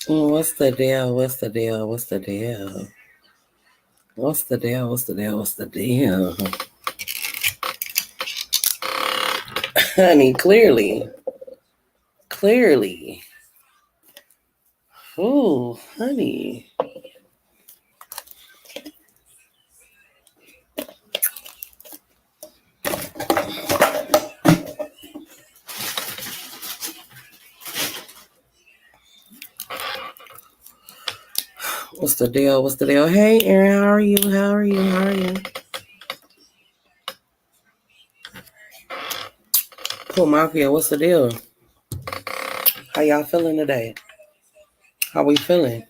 What's the deal? What's the deal? What's the deal? What's the deal? What's the deal? What's the deal? Honey, clearly. Ooh, honey. What's the deal? What's the deal? Hey, Aaron, how are you? How are you? How are you? Cool Mafia, what's the deal? How y'all feeling today? How we feeling?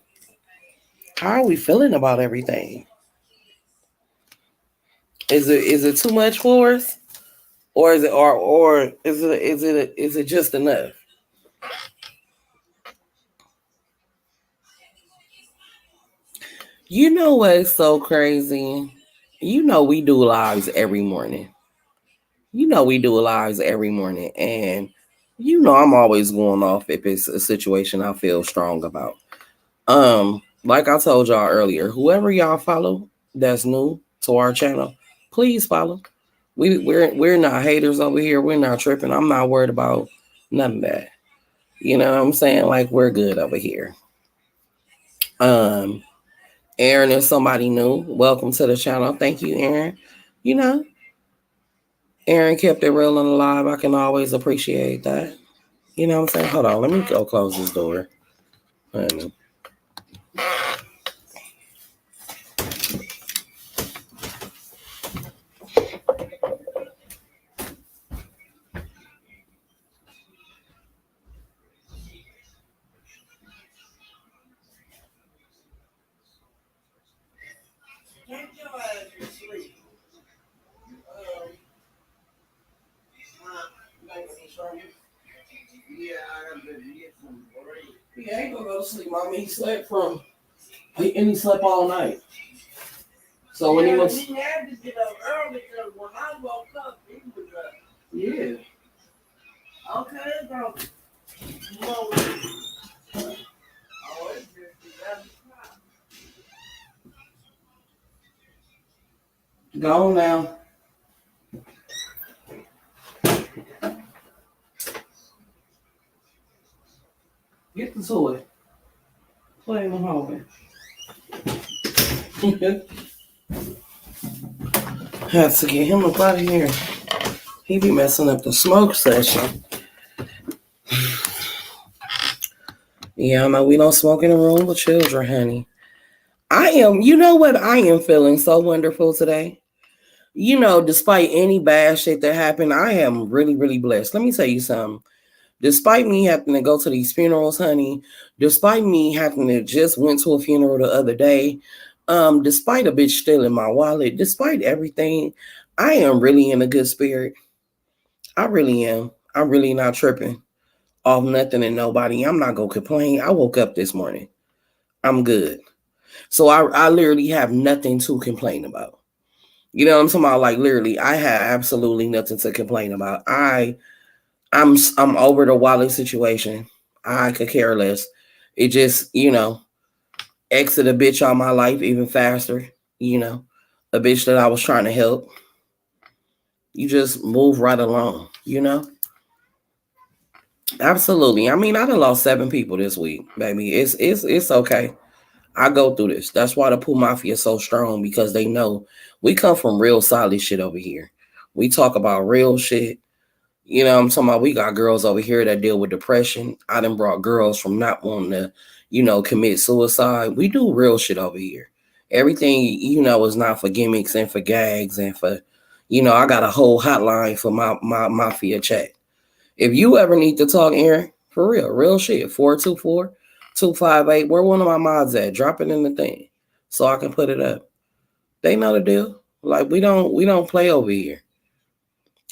How are we feeling about everything? Is it too much for us, or is it just enough? You know what's so crazy? You know we do lives every morning. You know we do lives every morning, and you know I'm always going off if it's a situation I feel strong about. Like I told y'all earlier, whoever y'all follow that's new to our channel, please follow. We're not haters over here. We're not tripping. I'm not worried about none of that. You know what I'm saying? Like we're good over here. Um, Aaron is somebody new. Welcome to the channel. Thank you, Aaron. You know, Aaron kept it real and alive. I can always appreciate that. You know what I'm saying? Hold on, let me go close this door. Honey. He ain't gonna go to sleep, mommy. He slept and he slept all night. So when he was, he had to get up early because when I woke up, he was up. Yeah. Okay, bro. No. Oh, it's just 11 o'clock. Go on now. Get the toy. Play in the hallway. Have to get him up out of here. He be messing up the smoke session. Yeah, I know we don't smoke in the room with children, honey. You know what? I am feeling so wonderful today. You know, despite any bad shit that happened, I am really, really blessed. Let me tell you something. Despite me having to go to these funerals, honey, despite me having to just went to a funeral the other day, despite a bitch stealing my wallet, despite everything, I am really in a good spirit. I really am. I'm really not tripping off nothing and nobody. I'm not gonna complain. I woke up this morning. I'm good. So I literally have nothing to complain about. You know what I'm talking about? Like literally, I have absolutely nothing to complain about. I'm over the wallet situation. I could care less. It just, exit a bitch out my life even faster, you know. A bitch that I was trying to help. You just move right along, you know? Absolutely. I mean, I done lost 7 people this week, baby. It's okay. I go through this. That's why the Pooh Mafia is so strong because they know we come from real solid shit over here. We talk about real shit. You know what I'm talking about? We got girls over here that deal with depression. I done brought girls from not wanting to, commit suicide. We do real shit over here. Everything, is not for gimmicks and for gags and for, I got a whole hotline for my mafia chat. If you ever need to talk, Aaron, for real shit, 424-258. Where one of my mods at? Drop it in the thing so I can put it up. They know the deal. Like we don't play over here.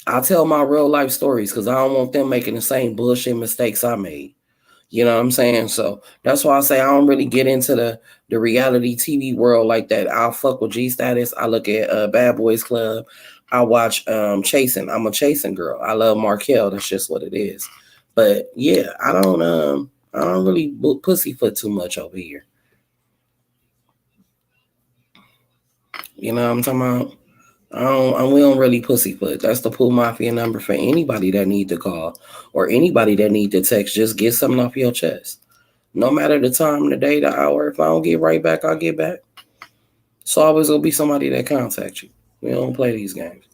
I tell my real life stories because I don't want them making the same bullshit mistakes I made. You know what I'm saying? So that's why I say I don't really get into the reality TV world like that. I'll fuck with G Status. I look at Bad Boys Club. I watch Chasing. I'm a chasing girl. I love Markel. That's just what it is. But yeah, I don't really pussyfoot too much over here. You know what I'm talking about? We don't really pussyfoot. That's the Pooh Mafia number for anybody that need to call or anybody that need to text. Just get something off your chest. No matter the time, the day, the hour. If I don't get right back, I'll get back. It's always gonna be somebody that contacts you. We don't play these games.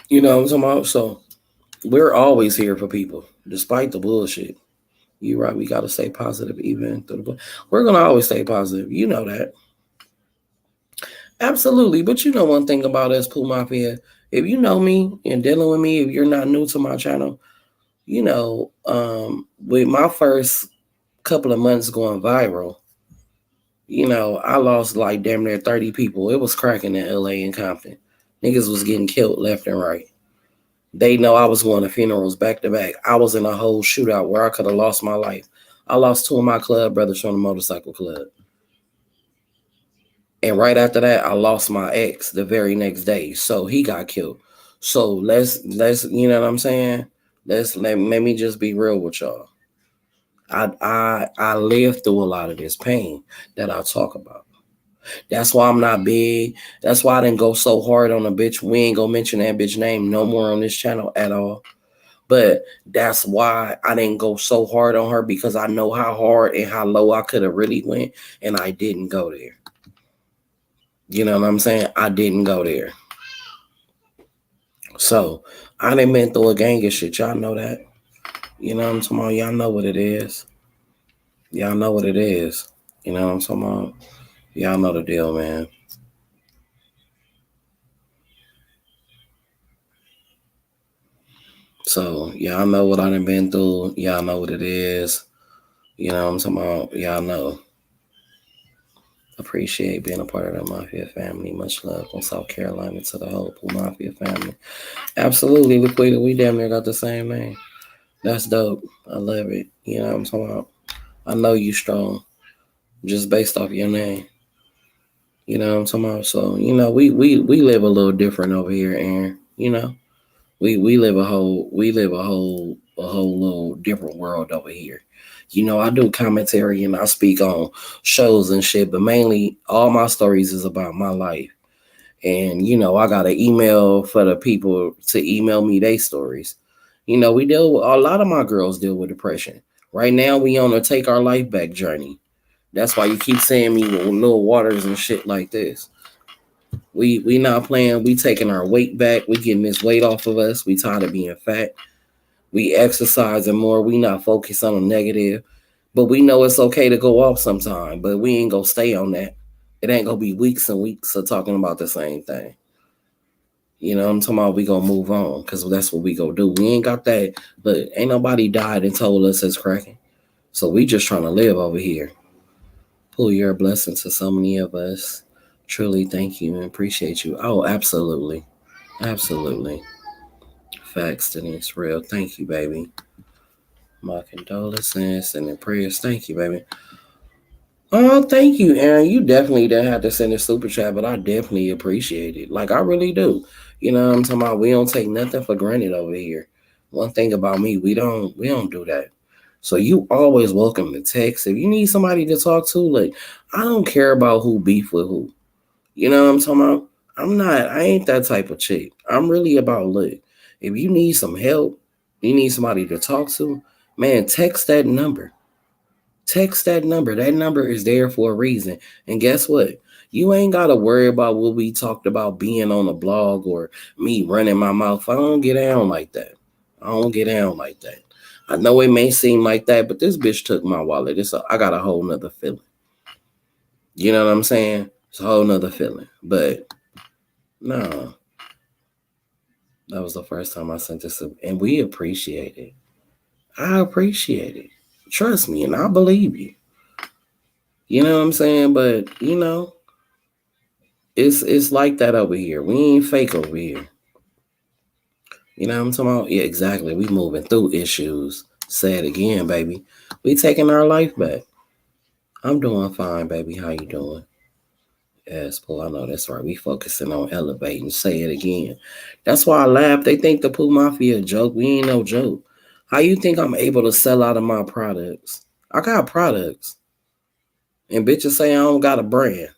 You know what I'm talking about? So we're always here for people, despite the bullshit. You're right. We gotta stay positive, even through the. We're gonna always stay positive. You know that. Absolutely. But you know one thing about us, Pooh Mafia. If you know me and dealing with me, if you're not new to my channel, with my first couple of months going viral, I lost like damn near 30 people. It was cracking in LA and Compton. Niggas was getting killed left and right. They know I was going to funerals back to back. I was in a whole shootout where I could have lost my life. I lost two of my club brothers from the motorcycle club. And right after that, I lost my ex the very next day. So he got killed. So let's you know what I'm saying? Let me just be real with y'all. I lived through a lot of this pain that I talk about. That's why I'm not big. That's why I didn't go so hard on a bitch. We ain't gonna mention that bitch name no more on this channel at all. But that's why I didn't go so hard on her, because I know how hard and how low I could have really went, and I didn't go there. You know what I'm saying? I didn't go there. So I done been through a gang of shit. Y'all know that. You know what I'm talking about? Y'all know what it is. Y'all know what it is. You know what I'm talking about? Y'all know the deal, man. So y'all know what I done been through. Y'all know what it is. You know what I'm talking about? Y'all know. Appreciate being a part of the Mafia family. Much love from South Carolina to the whole Mafia family. Absolutely, Liquida. We damn near got the same name. That's dope. I love it. You know what I'm talking about? I know you strong just based off your name. You know what I'm talking about? So, we live a little different over here, Aaron. We live a whole little different world over here. I do commentary and I speak on shows and shit, but mainly all my stories is about my life. And I got an email for the people to email me their stories. We deal with, a lot of my girls deal with depression. Right now we on a take our life back journey. That's why you keep seeing me with little waters and shit like this. We not playing. We taking our weight back. We getting this weight off of us. We tired of being fat. We exercising more. We not focused on the negative. But we know it's okay to go off sometime. But we ain't gonna stay on that. It ain't gonna be weeks and weeks of talking about the same thing. You know what I'm talking about? We gonna move on, because that's what we gonna do. We ain't got that. But ain't nobody died and told us it's cracking. So we just trying to live over here. Pooh, you're a blessing to so many of us. Truly thank you and appreciate you. Oh, absolutely. Absolutely. Facts, Denise. Real. Thank you, baby. My condolences and the prayers. Thank you, baby. Oh, thank you, Aaron. You definitely didn't have to send a super chat, but I definitely appreciate it. Like, I really do. You know what I'm talking about? We don't take nothing for granted over here. One thing about me, we don't do that. So you always welcome to text. If you need somebody to talk to, like, I don't care about who beef with who. You know what I'm talking about? I ain't that type of chick. I'm really about, look, if you need some help, you need somebody to talk to, man, text that number. Text that number. That number is there for a reason. And guess what? You ain't got to worry about what we talked about being on a blog or me running my mouth. I don't get down like that. I don't get down like that. I know it may seem like that, but this bitch took my wallet. I got a whole nother feeling. You know what I'm saying? It's a whole nother feeling. But no, that was the first time I sent this, and we appreciate it. I appreciate it. Trust me, and I believe you. You know what I'm saying? But it's like that over here. We ain't fake over here. You know what I'm talking about? Yeah, exactly. We moving through issues. Say it again, baby. We taking our life back. I'm doing fine, baby. How you doing? Yes, Pooh, I know that's right. We focusing on elevating. Say it again. That's why I laugh. They think the Pooh Mafia a joke. We ain't no joke. How you think I'm able to sell out of my products? I got products. And bitches say I don't got a brand.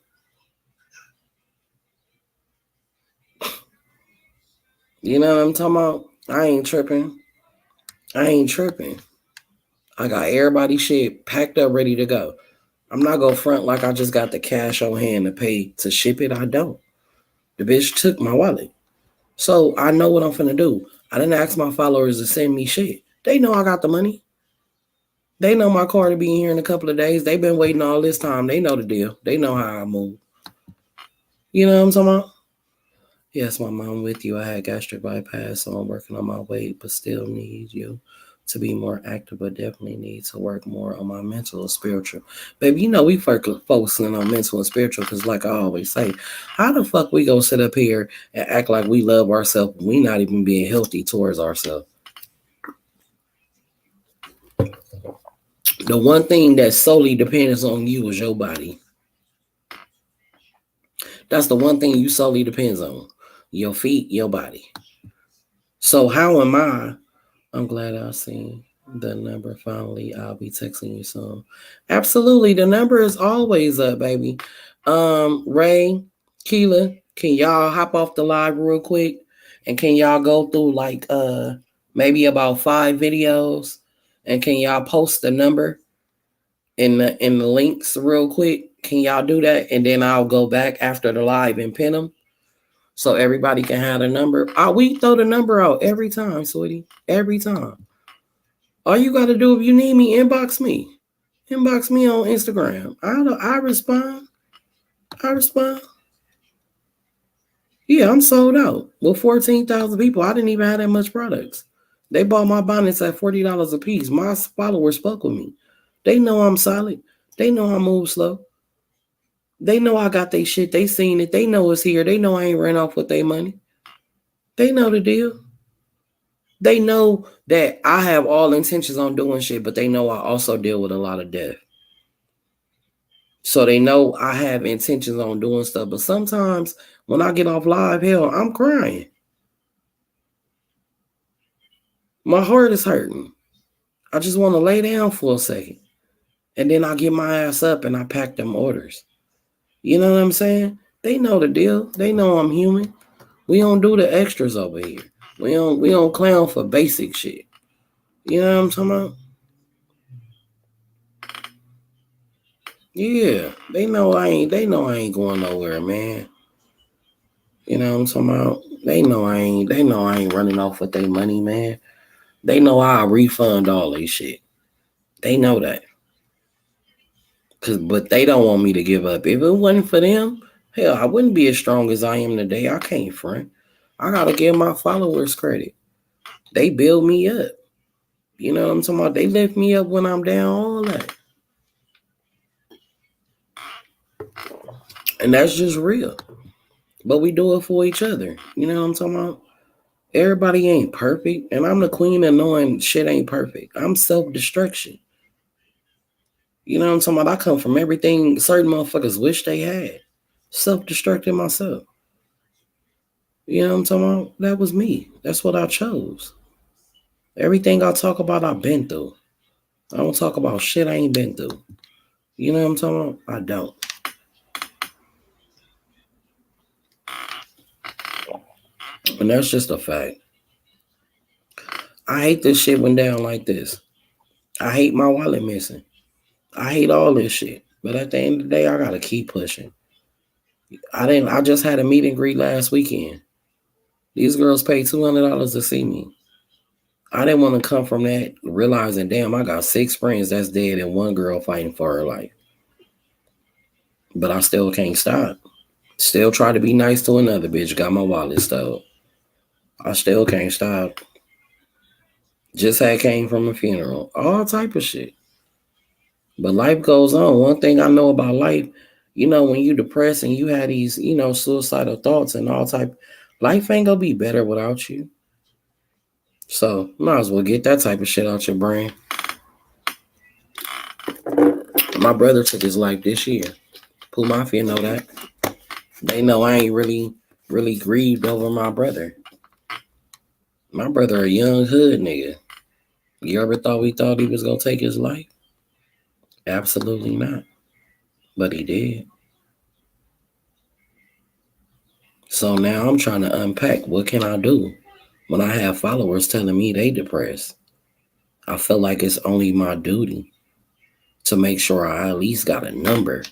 You know what I'm talking about? I ain't tripping. I ain't tripping. I got everybody shit packed up, ready to go. I'm not gonna front like I just got the cash on hand to pay to ship it. I don't. The bitch took my wallet. So I know what I'm finna do. I didn't ask my followers to send me shit. They know I got the money. They know my car to be here in a couple of days. They've been waiting all this time. They know the deal. They know how I move. You know what I'm talking about? Yes, my mom with you. I had gastric bypass, so I'm working on my weight, but still need you to be more active, but definitely need to work more on my mental and spiritual. Baby, you know we focusing on mental and spiritual because, like I always say, how the fuck we gonna sit up here and act like we love ourselves when we not even being healthy towards ourselves? The one thing that solely depends on you is your body. That's the one thing you solely depends on. Your feet, your body. So how am I? I'm glad I seen the number finally. I'll be texting you soon. Absolutely. The number is always up, baby. Ray, Keela, can y'all hop off the live real quick? And can y'all go through like maybe about 5 videos? And can y'all post the number in the links real quick? Can y'all do that? And then I'll go back after the live and pin them so everybody can have the number. We throw the number out every time, sweetie. Every time. All you got to do if you need me, inbox me. Inbox me on Instagram. I respond. I respond. Yeah, I'm sold out. With 14,000 people, I didn't even have that much products. They bought my bonnets at $40 a piece. My followers spoke with me. They know I'm solid. They know I move slow. They know I got they shit. They seen it. They know it's here. They know I ain't ran off with their money. They know the deal. They know that I have all intentions on doing shit, but they know I also deal with a lot of death. So they know I have intentions on doing stuff. But sometimes when I get off live, hell, I'm crying. My heart is hurting. I just want to lay down for a second. And then I get my ass up and I pack them orders. You know what I'm saying? They know the deal. They know I'm human. We don't do the extras over here. We don't clown for basic shit. You know what I'm talking about? Yeah. They know I ain't going nowhere, man. You know what I'm talking about? They know I ain't running off with their money, man. They know I'll refund all this shit. They know that. But they don't want me to give up. If it wasn't for them, hell, I wouldn't be as strong as I am today. I can't front. I gotta give my followers credit. They build me up. You know what I'm talking about? They lift me up when I'm down, all that. And that's just real. But we do it for each other. You know what I'm talking about? Everybody ain't perfect. And I'm the queen of knowing shit ain't perfect. I'm self-destruction. You know what I'm talking about? I come from everything certain motherfuckers wish they had. Self-destructing myself. You know what I'm talking about? That was me. That's what I chose. Everything I talk about, I've been through. I don't talk about shit I ain't been through. You know what I'm talking about? I don't. And that's just a fact. I hate this shit went down like this. I hate my wallet missing. I hate all this shit. But at the end of the day, I gotta keep pushing. I just had a meet and greet last weekend. These girls paid $200 to see me. I didn't want to come from that realizing, damn, I got 6 friends that's dead and one girl fighting for her life. But I still can't stop. Still try to be nice to another bitch. Got my wallet stole. I still can't stop. Just had came from a funeral. All type of shit. But life goes on. One thing I know about life, when you depressed and you had these, suicidal thoughts and all type, life ain't gonna be better without you. So might as well get that type of shit out your brain. My brother took his life this year. Pooh Mafia know that. They know I ain't really grieved over my brother. My brother a young hood nigga. You ever thought we thought he was gonna take his life? Absolutely not. But he did. So now I'm trying to unpack what can I do when I have followers telling me they depressed. I feel like it's only my duty to make sure I at least got a number.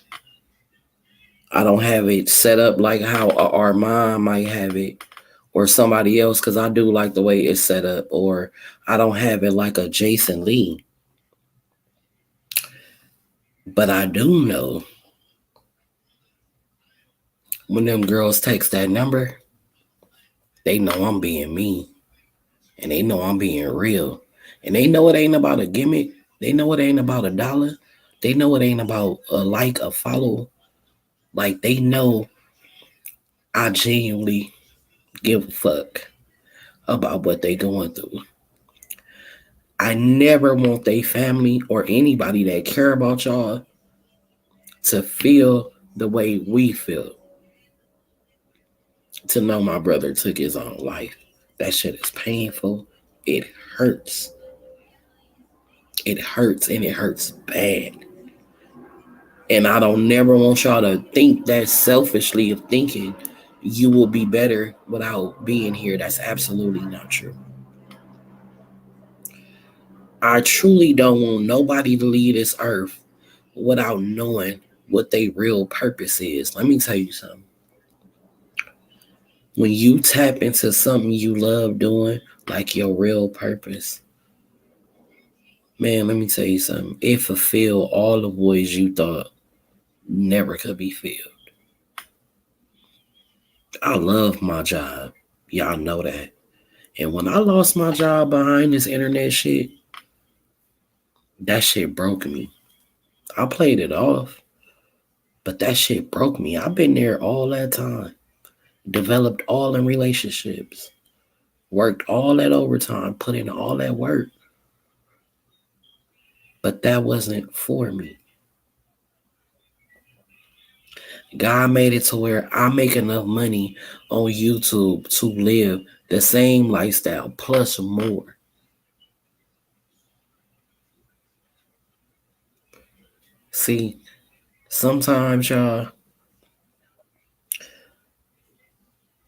I don't have it set up like how Armand might have it or somebody else because I do like the way it's set up, or I don't have it like a Jason Lee. But I do know when them girls text that number, they know I'm being me and they know I'm being real. And they know it ain't about a gimmick. They know it ain't about $1. They know it ain't about a like, a follow. Like they know I genuinely give a fuck about what they going through. I never want their family or anybody that care about y'all to feel the way we feel. To know my brother took his own life. That shit is painful. It hurts. It hurts and it hurts bad. And I don't never want y'all to think that selfishly of thinking you will be better without being here. That's absolutely not true. I truly don't want nobody to leave this earth without knowing what their real purpose is. Let me tell you something. When you tap into something you love doing, like your real purpose, man, let me tell you something. It fulfilled all the voids you thought never could be filled. I love my job. Y'all know that. And when I lost my job behind this internet shit, that shit broke me. I played it off, but that shit broke me. I've been there all that time, developed all in relationships, worked all that overtime, put in all that work, but that wasn't for me. God made it to where I make enough money on YouTube to live the same lifestyle plus more. See, sometimes y'all,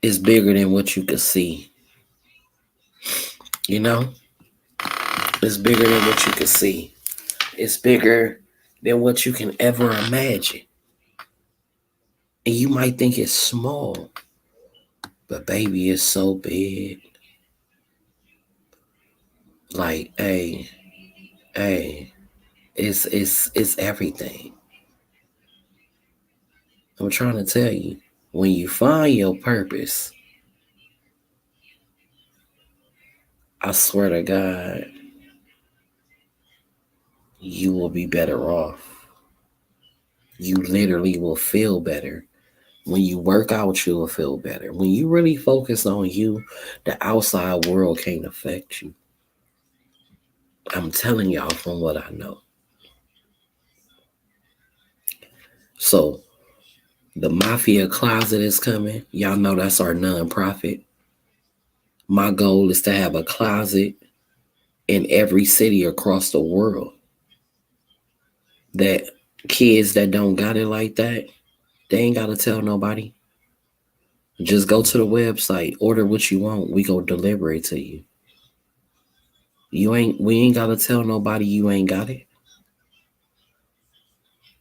it's bigger than what you can see. You know, it's bigger than what you can see. It's bigger than what you can ever imagine. And you might think it's small, but baby, it's so big. Like, hey, it's everything. I'm trying to tell you, when you find your purpose, I swear to God, you will be better off. You literally will feel better. When you work out, you will feel better. When you really focus on you, the outside world can't affect you. I'm telling y'all from what I know. So the Mafia Closet is coming. Y'all know that's our nonprofit. My goal is to have a closet in every city across the world that kids that don't got it like that, they ain't gotta tell nobody. Just go to the website, order what you want. We go deliver it to you. We ain't gotta tell nobody you ain't got it.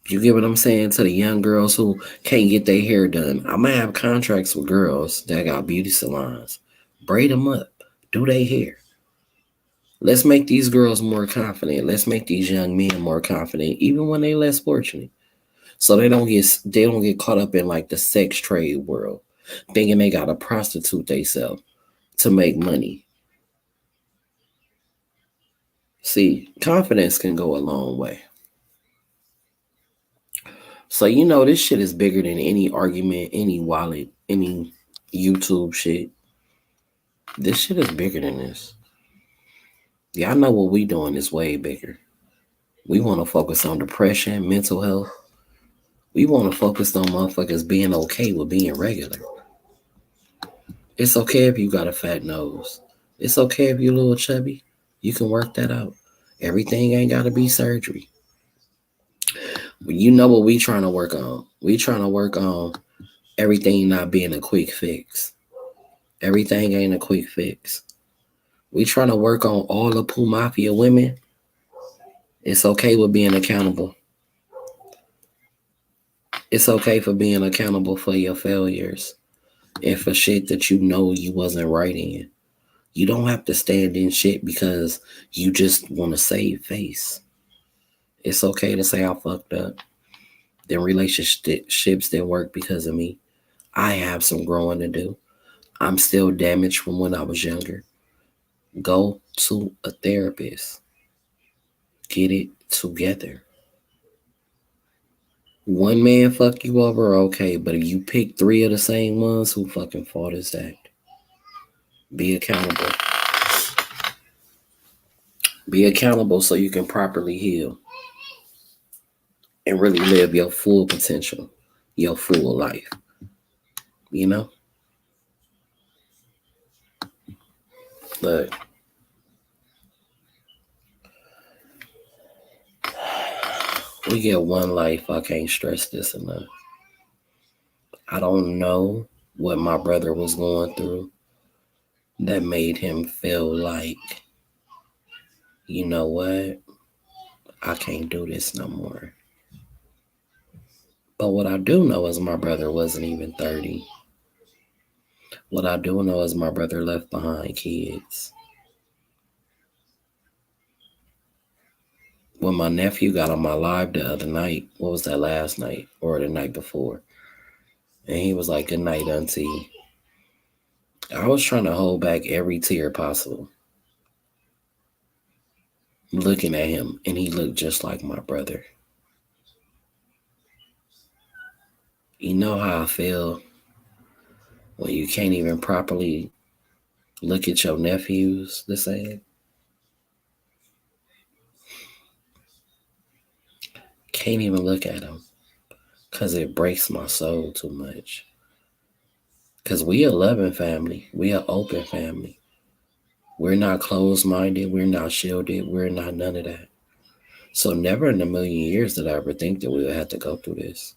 You get what I'm saying? To the young girls who can't get their hair done. I'm gonna have contracts with girls that got beauty salons. Braid them up. Do their hair. Let's make these girls more confident. Let's make these young men more confident, even when they less fortunate. So they don't get caught up in like the sex trade world, thinking they gotta prostitute themselves to make money. See, confidence can go a long way. So this shit is bigger than any argument, any wallet, any YouTube shit. This shit is bigger than this. Y'all know what we doing is way bigger. We want to focus on depression, mental health. We want to focus on motherfuckers being okay with being regular. It's okay if you got a fat nose. It's okay if you're a little chubby. You can work that out. Everything ain't got to be surgery. But you know what we trying to work on? We trying to work on everything not being a quick fix. Everything ain't a quick fix. We trying to work on all the Pooh Mafia women. It's okay with being accountable. It's okay for being accountable for your failures and for shit that you know you wasn't right in. You don't have to stand in shit because you just want to save face. It's okay to say I fucked up. Then relationships didn't work because of me. I have some growing to do. I'm still damaged from when I was younger. Go to a therapist. Get it together. One man fuck you over, okay, but if you pick three of the same ones, who fucking fault is that? Be accountable. Be accountable so you can properly heal and really live your full potential, your full life. You know? But we get one life. I can't stress this enough. I don't know what my brother was going through that made him feel like, you know what? I can't do this no more. But what I do know is my brother wasn't even 30. What I do know is my brother left behind kids. When my nephew got on my live the other night, what was that, last night or the night before? And he was like, "Good night, auntie." I was trying to hold back every tear possible, looking at him, and he looked just like my brother. You know how I feel when you can't even properly look at your nephews the same? Can't even look at them because it breaks my soul too much. Because we a loving family. We a open family. We're not closed-minded. We're not shielded. We're not none of that. So never in a million years did I ever think that we would have to go through this.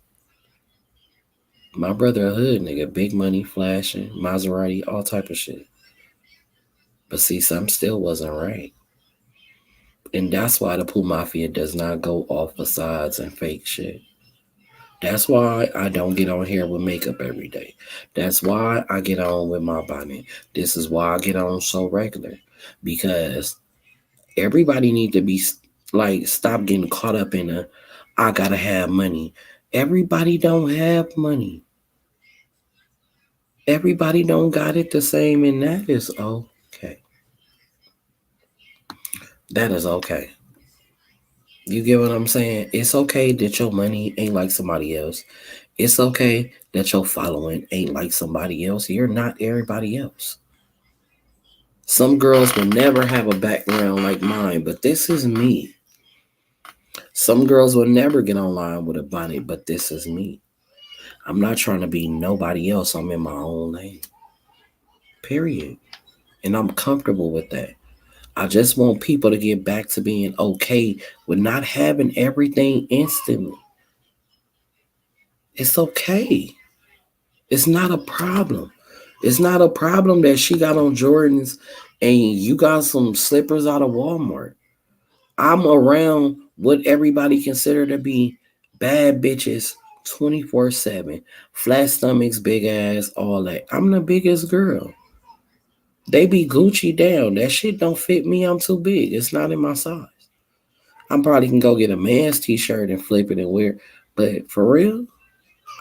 My brother a hood nigga, big money, flashing, Maserati, all type of shit. But see, something still wasn't right. And that's why the Pooh Mafia does not go off facades and fake shit. That's why I don't get on here with makeup every day. That's why I get on with my bonnet. This is why I get on so regular. Because everybody need to be like, stop getting caught up in a, I gotta have money. Everybody don't have money. Everybody don't got it the same, and that is okay. That is okay. You get what I'm saying? It's okay that your money ain't like somebody else. It's okay that your following ain't like somebody else. You're not everybody else. Some girls will never have a background like mine, but this is me. Some girls will never get online with a bonnet, but this is me. I'm not trying to be nobody else. I'm in my own lane. Period. And I'm comfortable with that. I just want people to get back to being okay with not having everything instantly. It's okay. It's not a problem. It's not a problem that she got on Jordans and you got some slippers out of Walmart. I'm around what everybody consider to be bad bitches 24/7. Flat stomachs, big ass, all that. I'm the biggest girl. They be Gucci down. That shit don't fit me. I'm too big. It's not in my size. I probably can go get a man's t-shirt and flip it and wear. But for real,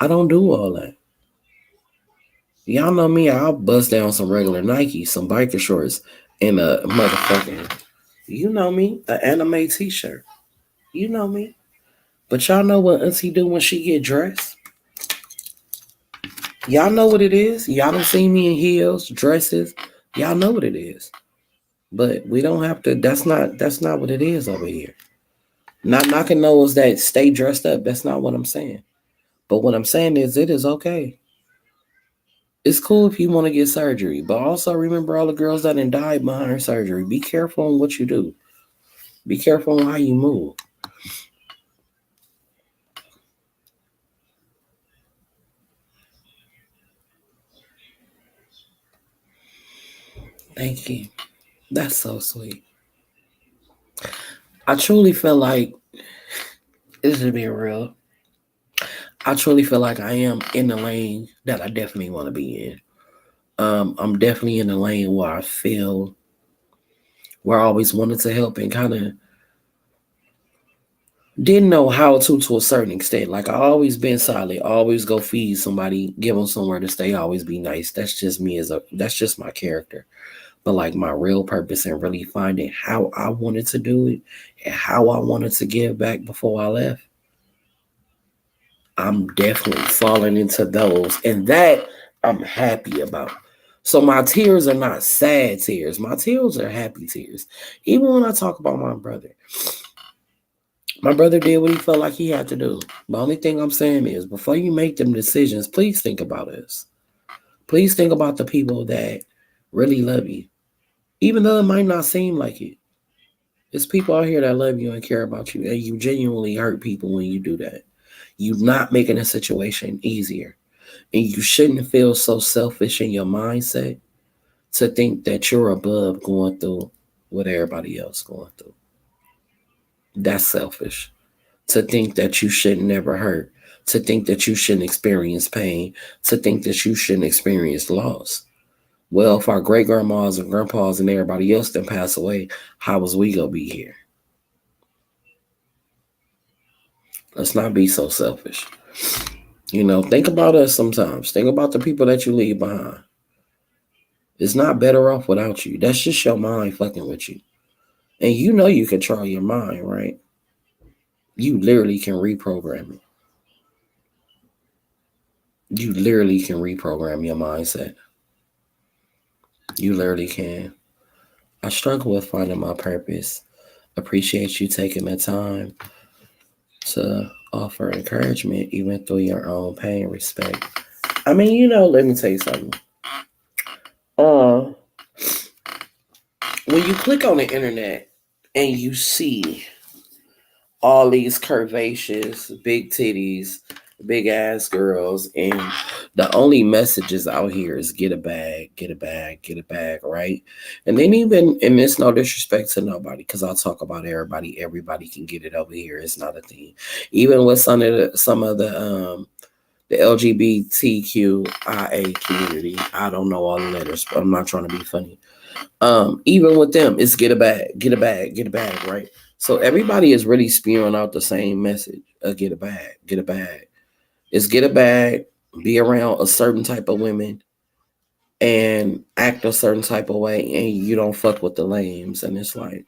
I don't do all that. Y'all know me. I'll bust down some regular Nike, some biker shorts, and a motherfucking, you know me, an anime t-shirt. You know me. But y'all know what Auntie do when she get dressed? Y'all know what it is. Y'all don't see me in heels, dresses. Y'all know what it is. But we don't have to. That's not what it is over here. Not knocking those that stay dressed up. That's not what I'm saying. But what I'm saying is it is okay. It's cool if you want to get surgery, but also remember all the girls that done died behind surgery. Be careful on what you do. Be careful on how you move. Thank you. That's so sweet. I truly feel like this is being real. I truly feel like I am in the lane that I definitely want to be in. I'm definitely in the lane where I feel where I always wanted to help and kind of didn't know how to a certain extent. Like I always been solid, always go feed somebody, give them somewhere to stay, always be nice. That's just me as a that's just my character. But like my real purpose and really finding how I wanted to do it and how I wanted to give back before I left, I'm definitely falling into those. And that I'm happy about. So my tears are not sad tears. My tears are happy tears. Even when I talk about my brother did what he felt like he had to do. The only thing I'm saying is before you make them decisions, please think about us. Please think about the people that really love you. Even though it might not seem like it. There's people out here that love you and care about you, and you genuinely hurt people when you do that. You're not making a situation easier. And you shouldn't feel so selfish in your mindset to think that you're above going through what everybody else going through. That's selfish. To think that you should never hurt, to think that you shouldn't experience pain, to think that you shouldn't experience loss. Well, if our great grandmas and grandpas and everybody else didn't pass away, how was we gonna be here? Let's not be so selfish. Think about us sometimes. Think about the people that you leave behind. It's not better off without you. That's just your mind fucking with you. And you know you control your mind, right? You literally can reprogram it. You literally can reprogram your mindset. You literally can. I struggle with finding my purpose. Appreciate you taking the time to offer encouragement even through your own pain. Respect. I mean, let me tell you something. Uh, when you click on the internet and you see all these curvaceous, big titties, big ass girls, and the only messages out here is get a bag, get a bag, get a bag, right? And then even, and it's no disrespect to nobody, because I'll talk about everybody. Everybody can get it over here. It's not a thing. Even with some of the LGBTQIA community, I don't know all the letters, but I'm not trying to be funny. Even with them, it's get a bag, get a bag, get a bag, right? So everybody is really spewing out the same message: get a bag, get a bag. It's get a bag, be around a certain type of women, and act a certain type of way, and you don't fuck with the lames. And it's like,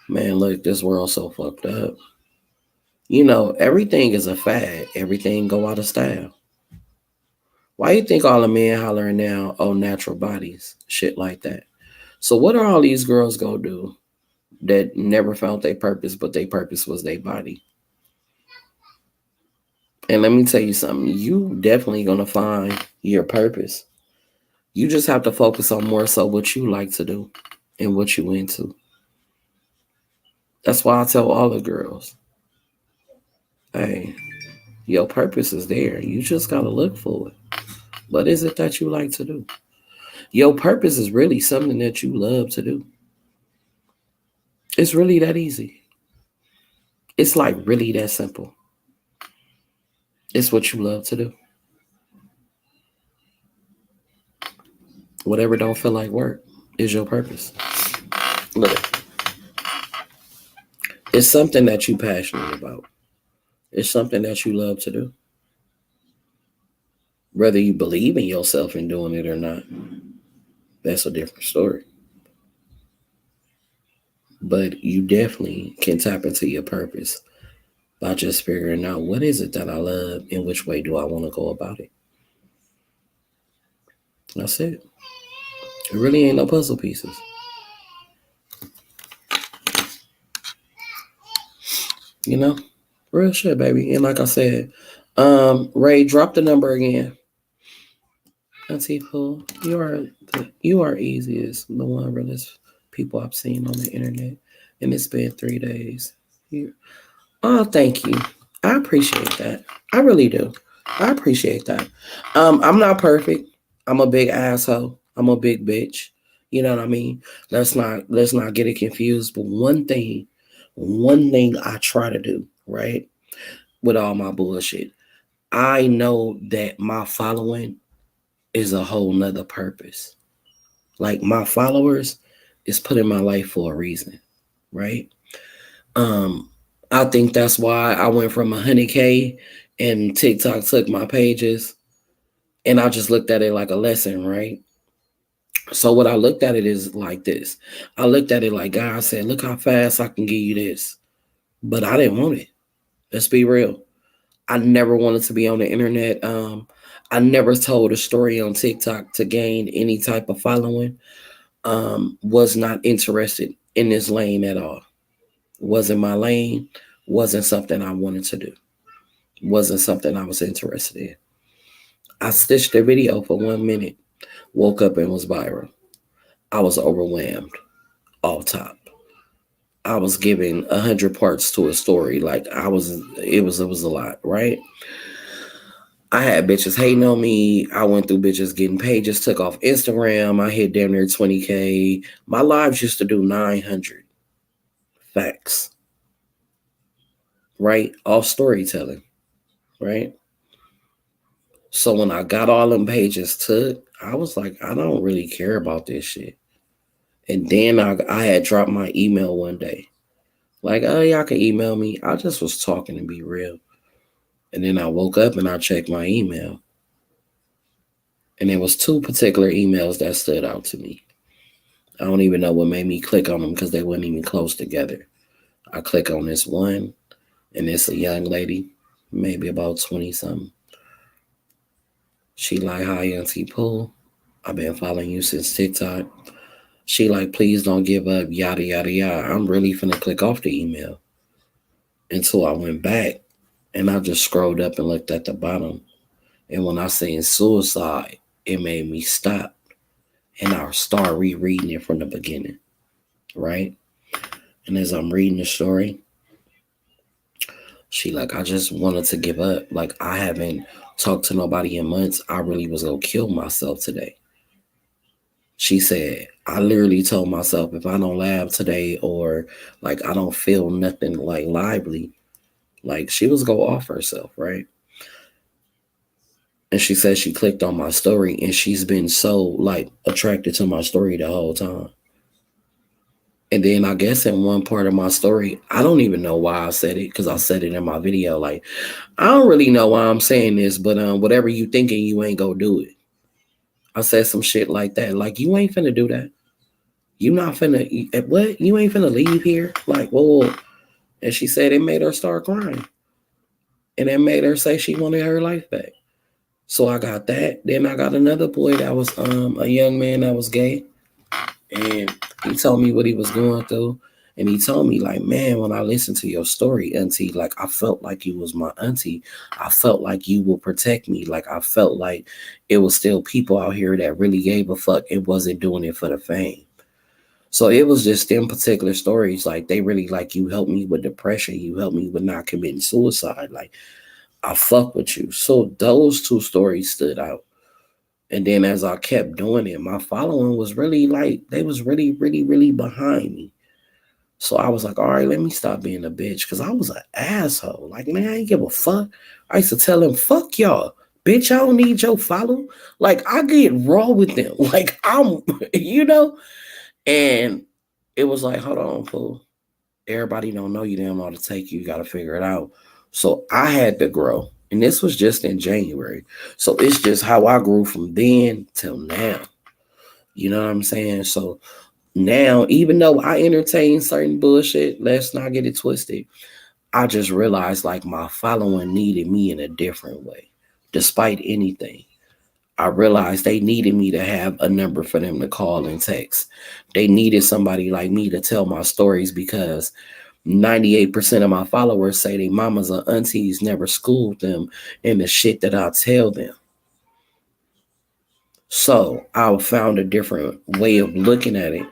man, look, this world's so fucked up. Everything is a fad. Everything go out of style. Why you think all the men hollering now, oh, natural bodies, shit like that? So what are all these girls gonna do that never found their purpose, but their purpose was their body? And let me tell you something, you definitely gonna find your purpose. You just have to focus on more so what you like to do and what you into. That's why I tell all the girls, hey, your purpose is there. You just gotta look for it. What is it that you like to do? Your purpose is really something that you love to do. It's really that easy. It's like really that simple. It's what you love to do. Whatever don't feel like work is your purpose. Look, it's something that you passionate about. It's something that you love to do. Whether you believe in yourself in doing it or not, that's a different story. But you definitely can tap into your purpose by just figuring out what is it that I love and which way do I want to go about it. That's it. It really ain't no puzzle pieces. You know? Real shit, baby. And like I said, Ray, drop the number again. Auntie Pooh, you are easy as the one realest people I've seen on the internet, and it's been 3 days. You, oh, thank you. I appreciate that. I really do. I appreciate that. I'm not perfect. I'm a big asshole. I'm a big bitch. You know what I mean? Let's not get it confused. But one thing I try to do, right, with all my bullshit, I know that my following is a whole nother purpose. Like my followers is put in my life for a reason, right? Um, I think that's why I went from 100K and TikTok took my pages and I just looked at it like a lesson, right? So what I looked at it is like this. I looked at it like God said, look how fast I can give you this. But I didn't want it. Let's be real. I never wanted to be on the internet. I never told a story on TikTok to gain any type of following. Was not interested in this lane at all. Wasn't my lane. Wasn't something I wanted to do. Wasn't something I was interested in. I stitched a video for 1 minute, woke up and was viral. I was overwhelmed, off top. I was giving 100 parts to a story. Like it was a lot, right? I had bitches hating on me. I went through bitches getting pages took off Instagram. I hit damn near 20K. My lives used to do 900 facts, right? Off storytelling, right? So when I got all them pages took, I was like, I don't really care about this shit. And then I had dropped my email one day. Like, oh, y'all can email me. I just was talking to be real. And then I woke up and I checked my email. And there was two particular emails that stood out to me. I don't even know what made me click on them because they weren't even close together. I click on this one, and it's a young lady, maybe about 20 something. She like, hi, Auntie Pooh. I've been following you since TikTok. She like, please don't give up, yada, yada, yada. I'm really finna click off the email until I went back and I just scrolled up and looked at the bottom. And when I seen suicide, it made me stop and I start rereading it from the beginning, right? And as I'm reading the story, she like, I just wanted to give up. Like, I haven't talked to nobody in months. I really was gonna kill myself today. She said, I literally told myself if I don't laugh today or like I don't feel nothing like lively, like she was gonna off herself, right? And she said she clicked on my story and she's been so like attracted to my story the whole time. And then I guess in one part of my story, I don't even know why I said it because I said it in my video. Like, I don't really know why I'm saying this, but whatever you thinking, you ain't gonna do it. I said some shit like that. Like, you ain't finna do that. You not finna what? You ain't finna leave here? Like, whoa. And she said it made her start crying. And it made her say she wanted her life back. So I got that. Then I got another boy that was a young man that was gay. And he told me what he was going through. And he told me, like, man, when I listened to your story, auntie, like, I felt like you was my auntie. I felt like you will protect me. Like, I felt like it was still people out here that really gave a fuck and wasn't doing it for the fame. So it was just them particular stories. Like, they really, like, you helped me with depression. You helped me with not committing suicide. Like, I fuck with you. So those two stories stood out. And then as I kept doing it, my following was really like, they was really, really, really behind me. So I was like, all right, let me stop being a bitch. Cause I was an asshole. Like, man, I ain't give a fuck. I used to tell him, fuck y'all. Bitch, I don't need your follow. Like, I get raw with them. Like, I'm, you know? And it was like, hold on, fool. Everybody don't know you. They don't know how to take you. You got to figure it out. So I had to grow. And this was just in January. So it's just how I grew from then till now. You know what I'm saying? So now, even though I entertain certain bullshit, let's not get it twisted. I just realized like my following needed me in a different way, despite anything. I realized they needed me to have a number for them to call and text. They needed somebody like me to tell my stories because 98% of my followers say their mamas or aunties never schooled them in the shit that I tell them. So I found a different way of looking at it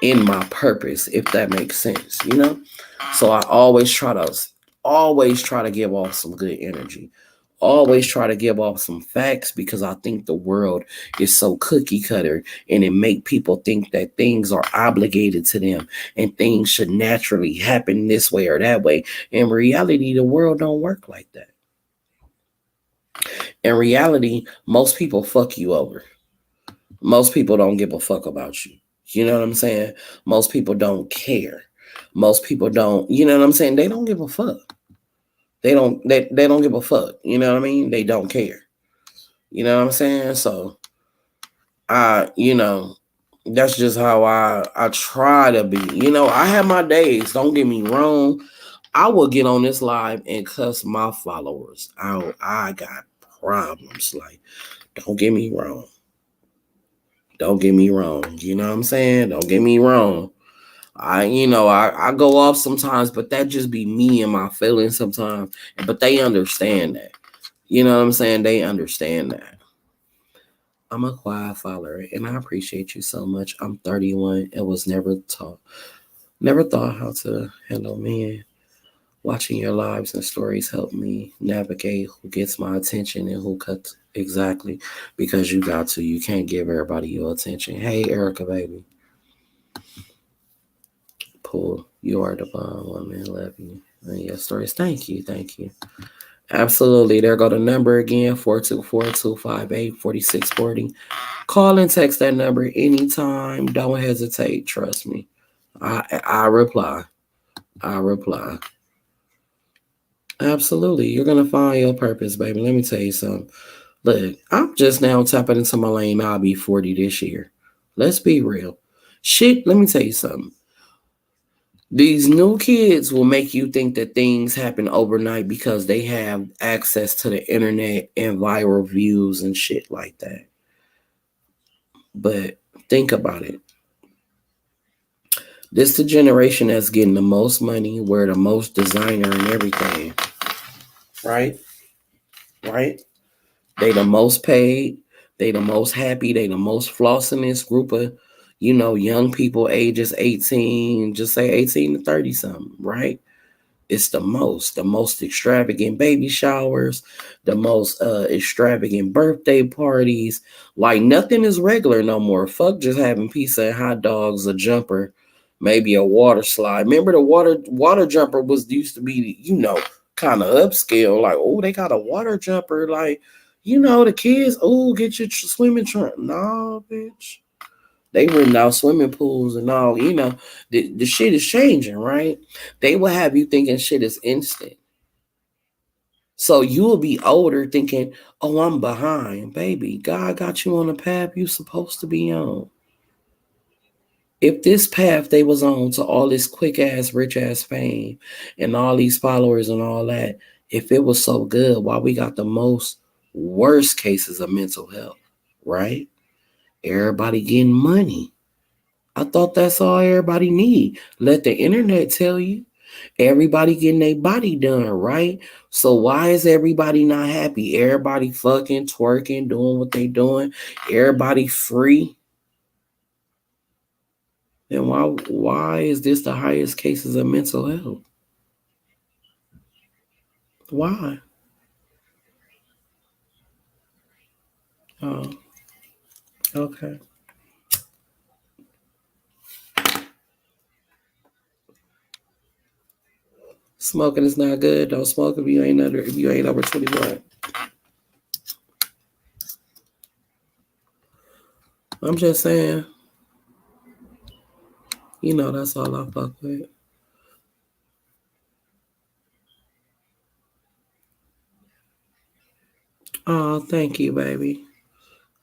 in my purpose, if that makes sense, you know? So I always try to give off some good energy. Always try to give off some facts because I think the world is so cookie cutter and it make people think that things are obligated to them and things should naturally happen this way or that way. In reality, the world don't work like that. In reality, most people fuck you over. Most people don't give a fuck about you. You know what I'm saying? Most people don't care. Most people don't, you know what I'm saying? They don't give a fuck. They don't give a fuck. You know what I mean? They don't care. You know what I'm saying? So that's just how I try to be. I have my days, don't get me wrong. I will get on this live and cuss my followers out. I got problems. Like, don't get me wrong. Don't get me wrong. You know what I'm saying? Don't get me wrong. I go off sometimes, but that just be me and my feelings sometimes. But they understand that. You know what I'm saying? They understand that. I'm a quiet follower, and I appreciate you so much. I'm 31 and was never thought how to handle men. Watching your lives and stories help me navigate who gets my attention and who cuts exactly because you got to. You can't give everybody your attention. Hey, Erica, baby. Pooh, you are the bomb woman. Love you. And your stories. Thank you. Thank you. Absolutely. There go the number again, 424-258-4640. Call and text that number anytime. Don't hesitate. Trust me. I reply. I reply. Absolutely. You're gonna find your purpose, baby. Let me tell you something. Look, I'm just now tapping into my lane. I'll be 40 this year. Let's be real. Shit, let me tell you something. These new kids will make you think that things happen overnight because they have access to the internet and viral views and shit like that. But think about it. This the generation that's getting the most money, wear the most designer and everything. Right? Right? They the most paid. They the most happy. They the most flossing this group of, young people ages 18, just say 18 to 30 something, right? It's the most extravagant baby showers, the most extravagant birthday parties. Like nothing is regular no more. Fuck just having pizza and hot dogs, a jumper, maybe a water slide. Remember the water jumper was used to be, kind of upscale. Like, oh, they got a water jumper. Like, the kids, oh, get your swimming trunk. Nah, bitch. They renting out swimming pools and all. The shit is changing, right? They will have you thinking shit is instant. So you will be older thinking, oh, I'm behind. Baby, God got you on the path you supposed to be on. If this path they was on to all this quick ass, rich ass fame and all these followers and all that, if it was so good, why we got the most worst cases of mental health, right? Everybody getting money. I thought that's all everybody need. Let the internet tell you. Everybody getting their body done, right? So why is everybody not happy? Everybody fucking twerking, doing what they doing. Everybody free. And why is this the highest cases of mental health? Why? Oh, okay. Smoking is not good. Don't smoke if you ain't over 21. I'm just saying, that's all I fuck with. Oh, thank you, baby.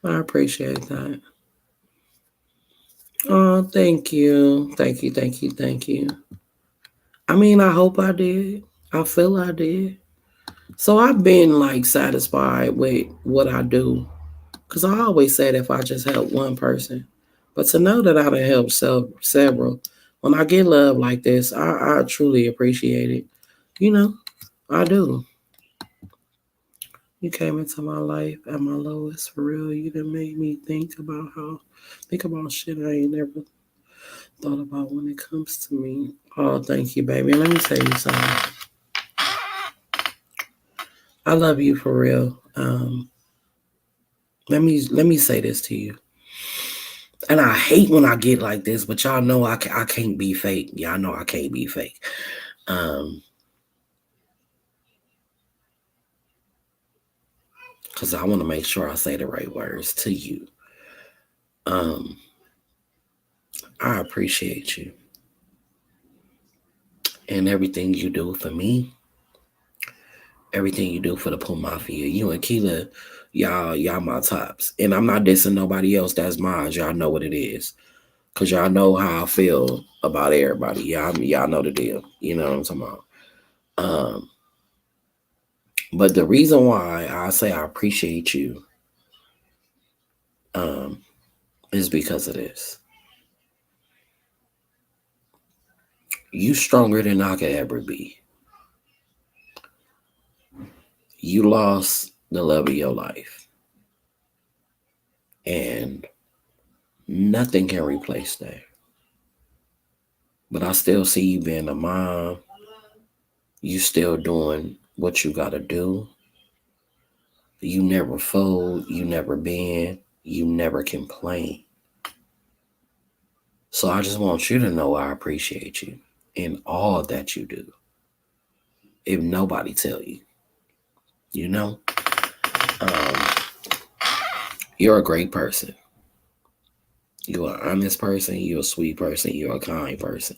I appreciate that. Oh, thank you. Thank you, thank you, thank you. I mean, I hope I did. I feel I did. So I've been like satisfied with what I do. Cause I always said if I just help one person. But to know that I done helped several, when I get love like this, I truly appreciate it. You know, I do. You came into my life at my lowest, for real. You done made me think about shit I ain't never thought about when it comes to me. Oh, thank you, baby. Let me tell you something. I love you for real. Let me say this to you. And I hate when I get like this, but y'all know I can't be fake. Y'all know I can't be fake. Um, because I want to make sure I say the right words to you. Um, I appreciate you and everything you do for me, everything you do for the Pooh Mafia. You and Keela, y'all my tops. And I'm not dissing nobody else. That's mine. Y'all know what it is. Cause y'all know how I feel about everybody. Y'all know the deal. You know what I'm talking about. Um, but the reason why I say I appreciate you, um, is because of this. You stronger than I could ever be. You lost the love of your life. And nothing can replace that. But I still see you being a mom. You still doing what you gotta do. You never fold. You never bend. You never complain. So I just want you to know I appreciate you in all that you do. If nobody tell you, you know, um, you're a great person. You're an honest person. You're a sweet person. You're a kind person.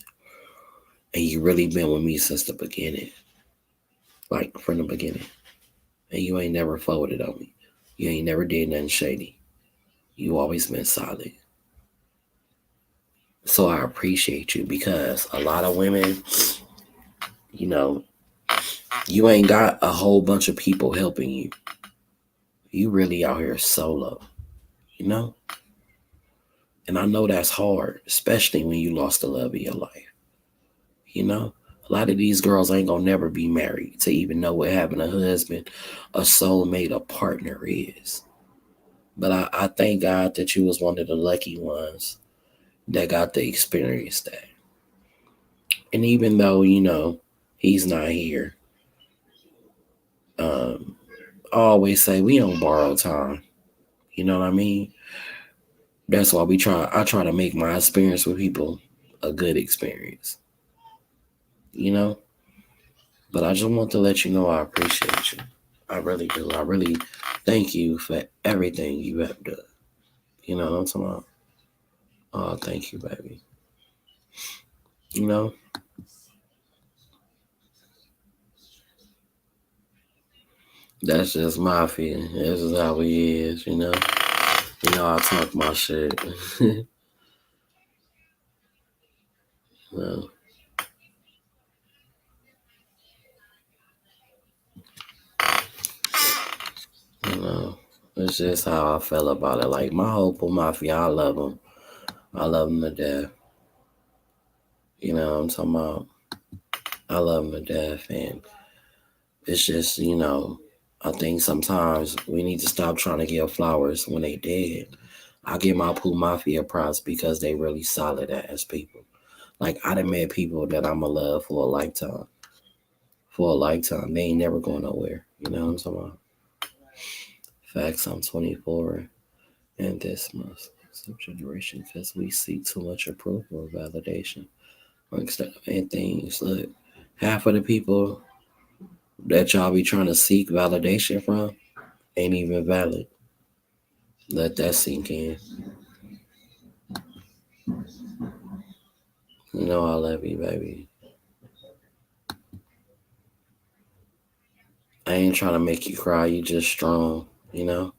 And you really been with me since the beginning, like from the beginning. And you ain't never folded on me. You ain't never did nothing shady. You always been solid. So I appreciate you because a lot of women, you know, you ain't got a whole bunch of people helping you. You really out here solo, you know? And I know that's hard, especially when you lost the love of your life. You know? A lot of these girls ain't gonna never be married to even know what having a husband, a soulmate, a partner is. But I thank God that you was one of the lucky ones that got to experience that. And even though, he's not here, um, I always say we don't borrow time. You know what I mean? That's why I try to make my experience with people a good experience. You know? But I just want to let you know I appreciate you. I really do. I really thank you for everything you have done. You know what I'm talking about? Oh, thank you, baby. You know? That's just my feeling. This is how he is, you know? You know, I talk my shit. No, you know, it's just how I felt about it. Like my whole mafia, I love them. I love them to death. You know what I'm talking about? I love them to death, and it's just I think sometimes we need to stop trying to give flowers when they dead. I give my Pooh Mafia props because they really solid as people. Like I done met people that I'ma love for a lifetime. For a lifetime, they ain't never going nowhere. You know what I'm talking about? Facts. I'm 24. And this must subgeneration because we seek too much approval or validation instead of things. Look, half of the people that y'all be trying to seek validation from ain't even valid. Let that sink in. You know I love you, baby. I ain't trying to make you cry. You just strong, you know?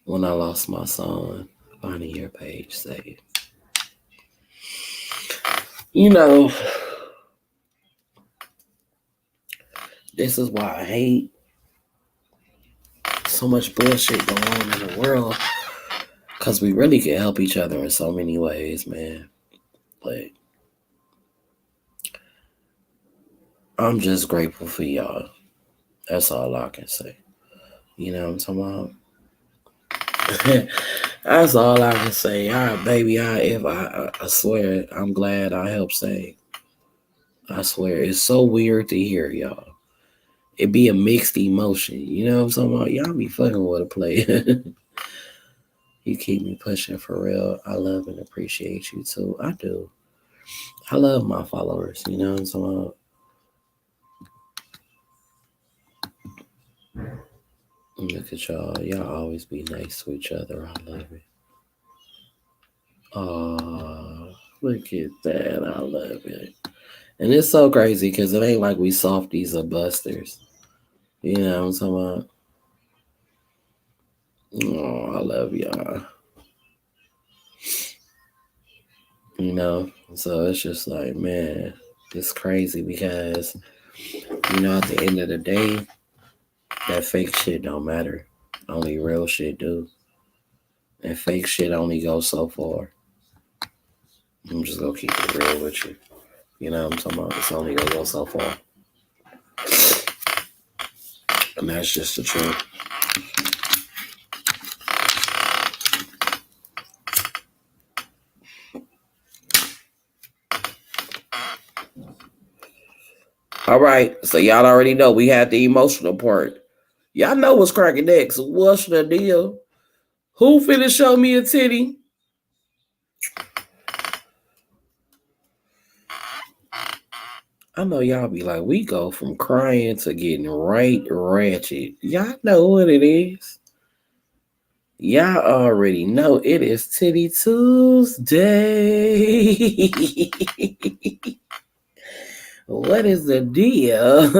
When I lost my son, finding your page saved. You know, this is why I hate so much bullshit going on in the world. Because we really can help each other in so many ways, man. Like, I'm just grateful for y'all. That's all I can say. You know what I'm talking about? That's all I can say. Baby, I swear, I'm glad I helped save. I swear, it's so weird to hear y'all. It be a mixed emotion. You know what I'm talking about? Y'all be fucking with a player. You keep me pushing for real. I love and appreciate you too. I do. I love my followers. You know what I'm talking about? Look at y'all. Y'all always be nice to each other. I love it. Oh, look at that. I love it. And it's so crazy because it ain't like we softies or busters. You know what I'm talking about? Oh, I love y'all. You know? So it's just like, man, it's crazy because, at the end of the day, that fake shit don't matter. Only real shit do. And fake shit only goes so far. I'm just gonna keep it real with you. You know what I'm talking about? It's only gonna go so far. And that's just the truth. All right. So y'all already know we had the emotional part. Y'all know what's cracking next. What's the deal? Who finna show me a titty? I know y'all be like, we go from crying to getting right ratchet. Y'all know what it is. Y'all already know it is Titty Tuesday. What is the deal?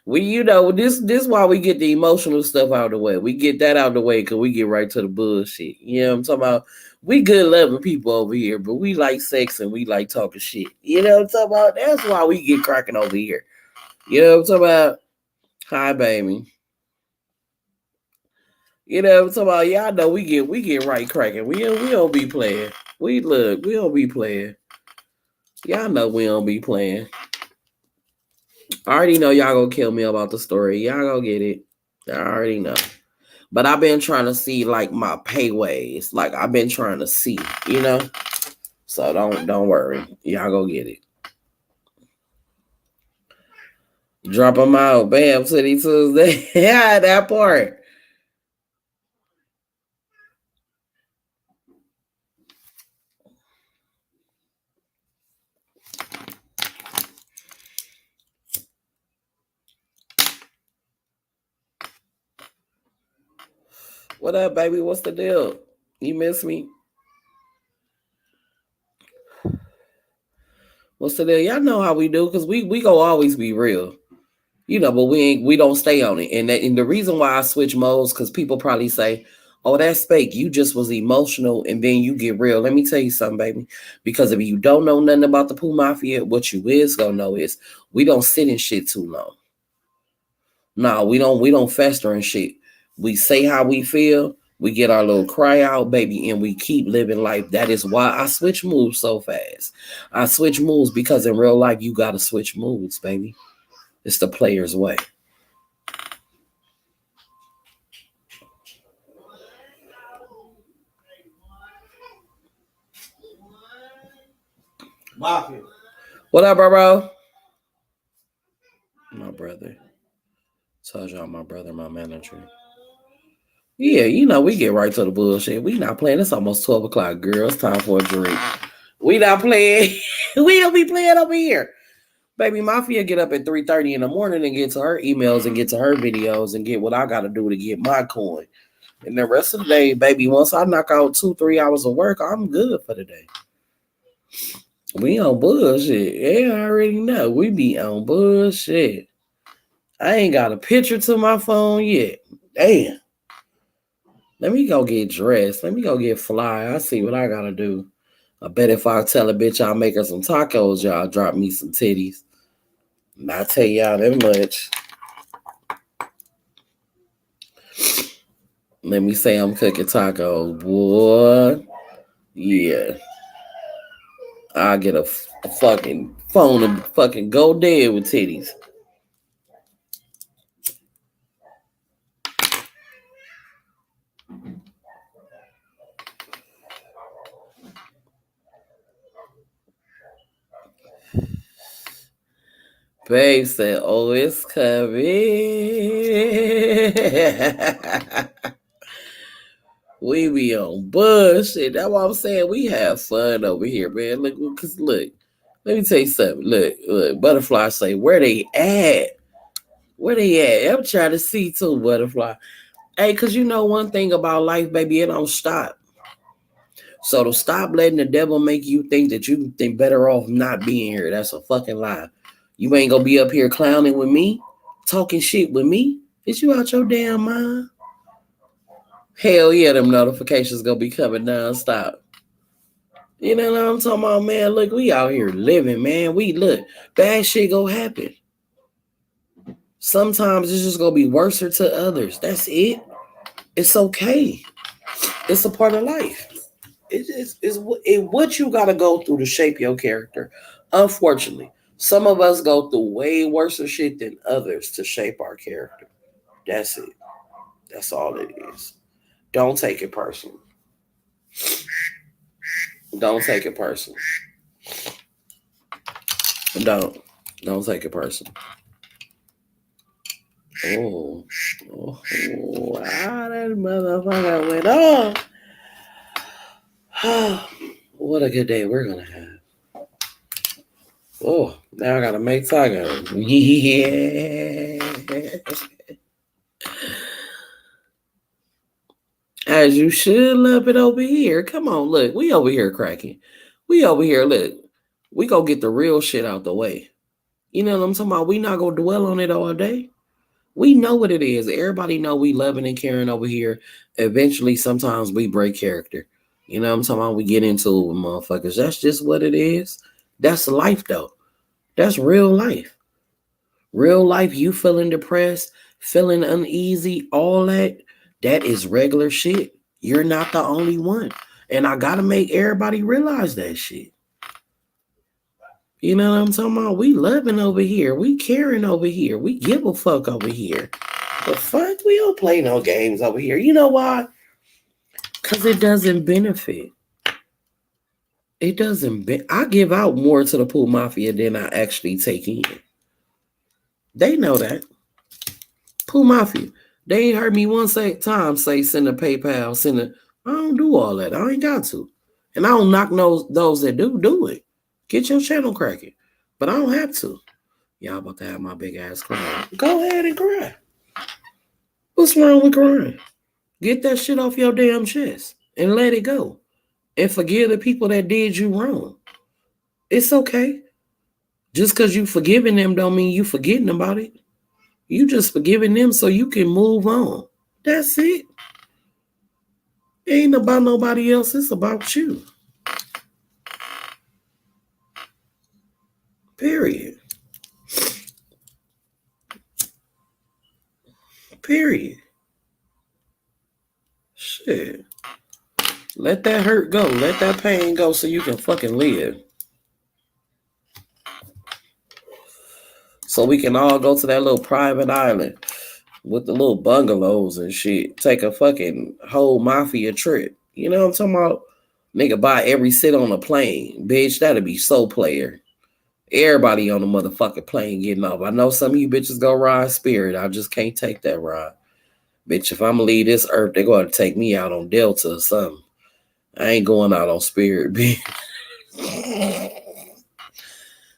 This why we get the emotional stuff out of the way. We get that out of the way because we get right to the bullshit. You know what I'm talking about? We good loving people over here, but we like sex and we like talking shit. You know what I'm talking about? That's why we get cracking over here. You know what I'm talking about? Hi, baby. You know what I'm talking about? Y'all know we get right cracking. We don't be playing. We don't be playing. Y'all know we don't be playing. I already know y'all gonna kill me about the story. Y'all gonna get it. I already know. But I've been trying to see like my payways. Like I've been trying to see, you know. So don't worry. Y'all go get it. Drop them out. Bam, City Tuesday. Yeah, that part. What up, baby? What's the deal? You miss me? What's the deal? Y'all know how we do because we go always be real. But we don't stay on it. And the reason why I switch modes, because people probably say, oh, that's fake. You just was emotional and then you get real. Let me tell you something, baby. Because if you don't know nothing about the Pooh Mafia, what you is gonna know is we don't sit in shit too long. No, we don't fester in shit. We say how we feel, we get our little cry out, baby, and we keep living life. That is why I switch moves so fast. I switch moves because in real life you gotta switch moves, baby. It's the player's way. Mafia. What up, bro? My brother. Told y'all my brother, my manager. Yeah, we get right to the bullshit. We not playing. It's almost 12 o'clock, girl. It's time for a drink. We not playing. We don't be playing over here. Baby, Mafia get up at 3:30 in the morning and get to her emails and get to her videos and get what I got to do to get my coin. And the rest of the day, baby, once I knock out 2-3 hours of work, I'm good for the day. We on bullshit. Yeah, I already know. We be on bullshit. I ain't got a picture to my phone yet. Damn. Let me go get dressed. Let me go get fly. I see what I gotta do. I bet if I tell a bitch I'll make her some tacos, y'all drop me some titties. And I tell y'all that much. Let me say I'm cooking tacos, boy. Yeah. I get a fucking phone and fucking go dead with titties. Babe said, "Oh, it's coming." We be on bullshit. That's what I'm saying. We have fun over here, man. Cause look, let me tell you something. Look, Butterfly say, where they at? Where they at? I'm trying to see too, Butterfly. Hey, cause you know one thing about life, baby, it don't stop. So to stop letting the devil make you think that you think better off not being here, that's a fucking lie. You ain't gonna be up here clowning with me, talking shit with me. Is you out your damn mind? Hell yeah, them notifications gonna be coming nonstop. You know what I'm talking about, man? Look, we out here living, man. We look, bad shit gonna happen. Sometimes it's just gonna be worse to others. That's it. It's okay. It's a part of life. It's what you gotta go through to shape your character. Unfortunately, some of us go through way worse shit than others to shape our character. That's it. That's all it is. Don't take it personal. Don't take it personal. Don't. Don't take it personal. Oh, that motherfucker went on. What a good day we're gonna have. Oh, now I gotta make taco. Yeah. As you should love it over here. Come on, look, we over here cracking. We over here, look. We gonna get the real shit out the way. You know what I'm talking about? We not gonna dwell on it all day. We know what it is. Everybody know we loving and caring over here. Eventually, sometimes we break character. You know what I'm talking about? We get into it with motherfuckers. That's just what it is. That's life, though. That's real life. Real life, you feeling depressed, feeling uneasy, all that, that is regular shit. You're not the only one. And I gotta make everybody realize that shit. You know what I'm talking about? We loving over here. We caring over here. We give a fuck over here. The fuck? We don't play no games over here. You know why? Because it doesn't benefit. It doesn't. I give out more to the Pooh Mafia than I actually take in. They know that. Pooh Mafia. They ain't heard me time say send a PayPal, send a. I don't do all that. I ain't got to. And I don't knock those that do it. Get your channel cracking. But I don't have to. Y'all about to have my big ass cry. Go ahead and cry. What's wrong with crying? Get that shit off your damn chest and let it go. And forgive the people that did you wrong. It's okay. Just because you forgiving them don't mean you forgetting about it. You just forgiving them so you can move on. That's it. It ain't about nobody else. It's about you. Period. Period. Shit. Let that hurt go. Let that pain go so you can fucking live. So we can all go to that little private island with the little bungalows and shit. Take a fucking whole mafia trip. You know what I'm talking about? Nigga buy every sit on a plane. Bitch, that'd be so player. Everybody on the motherfucking plane getting off. I know some of you bitches go ride Spirit. I just can't take that ride. Bitch, if I'm gonna leave this earth, they're gonna take me out on Delta or something. I ain't going out on Spirit, bitch.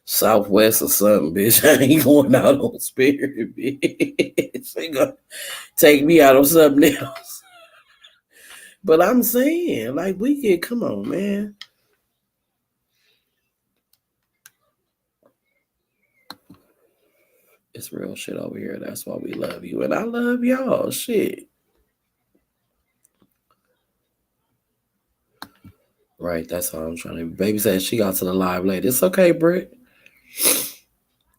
Southwest or something, bitch. I ain't going out on Spirit, bitch. They gonna take me out on something else. But I'm saying, like, we can, come on, man. It's real shit over here. That's why we love you. And I love y'all. Shit. Right, that's how I'm trying to. Baby said she got to the live late. It's okay, Britt.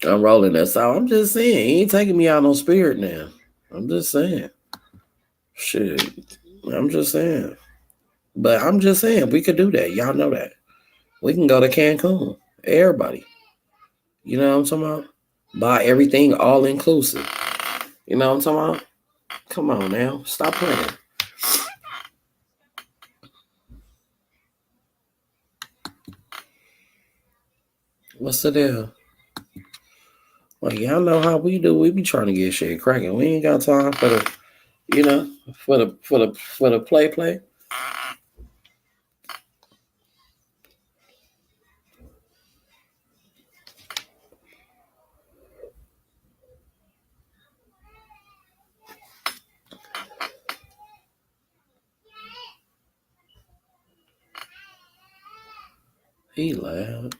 I'm rolling that out. I'm just saying, he ain't taking me out on Spirit now. I'm just saying. Shit. I'm just saying. But I'm just saying, we could do that. Y'all know that. We can go to Cancun. Everybody. You know what I'm talking about? Buy everything all inclusive. You know what I'm talking about? Come on now. Stop playing. What's the deal? Well, y'all know how we do. We be trying to get shit cracking. We ain't got time for the, you know, for the play. He loud.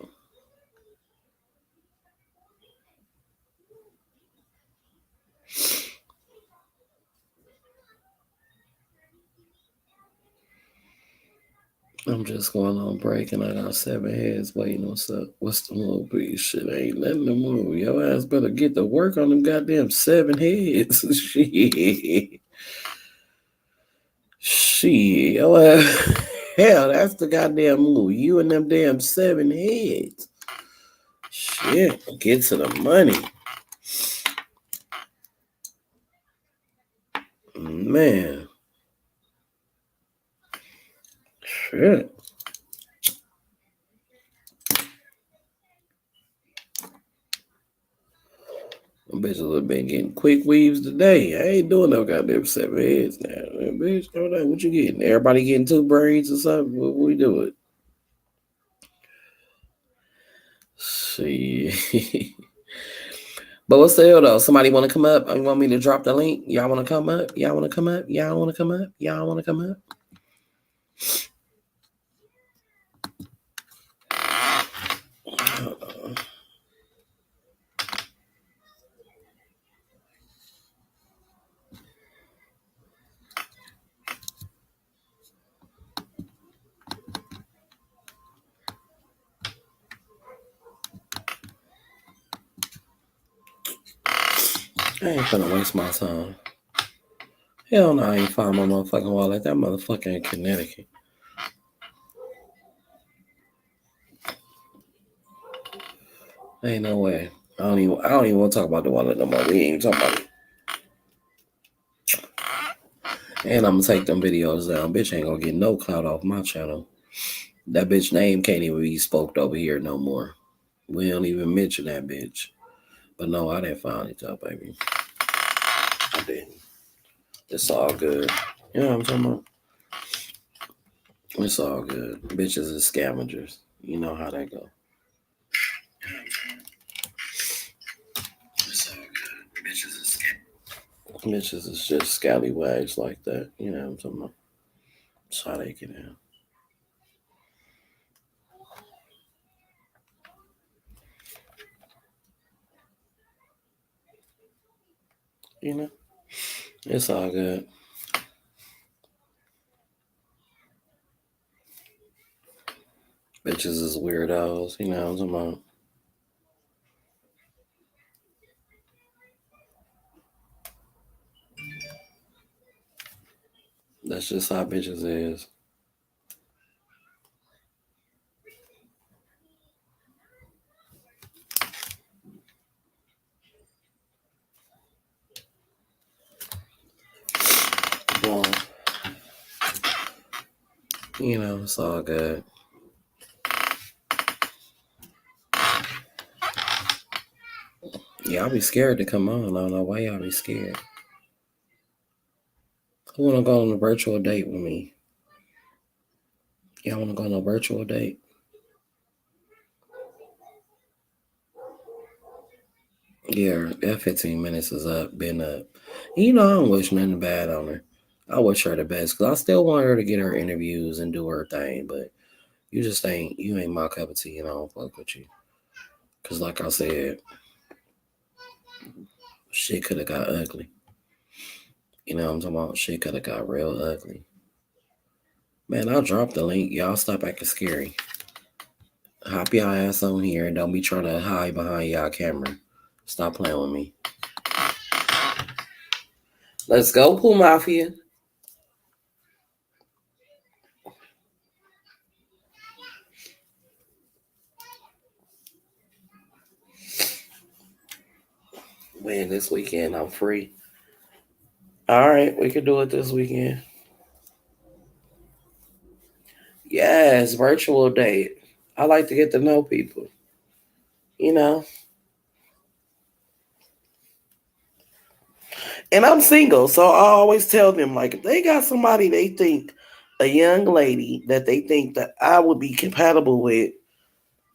I'm just going on break and I got 7 heads waiting. What's the little piece? Shit ain't letting them move. Your ass better get to work on them goddamn 7 heads. Shit. Shit. Your ass. Hell, that's the goddamn move. You and them damn 7 heads. Shit. Get to the money. Man. Shit. Bitches have been getting quick weaves today. I ain't doing no goddamn 7 heads now. Bitch, hold on. What you getting? Everybody getting 2 braids or something? What we doing? See. But what's the deal though? Somebody want to come up? You want me to drop the link? Y'all want to come up? Y'all want to come up? Y'all want to come up? Y'all want to come up? I ain't finna waste my time. Hell no, I ain't find my motherfucking wallet. That motherfucker in Connecticut. Ain't no way. I don't even want to talk about the wallet no more. We ain't even talking about it. And I'm gonna take them videos down. Bitch ain't gonna get no clout off my channel. That bitch name can't even be spoke over here no more. We don't even mention that bitch. But no, I didn't find it though, baby. I didn't. It's all good. You know what I'm talking about? It's all good. Bitches is scavengers. You know how that go. It's all good. Bitches is just scallywags like that. You know what I'm talking about? That's how they get out. You know? It's all good. Bitches is weirdos. You know what I'm talking about? That's just how bitches is. Well, you know, it's all good. Y'all be scared to come on. I don't know why y'all be scared. Who wanna go on a virtual date with me? Y'all wanna go on a virtual date? Yeah, that 15 minutes is up, been up. You know, I don't wish nothing bad on her. I wish her the best because I still want her to get her interviews and do her thing, but you ain't my cup of tea and I don't fuck with you. Because, like I said, shit could have got ugly. You know what I'm talking about? Shit could have got real ugly. Man, I'll drop the link. Y'all stop acting scary. Hop y'all ass on here and don't be trying to hide behind y'all camera. Stop playing with me. Let's go, Pooh Mafia. Man, this weekend I'm free. All right, we can do it this weekend. Yes, virtual date. I like to get to know people. You know, and I'm single, so I always tell them like if they got somebody they think a young lady that they think that I would be compatible with,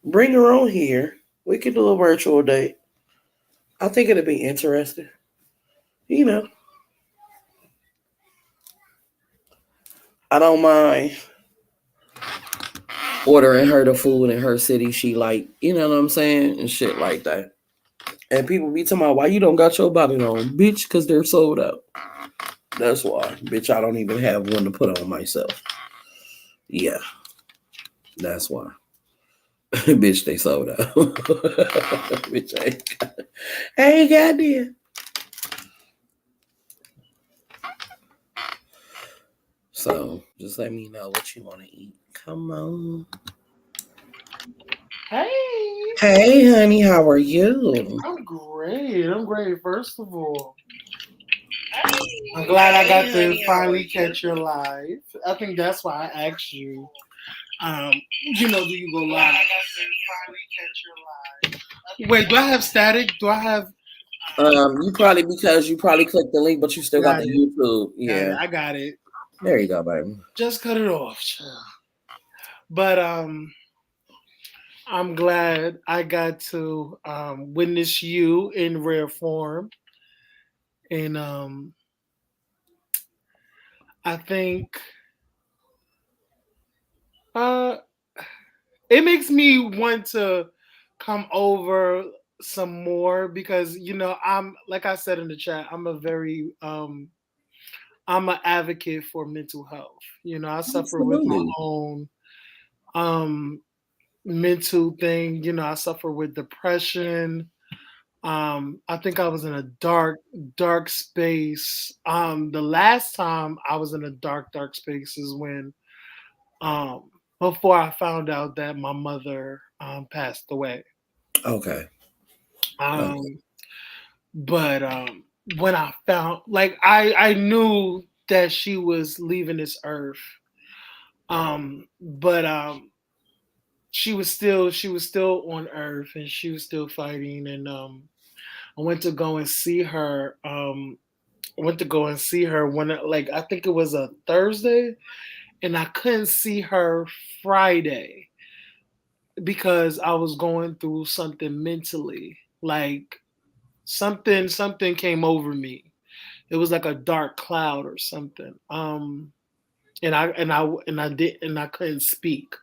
bring her on here. We can do a virtual date. I think it'd be interesting. You know, I don't mind ordering her the food in her city she like, you know what I'm saying? And shit like that. And people be talking about why you don't got your body on, bitch, because they're sold out. That's why. Bitch, I don't even have one to put on myself. Yeah, that's why. Bitch, they sold out. Bitch, I ain't got there. So just let me know what you want to eat. Come on. Hey, Hey, honey, how are you? I'm great. I'm great. First of all, I'm glad I Hey, got to honey, how are finally you? catch your live. I think that's why I asked you. Do you go live? Wait, do I have static? Do I have? You probably because you probably clicked the link, but you still got Got the it. YouTube. Got it. Yeah, I got it. there you go, baby. Just cut it off. But I'm glad I got to witness you in rare form, and I think uh it makes me want to come over some more because I'm like I said in the chat, I'm an advocate for mental health. I suffer with my Absolutely. own um mental thing. I suffer with depression. I think I was in a dark space. The last time I was in a dark space is when um before I found out that my mother passed away. Okay. Um, Okay. but when I found, like, I knew that she was leaving this earth. But she was still on earth and she was still fighting. And I went to go and see her. I went to go and see her when, like, I think it was a Thursday, and I couldn't see her Friday because I was going through something mentally. Like, something came over me. It was like a dark cloud or something. And I couldn't speak.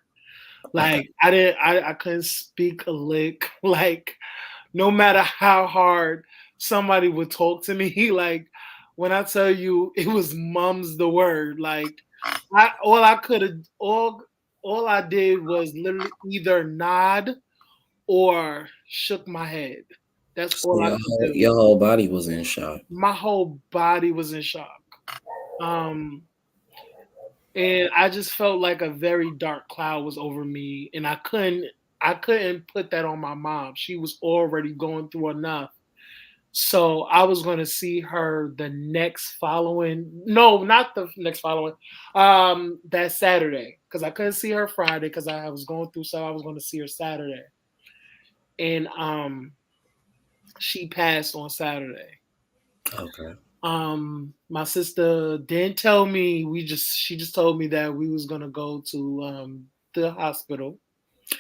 Okay. Like, I couldn't speak a lick. Like, no matter how hard somebody would talk to me, like, when I tell you it was mum's the word. Like, I could have all I did was literally either nod or shook my head. That's So all I could do. your whole body was in shock. My whole body was in shock. Um, and I just felt like a very dark cloud was over me, and I couldn't put that on my mom. She was already going through enough. So I was going to see her the next following, no, not the next following, that Saturday, because I couldn't see her Friday because I was going through, so I was going to see her Saturday. And she passed on Saturday. Okay. My sister didn't tell me. She just told me that we was gonna go to the hospital,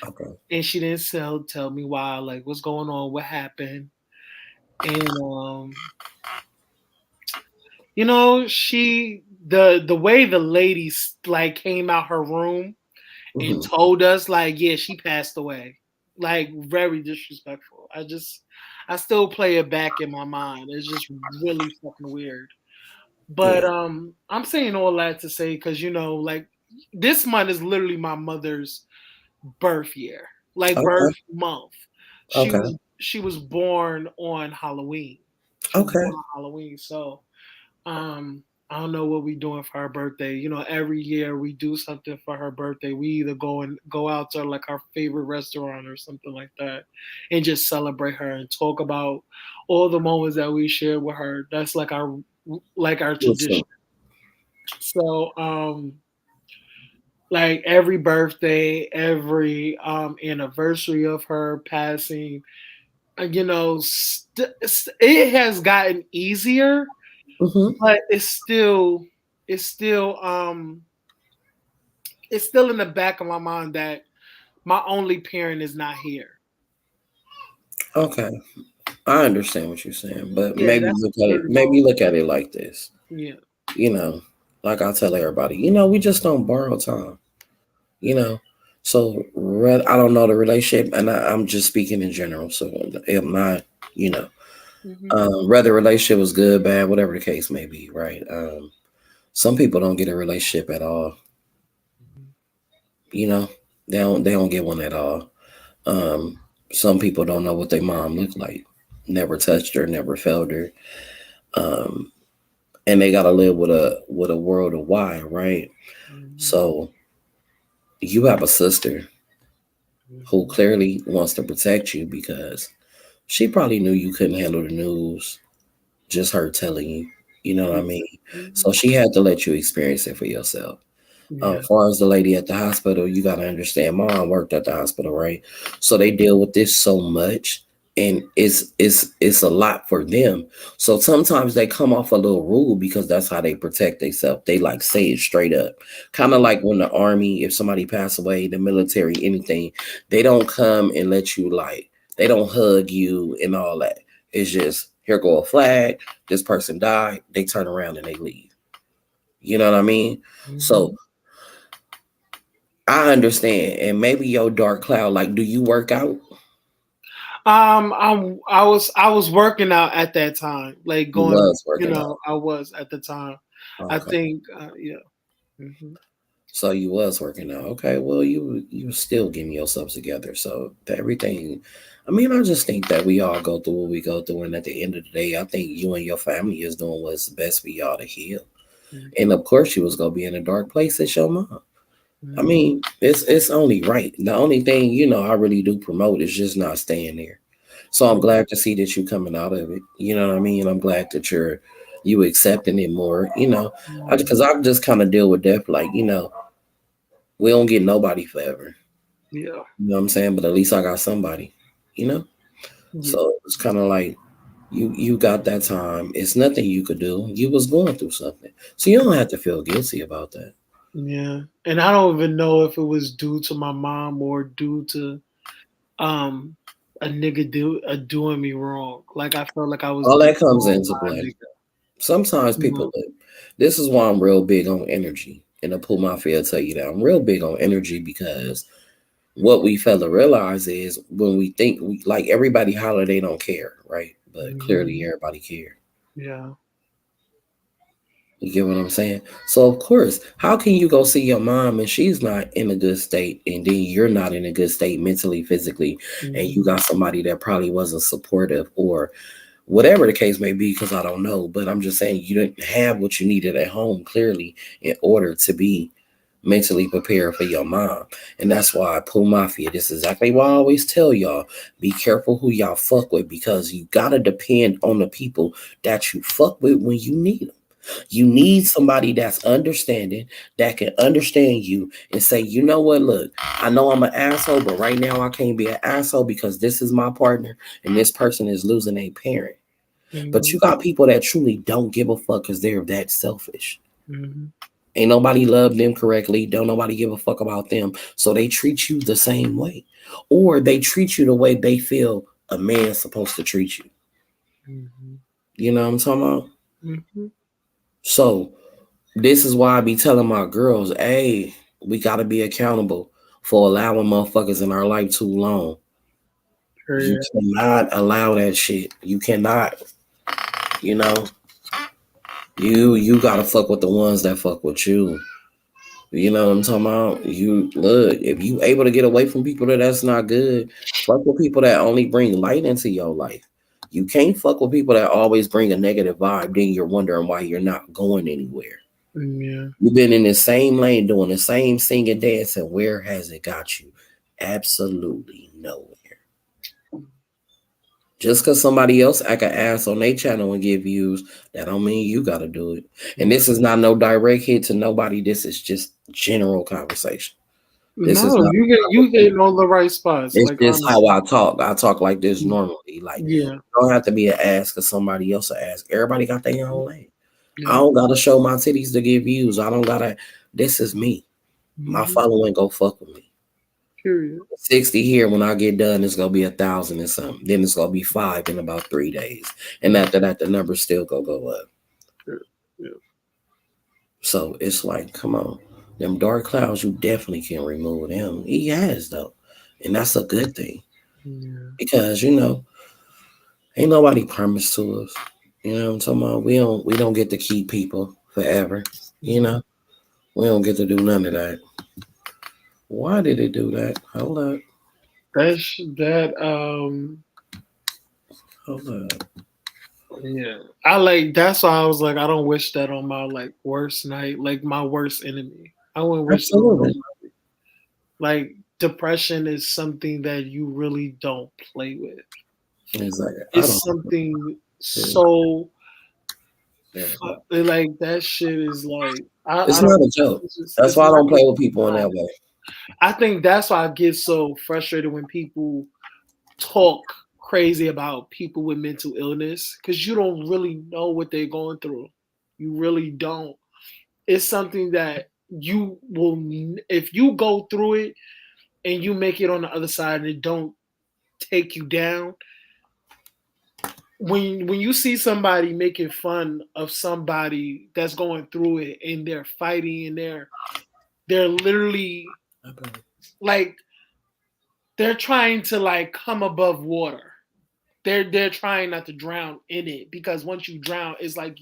Okay. and she didn't tell me why, like, what's going on, what happened. And the way the ladies, like, came out her room and Hmm. told us, like, yeah, she passed away. Like, very disrespectful. I still play it back in my mind. It's just really fucking weird. But Yeah. I'm saying all that to say, because like, this month is literally my mother's birth year, like, birth Okay. month. She Okay. was she was born on Halloween. She was Okay. born on Halloween, so um I don't know what we doing for her birthday. Every year we do something for her birthday. We either go out to like our favorite restaurant or something like that, and just celebrate her and talk about all the moments that we shared with her. That's like our Listen. tradition. So like every birthday, every anniversary of her passing, it has gotten easier, Hmm. but it's still it's still in the back of my mind that my only parent is not here. Okay, I understand what you're saying, but Yeah, maybe that's look at it. pretty Maybe long. look at it like this. Yeah. You know, like I tell everybody, we just don't borrow time. You know, so I don't know the relationship, and I'm just speaking in general. So if my, you know, Hmm. whether the relationship was good, bad, whatever the case may be, right? Some people don't get a relationship at all. You know, they don't get one at all. Um, some people don't know what their mom looked like. Never touched her, never felt her. Um, and they gotta live with a world of why, right? Hmm. So you have a sister who Hmm. clearly wants to protect you because she probably knew you couldn't handle the news, just her telling you. You know what I mean? Hmm. So she had to let you experience it for yourself. Yeah. As far as the lady at the hospital, you got to understand. Mom worked at the hospital, right? So they deal with this so much, and it's a lot for them. So sometimes they come off a little rude because that's how they protect themselves. They like say it straight up, kind of like when the army, if somebody pass away, the military, anything, they don't come and let you like. They don't hug you and all that. It's just here go a flag. This person died. They turn around and they leave. You know what I mean? So Hmm. I understand. And maybe your dark cloud, like, do you work out? I was working out at that time, like You going. was working out. I was at the time. I Okay. think, yeah. Hmm. So you was working out. Okay. Well, you still getting yourself together. So everything. I mean, I just think that we all go through what we go through, and at the end of the day, I think you and your family is doing what's best for y'all to heal. And Hmm. of course, you was gonna be in a dark place as your mom. I Hmm. mean, it's only right. The only thing I really do promote is just not staying there. So I'm glad to see that you coming out of it. You know what I mean? I'm glad that you accepting it more. Hmm. Because I just kind of deal with death like we don't get nobody forever. Yeah. You know what I'm saying? But at least I got somebody. You know. Yeah. So it's kind of like you got that time. It's nothing you could do. You was going through something, so you don't have to feel guilty about that. Yeah. And I don't even know if it was due to my mom or due to um a nigga doing me wrong. Like I felt like I was All being that comes wronged into by a play. nigga. Sometimes You know? people live. This is why I'm real big on energy. And the Pooh Mafia will tell you that I'm real big on energy because what we fail to realize is when we think like everybody holler they don't care, right? But clearly Hmm. everybody care. Yeah. You get what I'm saying? So of course, how can you go see your mom and she's not in a good state, and then you're not in a good state mentally, physically, and you Hmm. got somebody that probably wasn't supportive or whatever the case may be, because I don't know. But I'm just saying you didn't have what you needed at home clearly in order to be mentally prepared for your mom. And that's why I pull mafia. This is exactly why I always tell y'all be careful who y'all fuck with, because you gotta depend on the people that you fuck with when you need them. You need somebody that's understanding, that can understand you and say, you know what, look, I know I'm an asshole, but right now I can't be an asshole because this is my partner and this person is losing a parent. But Hmm. you got people that truly don't give a fuck because they're that selfish. Hmm. Ain't nobody love them correctly. Don't nobody give a fuck about them. So they treat you the same way. Or they treat you the way they feel a man's supposed to treat you. Hmm. You know what I'm talking about? Hmm. So this is why I be telling my girls, hey, we gotta be accountable for allowing motherfuckers in our life too long. You Period. cannot allow that shit. You cannot, you know. You gotta fuck with the ones that fuck with you. You know what I'm talking about? You look, if you able to get away from people that's not good, fuck with people that only bring light into your life. You can't fuck with people that always bring a negative vibe. Then you're wondering why you're not going anywhere. Yeah. You've been in the same lane doing the same singing, dancing. Where has it got you? Absolutely nowhere. Just because somebody else act an ass on their channel and get views, that don't mean you got to do it. And Yeah. this is not no direct hit to nobody. This is just general conversation. This is No, not. you hitting all the right spots. It's Like just how honestly. I talk. I talk like this normally. Like, Yeah. you don't have to be an ass because somebody else will ask. Everybody got their own lane. I Yeah. don't gotta show my titties to get views. I don't gotta. This is me. My Hmm. following go fuck with me. Period. 60 here. When I get done, it's gonna be 1,000 and something. Then it's gonna be 5 in about 3 days. And after that, the numbers still go up. Yeah. Yeah. So it's like, come on, them dark clouds. You definitely can remove them. He has though, and that's a good thing Yeah. because ain't nobody promised to us. You know what I'm talking about? We don't get to keep people forever. You Yeah. know, we don't get to do none of that. Why did it do that? Hold up. That Hold up. yeah. I like that's why I was like I don't wish that on my like worst night, like my worst enemy. I wouldn't wish that on Absolutely. nobody. Like depression is something that you really don't play with. It's like I It's don't something do so that. like that shit is like I It's don't not a joke. That's it's why I not don't play with people in that way. I think that's why I get so frustrated when people talk crazy about people with mental illness because you don't really know what they're going through. You really don't. It's something that you will, if you go through it and you make it on the other side and it don't take you down. When you see somebody making fun of somebody that's going through it and they're fighting and they're literally like they're trying to like come above water. They're trying not to drown in it because once you drown, it's like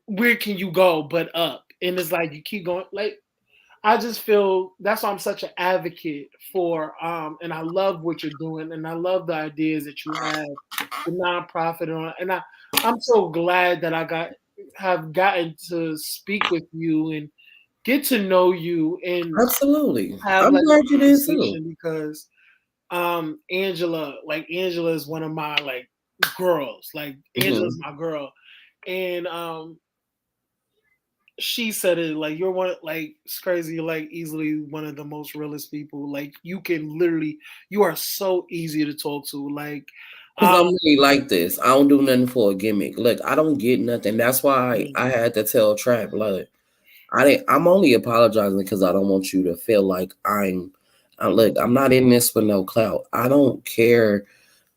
where can you go but up? And it's like you keep going. Like I just feel that's why I'm such an advocate for and I love what you're doing and I love the ideas that you have, the nonprofit I'm so glad that have gotten to speak with you and get to know you and Absolutely. have I'm like glad a you did too. conversation because Angela is one of my like girls. Like Angela's Hmm. my girl. And she said it like you're one like it's crazy, you're like easily one of the most realest people. Like you can literally you are so easy to talk to. Like Cause um I'm really like this. I don't do nothing for a gimmick. Look, I don't get nothing. That's why I had to tell Trap, like, I'm only apologizing because I don't want you to feel like look, I'm not in this for no clout. I don't care.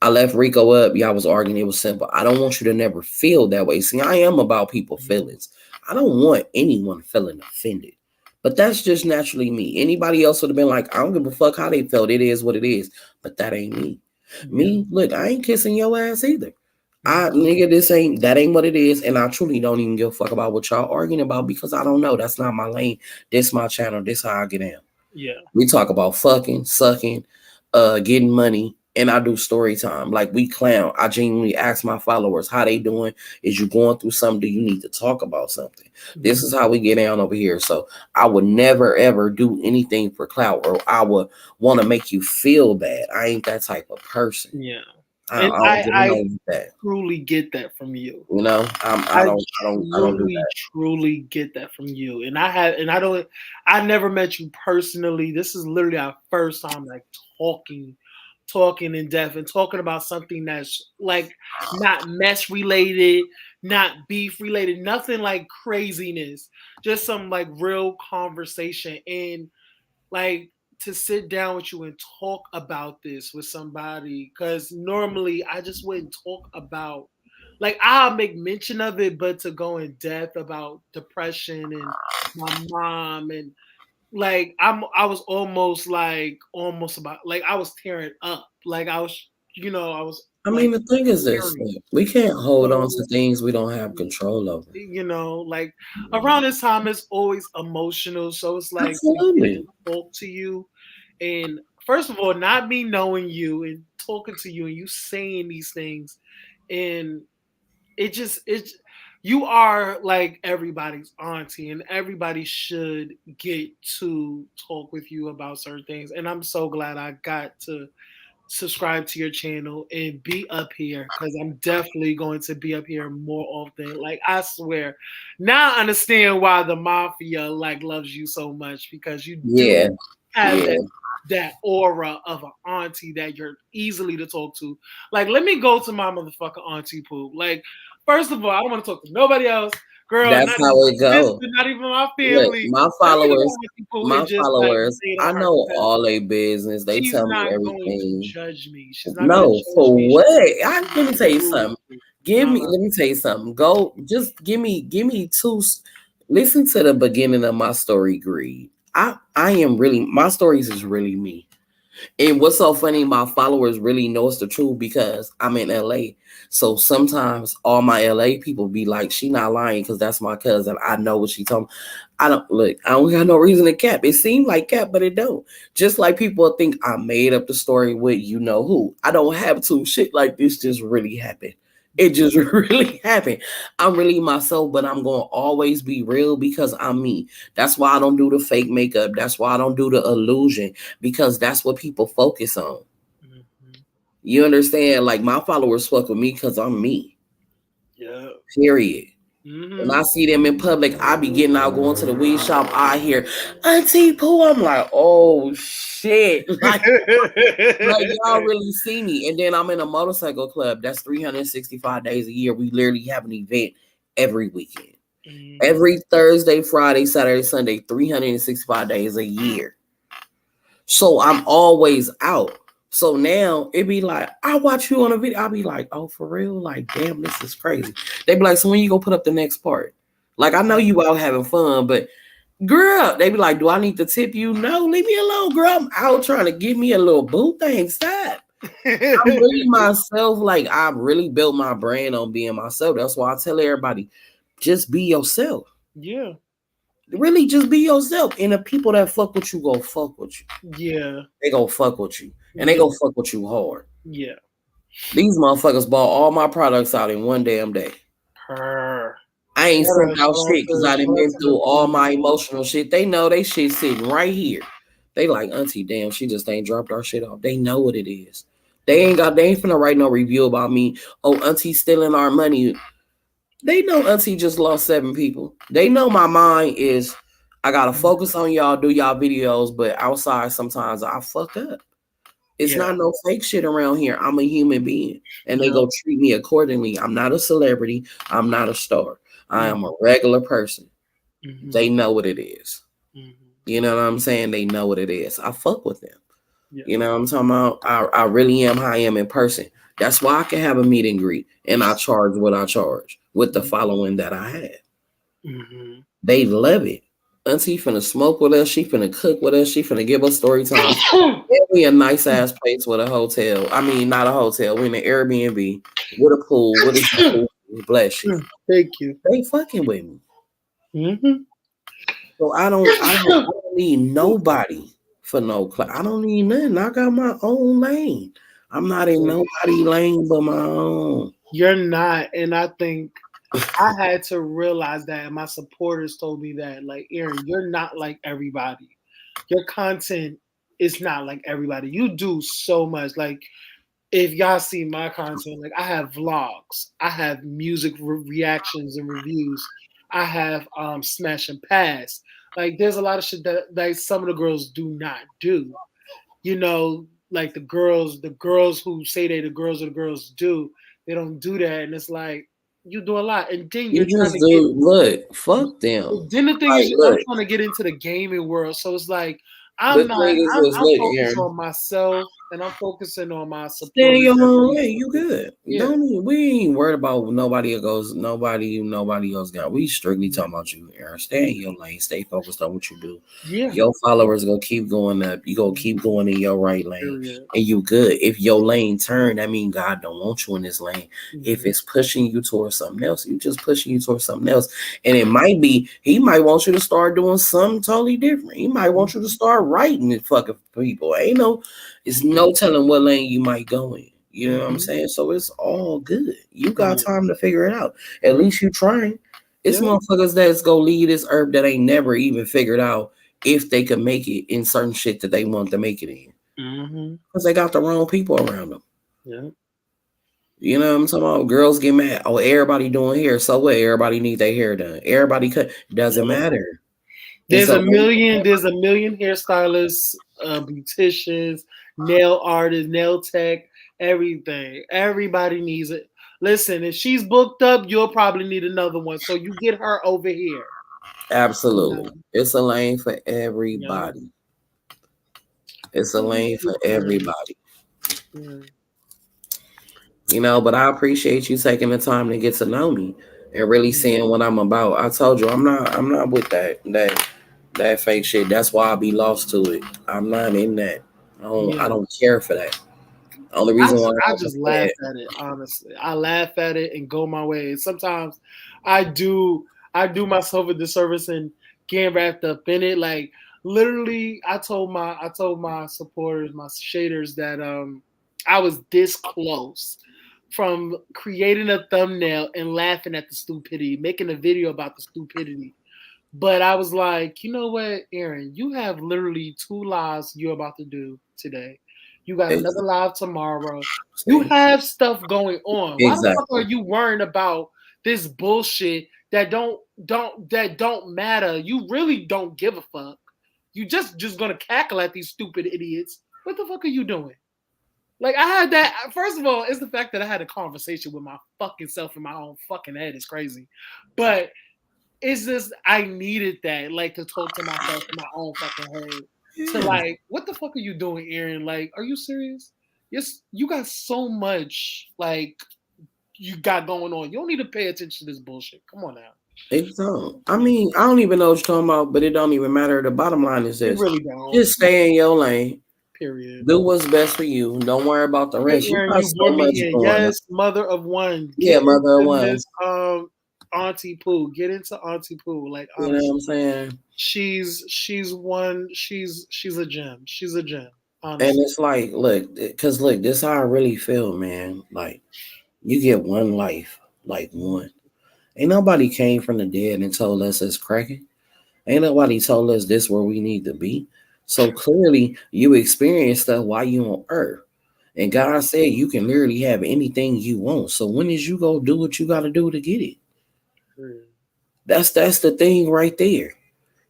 I left Rico up. Y'all was arguing. It was simple. I don't want you to never feel that way. See, I am about people feelings. I don't want anyone feeling offended. But that's just naturally me. Anybody else would have been like, I don't give a fuck how they felt. It is what it is. But that ain't me. yeah, Me, look, I ain't kissing your ass either. yeah, Nigga, that ain't what it is. And I truly don't even give a fuck about what y'all arguing about because I don't know. That's not my lane. This my channel. This how I get down. yeah, We talk about fucking, sucking, getting money, and I do story time. Like we clown. I genuinely ask my followers how they doing. Is you going through something? Do you need to talk about something? This is how we get down over here. So I would never ever do anything for clout, or I would want to make you feel bad. I ain't that type of person. yeah. I And don't get I along with that. truly get that from you. You know, I I don't do truly, truly get that from you. And I never met you personally. This is literally our first time like talking in depth and talking about something that's like not mess related, not beef related, nothing like craziness. Just some like real conversation. And like to sit down with you and talk about this with somebody because normally I just wouldn't talk about like I'll make mention of it, but to go in depth about depression and my mom and like I was almost about like I was tearing up. Like I was I was I like mean, the thing is this: tearing. like, we can't hold on to So things we don't have control over. like around this time it's always emotional. So it's like to get to Absolutely. talk to you and first of all, not me knowing you and talking to you and you saying these things, and it's you are like everybody's auntie, and everybody should get to talk with you about certain things. And I'm so glad I got to subscribe to your channel and be up here because I'm definitely going to be up here more often. Like I swear, now I understand why the mafia like loves you so much because you do Yeah, have yeah. that aura of an auntie that you're easily to talk to. Like, let me go to my motherfucking auntie Pooh. Like, first of all, I don't want to talk to nobody else. Girl, That's not even how it my sister, go. not even my Look, family. Let me go to Auntie Pooh and my just like followers, lay it I on her know because all their business. They she's tell me not going to everything. judge me. She's not going to No, judge for me. what? She's Let not me going tell to you do something. anything. And I love Let me tell you something. Go, just give me two. Listen to the beginning of my story, Greed. I am really, my stories is really me. And what's so funny, my followers really know it's the truth because I'm in LA. So sometimes all my LA people be like, she not lying because that's my cousin. I know what she told me. I don't look, I don't got no reason to cap. It seemed like cap, but it don't. Just like people think I made up the story with you know who. I don't have to. Shit like this just really happened. It just really happened. I'm really myself, but I'm gonna always be real because I'm me. That's why I don't do the fake makeup. That's why I don't do the illusion because that's what people focus on. it. Mhm. You understand? Like my followers fuck with me because I'm me. Yeah. Period. When Hmm. I see them in public, I be getting out, going to the weed shop. I hear Auntie Pooh. I'm like, oh shit! Like y'all really see me. And then I'm in a motorcycle club. That's 365 days a year. We literally have an event every weekend. Mhm. Every Thursday, Friday, Saturday, Sunday, 365 days a year. So I'm always out. So now it be like, I watch you on a video. I'll be like, oh, for real? Like, damn, this is crazy. They be like, so when you gonna put up the next part? Like, I know you out having fun, but girl, they be like, do I need to tip you? No, leave me alone, girl. I'm out trying to give me a little boo thing. Stop. I'm really myself. Like, I really built my brand on being myself. That's why I tell everybody, just be yourself. Yeah. Really, just be yourself. And the people that fuck with you go fuck with you. Yeah. They gonna fuck with you. And they Yeah. gonna fuck with you hard. Yeah. These motherfuckers bought all my products out in one damn day. Her. I ain't sent out shit because I done Shout out been to through the all my emotional shit. They know they shit sitting right here. They like, Auntie, damn, she just ain't dropped our shit off. They know what it is. They ain't finna write no review about me. Oh, Auntie stealing our money. They know Auntie just lost 7 people. They know my mind is I gotta focus on y'all, do y'all videos, but outside sometimes I fuck up. It's Yeah. not no fake shit around here. I'm a human being, and they Yep. go treat me accordingly. I'm not a celebrity. I'm not a star. I am a regular person. They Mm-hmm. know what it is. Mm-hmm. You know what I'm saying? They know what it is. I fuck with them. Yeah. You know what I'm talking about? I really am how I am in person. That's why I can have a meet and greet, and I charge what I charge with the following that I have. Mm-hmm. They love it. Auntie finna smoke with us. She finna cook with us. She finna give us story time. We a nice ass place with a hotel. I mean, not a hotel. We in an Airbnb with a pool, with a jacuzzi. Bless you. Thank you. They fucking with me. Mm-hmm. So I don't need nobody for no class. I don't need nothing. I got my own lane. I'm not in nobody lane but my own. You're not, and I think I had to realize that, and my supporters told me that, like, Aaron, you're not like everybody. Your content is not like everybody. You do so much. Like, if y'all see my content, like, I have vlogs, I have music reactions and reviews, I have smash and pass. Like, there's a lot of shit that like some of the girls do not do. You know, like the girls who say they the girls or the girls do, they don't do that, and it's like you do a lot, and then You you're trying just to get. do look, fuck them. Then the thing Like is, I'm look, trying to get into the gaming world, so it's like the I'm not. thing is I'm, this, I'm look, focused Aaron. on myself. and I'm focusing on my Stay in supporters your that own really way. fuck You with me. good. Yeah. Don't we ain't worried about nobody else got. We strictly talking about you, Aaron. Stay in Yeah. your lane. Stay focused on what you do. Yeah. Your followers gonna keep going up. You gonna keep Mhm. going in your right lane, Period. and you good. If your lane turn, that mean God don't want you in this lane. If Mhm. it's pushing you towards something else, you just pushing you towards something else. And it might be he might want you to start doing something totally different. He might want you to Mhm. start writing it fucking people. Ain't no, it's Mhm. no telling what lane you might go in. You know what I'm Mhm. saying? So it's all good. You got Period. time to figure it out. At Mhm. least you trying. It's Yeah. motherfuckers that's gonna leave this earth that ain't never even figured out if they could make it in certain shit that they want to make it in. Mhm. Because they got the wrong people around them. Yeah. You know what I'm talking about? Girls get mad. Oh, everybody doing hair. So what? Everybody need their hair done. Everybody cut. Doesn't Yep. matter. It's There's a a million. There's a million hairstylists, beauticians, nail artists, nail tech, everything. Everybody needs it. Listen, if she's booked up, you'll probably need another one. So you get her over here. You absolutely. know. It's a lane for Yeah. everybody. It's a So we lane for get there. everybody. Yeah. But I appreciate you taking the time to get to know me and really Mhm. seeing what I'm about. I told you I'm not with that fake shit. That's why I be lost to it. I'm not in that. I Yeah. don't care for that. Only I reason why just, I I was just laugh saying at it. Honestly, I laugh at it and go my way. And sometimes I do. I do myself a disservice and get wrapped up in it. Like literally, I told my supporters, my shaders that I was this close from creating a thumbnail and laughing at the stupidity, making a video about the stupidity. But I was like, you know what, Aaron, you have literally two lives you're about to do today. You got ex- another live tomorrow. You see, have stuff going on. Why the fuck are exactly. you worrying about this bullshit that don't matter? You really don't give a fuck. You just gonna cackle at these stupid idiots. What the fuck are you doing? Like I had that. First of all, it's the fact that I had a conversation with my fucking self in my own fucking head is crazy. But it's just I needed that, like to talk to myself in my own fucking head. To Yeah, like, what the fuck are you doing, Aaron? Like, are you serious? Yes, you got so much like you got going on. You don't need to pay attention to this bullshit. Come on now. it don't. I Yeah. mean, I don't even know what you're talking about, but it don't even matter. The bottom line is It this: really don't. just stay in your lane. Period. Do what's best for you. Don't worry about the Hey rest. You Aaron, got you so brought me much in. going on. Yes, mother of one. Yeah, Get mother of into one. this Auntie Pooh. Get into Auntie Pooh. Like You know what I'm honestly. saying? She's a gem. She's a gem. And Honestly. it's like, look, because look, this how I really feel, man. Like, you get one life, like one. Ain't nobody came from the dead and told us it's cracking. Ain't nobody told us this where we need to be. So clearly, you experience stuff while you on earth. And God said you can literally have anything you want. So when is you go do what you got to do to get it? That's the thing right there.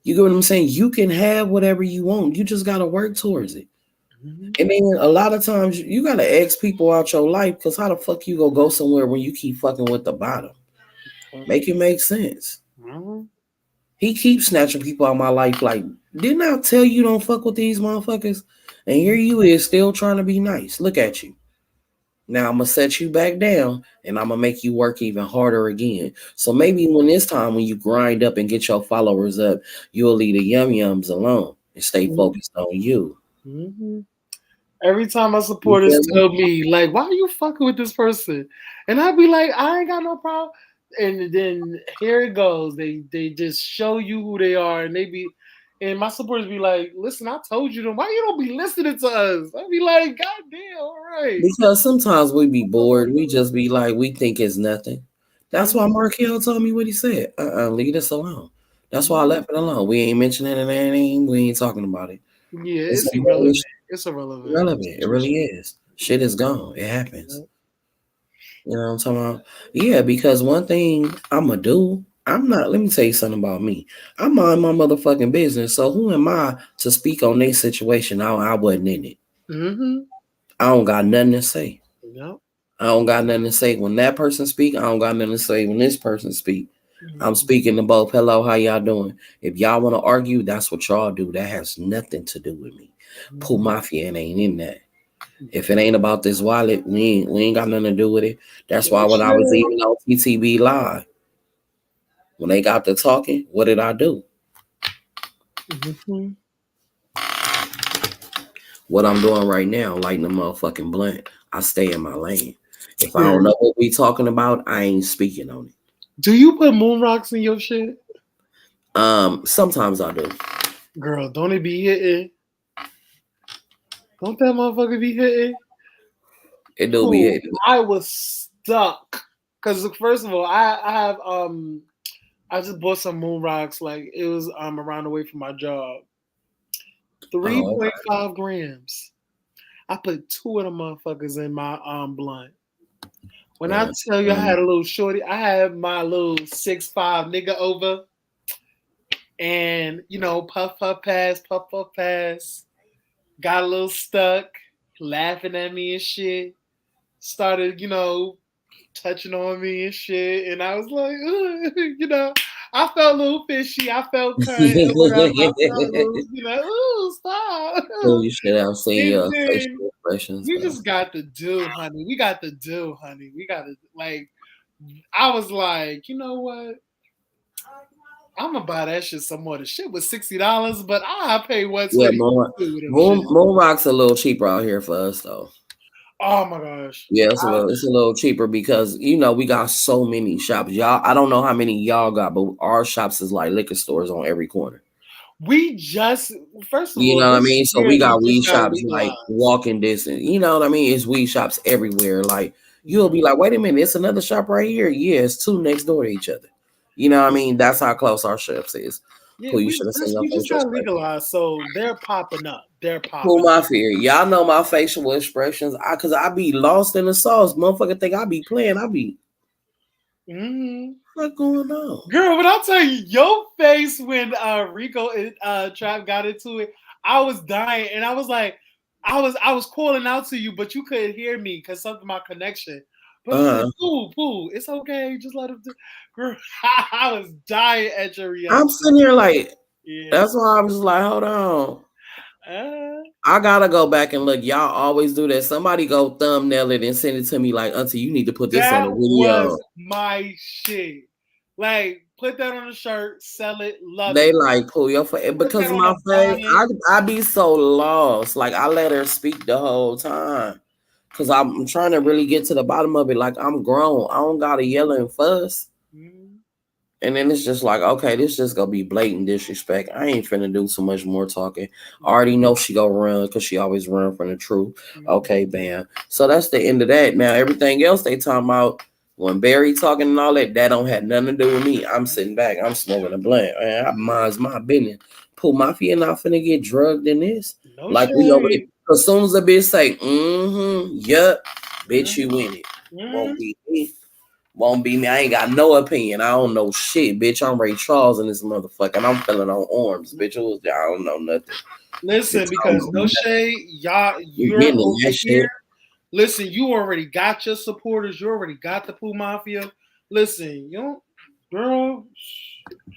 You get what I'm saying? You can have whatever you want. You just got to work towards it. Mhm. And then a lot of times you gotta ask people out your life because how the fuck you gonna go somewhere when you keep fucking with the bottom? Make it make sense. Mhm. He keeps snatching people out of my life. Like, didn't I tell you don't fuck with these motherfuckers? And here you is still trying to be nice. Look at you. Now I'm gonna set you back down and I'm gonna make you work even harder again. So maybe when this time when you grind up and get your followers up, you'll leave the yum yums alone and stay Mhm. focused on you. Mhm. Every time my You supporters feel me? tell me, like, why are you fucking with this person? And I'd be like, I ain't got no problem. And then here it goes. They just show you who they are, and they be and my supporters be like, listen, I told you them. Why you don't be listening to us? I'd be like, God damn, all right. Because sometimes we be bored. We just be like, we think it's nothing. That's why Mhm. Markel told me what he said. Leave this alone. That's why I Mhm. left it alone. We ain't mentioning it, name. We ain't talking about it. Yeah, It's it's a irrelevant. It's irrelevant irrelevant. It really situation. is. Shit is gone. It happens. Yeah. You know what I'm talking about? Yeah, because one thing I'ma do, I'm not, let me tell you something about me. I mind my motherfucking business. So who am I to speak on their situation? I wasn't in it. Mhm. I don't got nothing to say. Yep. I don't got nothing to say when that person speak. I don't got nothing to say when this person speak. I'm Mhm. speaking to both. Hello, how y'all doing? If y'all want to argue, that's what y'all do. That has nothing to do with me. Pooh Mhm. Mafia ain't in that. If it ain't about this wallet, we ain't got nothing to do with it. That's why when I was True. even on TTB Live, when they got to talking, what did I do? Mm-hmm. What I'm doing right now, lighting the motherfucking blunt. I stay in my lane. If I don't Period. know what we talking about, I ain't speaking on it. Do you put moon rocks in your shit? Sometimes I do. Girl, don't it be hitting? Don't that motherfucker be hitting? It do be Ooh, hitting. I was stuck. Cause first of all, I have I just bought some moon rocks, like it was around the way from my job. Oh, okay. 3.5 grams. I put two of them motherfuckers in my blunt. When I Uh, tell you I um, had a little shorty, I had my little 6'5" nigga over, and puff puff pass, got a little stuck, laughing at me and shit. Started, touching on me and shit, and I was like, "Ugh," I felt a little fishy. I felt kind of whatever. I felt a little, ooh, stop. so you should have seen And your then facial expressions we though. just got the do, honey. We got the do, honey. We got to like. I was like, you know what? I'm gonna buy that shit some more. The shit was $60, but I pay Yeah, 122 with them shit. Moon Rock's a little cheaper out here for us though. Oh my gosh. Yeah, it's a little cheaper because we got so many shops. Y'all, I don't know how many y'all got, but our shops is like liquor stores on every corner. We just first of You all know what I this mean? So year we we got just weed got shops like legalized. walking distance. You know what I mean? It's weed shops everywhere. Like you'll Mhm. be like, wait a minute, it's another shop right here. Yeah, it's two next door to each other. You know what I mean? That's how close our shops is. Yeah, Pooh, you should have seen your we just facial got expression. legalized, so they're popping up. They're Pooh popping up. Mafia. Y'all know my facial expressions. Cause I be lost in the sauce. Motherfucker think I be playing. I be Hmm. what going on? Girl, but I'll tell you, your face when Rico and Trap got into it, I was dying, and I was like, I was calling out to you, but you couldn't hear me because something my connection. But I was like, Uh Pooh, it's okay, just let him. Girl, I was dying at your I'm reaction. sitting here like Yeah. that's why I was like, hold on. Uh, I gotta go back and look. Y'all always do that. Somebody go thumbnail it and send it to me like, Auntie, you need to put this on that the was video. my shit. Like, put that on a shirt, sell it, love They it. like pull your face Put because that of on a my face. bonnet. I be so lost. Like I let her speak the whole time because I'm trying to really get to the bottom of it. Like I'm grown. I don't gotta yell and fuss. Mhm. And then it's just like, okay, this just gonna be blatant disrespect. I ain't finna do too much more talking. I already know she gonna run because she always run from the truth. Mhm. Okay, bam. So that's the end of that. Now everything else they talking about when Barry talking and all that, that don't have nothing to do with me. I'm sitting back, I'm smoking a blunt. Man, I mind's my business. Pooh Mafia not finna get drugged in this. No Like we over there. shade. As soon as a bitch say, yup, bitch, Mhm. you win it. Mhm. Won't be me. Won't be me. I ain't got no opinion. I don't know shit, bitch. I'm Ray Charles in this motherfucker, and I'm feeling on arms, bitch. It was, I don't know nothing, bitch. Listen, I don't because know no nothing. shade, y'all, You you're getting in over that here. shit? Listen, you already got your supporters. You already got the Pooh Mafia. Listen, you don't, girl.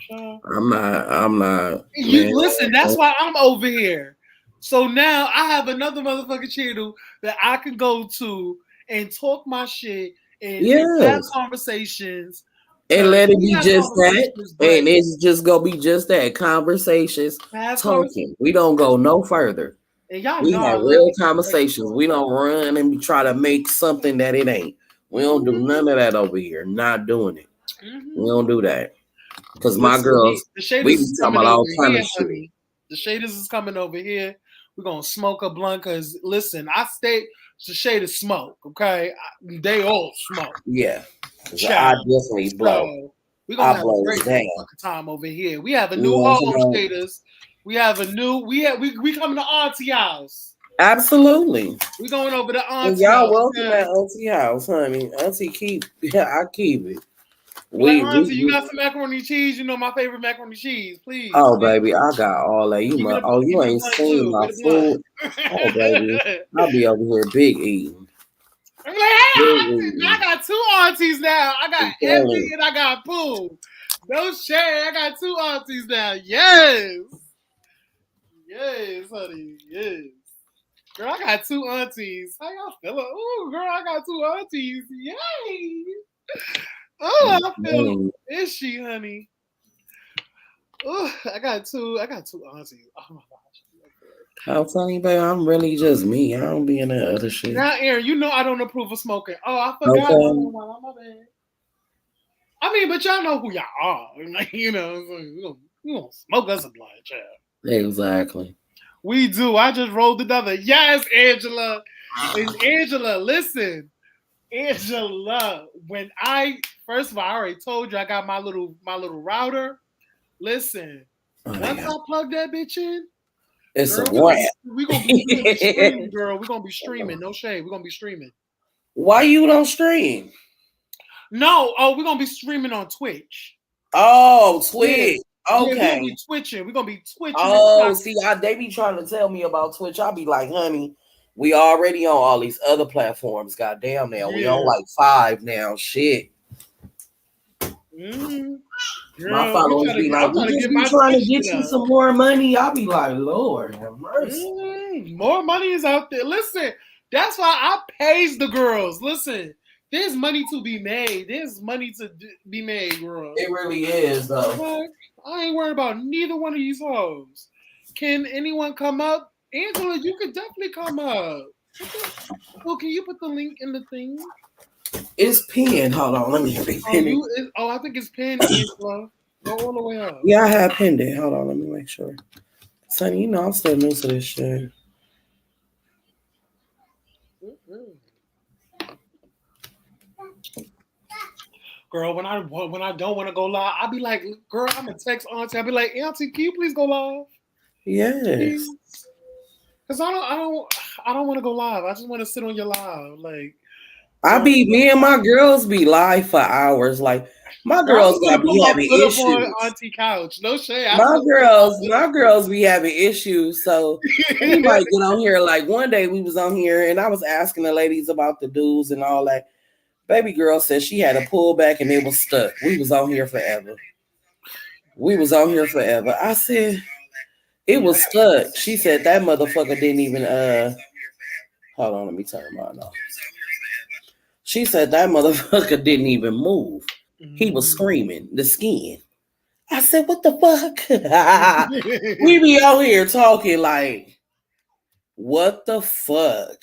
Child. I'm not. I'm not, You man. listen. That's why I'm over here. So now I have another motherfucking channel that I can go to and talk my shit and have Yes, conversations. and Cause let it we be have just that, conversations, but and it's just gonna be just that conversations, have talking. We conversations. don't go no further. And y'all We know I have love real me some sex conversations. talk. We don't run and try to make something that it ain't. We don't do Mhm, none of that over here. Not doing it. We mhm. don't do that. Cause my Listen, girls, the we shaders be is talking coming about over all kind here, of shit. honey. The shaders is coming over here. We're gonna smoke a blunt. Cause listen, I stay. The shaders smoke. Okay, they all smoke. Yeah, cause I Child. definitely blow. So we're I gonna have a blow great it down. motherfucking time over here. We have a You new know what I'm talking home about? shaders. We have a new. We coming to Auntie house. Absolutely. We going over to And Auntie y'all house. welcome at Okay. Auntie house, honey. Auntie keep, yeah, I keep it. Be like, We, Auntie, you we, got some macaroni and cheese? You know my favorite macaroni and cheese. Please, oh please. baby, I got all that. Give me the Oh, give you me the ain't blunt seen too. my Get the blunt. food. Oh baby, I'll be over here big eating. I'm like, hey, Big auntie, I eating. got two aunties now. I got I'm telling Envy you. and I got Pooh. No shade. I got two aunties now. Yes. Yes, honey. Yes. Girl, I got two aunties. How y'all feeling? Ooh, girl, I got two aunties. Yay! Oh, I feel Mm. ishy, honey. Oh, I got two aunties. Oh my gosh. I'm telling you, baby, I'm really just me. I don't be in that other shit. Now, Aaron, you know I don't approve of smoking. Oh, I forgot. Okay. My bad. I mean, but y'all know who y'all are. Like, so we gonna smoke us a blunt, child. Exactly. We do. I just rolled another. Yes, Angela. And Angela, listen. Angela, when I first of all, I already told you I got my little router. Listen, Oh, once yeah. I plug that bitch in, It's a girl, wrap. we gonna be streaming, girl. We're gonna be streaming. No shade. We're gonna be streaming. Why you don't stream? No, oh, we're gonna be streaming on Twitch. Oh, Yeah. Twitch. Yeah, we're gonna Okay. be twitching. We're gonna be twitching and Oh, stuff. see, they be trying to tell me about Twitch. I be like, honey, we already on all these other platforms. Goddamn, now we on Yeah. like 5 now. Shit, Mm-hmm. my Girl, followers be I'm like, we trying to just get be my trying to Twitch get shit you up. some more money. I be like, Lord have mercy. More money is out there. Listen, that's why I pays the girls. Listen, there's money to be made. There's money to be made, girl. It really is though. Like, I ain't worried about neither one of these hoes. Can anyone come up? Angela, you could definitely come up. Oh, can you put the link in the thing? It's pinned. Hold on, let me pin it. I think it's pinned, Angela. Go all the way up. Yeah, I have pinned it. Hold on, let me make sure. Sonny, you know I'm still new to this shit. Mm-hmm. Girl, when I don't want to go live, I be like, girl, I'm gonna text Auntie. I be like, Auntie, can you please go live? Yes. Because I don't want to go live. I just want to sit on your live. Like, Me and my girls be live for hours. Like, my girl, I girls just want gotta to put be my having foot up on issues. Auntie couch. No shade. I just My want to girls, put my girls be having issues. So we my might get on here. Like one day we was on here and I was asking the ladies about the dudes and all that. Baby girl said she had a pull back and it was stuck. We was on here forever. We was on here forever. I said it Yeah. was stuck. She said that motherfucker didn't even hold on, let me turn mine off. She said that motherfucker didn't even move. He was Mm. screaming, the skin. I said, what the fuck? We be out here talking like, what the fuck?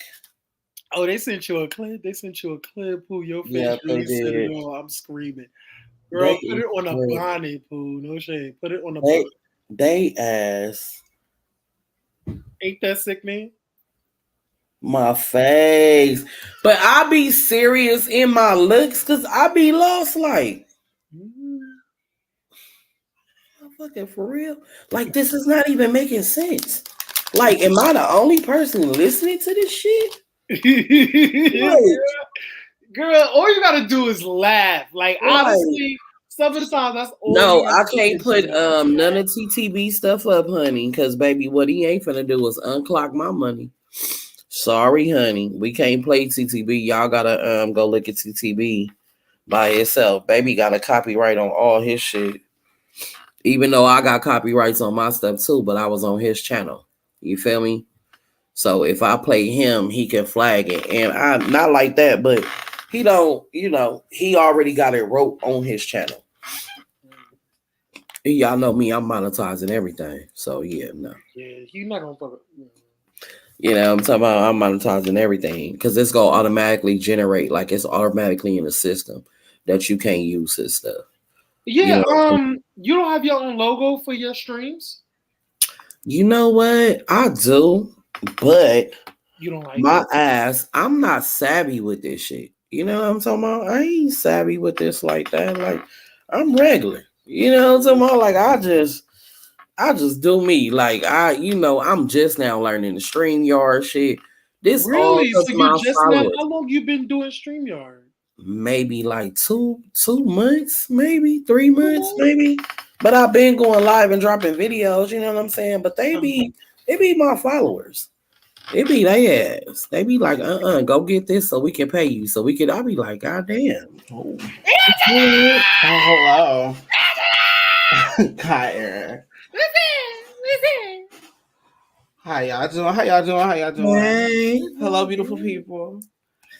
Oh, they sent you a clip. They sent you a clip, Pooh. Your face Yeah, they really said it did. all. I'm screaming. They Girl, put is it on a crazy. bonnet, Pooh. No shade. Put it on a They bonnet. they ass Ain't that sickening? my face. But I be serious in my looks because I be lost like Mm. fucking for real. Like this is not even making sense. Like, am I the only person listening to this shit? Like, Girl, all you gotta do is laugh. Like like honestly, some of the times that's all you no, gotta I do can't is put laugh. none of TTB stuff up, honey, because baby, what he ain't finna do is unclock my money. Sorry, honey. We can't play TTB. Y'all gotta go look at TTB by itself. Baby got a copyright on all his shit. Even though I got copyrights on my stuff too, but I was on his channel. You feel me? So if I play him, he can flag it. And I not like that, but he don't, he already got it wrote on his channel. Y'all know me, I'm monetizing everything. So yeah, no. Yeah, you're not gonna fuck it. I'm talking about I'm monetizing everything because it's gonna automatically generate, like it's automatically in the system that you can't use his stuff. Yeah, You know, you don't have your own logo for your streams? you know what? I do, but You don't like my it? ass, I'm not savvy with this shit. You know what I'm talking about? I ain't savvy with this like that. Like I'm regular. You know what I'm talking about? Like I just do me. Like I'm just now learning the StreamYard shit. This all Really? because So you my just now followers. how long you been doing StreamYard? Maybe like 2 months, maybe 3 months, Two maybe. But I've been going live and dropping videos, you know what I'm saying? But months? they be my followers. It be they ass. They be like, go get this so we can pay you. So we can I be like, God damn. Oh, hello. Hi, Aaron. Listen. How y'all doing? How y'all doing? How y'all doing? Hey, Hello, beautiful people.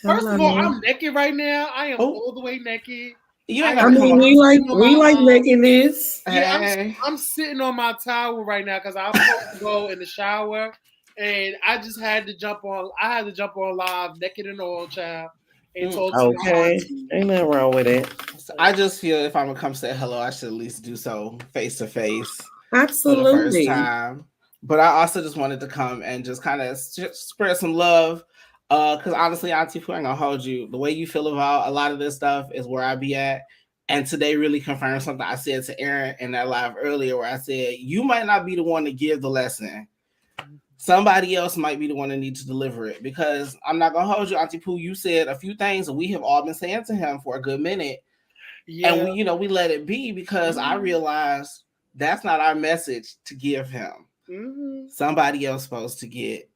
First of all, hello. I'm naked right now. I am Oh, all the way naked. you ain't I gotta I come mean, up. I'm sitting on we like my nakedness. yeah. Hey. I'm sitting on my towel right now because I'm supposed to go in the shower, and I just had to jump on. I had to jump on live, naked and all, child, and Mm, talk to my Okay, auntie. ain't nothing wrong with it. so I just feel if I'm gonna come say hello, I should at least do so face to face for the first Absolutely. time. But I also just wanted to come and just kind of spread some love. Because honestly, Auntie Pooh, I ain't gonna hold you. The way you feel about a lot of this stuff is where I be at. And today really confirmed something I said to Aaron in that live earlier, where I said, you might not be the one to give the lesson. Somebody else might be the one that needs to deliver it. Because I'm not gonna hold you, Auntie Pooh. You said a few things that we have all been saying to him for a good minute. And Yeah. we let it be because I realized that's not our message to give him. Mm-hmm. Somebody else supposed to get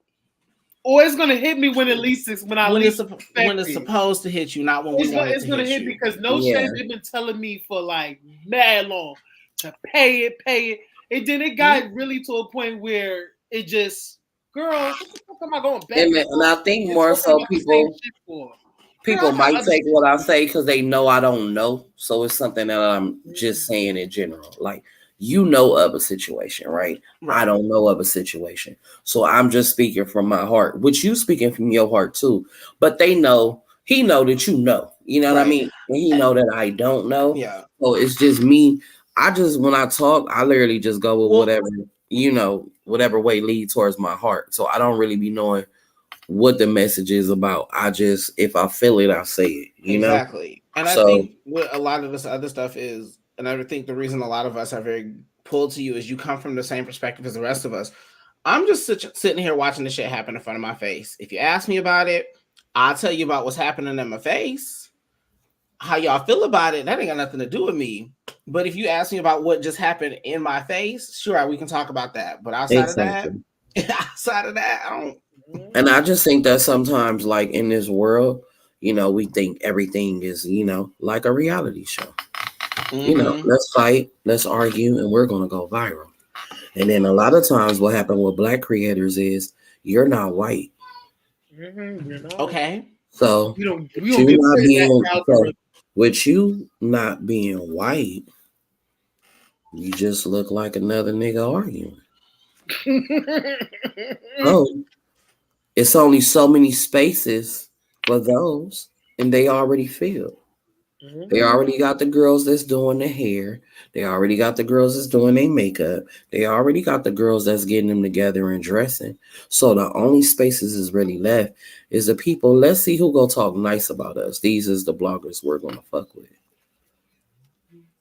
Or it's gonna hit me when I least when expect it's it. supposed to hit you, not when we want it It's to gonna hit hit you. because no Yeah. shade they've been telling me for like mad long to pay it, and then it got really to a point where it just, girl, what the fuck am I going back and And forth I think and more talking so about the same people shit for? Girl, people I got might other take shit what to I say because they know I don't know. So it's something that I'm do. just saying in general. Like, you know of a situation, right? I Right. don't know of a situation. So I'm just speaking from my heart, which you speaking from your heart too. But they know, he know that you know. You know what I Right. mean? And he know that I don't know. Yeah. So it's just me. I just when I talk, I literally just go with Well, whatever, whatever way lead towards my heart. So I don't really be knowing what the message is about. I just if I feel it, I say it. exactly. And I So think what a lot of this other stuff is, and I think the reason a lot of us are very pulled to you is you come from the same perspective as the rest of us. I'm just sitting here watching the shit happen in front of my face. If you ask me about it, I'll tell you about what's happening in my face. How y'all feel about it, that ain't got nothing to do with me. But if you ask me about what just happened in my face, sure, we can talk about that. But exactly. outside of that, I don't. And I just think that sometimes like in this world, we think everything is, like a reality show. Mm-hmm. Let's fight, let's argue, and we're gonna go viral. And then a lot of times what happened with black creators is you're not white. You're not. Okay. So We with don't you get not put in that being so algorithm. with you not being white, you just look like another nigga arguing. Oh, it's only so many spaces for those, and they already filled. They Mhm. already got the girls that's doing the hair. They already got the girls that's doing their makeup. They already got the girls that's getting them together and dressing. So the only spaces is really left is the people. Let's see who gonna talk nice about us. These is the bloggers we're gonna fuck with.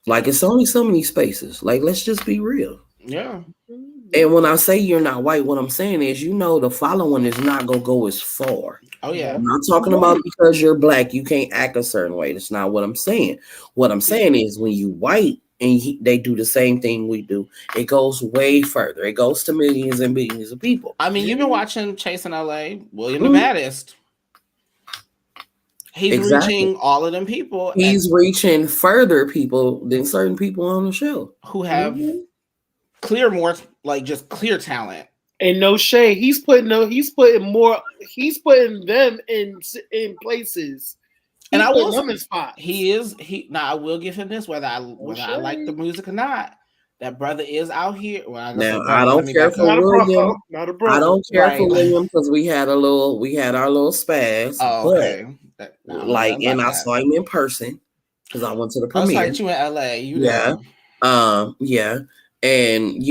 Like it's only so many spaces. Like let's just be real. Yeah. And when I say you're not white, what I'm saying is, the following is not gonna go as far. Oh Yeah. yeah. I'm not talking about because you're black, you can't act a certain way. That's not what I'm saying. What I'm saying is when you white and they do the same thing we do, it goes way further. It goes to millions and billions of people. I mean, you've been watching Chasing LA, William the Mhm. Baddest. He's Exactly. reaching all of them people and He's reaching further people than certain people on the show. who have Mhm. more like just clear talent. And no shade, he's putting them in places. And He's I putting will say them in spots. he now I will give him this No whether I like the shade. music or not. That brother is out here. Well, I'm gonna say Now I brother. Let don't me care back for Not up. a bro, William. not a I brother. don't care for Right. William because we had our little spaz, Oh, but okay. I don't know like, nothing and about I that. saw him in person because I went to the Oh, premiere. sorry, you in LA. You Yeah. there. Yeah. And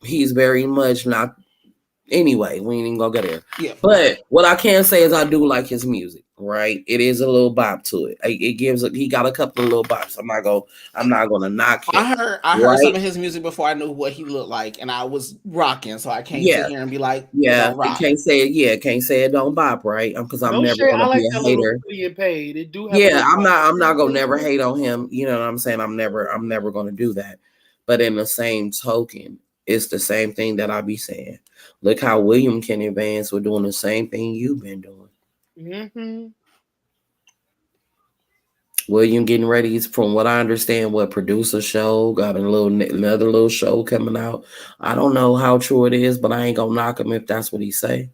he's very much not anyway, we ain't even gonna get there. Yeah. But what I can say is I do like his music, right? It is a little bop to it. It gives he got a couple of little bops. I'm not gonna knock him. I heard Right? some of his music before I knew what he looked like, and I was rocking, so I can't sit Yeah. here and be like, it Yeah. don't rock. Can't say it don't bop, right? Because I'm No never shade. I gonna like be that a little hater. being paid. It do have a Yeah, little. I'm not gonna never hate on him. You know what I'm saying? I'm never gonna do that. But in the same token, it's the same thing that I be saying. Look how William can advance with doing the same thing you've been doing. Mm-hmm. William getting ready, from what I understand, what producer show got another little show coming out. I don't know how true it is, but I ain't gonna knock him if that's what he say.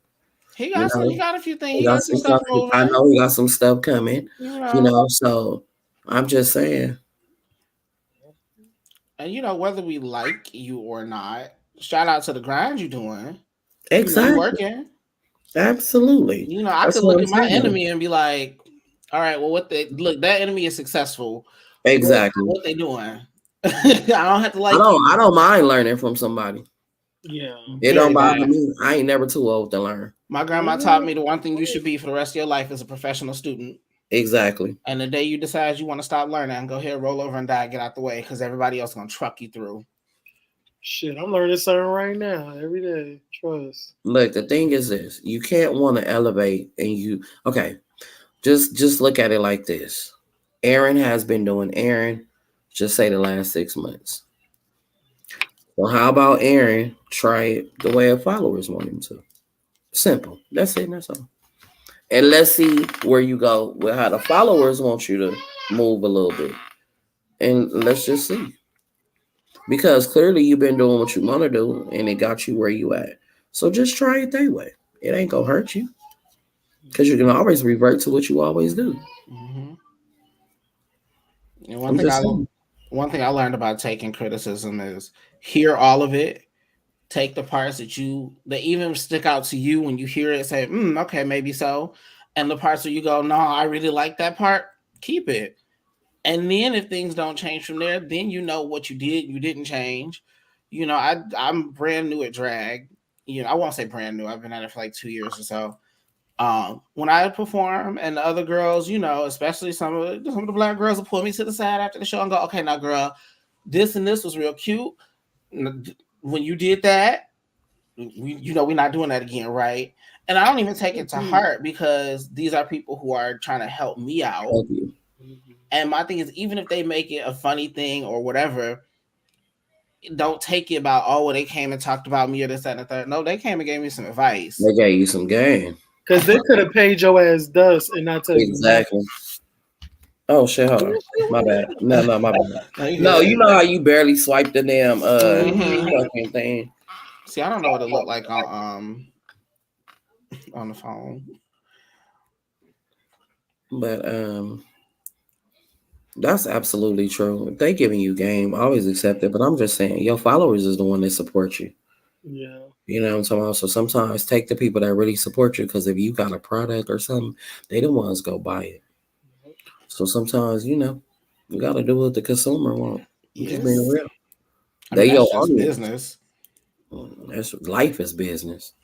You know, He got a few things. he He got got some some stuff stuff. I moving. know he got some stuff coming. You You know, know, so I'm just saying. and whether we like you or not, shout out to the grind you doing. You Exactly. working. Absolutely. I That's could what look I'm at my saying. enemy and be like, all right, well, what they look, that enemy is successful. Exactly. What they doing? I don't have to like I you. don't mind learning from somebody. Yeah. It don't Very bother bad. me. I ain't never too old to learn. My grandma taught me the one thing you should be for the rest of your life is a professional student. Exactly. And the day you decide you want to stop learning, go ahead, roll over and die, get out the way, because everybody else is gonna truck you through. Shit, I'm learning something right now every day. Trust. Look, the thing is this: you can't want to elevate, and you okay. Just look at it like this. Aaron has been doing Aaron, just say the last 6 months. Well, how about Aaron try it the way her followers want him to? Simple. That's it. That's all. And let's see where you go with how the followers want you to move a little bit. And let's just see. Because clearly you've been doing what you want to do and it got you where you at. So just try it that way. It ain't gonna hurt you. Because you can always revert to what you always do. Mm-hmm. And I'm just saying. one thing I learned about taking criticism is hear all of it, take the parts that even stick out to you when you hear it, say, okay, maybe so. And the parts where you go, no, I really like that part, keep it. And then if things don't change from there, then you know what you didn't change. I'm brand new at drag. I won't say brand new. I've been at it for like 2 years or so. When I perform and the other girls, especially some of the black girls will pull me to the side after the show and go, okay, now girl, this and this was real cute. When you did that, we're not doing that again, right? And I don't even take it to heart because these are people who are trying to help me out. Help you. And my thing is, even if they make it a funny thing or whatever, don't take it about, oh, well, they came and talked about me or this, that, and the third. No, they came and gave me some advice. They gave you some game. Because they could have paid your ass dust and not tell you nothing. Exactly. Oh shit, hold on. My bad. No, my bad. No, you know how you barely swipe the damn fucking thing. See, I don't know what it looked like on the phone. But that's absolutely true. If they giving you game, always accept it. But I'm just saying, your followers is the one that support you. Yeah. You know what I'm talking about? So sometimes take the people that really support you, because if you got a product or something, they the ones go buy it. So sometimes, you got to do what the consumer want. I'm just being real. They your that's just audience. business. That's life is business.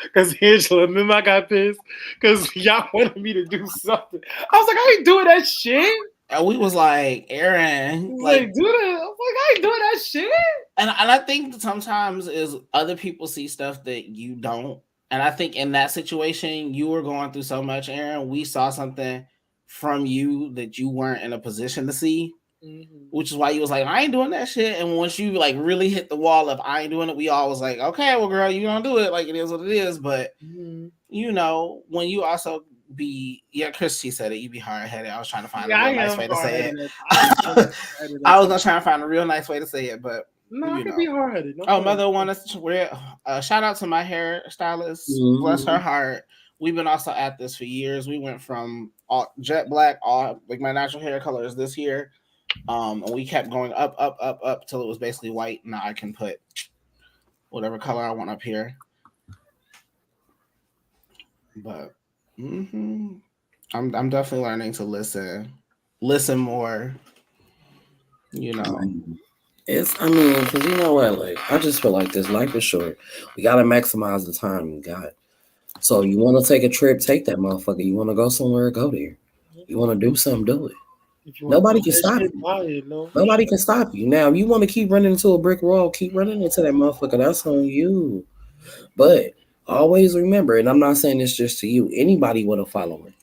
Because Angela, remember I got pissed because y'all wanted me to do something. I was like, I ain't doing that shit. And we was like, Aaron, Like, do that. I was like, I ain't doing that shit. And I think sometimes is other people see stuff that you don't. And I think in that situation, you were going through so much, Aaron. We saw something from you that you weren't in a position to see, which is why you was like, I ain't doing that shit. And once you like really hit the wall of I ain't doing it, we all was like, okay, well, girl, you don't do it. Like it is what it is. But when you also Christy said it, you be hard headed. I was trying to find a real nice way to say it. I was gonna try and find a real nice way to say it, but no, I can be hard headed. No Mother wanted us to wear. Shout out to my hair stylist. Bless her heart. We've been also at this for years. We went from jet black, like my natural hair color is this here, and we kept going up till it was basically white. Now I can put whatever color I want up here. But I'm definitely learning to listen more. It's, because you know what, like, I just feel like this life is short. We gotta maximize the time we got. So you want to take a trip, take that motherfucker. You want to go somewhere, go there. You want to do something, do it. Nobody can stop you. Nobody can stop you. Now, if you want to keep running into a brick wall, keep running into that motherfucker. That's on you. But always remember, and I'm not saying this just to you, anybody with a following.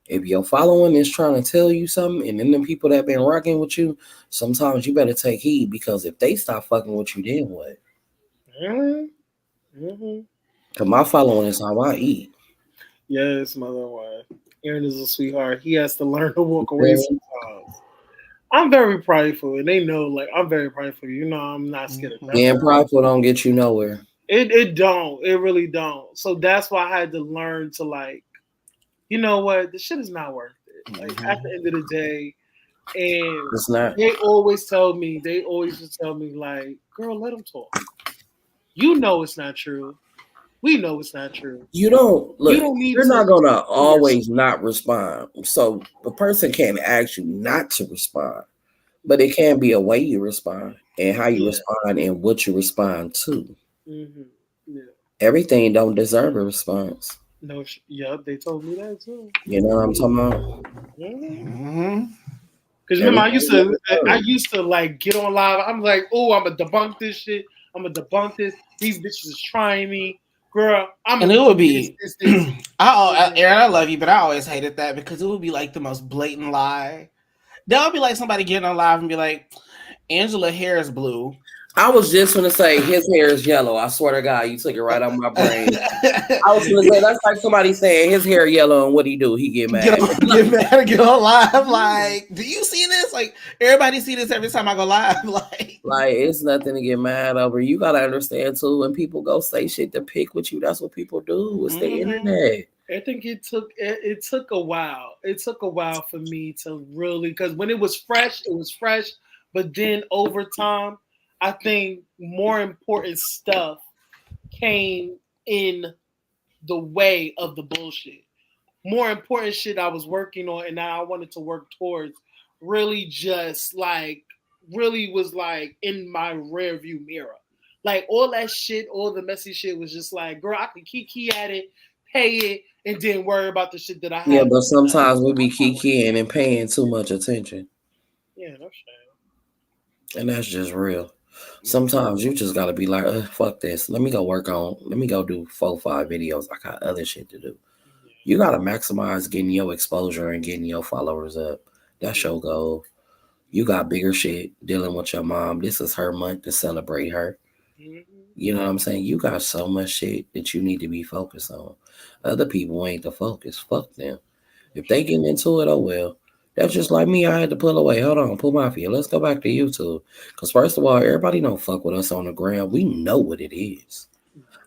If your following is trying to tell you something, and then the people that been rocking with you, sometimes you better take heed, because if they stop fucking with you, then what? Because my following is how I eat. Yes, mother wife. Aaron is a sweetheart. He has to learn to walk away sometimes. I'm very prideful, and they know, like, I'm very prideful. You know, I'm not scared of nothing. Being prideful don't get you nowhere. It don't. It really don't. So that's why I had to learn to, like, you know what, the shit is not worth it. Like, at the end of the day, and It's not. they always just tell me, like, girl, let them talk. You know it's not true. We know it's not true. You don't You look. don't need You're to not gonna defend yourself. always not respond. So the person can't ask you not to respond, but it can be a way you respond and how you Yeah. respond and what you respond to. Mm-hmm. Yeah. Everything don't deserve a response. No. Yep. They told me that too. You know what I'm talking about? Mm-hmm. Because remember, Everything don't I deserve. used to like get on live. I'm like, oh, I'm gonna debunk this shit. I'm gonna debunk this. These bitches is trying me, girl. I'm And gonna it would do be, this. Aaron, I love you, but I always hated that because it would be like the most blatant lie. That would be like somebody getting on live and be like, Angela hair is blue. I was just gonna say his hair is yellow. I swear to God, you took it right out of my brain. I was gonna say that's like somebody saying his hair yellow and what he do? He get mad. Get mad and get on live. Like, do you see this? Like, everybody see this every time I go live. Like it's nothing to get mad over. You gotta understand too. When people go say shit to pick with you, that's what people do. It's the internet. I think it took a while. It took a while for me to really, because when it was fresh, it was fresh. But then over time, I think more important stuff came in the way of the bullshit. More important shit I was working on and now I wanted to work towards really just like really was like in my rear view mirror. Like all that shit, all the messy shit was just like, girl, I could kiki at it, pay it, and then worry about the shit that I Yeah, had. but sometimes we be kikiing and paying too much attention. Yeah, no shame. And that's just real. Sometimes you just gotta be like, fuck this. Let me go work on. Let me go do 4, 5 videos. I got other shit to do. You gotta maximize getting your exposure and getting your followers up. That's Yeah. your goal. You got bigger shit dealing with your mom. This is her month to celebrate her. Mm-hmm. You know what I'm saying? You got so much shit that you need to be focused on. Other people ain't the focus. Fuck them. If they getting into it, oh well. That's just like me. I had to pull away. Hold on, Pooh Mafia. Let's go back to YouTube. Because first of all, everybody don't fuck with us on the ground. We know what it is.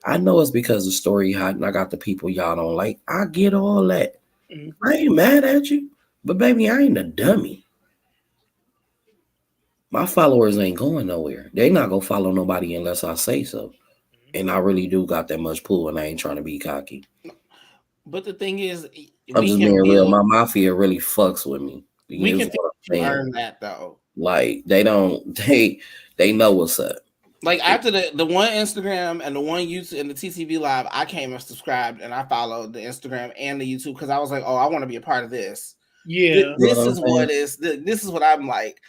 I know it's because the story hot and I got the people y'all don't like. I get all that. Mm-hmm. I ain't mad at you. But baby, I ain't a dummy. My followers ain't going nowhere. They not gonna follow nobody unless I say so. And I really do got that much pull and I ain't trying to be cocky. But the thing is, I'm we just can being real. build, My mafia really fucks with me. we You can know what I'm you saying? earn that though. Like they don't they know what's up. Like after the one Instagram and the one YouTube and the TCV live, I came and subscribed and I followed the Instagram and the YouTube because I was like, oh, I want to be a part of this. Yeah. You know This what I'm is saying? this is what I'm like.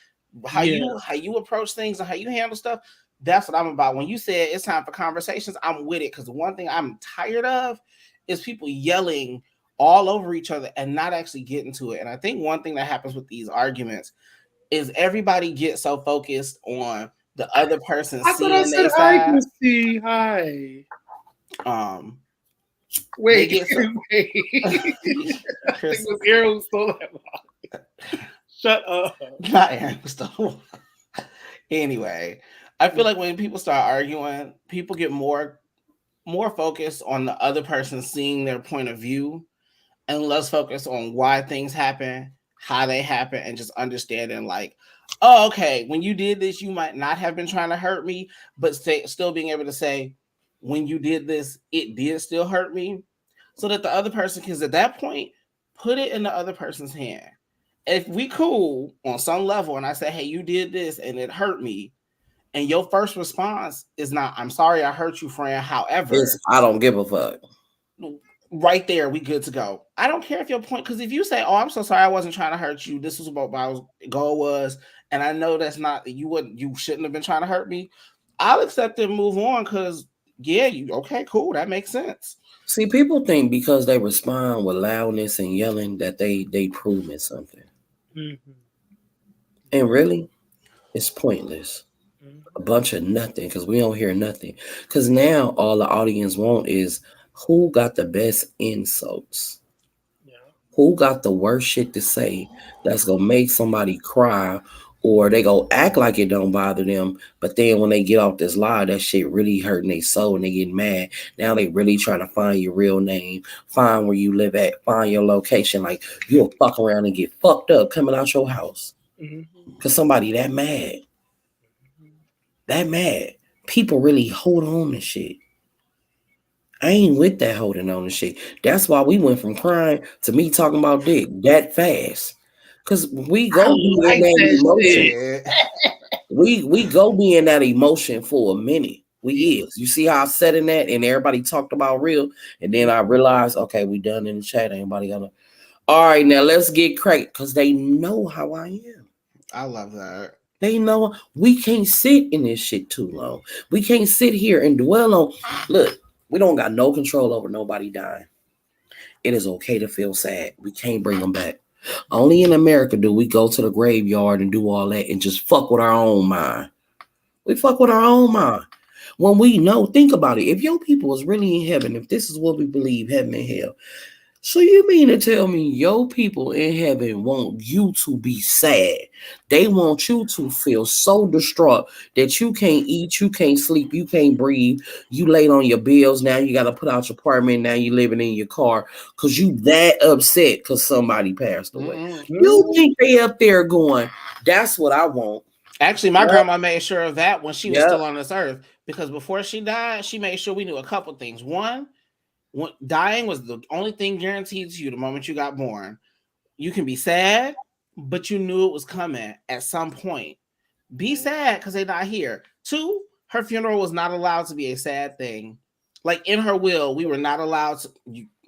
How Yeah. you approach things and how you handle stuff. That's what I'm about. When you said it's time for conversations, I'm with it because the one thing I'm tired of is people yelling all over each other and not actually getting to it. And I think one thing that happens with these arguments is everybody gets so focused on the other person I thought I seeing said their hi, side. Christy. Hi. Um, they Wait, get so wait. I think Chris, it was Aaron who stole that. Shut up. not Aaron Stone. Anyway, I feel like when people start arguing, people get more focused on the other person seeing their point of view and less focused on why things happen, how they happen, and just understanding like, oh, okay, when you did this, you might not have been trying to hurt me, but still being able to say, when you did this, it did still hurt me, so that the other person can, at that point, put it in the other person's hand. If we cool on some level, and I say, hey, you did this and it hurt me, and your first response is not, I'm sorry I hurt you, friend. However, It's I don't give a fuck. right there, we good to go. I don't care if your point, because if you say, oh, I'm so sorry, I wasn't trying to hurt you. This was what my goal was. And I know that's not, you shouldn't have been trying to hurt me. I'll accept it and move on because, yeah, okay, cool. That makes sense. See, people think because they respond with loudness and yelling that they proving something. Mm-hmm. And really, it's pointless. Mm-hmm. A bunch of nothing because we don't hear nothing. Because now all the audience want is who got the best insults, Yeah. Who got the worst shit to say that's gonna make somebody cry, or they go act like it don't bother them, but then when they get off this lie, that shit really hurting their soul and they get mad. Now they really trying to find your real name, find where you live at, find your location. Like you'll fuck around and get fucked up coming out your house. Mm-hmm. Cause somebody that mad. That mad. People really hold on to shit. I ain't with that holding on to shit. That's why we went from crying to me talking about dick that fast. Cause we I go be in like that that emotion. shit. Yeah. We go be in that emotion for a minute. We Yeah. is. You see how I said in that and everybody talked about real. And then I realized, okay, we done in the chat. Anybody gonna all right, now let's get cracked. Cause they know how I am. I love that. They know we can't sit in this shit too long. We can't sit here and dwell on. Look, we don't got no control over nobody dying. It is okay to feel sad. We can't bring them back. Only in America do we go to the graveyard and do all that and just fuck with our own mind. We fuck with our own mind. When we know, think about it. If your people is really in heaven, if this is what we believe, heaven and hell, so you mean to tell me your people in heaven want you to be sad? They want you to feel so distraught that you can't eat, you can't sleep, you can't breathe. You late on your bills. Now you got to put out your apartment. Now you living in your car because you that upset because somebody passed away. Mm-mm. You think they up there going, that's what I want. Actually, my Yep. grandma made sure of that when she was Yep. still on this earth, because before she died, she made sure we knew a couple things. One, dying was the only thing guaranteed to you the moment you got born. You can be sad, but you knew it was coming at some point. Be sad because they're not here. Two, her funeral was not allowed to be a sad thing. Like in her will, we were not allowed to,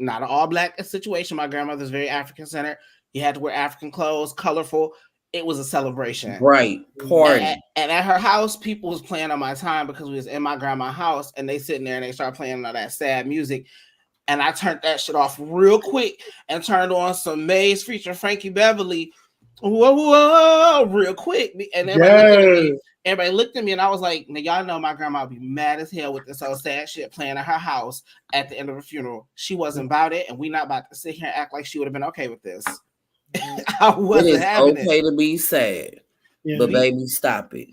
not an all black situation. My grandmother's very African centered. You had to wear African clothes, colorful. It was a celebration. Right. Party. And at her house, people was playing on my time because we was in my grandma's house and they sitting there and they started playing all that sad music. And I turned that shit off real quick and turned on some Maze featuring Frankie Beverly. Whoa, whoa, real quick. And everybody looked at me and I was like, now y'all know my grandma would be mad as hell with this old sad shit playing at her house at the end of a funeral. She wasn't about it, and we not about to sit here and act like she would have been okay with this. I It wasn't is having okay it. to be sad, Yeah. but baby, stop it.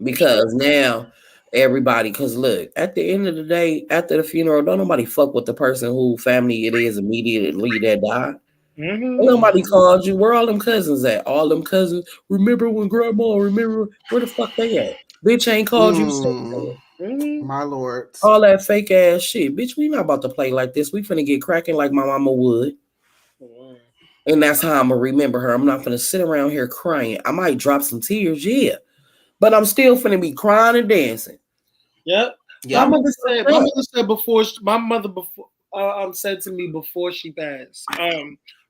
Because now everybody, because look, at the end of the day, after the funeral, don't nobody fuck with the person who family it is immediately that died. Mm-hmm. Nobody called you. Where all them cousins at? All them cousins. Remember when grandma? Remember where the fuck they at? Bitch ain't called you. Mm-hmm. My lord. All that fake ass shit. Bitch, we not about to play like this. We finna get cracking like my mama would. And that's how I'm gonna remember her. I'm not gonna sit around here crying. I might drop some tears, yeah. But I'm still finna be crying and dancing. Yep. Yeah. My mother said before. My mother before said to me before she passed.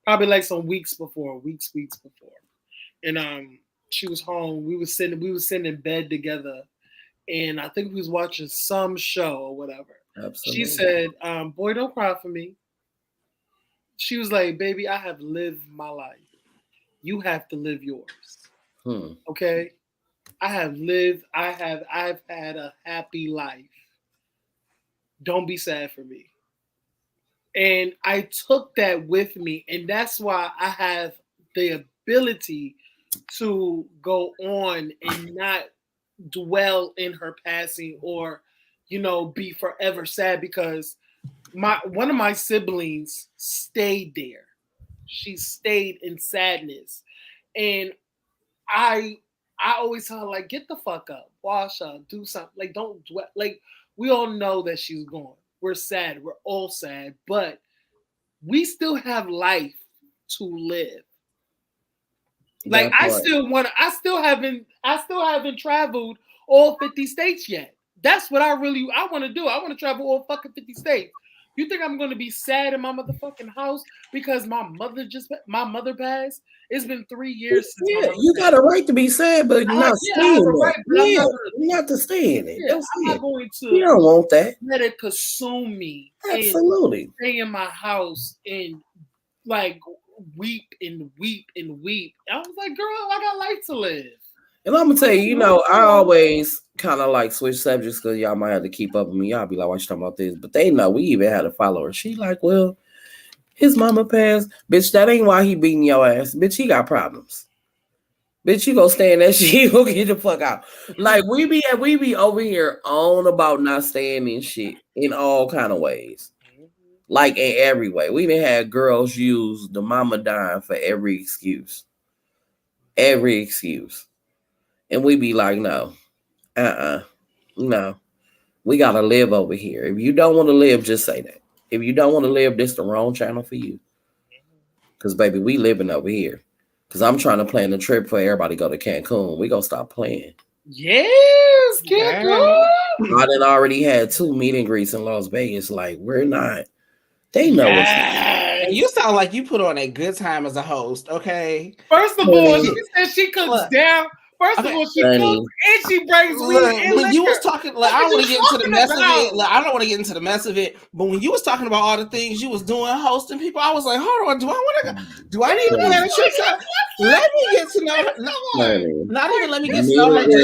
Probably like some weeks before, and she was home. We was sitting in bed together, and I think we was watching some show or whatever. Absolutely. She said, "Boy, don't cry for me." She was like, "Baby, I have lived my life. You have to live yours. Okay? I've had a happy life. Don't be sad for me." And I took that with me, and that's why I have the ability to go on and not dwell in her passing or, be forever sad, because one of my siblings stayed there. She stayed in sadness. And I always tell her, like, get the fuck up, wash up, do something. Like, don't dwell. Like, we all know that she's gone. We're sad. We're all sad, but we still have life to live. Like, I still haven't traveled all 50 states yet. That's what I want to do. I want to travel all fucking 50 states. You think I'm going to be sad in my motherfucking house because my mother passed? It's been 3 years since my Yeah, mother you passed. got a right to be sad, but not I have stay a in right, it. but Yeah, not to stay in it. Don't I'm say not it. going You to don't want that. let it consume me and Absolutely. stay in my house and like weep and weep and weep. I was like, girl, I got life to live. And I'm gonna tell you, I always kind of like switch subjects because y'all might have to keep up with me. Y'all be like, "Why you talking about this?" But they know we even had a follower. She like, well, His mama passed. Bitch, that ain't why he beating your ass. Bitch, he got problems. Bitch, you go stay in that shit. You go get the fuck out. Like we be over here on about not staying in shit in all kind of ways. Like in every way. We done had girls use the mama dying for every excuse. Every excuse. And we be like, no. No. We gotta live over here. If you don't want to live, just say that. If you don't want to live, this the wrong channel for you. Cause baby, we living over here. Cause I'm trying to plan a trip for everybody to go to Cancun. We gonna stop playing. Yes, Cancun. I done already had 2 meet and greets in Las Vegas. Like, we're not. They know what's and you sound like you put on a good time as a host, okay? First of all, she said she cooks down. First of all, she cooks and she brings weed and when you liquor. was talking, like, I don't want to get into the mess of it. Like, I don't want to get into the mess of it. But when you was talking about all the things you was doing, hosting people, I was like, hold on, do I need to plan a trip? Let me get to know her. Not even let me get to know her. The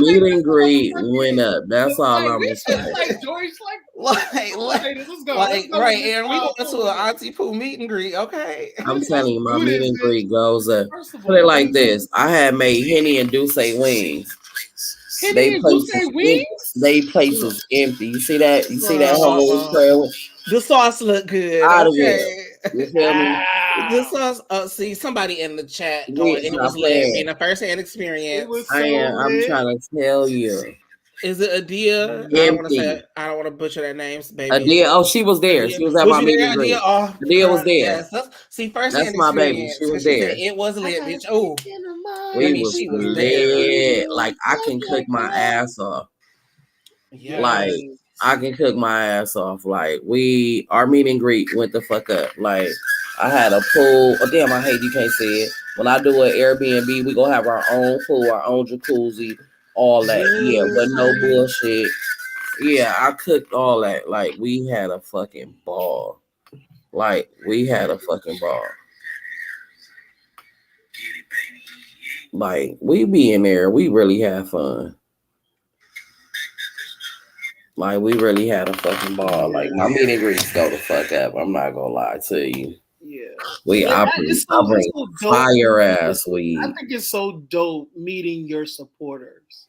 meet and greet went up. That's all I'm saying. Like, right, and we going to an Auntie Pooh meet and greet, okay? I'm telling you, my meet and greet goes up. Put it like this: I had made Henny and Duce wings. They places empty. You see that? You see that whole trail? The sauce look good. Out of okay. it. You feel me? The sauce. See somebody in the chat going. It was lit in a first-hand experience. I'm trying to tell you. Is it Adia? I don't want to butcher that name, baby. Adia. Oh, she was there. She was at my meet and greet. Adia was there. Yes. See, first that's my baby. She was there. It was lit, bitch. Oh, she was lit. Like I can cook my ass off. Yes. Like I can cook my ass off. Like our meet and greet went the fuck up. Like I had a pool. Oh damn, I hate you can't see it. When I do an Airbnb, we gonna have our own pool, our own jacuzzi, all that. Yeah, but no bullshit. Yeah, I cooked all that. Like we had a fucking ball. Like we had a fucking ball. Like we be in there, we really have fun. Like we really had a fucking ball. Like my meet and greets go the fuck up. I'm not gonna lie to you. Yeah, I bring fire ass weed. I think it's so dope meeting your supporters,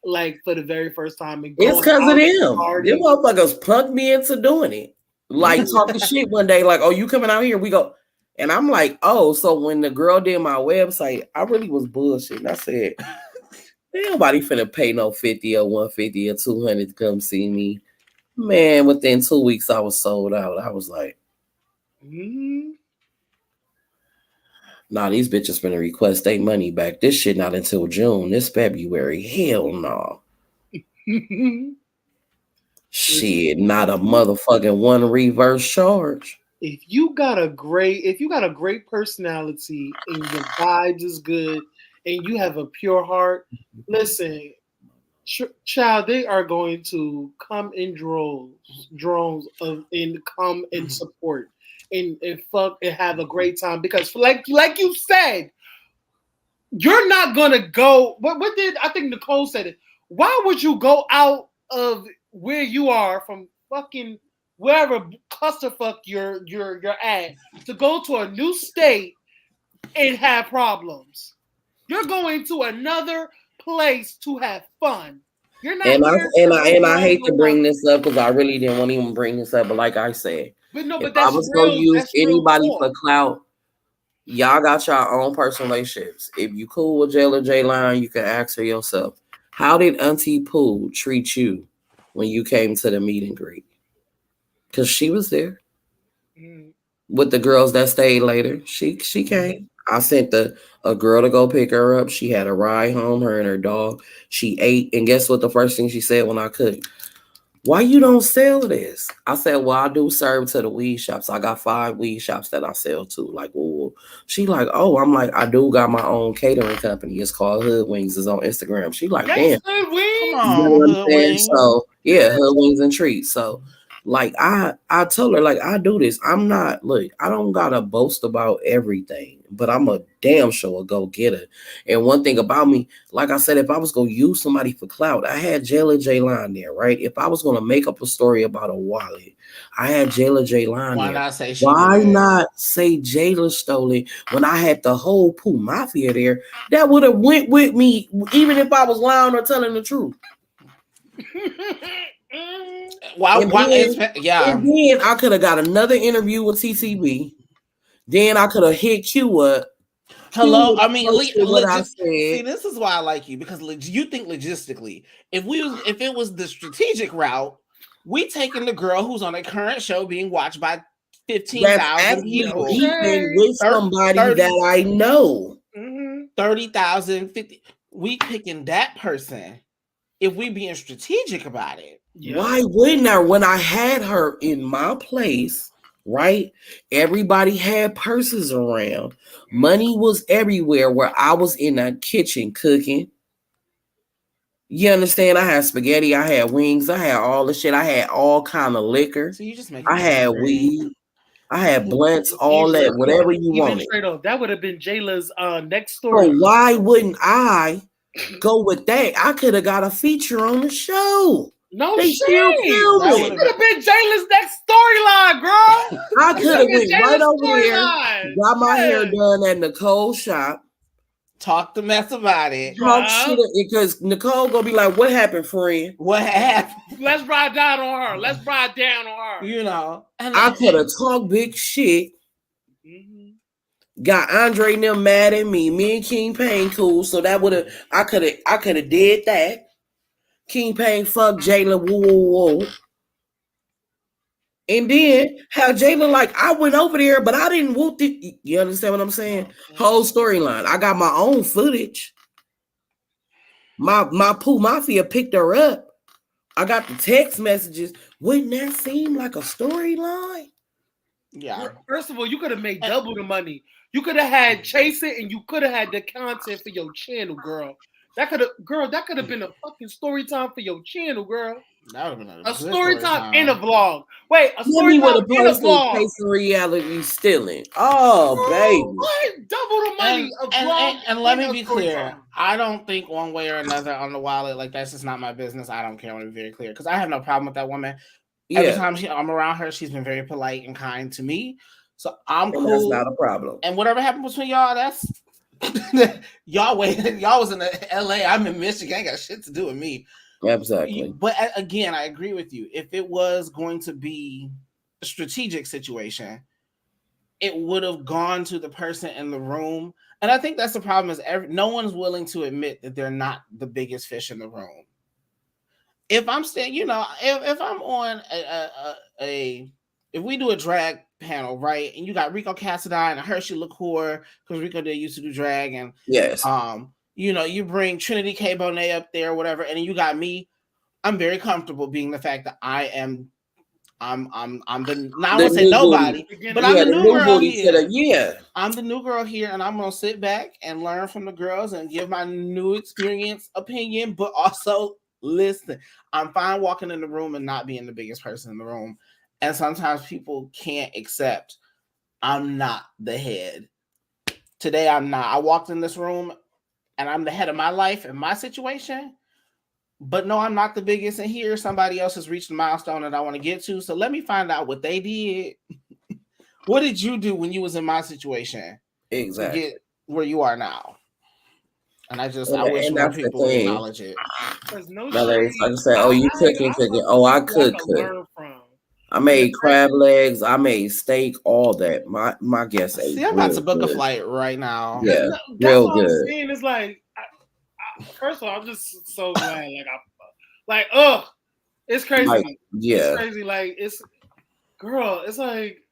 like for the very first time. And it's because of them. Them motherfuckers punked me into doing it. Like talking shit one day, like, "Oh, you coming out here?" We go, and I'm like, "Oh." So when the girl did my website, I really was bullshitting. I said, "Ain't nobody finna pay no 50 or 150 or 200 to come see me." Man, within 2 weeks, I was sold out. I was like, Nah, these bitches finna request their money back. This shit not until June. This February. Hell no. Shit, not a motherfucking one reverse charge. If you got a great personality and your vibes is good and you have a pure heart, listen, child, they are going to come in drones and come and support. And fuck and have a great time because like you said, you're not gonna go. What did I think Nicole said it? Why would you go out of where you are from fucking wherever clusterfuck you're at to go to a new state and have problems? You're going to another place to have fun. You're not. And I hate to bring this up because I really didn't want to even bring this up, but like I said. But no, if I was gonna use anybody for clout, y'all got your own personal relationships. If you cool with Jayla J Line, you can ask her yourself. How did Auntie Pooh treat you when you came to the meet and greet? Because she was there with the girls that stayed later. She came. I sent a girl to go pick her up. She had a ride home, her and her dog. She ate, and guess what? The first thing she said when I cooked. Why you don't sell this? I said, well, I do serve to the weed shops. I got 5 weed shops that I sell to. Like, well, she like, oh, I'm like, I do got my own catering company. It's called Hood Wings. It's on Instagram. She like, damn. Hood Wings. Come on, Hood Wings. So yeah, Hood Wings and Treats. So Like I told her, like, I do this. I'm not, look, I don't gotta boast about everything, but I'm a damn sure a go getter. And one thing about me, like I said, if I was gonna use somebody for clout, I had Jayla J Line there, right? If I was gonna make up a story about a wallet, I had Jayla J Line Why there. not say she Why did it? not say Jayla stole it when I had the whole Pooh Mafia there? That would have went with me, even if I was lying or telling the truth. Why? And Why? and then I could have got another interview with TCB. Then I could have hit Q up. Q Hello. would I have mean, posted what I see, said. this is why I like you because you think logistically. If it was the strategic route, we taking the girl who's on a current show being watched by That's 15,000 actually people, beefing with somebody 30, that I know. 30,000, 50. We picking that person if we being strategic about it. Why wouldn't I? When I had her in my place, right? Everybody had purses around. Money was everywhere where I was in the kitchen cooking. You understand? I had spaghetti, I had wings, I had all the shit. I had all kind of liquor. So you just make I me had hungry. weed. I had blunts, all Even, that, whatever you even wanted. straight up, that would have been Jayla's next So story. why wouldn't I go with that? I could have got a feature on the show. No They shade. still film That it. could have been Jayla's next storyline, girl. I could have went right Jayla's over there, storyline. got my hair done at Nicole's shop. Talk the mess about it. Talk shit because Nicole gonna be like, "What happened, friend? What happened? Let's ride down on her. Let's ride down on her." You know, and I could have talked big shit. Got Andre and them mad at me. Me and King Payne cool, so that would have I could have did that. King Payne fuck Jayla woo woo woo. And then how Jayla like I went over there, but I didn't whoop it. You understand what I'm saying? Whole storyline. I got my own footage. My Pooh Mafia picked her up. I got the text messages. Wouldn't that seem like a storyline? Yeah. First of all, you could have made double the money. You could have had Chase It, and you could have had the content for your channel, girl. That could have been a fucking story time for your channel, girl. That would have been a story time and a vlog. Wait, a Give story me time with a and a person vlog. chasing reality stealing. Oh, baby. What? Double the money. And let me be clear. I don't think one way or another on the wallet. Like, that's just not my business. I don't care. I want to be very clear. Because I have no problem with that woman. Every time I'm around her, she's been very polite and kind to me. So I'm cool. That's not a problem. And whatever happened between y'all, that's y'all waiting. Y'all was in the LA. I'm in Michigan. Ain't got shit to do with me. Exactly. But again, I agree with you. If it was going to be a strategic situation, it would have gone to the person in the room. And I think that's the problem is no one's willing to admit that they're not the biggest fish in the room. If I'm staying, if I'm on if we do a drag panel, right, and you got Rico Cassadine and Hershey LaCour, because Rico did used to do drag, and yes, you bring Trinity K. Bonet up there, whatever, and then you got me. I'm very comfortable being the fact that I'm the not I won't say nobody, but I'm the new girl here. I'm the new girl here, and I'm gonna sit back and learn from the girls and give my new experience opinion, but also listen. I'm fine walking in the room and not being the biggest person in the room. And sometimes people can't accept I'm not the head. Today I'm not. I walked in this room and I'm the head of my life and my situation. But no, I'm not the biggest. And here somebody else has reached a milestone that I want to get to. So let me find out what they did. What did you do when you was in my situation? Exactly. To get where you are now. And I wish more people would acknowledge it. I said, oh, you cooking. Oh, I could cook. I made crab legs. I made steak. All that. My guess. See, I'm about to book a flight right now. Yeah, that's real what good. I'm saying. It's like, first of all, I'm just so glad. It's crazy. It's crazy. Like it's like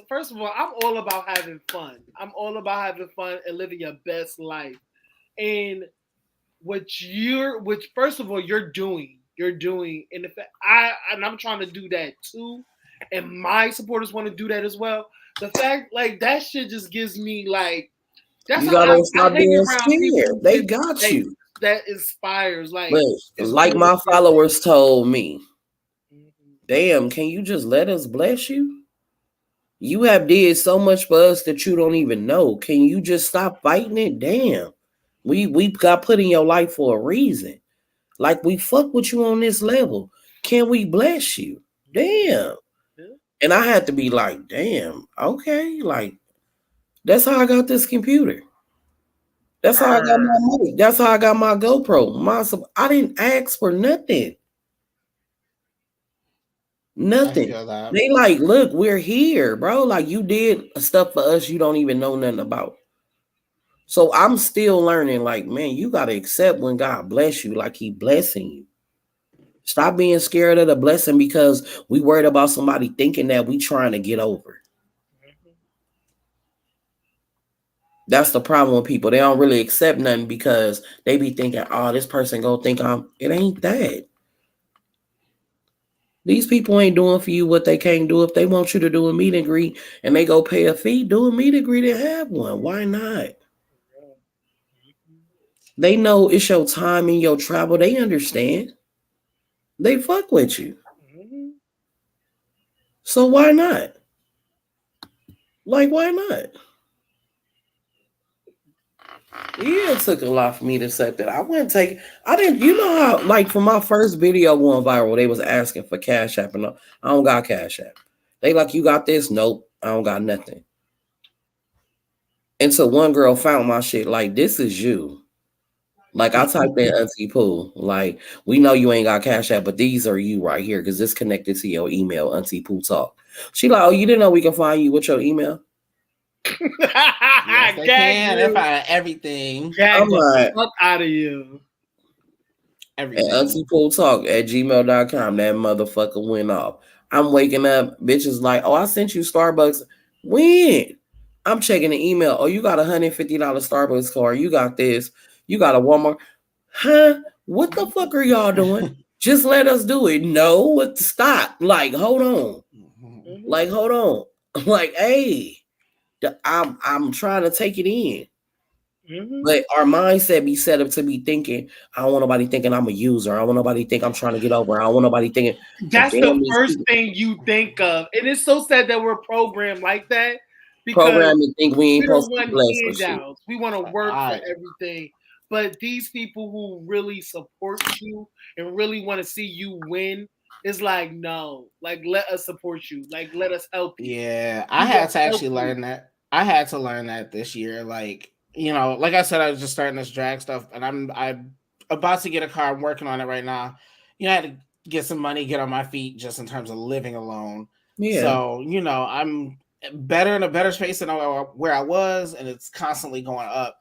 first of all, I'm all about having fun. I'm all about having fun and living your best life. And first of all, you're doing, and if I'm trying to do that too, and my supporters want to do that as well. The fact, like, that shit just gives me like, that's you gotta stop being scared. They got you. That inspires, like, my followers told me, Damn, can you just let us bless you? You have did so much for us that you don't even know. Can you just stop fighting it? Damn. We got put in your life for a reason. Like we fuck with you on this level. Can we bless you? Damn. Yeah. And I had to be like, damn, okay. Like, that's how I got this computer. That's how I got my mic. That's how I got my GoPro. I didn't ask for nothing. I Nothing. feel that. They like, look, we're here, bro. Like you did stuff for us you don't even know nothing about. So I'm still learning, like, man, you gotta accept when God bless you, like he blessing you. Stop being scared of the blessing because we worried about somebody thinking that we trying to get over. That's the problem with people. They don't really accept nothing because they be thinking, oh, this person gonna think it ain't that. These people ain't doing for you what they can't do. If they want you to do a meet and greet and they go pay a fee, do a meet and greet and have one. Why not? They know it's your time and your travel. They understand. They fuck with you. So why not? Like, why not? Yeah, it took a lot for me to accept that. I didn't, you know how, like, for my first video going viral, they was asking for Cash App, and I don't got Cash App. They like, you got this? Nope, I don't got nothing. And so one girl found my shit, like, this is you. Like, I typed in Auntie Pooh, like, we know you ain't got Cash App, but these are you right here, because it's connected to your email, Auntie Pooh Talk. She like, oh, you didn't know we can find you with your email? Yes, they can. They find everything. Gag the fuck out of you. Everything. And Auntie Pooh Talk at gmail.com. That motherfucker went off. I'm waking up, bitches like, oh, I sent you Starbucks. When? I'm checking the email. Oh, you got $150 Starbucks card. You got this. You got a Walmart. Huh? What the fuck are y'all doing? Just let us do it. No, stop. Like, hold on. Like, hold on. Like, hey. I'm trying to take it in. But our mindset be set up to be thinking, I don't want nobody thinking I'm a user. I don't want nobody think I'm trying to get over. I don't want nobody thinking. That's the first thing you think of. And it's so sad that we're programmed like that because programmed think we ain't supposed to bless handouts. We want to work for everything. But these people who really support you and really want to see you win, it's like, no, like, let us support you. Like, let us help you. Yeah, I had to actually learn that. I had to learn that this year. Like, you know, like I said, I was just starting this drag stuff, and I'm about to get a car. I'm working on it right now. You know, I had to get some money, get on my feet, just in terms of living alone. Yeah. So, you know, I'm better in a better space than where I was, and it's constantly going up.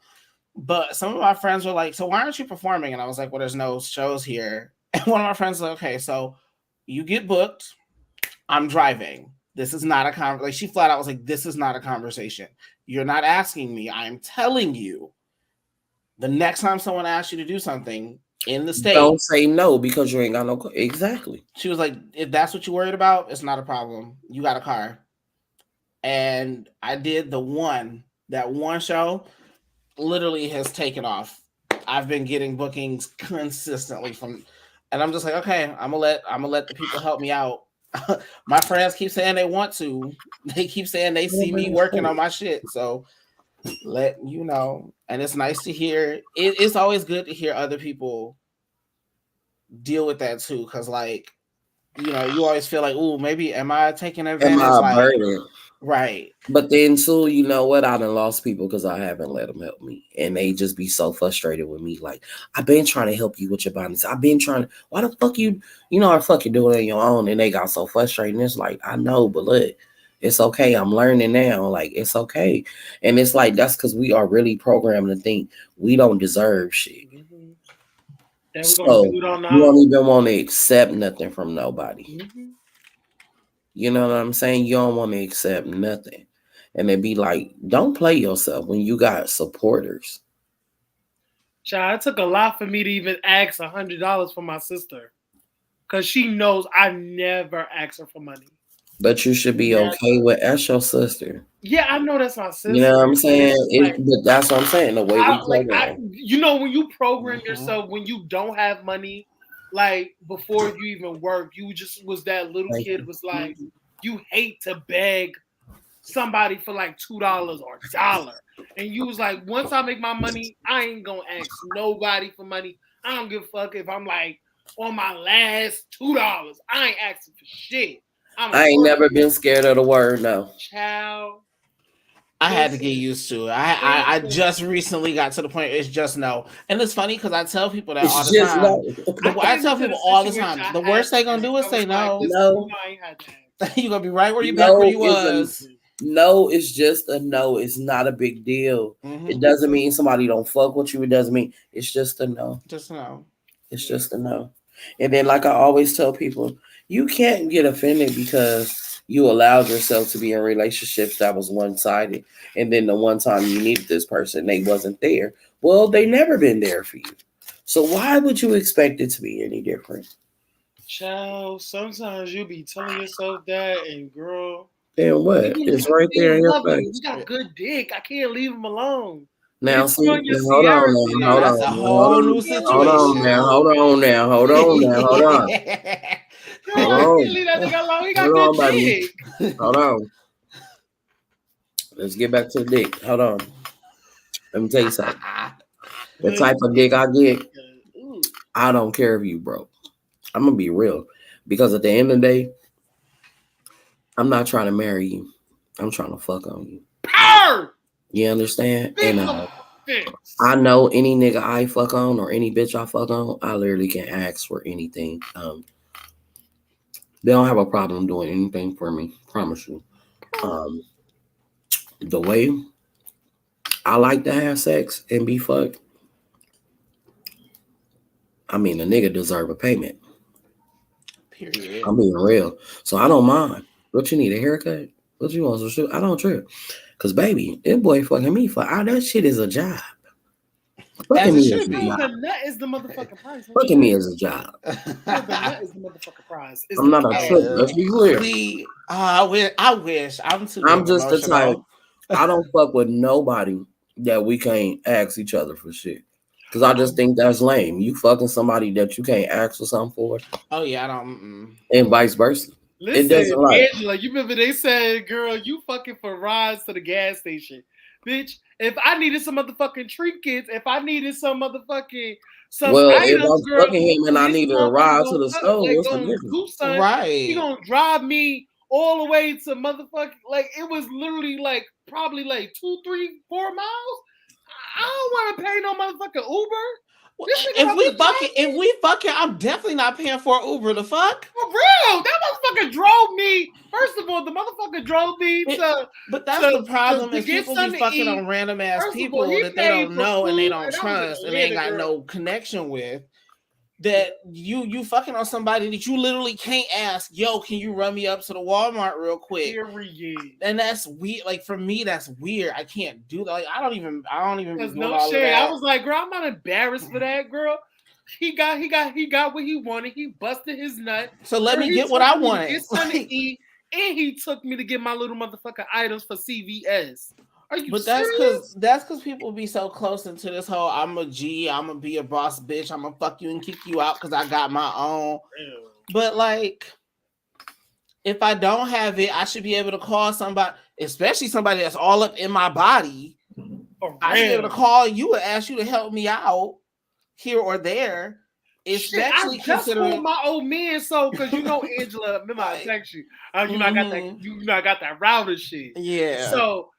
But some of my friends were like, so why aren't you performing? And I was like, well, there's no shows here. And one of my friends was like, okay, so you get booked. I'm driving. This is not a conversation. Like, she flat out was like, this is not a conversation. You're not asking me. I'm telling you. The next time someone asks you to do something in the state, don't say no because you ain't got no. Exactly. She was like, if that's what you're worried about, it's not a problem. You got a car. And I did that one show literally has taken off. I've been getting bookings consistently and I'm just like, okay, I'm gonna let the people help me out. My friends keep saying they want to. They keep saying they see me working on my shit. So let you know. And it's nice to hear. It's always good to hear other people deal with that too. Cause like, you know, you always feel like, ooh, maybe am I taking advantage? Am I a burden? Right. But then too, you know what? I done lost people because I haven't let them help me. And they just be so frustrated with me. Like, I've been trying to help you with your bodies. I've been trying to, why the fuck you know how the fuck you doing it on your own? And they got so frustrated. And it's like, I know, but look, it's okay. I'm learning now. Like, it's okay. And it's like, that's because we are really programmed to think we don't deserve shit. So you don't even want to accept nothing from nobody. You know what I'm saying? You don't want to accept nothing. And it'd be like, don't play yourself when you got supporters. Child, it took a lot for me to even ask $100 for my sister. Because she knows I never ask her for money. But you should be okay with that's your sister. Yeah, I know that's my sister. You know what I'm saying? But that's what I'm saying. The way we program. You know, when you program yourself, when you don't have money, like before you even worked, you just was that little Thank kid you. was like, you hate to beg somebody for like $2 or $1. And you was like, once I make my money, I ain't gonna ask nobody for money. I don't give a fuck if I'm like on my last $2. I ain't asking for shit. I'm gonna I ain't work never for been scared of the word no. child. I had to get Listen, used to it. I just recently got to the point it's just no. And it's funny because I tell people that all It's the just time. no. I I came tell into the people all the situation time. I The had worst they to. gonna do is I was say like, no. listen, No. I ain't had to ask. You're gonna be right where you back where No you is was. no is just a no. It's not a big deal. It Mm-hmm. doesn't mean somebody don't fuck with you. It doesn't mean it's just a no. Just no. It's just a no. And then, like I always tell people, you can't get offended because you allowed yourself to be in relationships that was one sided. And then the one time you needed this person, they wasn't there. Well, they never been there for you. So why would you expect it to be any different? Child, sometimes you be telling yourself that, and girl, And what? he It's right there in still your love me. We face. got good dick. I can't leave him alone. Now, It's see, on your now, hold on Sierra now, Now hold shit. that's on, a now, whole hold new on, Can't leave him hold on now, situation. alone. hold on now, hold on now, hold on, Girl, hold I can't on, leave that nigga alone. He got hold good on, baby, dick. hold on. Let's get back to the dick. Hold on. Let me tell you something. The type of dick I get, Ooh. I don't care if you broke. I'm gonna be real, because at the end of the day, I'm not trying to marry you. I'm trying to fuck on you. Power! You understand? Big And offense. I know any nigga I fuck on or any bitch I fuck on, I literally can ask for anything. They don't have a problem doing anything for me. Promise you. Um, the way I like to have sex and be fucked, I mean, a nigga deserve a payment. Period. I'm being real. So I don't mind. What you need, a haircut? What you want some shit? I don't trip. Cause baby, that boy fucking me for that shit is a job. As Fucking it me is should a Girl, be. the job. nut is the motherfucking prize, ain't Fucking it? me is a job. Girl, the nut is the motherfucking prize. Is I'm the not a cash. trick. Let's be clear. See, I wish. I'm too I'm damn just the type. emotional. I don't fuck with nobody that we can't ask each other for shit. Cause I just think that's lame. You fucking somebody that you can't ask for something for, Oh yeah, I don't. Mm-mm. and vice versa. It Listen, doesn't like. Angela, you remember they said, girl, you fucking for rides to the gas station. Bitch, if I needed some motherfucking trinkets, if I needed some Well, if items, I'm girl, fucking him and I this needed a motherfucker ride to gonna the stove, like what's the gonna difference? do something. He Right. gonna drive me all the way to motherfucking like it was literally like probably like 2, 3, 4 miles. I don't want to pay no motherfucking Uber. Well, This nigga about to drive if me. we fucking, I'm definitely not paying for Uber. The fuck? For real, that motherfucker drove me. First of all, the motherfucker drove me It, to but that's the problem to is get people be something to fucking eat. on random ass First of all, people he that they paid don't for know and they food, don't and I was in trust and they ain't Atlanta, got girl. no connection with. That you fucking on somebody that you literally can't ask, yo, can you run me up to the Walmart real quick? Period. And that's weird. Like for me, that's weird. I can't do that. Like I don't even be There's doing no all of shade. I that. was like, girl, I'm not embarrassed for that, girl. He got what he wanted. He busted his nut. So let Girl, me he get what took I me to get wanted. something Like, to eat, and he took me to get my little motherfucking items for CVS. Are you but serious? that's cause people be so close into this whole I'm a G, I'm gonna be a boss bitch, I'm gonna fuck you and kick you out because I got my own. Ew. But like if I don't have it, I should be able to call somebody, especially somebody that's all up in my body. For I should be able to real. call you and ask you to help me out here or there. Shit, I Especially just called considering my old man, so because you know Angela, remember I like, text you. I got that. I got that router shit. yeah. So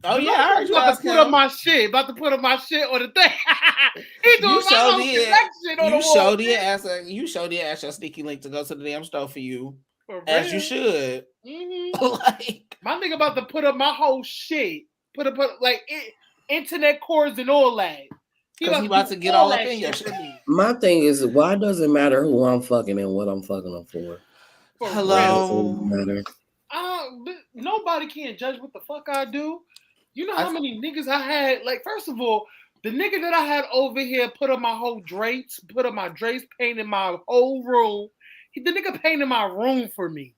Oh the yeah, I heard motherfucker you about ask to put up him. my shit. About to put up my shit on the thing. He You doing my showed whole it. connection on the wall. You showed it ask your sneaky link to go to the damn store for you. For As you real. should. Mm-hmm. Like My nigga about to put up my whole shit. Put like internet cords and all that. He because about he to about do to get all all up that in your shit shit. for me. My thing is, why does it matter who I'm fucking and what I'm fucking them for? For Why real. does it Hello. matter? Nobody can judge what the fuck I do. You know how I, many niggas I had? Like, first of all, the nigga that I had over here put up my whole drapes, put up my drapes, painted my whole room. The nigga painted my room for me.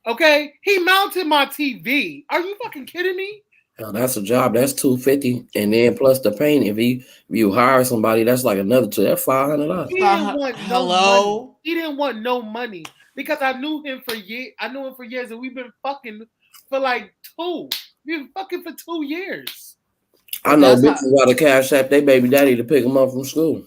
Okay? He mounted my TV. Are you fucking kidding me? Hell, that's a job. That's $250, and then plus the paint. If you hire somebody, that's like another two. That's $500. He didn't want no money. Hello. He didn't want no money because I knew him for years. I knew him for years, and we've been fucking for like two. We've been fucking for 2 years. I know bitches got to cash app they baby daddy to pick them up from school.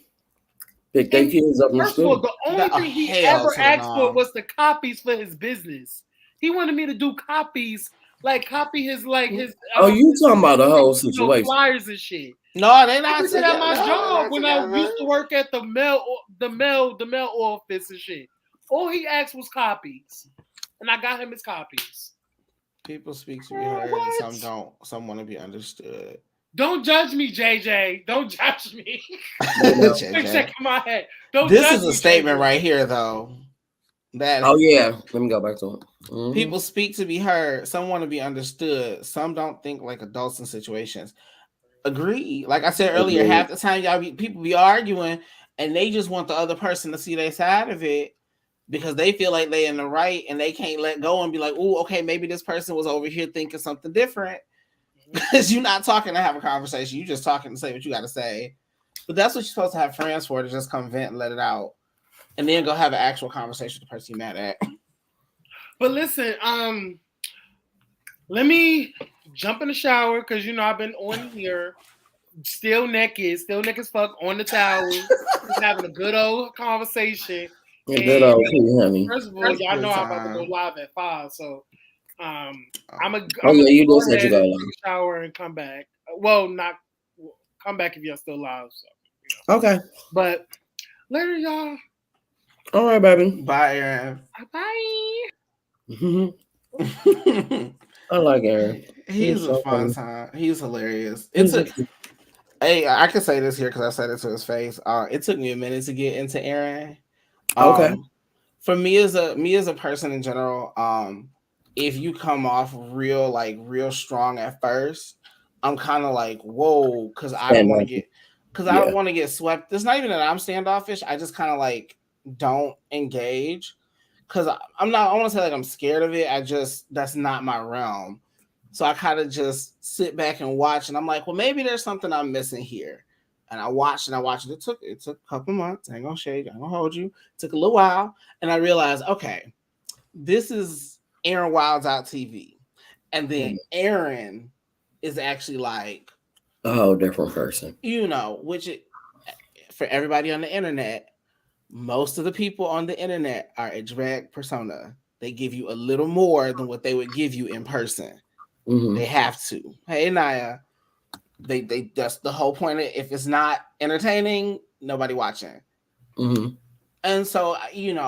Pick their kids up from First of all, school. the only thing he ever asked for was the copies for his business. He wanted me to do copies, like copy his Oh, you talking about the whole you know, situation? fliars and shit. No, they not I did that at my together. job when I used to work at the mail office and shit. All he asked was copies, and I got him his copies. People speak to be heard, and some don't. Some want to be understood. Don't judge me, JJ. Don't judge me. JJ. I'm shaking my head. Don't This judge is a me, statement JJ. right here, though. That Oh yeah, let me go back to it. Mm-hmm. People speak to be heard. Some want to be understood. Some don't think like adults in situations. Agree. Like I said earlier, half the time people be arguing, and they just want the other person to see their side of it because they feel like they in the right, and they can't let go and be like, "Oh, okay, maybe this person was over here thinking something different." Because you're not talking to have a conversation. You're just talking to say what you got to say. But that's what you're supposed to have friends for, to just come vent and let it out. And then go have an actual conversation with the person you're mad at. But listen, let me jump in the shower because you know I've been on here still naked as fuck on the towel, just having a good old conversation. Good old Pooh, honey. First of all, y'all know I'm about to go live at 5, so I'm gonna you go just said you ahead go and live. take a shower and come back. Well, not come back if you're still live. So Okay. But later, y'all. All right, baby. Bye, Aaron. Bye. I like Aaron. He's a fun time. He's hilarious. Hey, I can say this here because I said it to his face. It took me a minute to get into Aaron. Okay. For me as a person in general, if you come off real strong at first, I'm kind of like, whoa, because I don't want to get swept. It's not even that I'm standoffish. I just kind of like don't engage because I'm not. I want to say like I'm scared of it. That's not my realm. So I kind of just sit back and watch, and I'm like, well, maybe there's something I'm missing here. And I watched. It took a couple months. I ain't gonna shade. I ain't gonna hold you. It took a little while, and I realized, okay, this is Aaron Wilds Out TV, and then Aaron is actually like a whole different person. For everybody on the internet, most of the people on the internet are a drag persona. They give you a little more than what they would give you in person. Mm-hmm. They have to. Hey, Naya. They that's the whole point. If it's not entertaining, nobody watching. Mm-hmm. And so,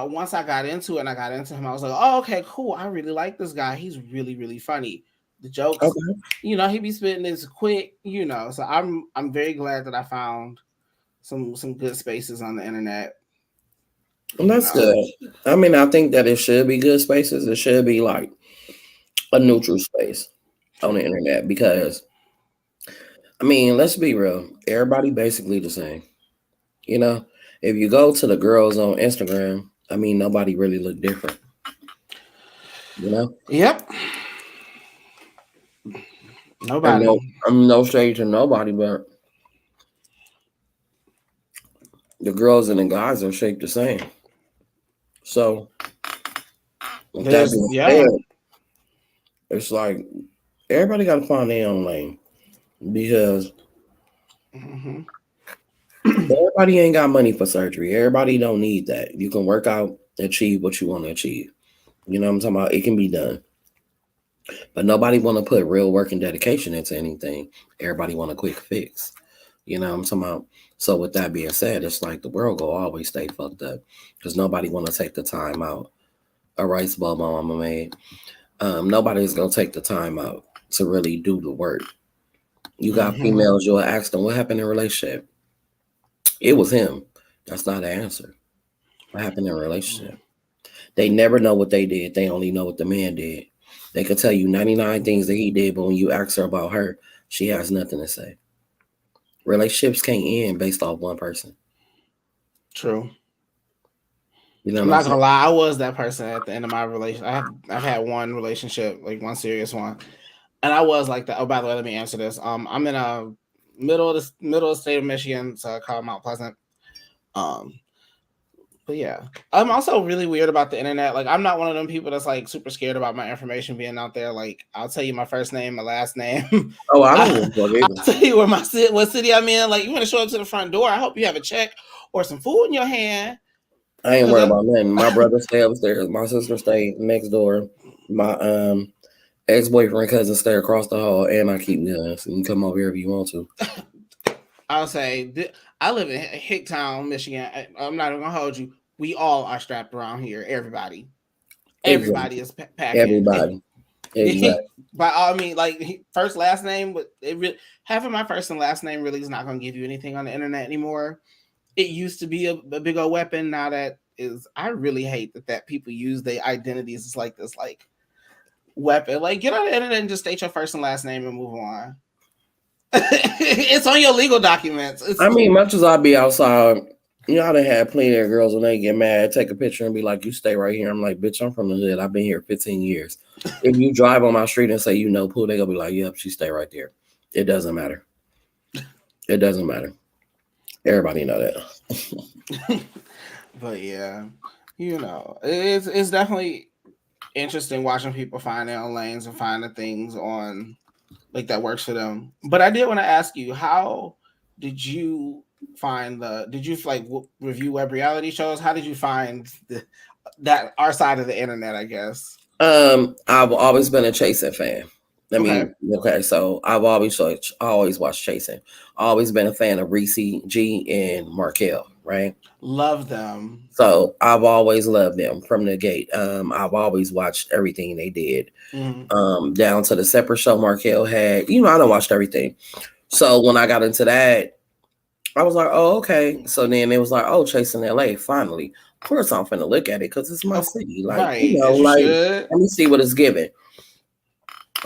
once I got into it and I got into him, I was like, oh, okay, cool. I really like this guy. He's really, really funny. The jokes, he be spitting this quick, So I'm very glad that I found some good spaces on the internet. And that's good. I mean, I think that it should be good spaces. It should be like a neutral space on the internet because, I mean, let's be real. Everybody basically the same. If you go to the girls on Instagram, I mean, nobody really look different. Yep. Nobody. I'm no shade to nobody, but the girls and the guys are shaped the same. So, it's like everybody got to find their own lane because everybody ain't got money for surgery. Everybody don't need that. You can work out, achieve what you want to achieve. You know what I'm talking about? It can be done. But nobody want to put real work and dedication into anything. Everybody want a quick fix. You know what I'm talking about? So with that being said, it's like the world will always stay fucked up because nobody want to take the time out. A rice bowl my mama made. Nobody's going to take the time out to really do the work. You got females, you'll ask them, what happened in a relationship? It was him. That's not the answer. What happened in a relationship? They never know what they did. They only know what the man did. They could tell you 99 things that he did, but when you ask her about her, she has nothing to say. Relationships can't end based off one person. True. I'm not gonna lie, I was that person at the end of my relationship. I've had one relationship, like one serious one, And I was like that. Oh, by the way, let me answer this. I'm in a middle of the state of Michigan, so I call Mount Pleasant. Um, but yeah, I'm also really weird about the internet. Like, I'm not one of them people that's like super scared about my information being out there. Like, I'll tell you my first name, my last name. Oh, I don't give a fuck I'll tell you where what city I'm in. Like, you want to show up to the front door? I hope you have a check or some food in your hand. I ain't worried about nothing. My brother stay upstairs. My sister stay next door. My ex-boyfriend cousin stay across the hall, and I keep guns. You can come over here if you want to. I'll say I live in Hicktown, Michigan. I'm not even gonna hold you. We all are strapped around here. Everybody Exactly. is packing. Everybody. Exactly. By all means, like first last name, but having my first and last name really is not gonna give you anything on the internet anymore. It used to be a big old weapon. Now that is, I really hate that people use their identities as like this like weapon. Like, get on the internet and just state your first and last name and move on. It's on your legal documents. I mean, much as I be outside, you know, I done had plenty of girls when they get mad, take a picture and be like, "You stay right here." I'm like, "Bitch, I'm from the hood. I've been here 15 years." If you drive on my street and say you know Pooh, they gonna be like, "Yep, she stay right there." It doesn't matter. It doesn't matter. Everybody know that. But yeah, you know, it's definitely interesting watching people find their own lanes and find the things on like that works for them. But I did want to ask you, how did you find did you like review web reality shows? How did you find that our side of the internet, I guess? I've always been a Chasing fan. I Okay. mean, okay, so I've always watched Chasing. Always been a fan of Reese G and Markel, right? Love them. So I've always loved them from the gate. I've always watched everything they did. Down to the separate show Markel had. You know, I done watched everything. So when I got into that, I was like, oh, okay. So then it was like, oh, Chasing LA, finally. Of course I'm finna look at it because it's my city. Like, right, you know, as you like should. let me see what it's giving.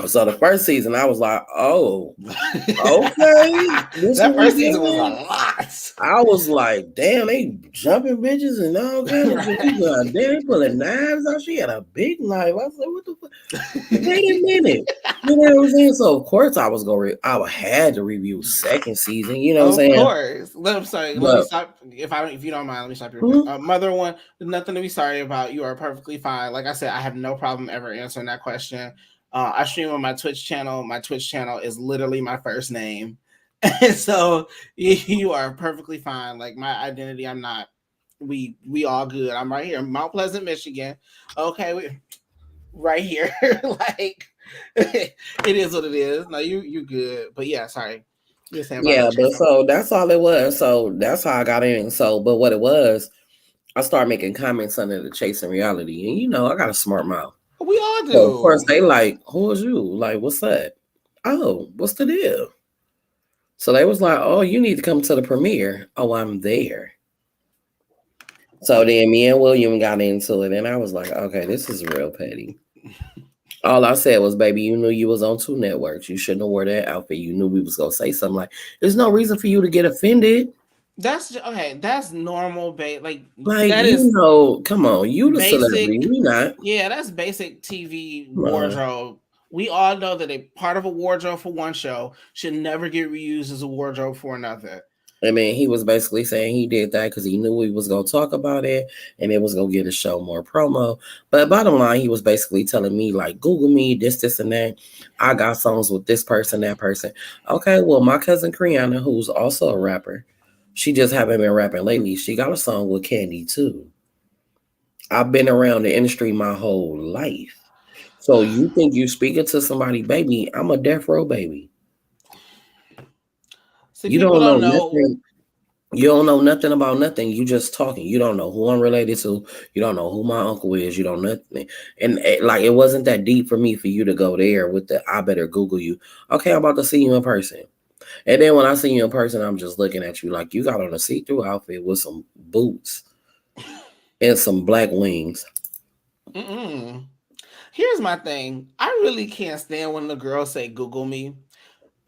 So the first season, I was like, "Oh, okay." That first season was a lot. I was like, "Damn, they jumping bitches and all kinds of shit." Damn, they pulling knives out. She had a big knife. I said, "What the fuck?" Wait a minute. You know what I'm saying? So of course I was going. I had to review second season. You know what I'm saying? Of course. I'm sorry. Let me stop. If you don't mind, let me stop you real quick. Mother one, nothing to be sorry about. You are perfectly fine. Like I said, I have no problem ever answering that question. I stream on my Twitch channel. My Twitch channel is literally my first name. So you are perfectly fine. Like, my identity, I'm not. We all good. I'm right here, Mount Pleasant, Michigan. Okay, we right here. Like, it is what it is. No, you good. But yeah, sorry. Yeah, but so that's all it was. So that's how I got in. So, but what it was, I started making comments under the Chasing Reality, and you know, I got a smart mouth. We all do. So of course they like, who is you? Like, what's that? Oh, what's the deal? So they was like, oh, you need to come to the premiere. Oh, I'm there. So then me and William got into it, and I was like, okay, this is real petty. All I said was, baby, you knew you was on 2 networks. You shouldn't have wore that outfit. You knew we was gonna say something like, there's no reason for you to get offended. That's okay. That's normal, like that you is, know. Come on, you the celebrity, we not. Yeah, that's basic TV wardrobe. We all know that a part of a wardrobe for one show should never get reused as a wardrobe for another. I mean, he was basically saying he did that because he knew we was going to talk about it and it was going to get his show more promo. But bottom line, he was basically telling me, like, Google me, this, and that. I got songs with this person, that person. Okay, well, my cousin Kriana, who's also a rapper, she just haven't been rapping lately. She got a song with Candy, too. I've been around the industry my whole life. So you think you speaking to somebody, baby, I'm a death row baby. See, you don't know nothing. You don't know nothing about nothing. You just talking. You don't know who I'm related to. You don't know who my uncle is. You don't nothing. And like, it wasn't that deep for me for you to go there with the, I better Google you. Okay, I'm about to see you in person. And then when I see you in person, I'm just looking at you like you got on a see-through outfit with some boots and some black wings. Here's my thing. I really can't stand when the girls say Google me.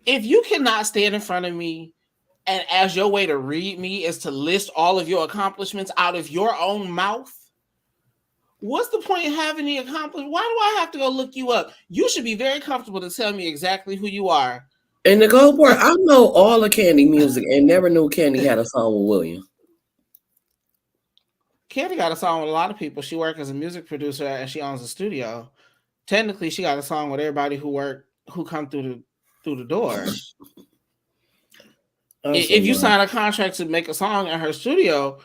If you cannot stand in front of me and as your way to read me is to list all of your accomplishments out of your own mouth, What's the point in having the accomplishment? Why do I have to go look you up? You should be very comfortable to tell me exactly who you are. And the cold part, I know all the Candy music and never knew Candy had a song with William. Candy got a song with a lot of people. She worked as a music producer and she owns a studio. Technically, she got a song with everybody who come through the door. If you sign a contract to make a song in her studio,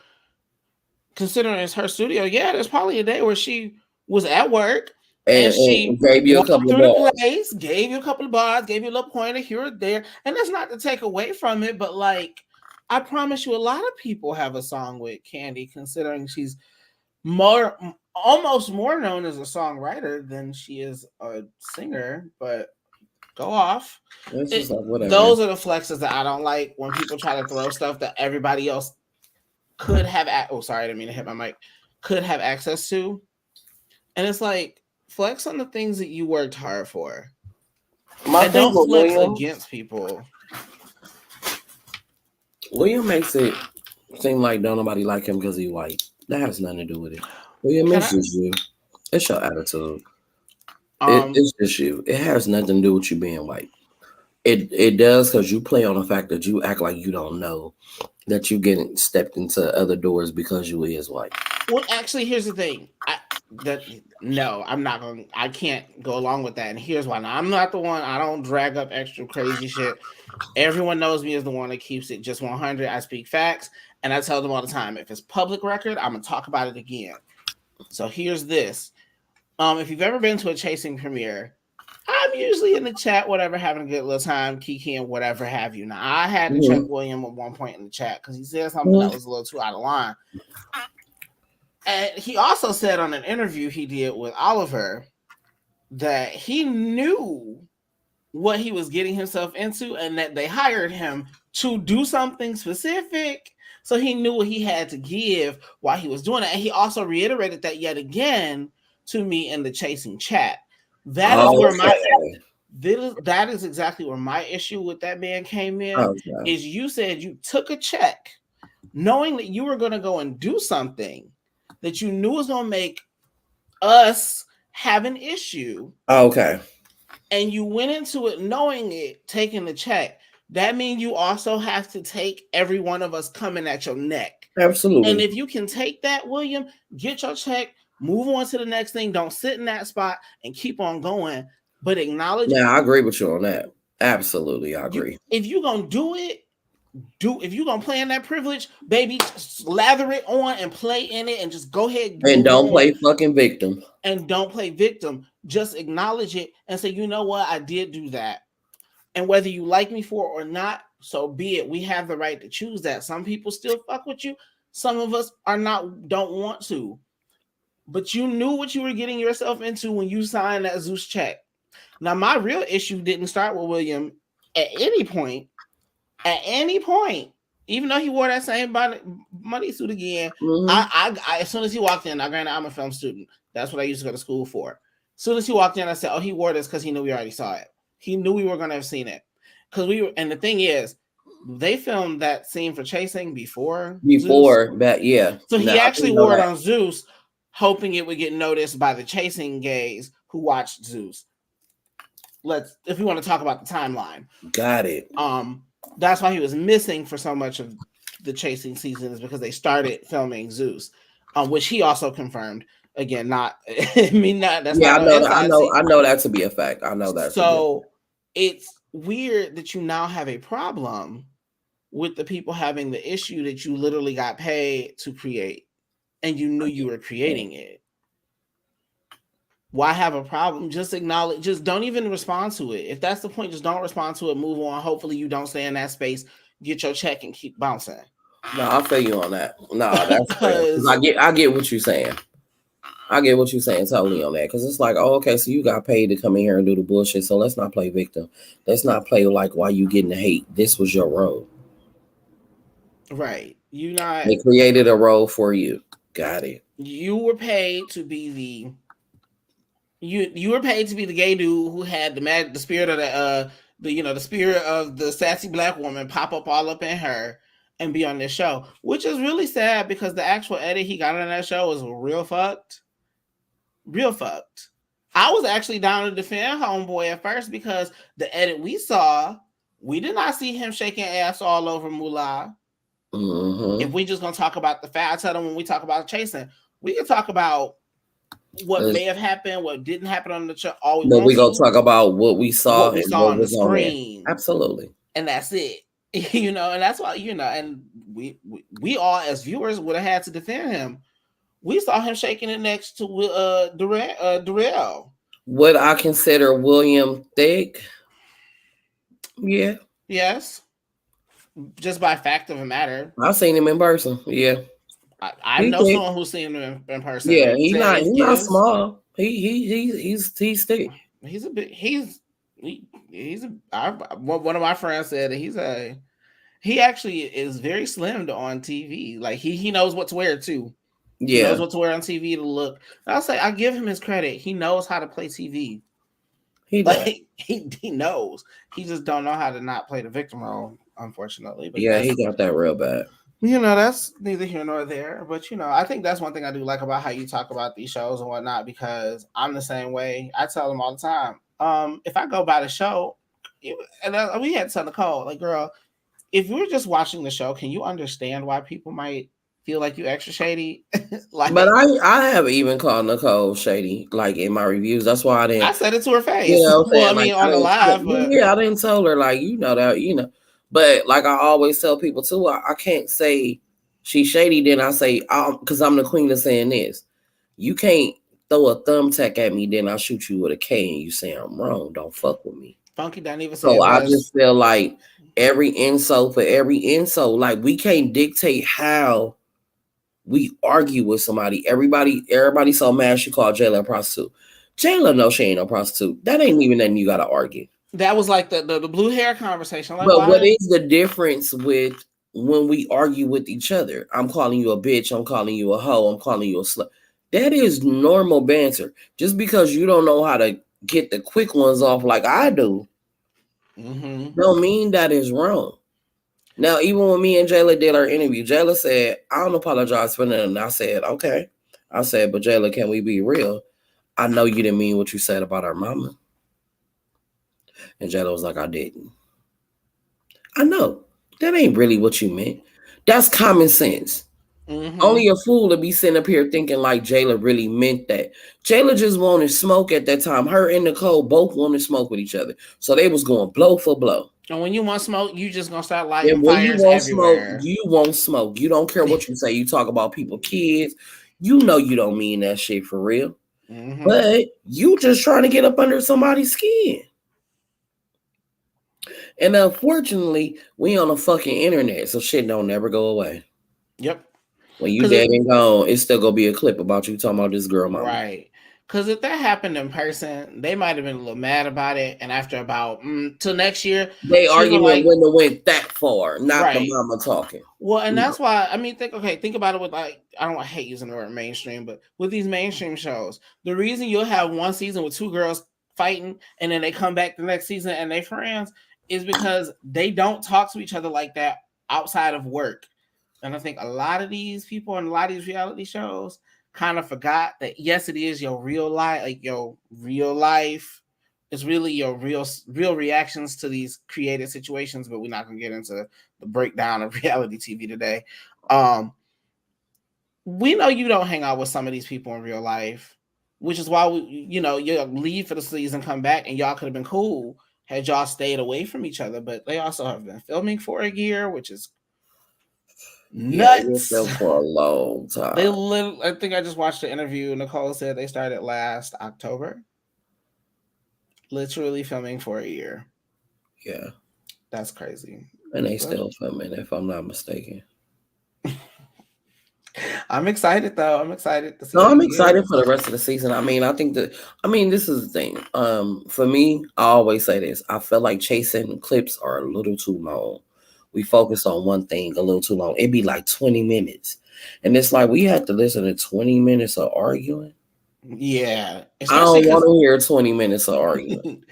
considering it's her studio, yeah, there's probably a day where she was at work and she gave you a couple of bars. Place, gave you a couple of bars, gave you a little pointer here or there. And that's not to take away from it, but like, I promise you, a lot of people have a song with Candy, considering she's almost more known as a songwriter than she is a singer. But go off. Those are the flexes that I don't like, when people try to throw stuff that everybody else could have. Sorry, I didn't mean to hit my mic. Could have access to, and it's like, flex on the things that you worked hard for. And don't flex against people. William makes it seem like don't nobody like him because he's white. That has nothing to do with it. William, it's just you. It's your attitude. It's just you. It has nothing to do with you being white. It does, because you play on the fact that you act like you don't know that you getting stepped into other doors because you is white. Well, actually, here's the thing. I'm not going. I can't go along with that. And here's why. Now, I'm not the one. I don't drag up extra crazy shit. Everyone knows me as the one that keeps it just 100. I speak facts, and I tell them all the time. If it's public record, I'm gonna talk about it again. So here's this. If you've ever been to a Chasing premiere, I'm usually in the chat, whatever, having a good little time, kikiing, whatever have you. Now, I had to check William at one point in the chat because he said something that was a little too out of line. And he also said on an interview he did with Oliver that he knew what he was getting himself into and that they hired him to do something specific. So he knew what he had to give while he was doing it. And he also reiterated that yet again to me in the Chasing chat. That is exactly where my issue with that man came in. Is you said you took a check knowing that you were going to go and do something that you knew was going to make us have an issue. Okay. And you went into it knowing it, taking the check. That means you also have to take every one of us coming at your neck. Absolutely. And if you can take that, William, get your check, move on to the next thing. Don't sit in that spot and keep on going, but acknowledge. Yeah, I agree with you on that. Absolutely, I agree. If you're going to do it, if you're going to play in that privilege, baby, lather it on and play in it and just go ahead. And don't play fucking victim. And don't play victim. Just acknowledge it and say, you know what? I did do that. And whether you like me for it or not, so be it. We have the right to choose that. Some people still fuck with you. Some of us don't want to. But you knew what you were getting yourself into when you signed that Zeus check. Now, my real issue didn't start with William at any point. At any point, even though he wore that same money suit again, I as soon as he walked in, granted, I'm a film student. That's what I used to go to school for. As soon as he walked in, I said, "Oh, he wore this because he knew we already saw it. He knew we were going to have seen it because we were." And the thing is, they filmed that scene for Chasing before Zeus. That, yeah. So he actually wore it on Zeus, hoping it would get noticed by the Chasing gays who watched Zeus. If we want to talk about the timeline, got it. That's why he was missing for so much of the Chasing season, is because they started filming Zeus, which he also confirmed. Again, not I mean that. That's yeah, not I know that to be a fact. I know that. So it's weird that you now have a problem with the people having the issue that you literally got paid to create, and you knew you were creating it. Why have a problem? Just acknowledge. Just don't even respond to it. If that's the point, just don't respond to it. Move on. Hopefully, you don't stay in that space. Get your check and keep bouncing. No, I feel you on that. No, that's because I get what you're saying. I get what you're saying totally on that, because it's like, oh, okay, so you got paid to come in here and do the bullshit. So let's not play victim. Let's not play like why you getting the hate. This was your role, right? They created a role for you. Got it. You were paid to be the. You were paid to be the gay dude who had the spirit of the spirit of the sassy black woman pop up all up in her and be on this show, which is really sad because the actual edit he got on that show was real fucked. real fucked. I was actually down to defend Homeboy at first because the edit we saw, we did not see him shaking ass all over Moolah. Mm-hmm. If we just gonna talk about the fact, I tell them when we talk about chasing, we can talk about what may have happened, what didn't happen on the show. All we but want we to, gonna talk about what we saw and what on the was on there. screen. Absolutely. And that's it. And that's why, and we all as viewers would have had to defend him. We saw him shaking it next to Darrell. Would I consider William thick? Yeah. Yes. Just by fact of the matter. I've seen him in person. Yeah. I know someone who's seen him in person. Yeah, he's not small. He's thick. He's a bit. One of my friends said that he actually is very slim on TV. Like he knows what to wear too. Yeah. He knows what to wear on TV to look. I'll say I give him his credit. He knows how to play TV. He knows. He just don't know how to not play the victim role, unfortunately. But yeah, he got that real bad. That's neither here nor there. But I think that's one thing I do like about how you talk about these shows and whatnot, because I'm the same way. I tell them all the time. If I go by the show, and we had to tell Nicole, like, girl, if you were just watching the show, can you understand why people might feel like you extra shady? But I have even called Nicole shady, like in my reviews. That's why I said it to her face. Well, I mean, on the live, but I didn't tell her that, But like I always tell people too, I can't say she's shady. Then I say, because I'm the queen of saying this. You can't throw a thumbtack at me, then I shoot you with a K, and you say I'm wrong. Don't fuck with me. Funky don't even say. So I just feel like every insult, like we can't dictate how we argue with somebody. Everybody so mad she called Jayla a prostitute. Jayla knows she ain't no prostitute. That ain't even nothing you gotta argue. That was like the blue hair conversation. Like, but what is the difference with when we argue with each other? I'm calling you a bitch. I'm calling you a hoe. I'm calling you a slut. That is normal banter. Just because you don't know how to get the quick ones off like I do, don't mean that is wrong. Now, even when me and Jayla did our interview, Jayla said, I don't apologize for nothing. I said, okay. I said, but Jayla, can we be real? I know you didn't mean what you said about our mama. And Jayla was like, I didn't. I know. That ain't really what you meant. That's common sense. Only a fool to be sitting up here thinking like Jayla really meant that. Jayla just wanted smoke at that time. Her and Nicole both wanted smoke with each other. So they was going blow for blow. And when you want smoke, you just gonna start lighting fires everywhere. You won't smoke. You don't care what you say. You talk about people, kids. You know you don't mean that shit for real. But you just trying to get up under somebody's skin. And unfortunately, we on the fucking internet, so shit don't never go away. Yep. When you dead and gone, it's still gonna be a clip about you talking about this girl mama. Right. Because if that happened in person, they might have been a little mad about it. And after about till next year, they argument wouldn't have went that far. Not the mama talking. Well, and that's why think about it with I hate using the word mainstream, but with these mainstream shows, the reason you'll have one season with two girls fighting and then they come back the next season and they friends is because they don't talk to each other like that outside of work. And I think a lot of these people and a lot of these reality shows kind of forgot that yes, it is your real life, like your real life. It's really your real reactions to these created situations, but we're not gonna get into the breakdown of reality TV today. We know you don't hang out with some of these people in real life, which is why you'll leave for the season, come back, and y'all could have been cool had y'all stayed away from each other. But they also have been filming for a year, which is nuts. Yeah, for a long time. I think I just watched the interview. Nicole said they started last October. Literally filming for a year. Yeah. That's crazy. And they still filming, if I'm not mistaken. I'm excited though. I'm excited to see. No, I'm excited for the rest of the season. This is the thing. For me, I always say this. I feel like chasing clips are a little too long. We focus on one thing a little too long. It'd be like 20 minutes. And it's like we had to listen to 20 minutes of arguing. Yeah. I don't want to hear 20 minutes of arguing.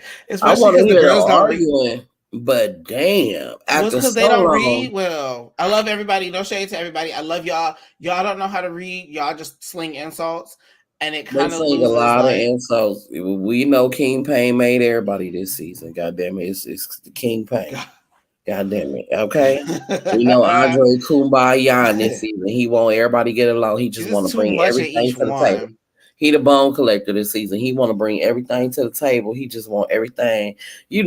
I want to hear the arguing, but damn. Because they don't read well. I love everybody. No shade to everybody. I love y'all. Y'all don't know how to read. Y'all just sling insults. and it They kind of sing a loses lot of like insults. We know King Payne made everybody this season. God damn it, it's the King Payne. God damn it. Okay. We know Andre Kumbaya in this season. He want everybody to get along. He just want it's to too bring much of everything each to the table. one. He the bone collector this season. He want to bring everything to the table. He just want everything. Yes.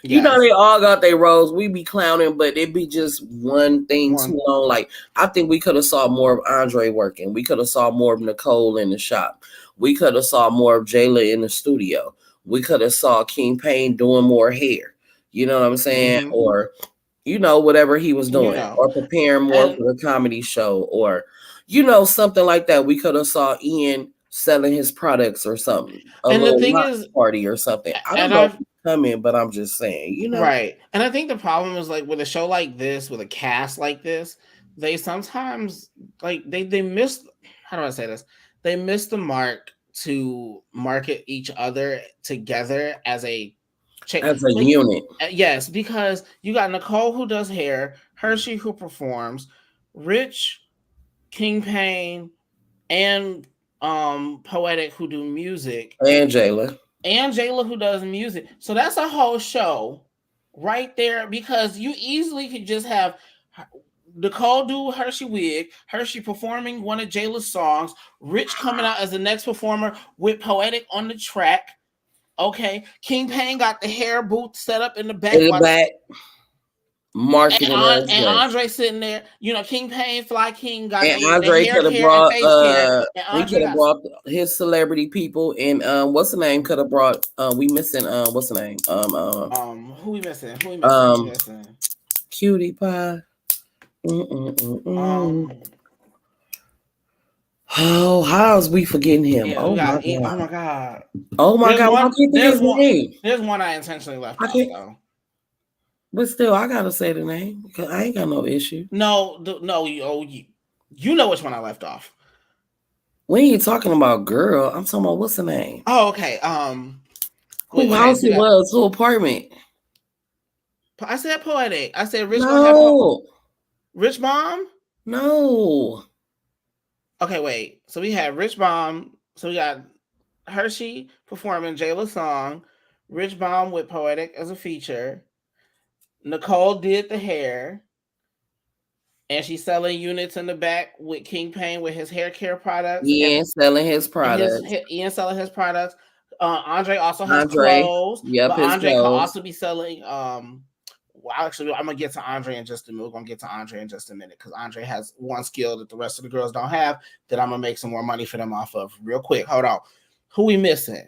They all got their roles. We be clowning, but it be just one thing too long. Like I think we could have saw more of Andre working. We could have saw more of Nicole in the shop. We could have saw more of Jayla in the studio. We could have saw King Payne doing more hair. You know what I'm saying? Mhm. Or whatever he was doing, or preparing more And for the comedy show, or something like that. We could have saw Ian selling his products or something, a and the little thing launch is, party or something. I don't and know if I've he's coming, but I'm just saying, right. And I think the problem is like with a show like this, with a cast like this, they sometimes like they miss, how do I say this? They miss the mark to market each other together as a as a like unit. yes, because you got Nicole who does hair, Hershey who performs, Rich, King Payne, and Poetic who do music, And Jayla. and Jayla who does music. So that's a whole show right there, because you easily could just have Nicole do Hershey wig, Hershey performing one of Jayla's songs, Rich coming out as the next performer with Poetic on the track. Okay, King Payne got the hair booth set up in the back. In the back, marketing And Andre sitting there, King Payne, Fly King got and the Andre hair could have care and brought face care, and he Andre could have got brought his celebrity people, and what's the name, could have brought we missing what's the name, who we missing? Cutie Pie. Oh, how's we forgetting him? Yeah, Oh we my got. god! Oh my god! Oh my god! Why can't think of his name? There's one I intentionally left I off can't. though. But still, I gotta say the name because I ain't got no issue. No, you know which one I left off. We ain't talking about girl. I'm talking about what's the name? Oh, okay. Who house it was? Who apartment? I said Poetic. I said Rich. No. Rich Mom. No. Okay, wait. So we had Rich Mom. So we got Hershey performing Jayla's song. Rich Mom with Poetic as a feature. Nicole did the hair. And she's selling units in the back with King Payne with his hair care products. Ian selling his products. Ian selling his products. Andre also has clothes. Yep, but his Andre clothes. can also be selling. Well, actually, I'm gonna get to Andre in just a minute. We're gonna get to Andre in just a minute because Andre has one skill that the rest of the girls don't have that I'm gonna make some more money for them off of. Real quick, hold on. Who we missing?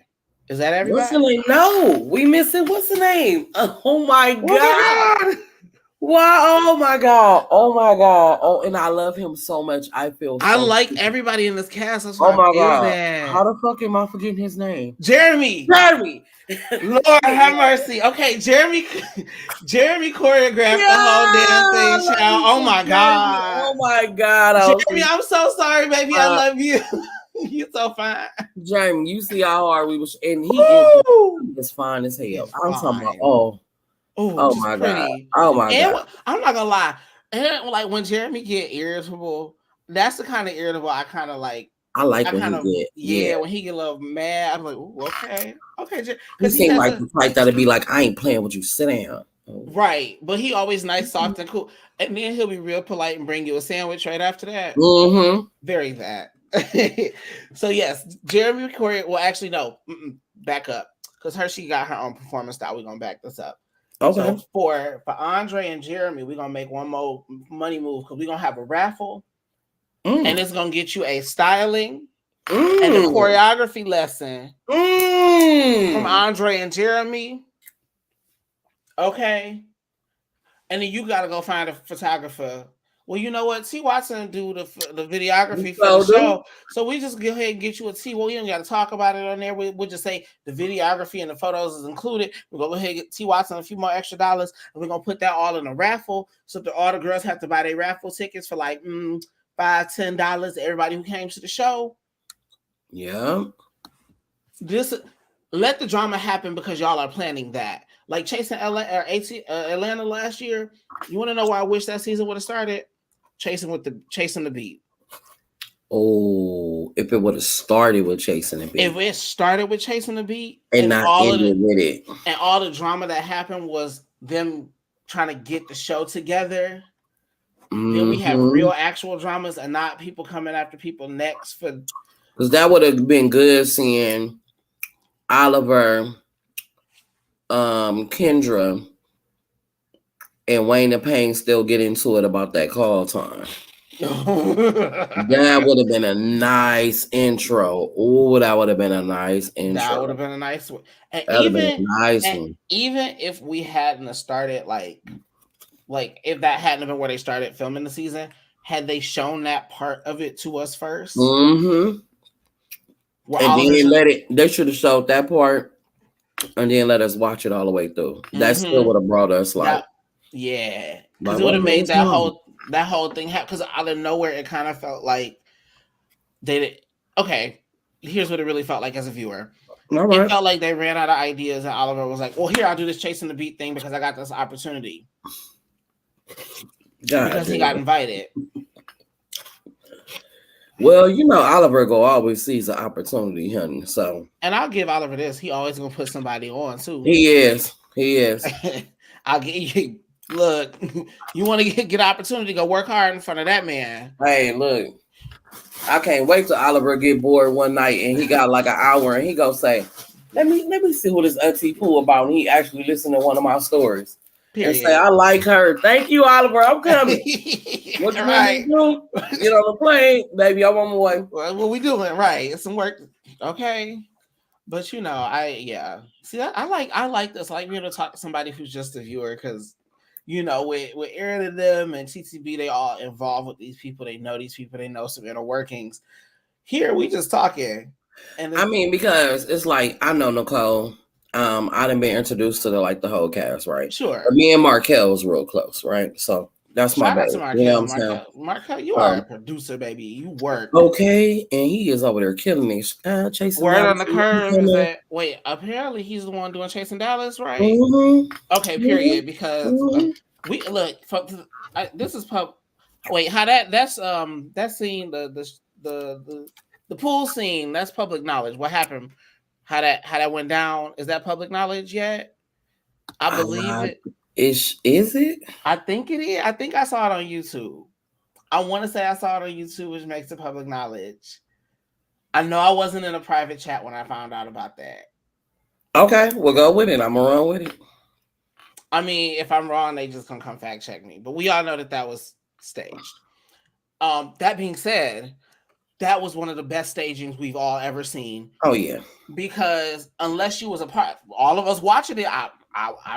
Is that everybody? What's the name? No, we missing. What's the name? Oh my god! Wow! Oh my god! Oh my god! Oh, and I love him so much. I like everybody in this cast. That's why I feel bad. How the fuck am I forgetting his name? Jeremy. Lord have mercy. Okay, Jeremy choreographed the whole damn thing, child. Oh my god. Oh my god. Jeremy, I'm so sorry, baby. I love you. You're so fine. Jeremy, you see how hard we was, and he is fine as hell. I'm talking about oh my pretty. God. Oh my god. I'm not gonna lie. And like when Jeremy get irritable, that's the kind of irritable I kind of like. I like when he get when he get a little mad. I'm like, okay, because he seems like the type that'll be like, I ain't playing with you. Sit down. Right, but he always nice, soft, and cool, and then he'll be real polite and bring you a sandwich right after that. Very that. So yes, Jeremy Corey. Well, actually, no. Back up, because Hershey got her own performance style. We're gonna back this up. Okay. So for Andre and Jeremy, we're gonna make one more money move because we're gonna have a raffle, and it's gonna get you a styling and a choreography lesson from Andre and Jeremy. Okay, and then you gotta go find a photographer. Well, you know what? T. Watson do the videography for the show. So we just go ahead and get you a T. Well, we don't got to talk about it on there. We'll just say the videography and the photos is included. We're going to go ahead and get T. Watson a few more extra dollars. And we're going to put that all in a raffle. So that all the girls have to buy their raffle tickets for like $5, $10. Everybody who came to the show. Yeah. Let the drama happen because y'all are planning that. Like chasing Atlanta last year. You want to know why I wish that season would have started? Chasing the beat. Oh, if it would have started with chasing the If beat it started with chasing the beat and and not ended with it. all the drama that happened was them trying to get the show together, then we have Mm-hmm. real actual dramas and not people coming after people next for. Because that would have been good seeing Oliver, Kendra, and Wayne and Payne still get into it about that call time. That would have been a nice intro. Oh, that would have been a nice That would intro. have been a nice one. And That would have been a nice one. even if we hadn't started like if that hadn't been where they started filming the season, had they shown that part of it to us 1st Mm-hmm. And then they should have showed that part and then let us watch it all the way through. That still would have brought us like, yeah, because like, it would have made that whole thing happen. Because out of nowhere, it kind of felt like they did. Okay, here's what it really felt like as a viewer. Right. It felt like they ran out of ideas, and Oliver was like, "Well, here, I'll do this chasing the beat thing because I got this opportunity." Because he got invited. Well, you know, Oliver always sees an opportunity, honey. So, and I'll give Oliver this: he always gonna put somebody on too. He is. I'll get you. Look, you want to get opportunity, go work hard in front of that man. Hey, look, I can't wait till Oliver get bored one night and he got like an hour and he go say, let me see what this Auntie Pooh about. And he actually listened to one of my stories. Period. And say, I like her. Thank you, Oliver. I'm coming. What you right. do? Get on the plane, baby. I'm on my way. What we doing? Right. It's some work. Okay. But you know, see, I like this. I like being able to talk to somebody who's just a viewer because, you know, with Aaron and them and TTB, they all involved with these people. They know these people. They know some inner workings. Here, we just talking. And I mean, because it's like I know Nicole. I done been introduced to the whole cast, right? Sure. But me and Markel was real close, right? So that's my baby. Markel. You know what I'm saying? Markel, you are a producer, baby. You work. Okay, and he is over there killing me. Chasing Word on the curve is that apparently he's the one doing Chasing Dallas, right? Mm-hmm. Okay, period. Because we look. This is pub. Wait, how that scene the pool scene, that's public knowledge. What happened? How that went down? Is that public knowledge yet? I believe it. Is it? I think it is. I think I saw it on YouTube. I want to say I saw it on YouTube, which makes it public knowledge. I know I wasn't in a private chat when I found out about that. Okay, we'll go with it. I'm gonna run with it. I mean, if I'm wrong, they just gonna come fact check me. But we all know that was staged. That being said, that was one of the best stagings we've all ever seen. Oh yeah. Because unless you was a part, all of us watching it, I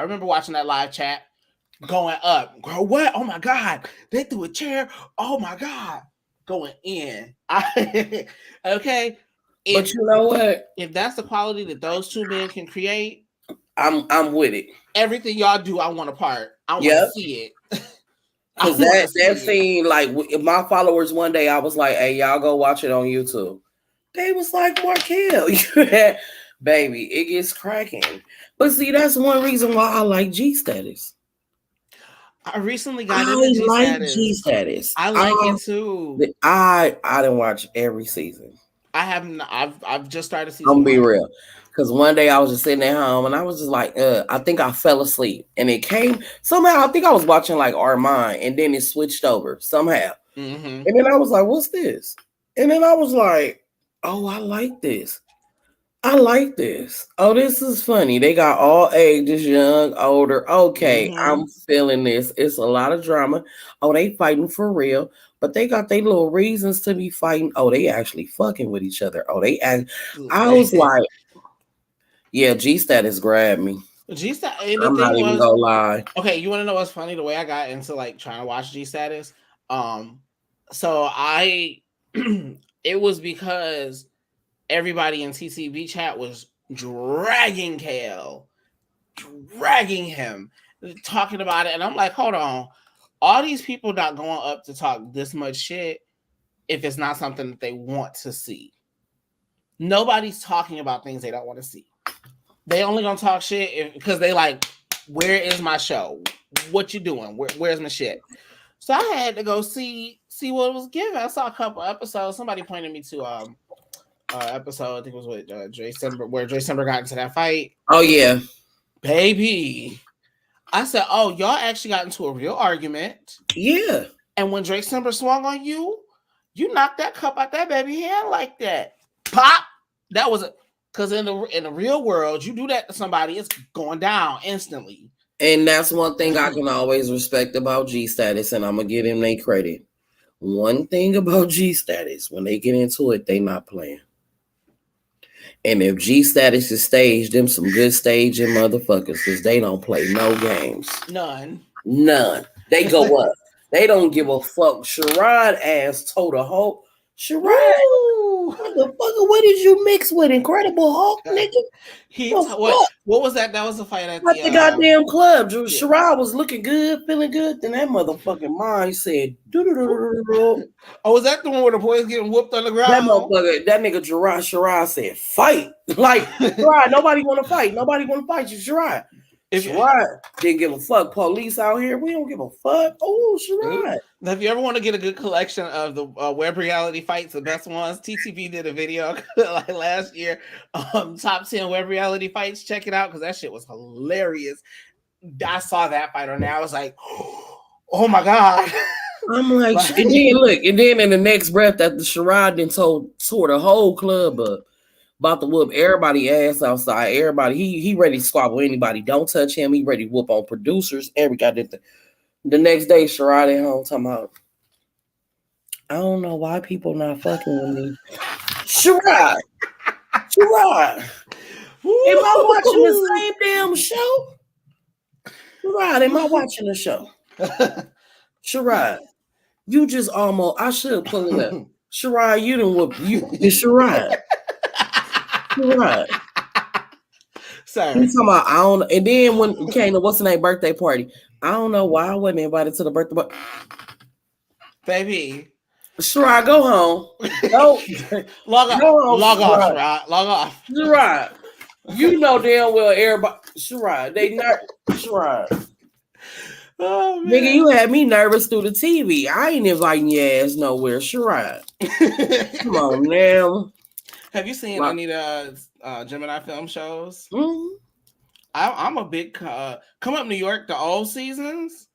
remember watching that live chat going up. Girl, what? Oh my God. They threw a chair. Oh my God. Going in. Okay. But you know what? If that's the quality that those two men can create, I'm with it. Everything y'all do, I want a part. I want to see it. Because that scene, like, if my followers one day, I was like, hey, y'all go watch it on YouTube. They was like, Markel, baby, it gets cracking. But see, that's one reason why I like G Status. I recently got into G Status. I like it too. I didn't watch every season. I haven't. I've just started season. I'm gonna be real. Because one day I was just sitting at home and I was just like, I think I fell asleep. And it came somehow, I think I was watching like Armand and then it switched over somehow. Mm-hmm. And then I was like, what's this? And then I was like, oh, I like this. I like this. Oh, this is funny. They got all ages, young, older. Okay, I'm feeling this. It's a lot of drama. Oh, they fighting for real. But they got their little reasons to be fighting. Oh, they actually fucking with each other. Oh, I was like, yeah, G Status grabbed me. G Status. I'm not even gonna lie. Okay, you want to know what's funny? The way I got into like trying to watch G Status. So it was because everybody in TCB chat was dragging Kale, dragging him, talking about it, and I'm like, hold on, all these people not going up to talk this much shit if it's not something that they want to see. Nobody's talking about things they don't want to see. They only gonna talk shit because they like, where is my show? What you doing? Where's my shit? So I had to go see what it was given. I saw a couple episodes. Somebody pointed me to episode, I think it was with Dre Sember, where Dre Sember got into that fight. Oh yeah. Baby. I said, oh, y'all actually got into a real argument. Yeah. And when Drake Sember swung on you, you knocked that cup out that baby hand like that. Pop. That was because in the real world, you do that to somebody, it's going down instantly. And that's one thing I can always respect about G Status, and I'm gonna give him their credit. One thing about G Status, when they get into it, they not playing. And if G Status is staged, them some good staging motherfuckers, because they don't play no games. None. They go up. They don't give a fuck. Sherrod ass told a whole Sherrod. Motherfucker, what did you mix with? Incredible Hulk, nigga? What was that? That was a fight at the goddamn club. Sherrod was looking good, feeling good. Then that motherfucking mind said, oh, was that the one where the boys getting whooped on the ground? That motherfucker, that nigga Sherrod said, fight. Like, Sherrod, nobody want to fight. Nobody want to fight you, Sherrod. Sherrod didn't give a fuck. Police out here, we don't give a fuck. Oh, Sherrod. Now, if you ever want to get a good collection of the web reality fights, the best ones, TTV did a video like last year, top 10 web reality fights. Check it out because that shit was hilarious. I saw that fight on there. I was like, oh my God. I'm like, and then look, and then in the next breath, that the Sherrod then tore the whole club up. About to whoop everybody ass outside. Everybody, he ready to squabble anybody. Don't touch him. He ready to whoop on producers. Every goddamn thing. The next day, Sherrod at home talking about, I don't know why people not fucking with me. Sherrod. Am I watching the same damn show? Sherrod, am I watching the show? Sherrod, you just almost, I should pull it up. Sherrod, you didn't whoop you. It's Sherrod. Right. Sorry. He's talking about, I don't, and then when it came to what's the name birthday party, I don't know why I wasn't invited to the birthday party. Baby. Sherrod, go home. No. Log off, Sherrod. Log off. Sherrod. You know damn well everybody. Sherrod, they not Sherrod. Oh, man. Nigga, you had me nervous through the TV. I ain't inviting your ass nowhere, Sherrod. Come on now. Have you seen any of the Gemini film shows? Mm-hmm. I'm a big Come Up New York, the old seasons.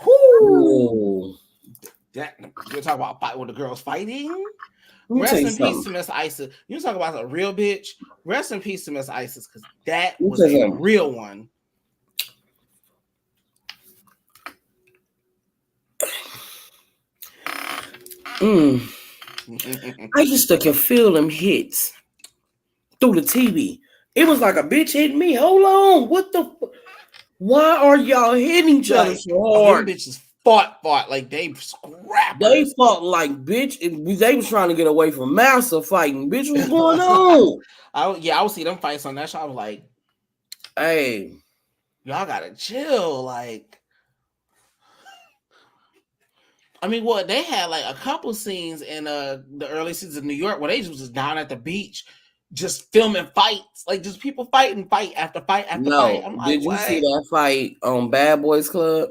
Whoo! That you're talking about fight with the girls fighting. Rest in peace to Miss Isis. You talk about a real bitch. Rest in peace to Miss Isis because that was a real one. I used to can feel them hits through the TV. It was like a bitch hitting me. Hold on, what the? Why are y'all hitting each other so hard? Them bitches fought like they scrapped. They fought like bitch. They was trying to get away from Massa fighting. Bitch, what's going on? I would see them fights on that show. I was like, hey, y'all gotta chill. Like, I mean, what they had like a couple scenes in the early seasons of New York where they was just down at the beach, just filming fights, like just people fighting fight after fight after fight. I'm like, did you see that fight on Bad Boys Club?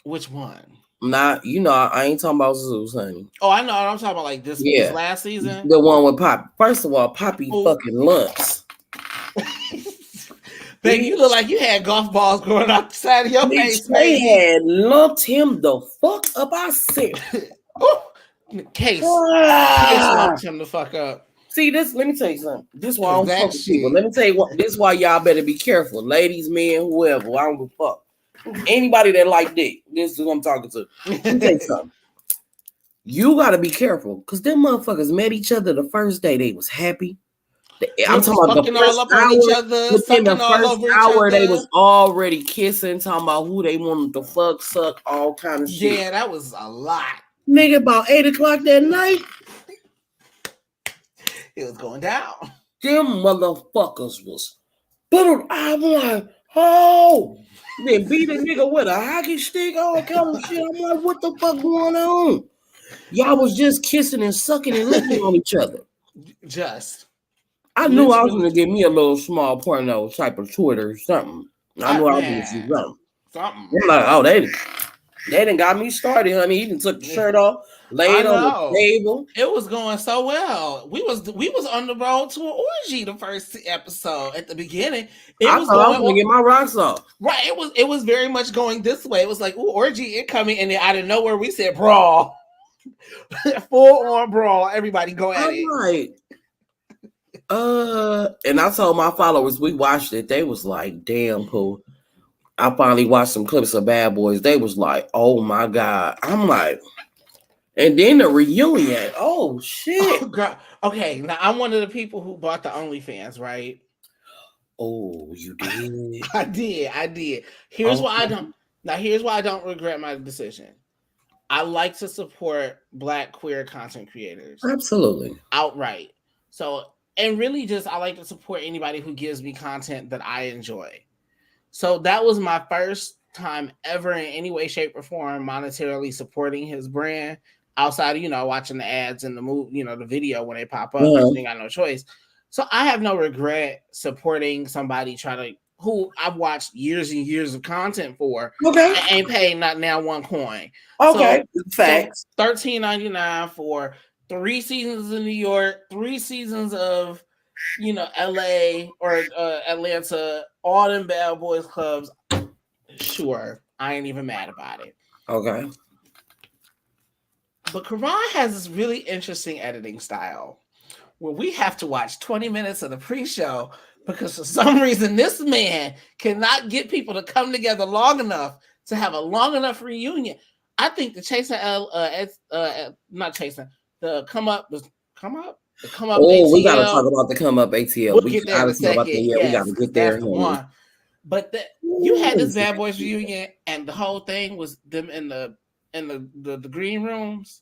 Which one? Not, I ain't talking about Zeus, honey. Oh, I know. I'm talking about like this last season. The one with Poppy. First of all, Poppy fucking lumps. Baby, you look like you had golf balls growing up the side of your face. They had lumped him the fuck up. I said, Case lumped him the fuck up. See this? Let me tell you something. This is why I don't fuck with people. Let me tell you what. This is why y'all better be careful, ladies, men, whoever. I don't give a fuck. Anybody that like dick. This is who I'm talking to. Let me tell you something. You gotta be careful because them motherfuckers met each other the first day. They was happy. I'm talking about the first hour. Within the first hour, they was already kissing, talking about who they wanted to fuck, suck, all kind of shit. Yeah, that was a lot. Nigga, about 8 o'clock that night, it was going down. Them motherfuckers was. But I'm like, oh, then beat a nigga with a hockey stick, all kind of shit. I'm like, what the fuck going on? Y'all was just kissing and sucking and licking on each other. I knew I was going to get me a little small porno type of Twitter or something. I knew I was going to see something. I'm like, oh, they They done got me started, honey. He done took the shirt off, I laid on the know. table. It was going so well. We was on the road to an orgy the first episode at the beginning. I thought I was gonna get my rocks off. Right. It was very much going this way. It was like, ooh, orgy incoming, and then out of nowhere we said brawl. Full on brawl. Everybody go at it. Right. And I told my followers we watched it. They was like, damn, Pooh. I finally watched some clips of Bad Boys. They was like, oh my God. I'm like, and then the reunion. Oh shit. Oh, girl. Okay, now I'm one of the people who bought the OnlyFans, right? Oh, you did. I did. Here's why I don't regret my decision. I like to support Black queer content creators. Absolutely. Outright. So, and really just I like to support anybody who gives me content that I enjoy. So that was my first time ever in any way, shape, or form monetarily supporting his brand outside of, watching the ads and the movie, the video when they pop up. I ain't got no choice. So I have no regret supporting somebody who I've watched years and years of content for. Okay. And ain't paying not now one coin. Okay. Facts. So $13.99 for 3 seasons in New York, 3 seasons of LA or Atlanta, all them Bad Boys clubs. Sure, I ain't even mad about it. Okay. But Karan has this really interesting editing style where we have to watch 20 minutes of the pre-show because for some reason this man cannot get people to come together long enough to have a long enough reunion. I think the come up. Oh, we gotta talk about the come up ATL. We'll get there in a second. We gotta get there. That's the one. But you had this Bad Boys reunion, and the whole thing was them in the green rooms,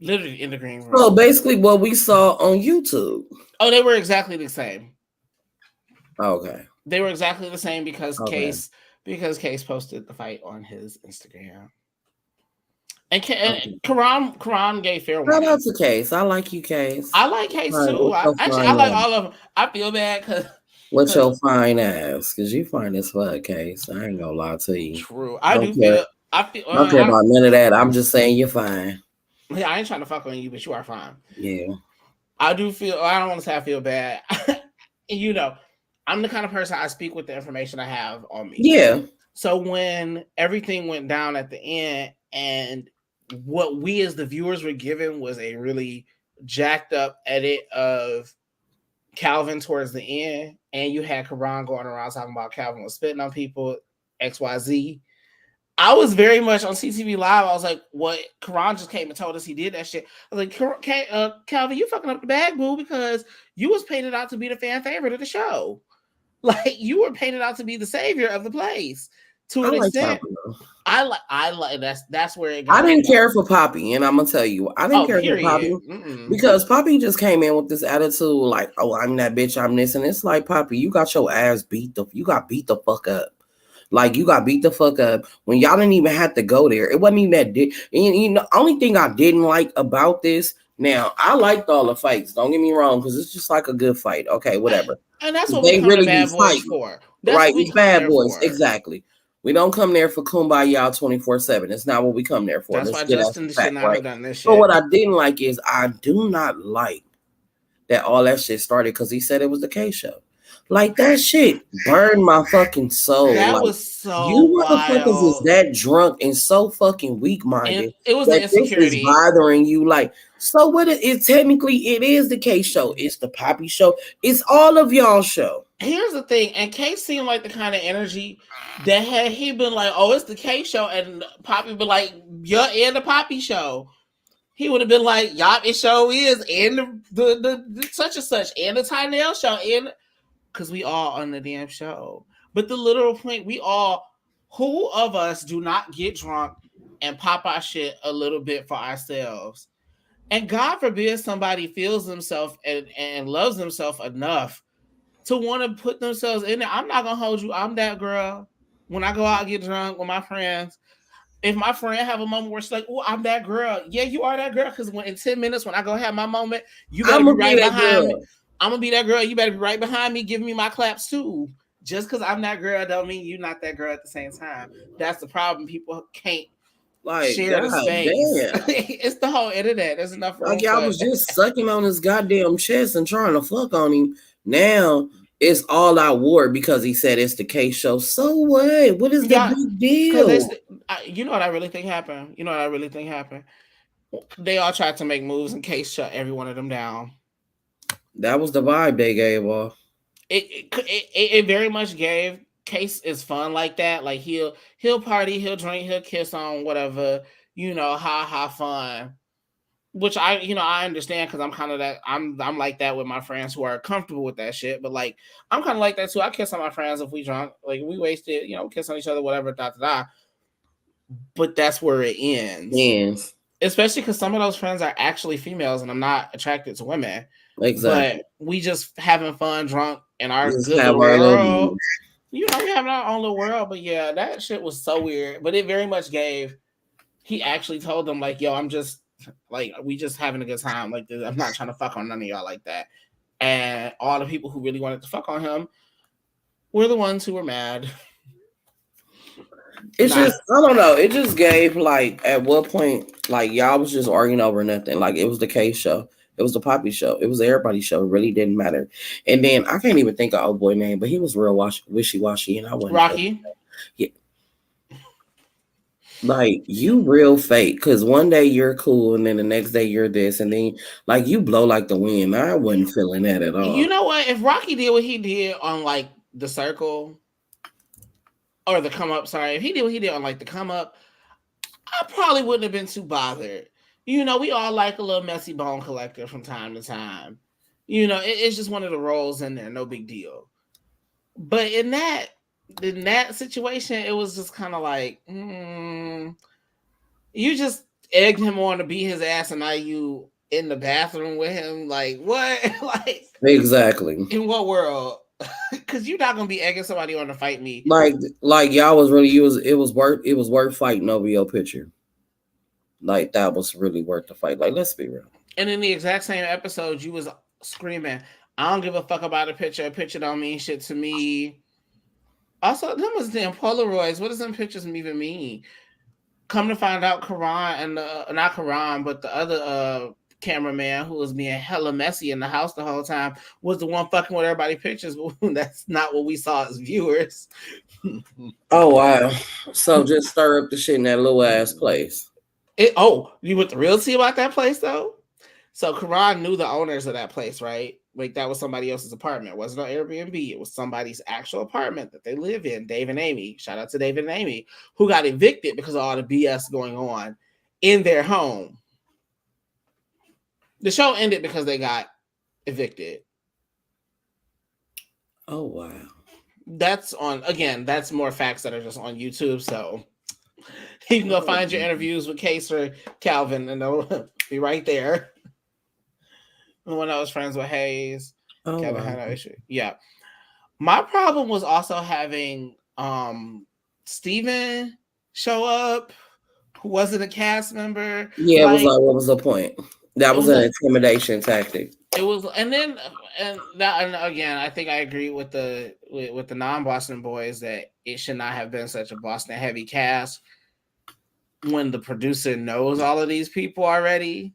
literally in the green room. So basically, what we saw on YouTube. Oh, they were exactly the same. Okay. They were exactly the same because Case posted the fight on his Instagram. And Karan gave fair warning. Shout out to Case. I like you, Case. I like Case too. I like all of them. I feel bad because what's your fine ass? Because you fine as fuck, Case. I ain't gonna lie to you. True. I don't care about none of that. I'm just saying you're fine. Yeah, I ain't trying to fuck on you, but you are fine. Yeah. I do feel. I don't want to say I feel bad. I'm the kind of person I speak with the information I have on me. Yeah. So when everything went down at the end and what we as the viewers were given was a really jacked up edit of Calvin towards the end, and you had Karan going around talking about Calvin was spitting on people, XYZ. I was very much on CTV Live. I was like, what? Karan just came and told us he did that shit. I was like, Calvin, you fucking up the bag, boo, because you was painted out to be the fan favorite of the show. Like, you were painted out to be the savior of the place. To an extent, I like that's where it goes. I didn't care for Poppy, and I'm gonna tell you, I didn't care for Poppy because Poppy just came in with this attitude, like, "Oh, I'm that bitch, I'm this," and it's like, Poppy, you got your ass beat the fuck up. Like, you got beat the fuck up when y'all didn't even have to go there. It wasn't even that. The only thing I didn't like about this. Now, I liked all the fights. Don't get me wrong, because it's just like a good fight. Okay, whatever. And that's what they really Bad Boys for. Right, it's Bad Boys, exactly. We don't come there for kumbaya 24/7. It's not what we come there for. That's why Justin should not have done this shit. So what I didn't like is I do not like that all that shit started because he said it was the K show. Like, that shit burned my fucking soul. That was so you motherfuckers is that drunk and so fucking weak-minded. It was the insecurity. This is bothering you. Like, so what it is, technically it is the K show. It's the Poppy show. It's all of y'all show. Here's the thing, and K seemed like the kind of energy that had he been like, oh, it's the K show, and Poppy been like, yeah, and the Poppy show. He would have been like, y'all, it show is, and the such and such, and the Tynell show, and because we all on the damn show. But the literal point, who of us do not get drunk and pop our shit a little bit for ourselves? And God forbid somebody feels themselves and loves themselves enough to want to put themselves in there. I'm not going to hold you. I'm that girl. When I go out and get drunk with my friends, if my friend have a moment where she's like, oh, I'm that girl. Yeah, you are that girl. Because in 10 minutes, when I go have my moment, you better be right behind me. I'm going to be that girl. You better be right behind me, giving me my claps too. Just because I'm that girl don't mean you're not that girl at the same time. That's the problem. People can't Like, share the god space. damn. It's the whole internet. There's enough room Like y'all for was just sucking on his goddamn chest and trying to fuck on him. Now it's all out war because he said it's the case show. So what? What is the yeah, big because deal? you know what I really think happened. You know what I really think happened. They all tried to make moves and Case shut every one of them down. That was the vibe they gave off. It very much gave. Case is fun like that. Like he'll party, he'll drink, he'll kiss on whatever. You know, ha fun. Which I understand because I'm kind of that. I'm like that with my friends who are comfortable with that shit. But like I'm kind of like that too. I kiss on my friends if we drunk, like we wasted, kiss on each other, whatever, da. But that's where it ends. Yes. Especially because some of those friends are actually females, and I'm not attracted to women. Exactly. But we just having fun, drunk, in our Just good have little our world. little We having our own little world. But yeah, that shit was so weird. But it very much gave. He actually told them like, "Yo, I'm just like we just having a good time. Like I'm not trying to fuck on none of y'all like that." And all the people who really wanted to fuck on him were the ones who were mad. It's just I don't know. It just gave like at what point like y'all was just arguing over nothing. Like it was the Case show. It was the Poppy show. It was the everybody show. It really didn't matter. And then I can't even think of old boy name, but he was real wishy washy, and I wasn't Rocky. Yeah. Like you real fake because one day you're cool and then the next day you're this and then like you blow like the wind. I wasn't feeling that at all. You know what? If Rocky did what he did on like the circle or the come up, sorry, if he did what he did on like the come up, I probably wouldn't have been too bothered. We all like a little messy bone collector from time to time. It's just one of the roles in there, no big deal. But in that situation, it was just kind of like, you just egged him on to beat his ass, and now you in the bathroom with him. Like what? Like exactly. In what world? Because you're not gonna be egging somebody on to fight me. Like y'all was really it was worth fighting over your picture. Like that was really worth the fight. Like let's be real. And in the exact same episode, you was screaming, "I don't give a fuck about a picture. A picture don't mean shit to me." Also, them was damn Polaroids. What does them pictures even mean? Come to find out, Karan and not Karan, but the other cameraman who was being hella messy in the house the whole time was the one fucking with everybody's pictures. But that's not what we saw as viewers. Oh wow! So just stir up the shit in that little ass place. You want the real tea about that place though? So Karan knew the owners of that place, right? Like that was somebody else's apartment. It wasn't on Airbnb. It was somebody's actual apartment that they live in. Dave and Amy. Shout out to David and Amy, who got evicted because of all the BS going on in their home. The show ended because they got evicted. Oh wow. That's more facts that are just on YouTube. So you can go find your interviews with Case or Calvin and they'll be right there. When I was friends with Hayes, Kevin had no issue. Yeah. My problem was also having Steven show up, who wasn't a cast member. Yeah, it was like, what was the point? That was an intimidation tactic. It was, and again, I think I agree with the non-Boston boys that it should not have been such a Boston heavy cast when the producer knows all of these people already.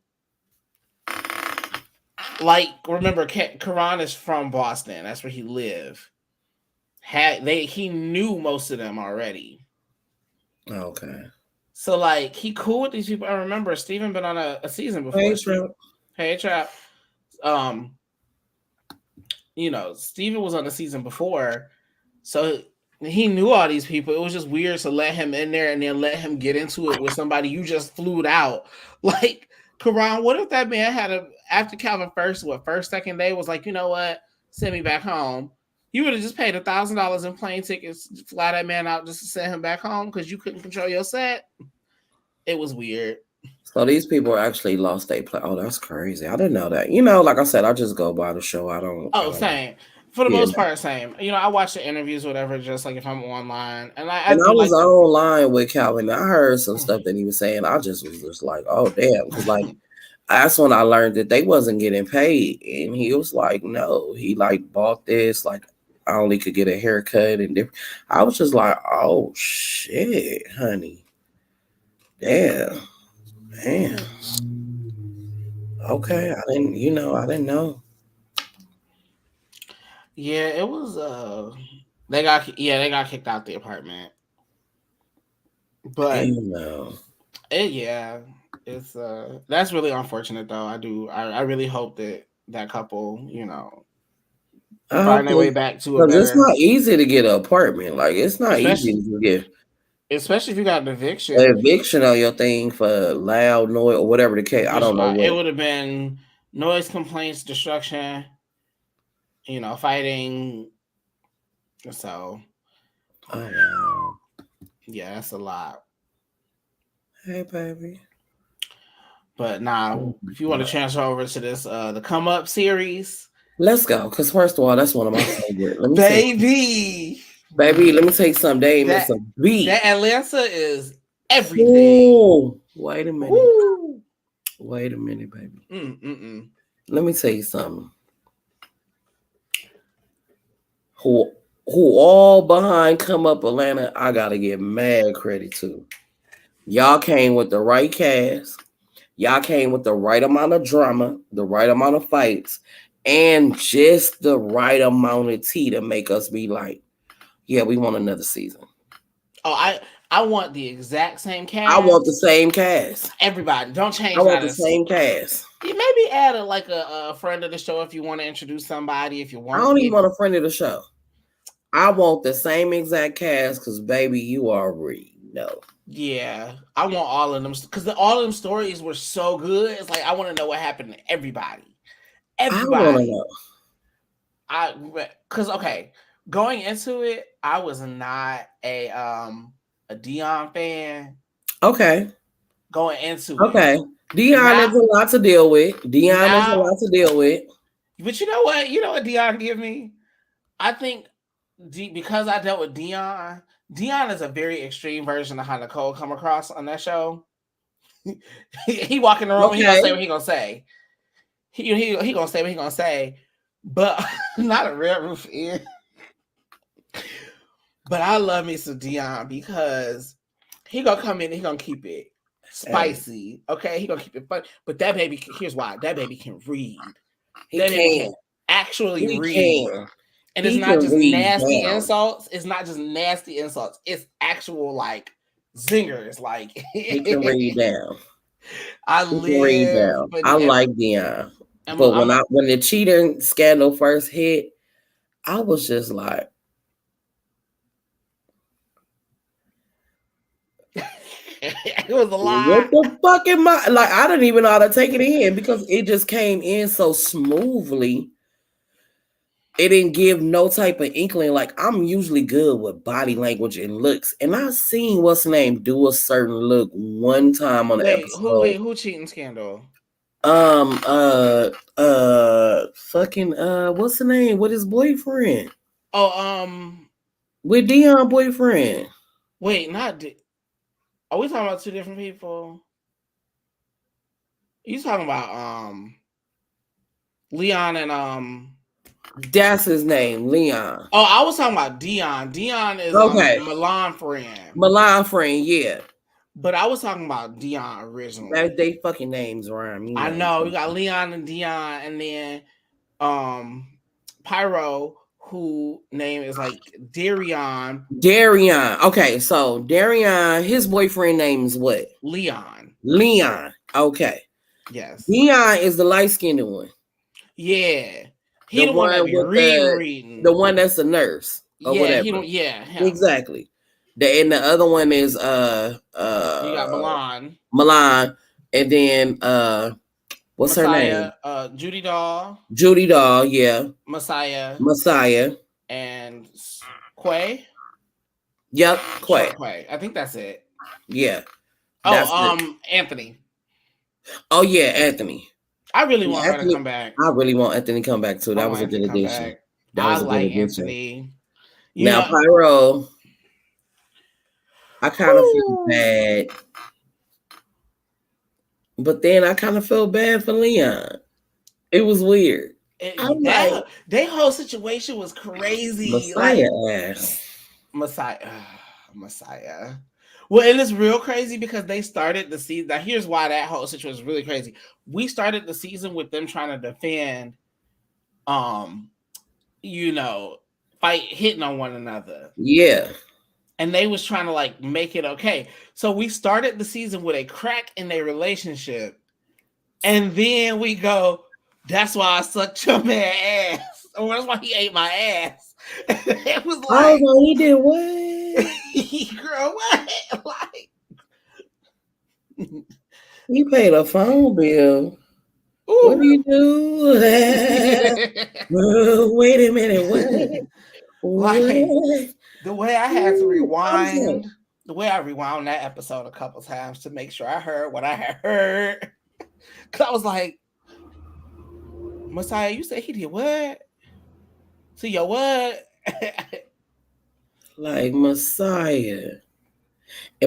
Like, remember, Karan is from Boston. That's where he lived. He knew most of them already. Okay. So, like, he cool with these people. I remember Steven been on a season before. Hey, Trap. Steven was on the season before. So, he knew all these people. It was just weird to let him in there and then let him get into it with somebody you just flew out. Like, Karan, what if that man had after Calvin second day was like, you know what, send me back home. You would have just paid $1,000 in plane tickets to fly that man out just to send him back home because you couldn't control your set. It was weird. So these people actually lost their play. Oh, that's crazy. I didn't know that. Like I said, I just go by the show. I don't. Same. For the most part, same. I watch the interviews, whatever, just like if I'm online. And I was online with Calvin. I heard some stuff that he was saying. I just was just like, oh, damn. Because, like, that's when I learned that they wasn't getting paid. And he was like, no. He, like, bought this. Like, I only could get a haircut and different. I was just like, oh shit, honey. Damn. Man. Okay. I didn't know. Yeah, it was. They got kicked out the apartment. But Damn no. yeah, it's that's really unfortunate though. I really hope that that couple, I hope find their way because back to a it's better, not easy to get an apartment. Like it's not easy especially to get especially if you got an an eviction. eviction on your thing for loud noise or whatever the case. I Which don't know it what. would have been noise complaints, destruction, fighting. So Oh wow. yeah, that's a lot. Hey baby. But now, if you want to transfer over to this, the Come Up series, Let's go. Cause first of all, that's one of my favorite. Let me say, baby, baby, let me take some. They ain't miss that a beat. that Atlanta is everything. Ooh, wait a minute. Woo. Wait a minute, baby. Mm-mm. Let me tell you something. Who who all behind come up Atlanta, I gotta give mad credit to. Y'all came with the right cast. Y'all came with the right amount of drama, the right amount of fights, and just the right amount of tea to make us be like, yeah, we want another season. Oh, I want the exact same I want the cast. same cast. Everybody, don't I change want that. the same cast. You maybe add a friend of the show if you want to introduce somebody. If you I want, don't even want a friend of the show. I want the same exact cast because, baby, you already know. yeah, I want all of them because all of them stories were so good. It's like I want to know what happened to everybody. I want to Everybody. know. Because okay, going into it, I was not a Dion fan. Okay. Going into it, Okay. Dion now is a lot to deal with. Dion is a now, lot to deal with. but you know what? You know what Dion give me? I think because I dealt with Dion. Dion is a very extreme version of how Nicole come across on that show. He walk in the room, he gonna Okay. say what he gonna say. He gonna say what he gonna say, but not a Red Roof in. But I love me some Dion because he gonna come in, he gonna keep it Hey, spicy. Okay, he gonna keep it fun. But that baby, here's why: that baby can read. he That baby can can. actually He read, can. and it's He not can just read nasty down. insults. It's not just nasty insults. It's actual like zingers. Like He can read down. I He can read live, down. but I like Dion. But I'm when the cheating scandal first hit, I was just like, it was a what lot. the fuck am I like? I didn't even know how to take it in because it just came in so smoothly. It didn't give no type of inkling. Like I'm usually good with body language and looks, and I seen what's name do a certain look one time on the episode. Who cheating scandal? Fucking what's the name? With his boyfriend? Oh, With Dion boyfriend? wait, are we talking about two different people? You talking about Leon and That's his name, Leon. oh, I was talking about Dion. Dion is Okay, Milan friend. Milan friend, yeah. But I was talking about Dion That originally. they fucking names rhyme, you I know. know we got Leon and Dion, and then um Pyro, who name is like Darion Darion. Okay, so Darion, his boyfriend name is what? Leon. Leon. Okay. Yes. Dion is the light skinned one. Yeah. He The the one that one be with reading. the one that's a nurse or Yeah, he whatever. don't him. Exactly. And the other one is You got Milan, Milan. And then what's her name? Messiah, Judy Doll, Judy Doll, yeah. Messiah, Messiah. and Quay. Yep, Quay. Short Quay. I think that's it. Yeah. Oh, That's it. Anthony. Oh yeah, Anthony. I really Yeah, want her to Anthony. come back. I really want Anthony to come back too. I That was want a good Anthony to come addition. back. That I was a good like addition. Anthony. You Now know, Pyro, I kind of feel whew, bad, but then I kind of felt bad for Leon. It was weird. I'm like, Their whole situation was crazy. Messiah Like ass. Messiah, Messiah. Well, and it's real crazy because they started the season. Now, here's why that whole situation is really crazy. We started the season with them trying to defend, um, fight hitting on one another. Yeah. And they was trying to like make it okay. So we started the season with a crack in their relationship, and then we go, "That's why I sucked your man ass," or "That's why he ate my ass." It was I was like, like, he did what? girl, what? Like, He paid a phone bill. ooh. What do you do? Wait a minute. What? Like the way I had to Ooh, rewind, the way I rewound that episode a couple times to make sure I heard what I had heard. Cause I was like, Messiah, you said he did what? So yo, what? like Messiah.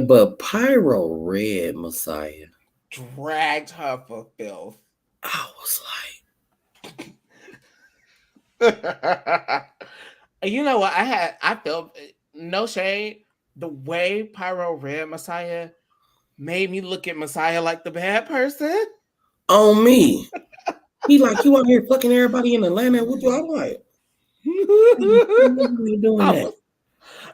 But Pyro read Messiah. Dragged her for filth. I was You know what? I felt no shade. The way Pyro read Messiah made me look at Messiah like the bad person. on me. He like, you out here fucking everybody in Atlanta with you. I'm like, you doing that?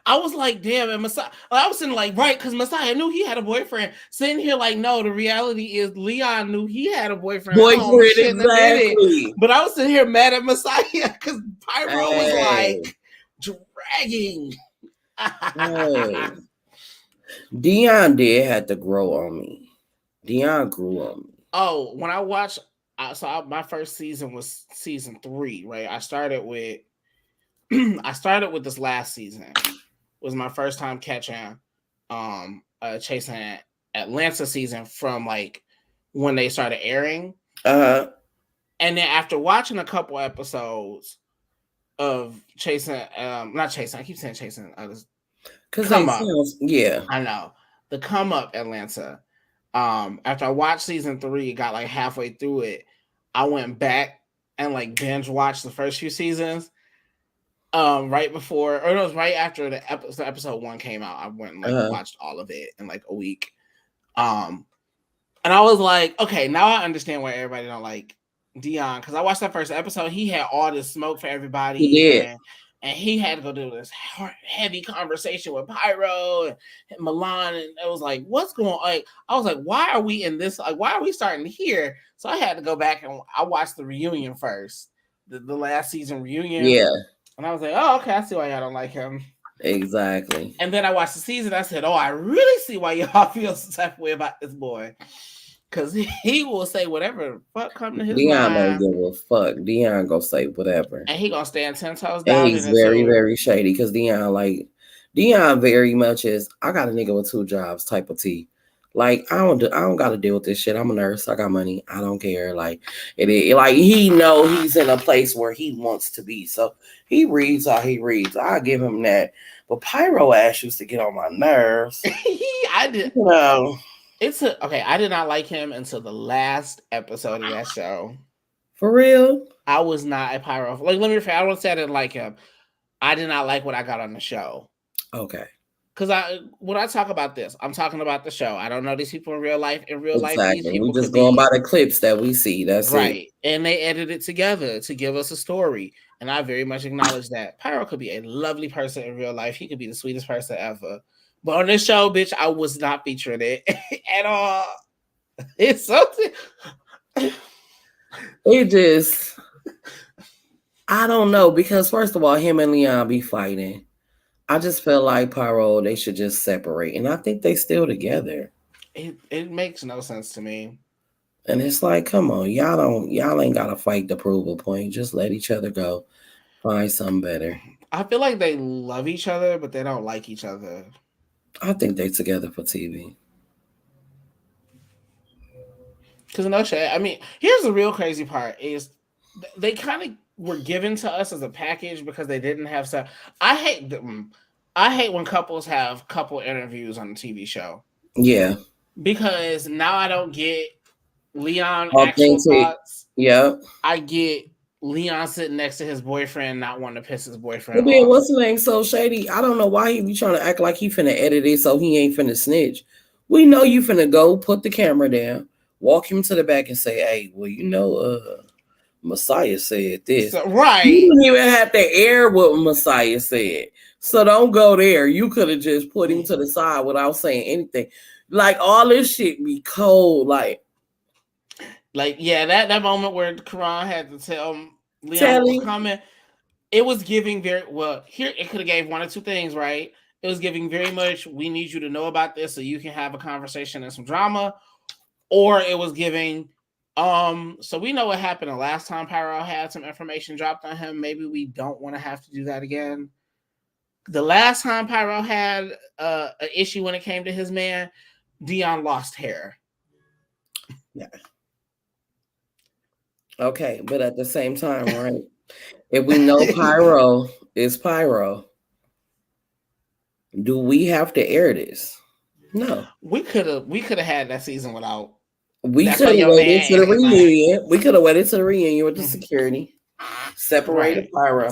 I was like, damn, and Messiah. I was sitting like, right, because Messiah knew he had a boyfriend. Sitting here like, no, the reality is Leon knew he had a boyfriend. Boyfriend, exactly. But I was sitting here mad at Messiah because Pyro was like dragging. Dion did have to grow on me. Dion grew on me. Oh, when I watched, my first season was season 3, right? I started with this last season. Was my first time catching chasing Atlanta season from like when they started airing. And then after watching a couple episodes of chasing, not chasing, I keep saying chasing, because come up. Yeah, I know the come up Atlanta. After I watched season 3, got like halfway through it, I went back and like binge watched the first few seasons. Right before, or no, it was right after the episode 1 came out. I went and like watched all of it in like a week. And I was like, okay, now I understand why everybody don't like Dion, because I watched that first episode. He had all this smoke for everybody. He did. And he had to go do this heavy conversation with Pyro and Milan, and it was like, what's going on? Like, I was like, why are we in this? Like, why are we starting here? So I had to go back and I watched the reunion first, the last season reunion. Yeah. And I was like, oh, okay, I see why y'all don't like him. Exactly. And then I watched the season. I said, oh, I really see why y'all feel some type of way about this boy. Because he will say whatever the fuck come to his Dion mind. don't give a fuck. Dion gonna say whatever. And he gonna stand 10 toes down. And he's very, very shady because Dion very much is, I got a nigga with 2 jobs type of tea. Like, I don't gotta deal with this shit. I'm a nurse. I got money. I don't care. Like, like he know he's in a place where he wants to be. So he reads how he reads. I give him that. But Pyro ass used to get on my nerves. I did. No. I did not like him until the last episode of that show. For real? I was not a Pyro. Like, let me rephrase. I don't say I didn't like him. I did not like what I got on the show. Okay. Because when I talk about this, I'm talking about the show. I don't know these people in real life. In real life, these people we just going by the clips that we see. That's right. And they edited it together to give us a story. And I very much acknowledge that Pyro could be a lovely person in real life. He could be the sweetest person ever. But on this show, bitch, I was not featuring it at all. It's something. It just, I don't know, because first of all, him and Leon be fighting. I just feel like Pyro, they should just separate. And I think they still together. It makes no sense to me. And it's like, come on, y'all ain't gotta fight to prove a point. Just let each other go. Find something better. I feel like they love each other, but they don't like each other. I think they together for TV. Because no shit. I mean, here's the real crazy part is they kind of were given to us as a package because they didn't have stuff. I hate them. I hate when couples have couple interviews on a TV show. Yeah. Because now I don't get Leon actual thoughts. Yeah. I get Leon sitting next to his boyfriend, not wanting to piss his boyfriend But then off. what's the name so shady? I don't know why he be trying to act like he finna edit it so he ain't finna snitch. We know you finna go put the camera down, walk him to the back and say, hey, well, Messiah said this. So, You right. didn't even have to air what Messiah said. So don't go there. You could have just put him to the side without saying anything. Like all this shit be cold. Like Yeah, that moment where Karan had to tell Leon what was telling. coming, it was giving very well. Here, it could have gave one or two things, right? It was giving very much. We need you to know about this so you can have a conversation and some drama, or it was giving. So we know what happened the last time Pyro had some information dropped on him. Maybe we don't want to have to do that again. The last time Pyro had an issue when it came to his man, Dion lost hair. Yeah. Okay, but at the same time, right? If we know Pyro is Pyro, do we have to air this? No. We could have had that season without. We That's could why have your waited to man the ain't like. reunion. We could have waited to the reunion with the security, separated Right. Pyro,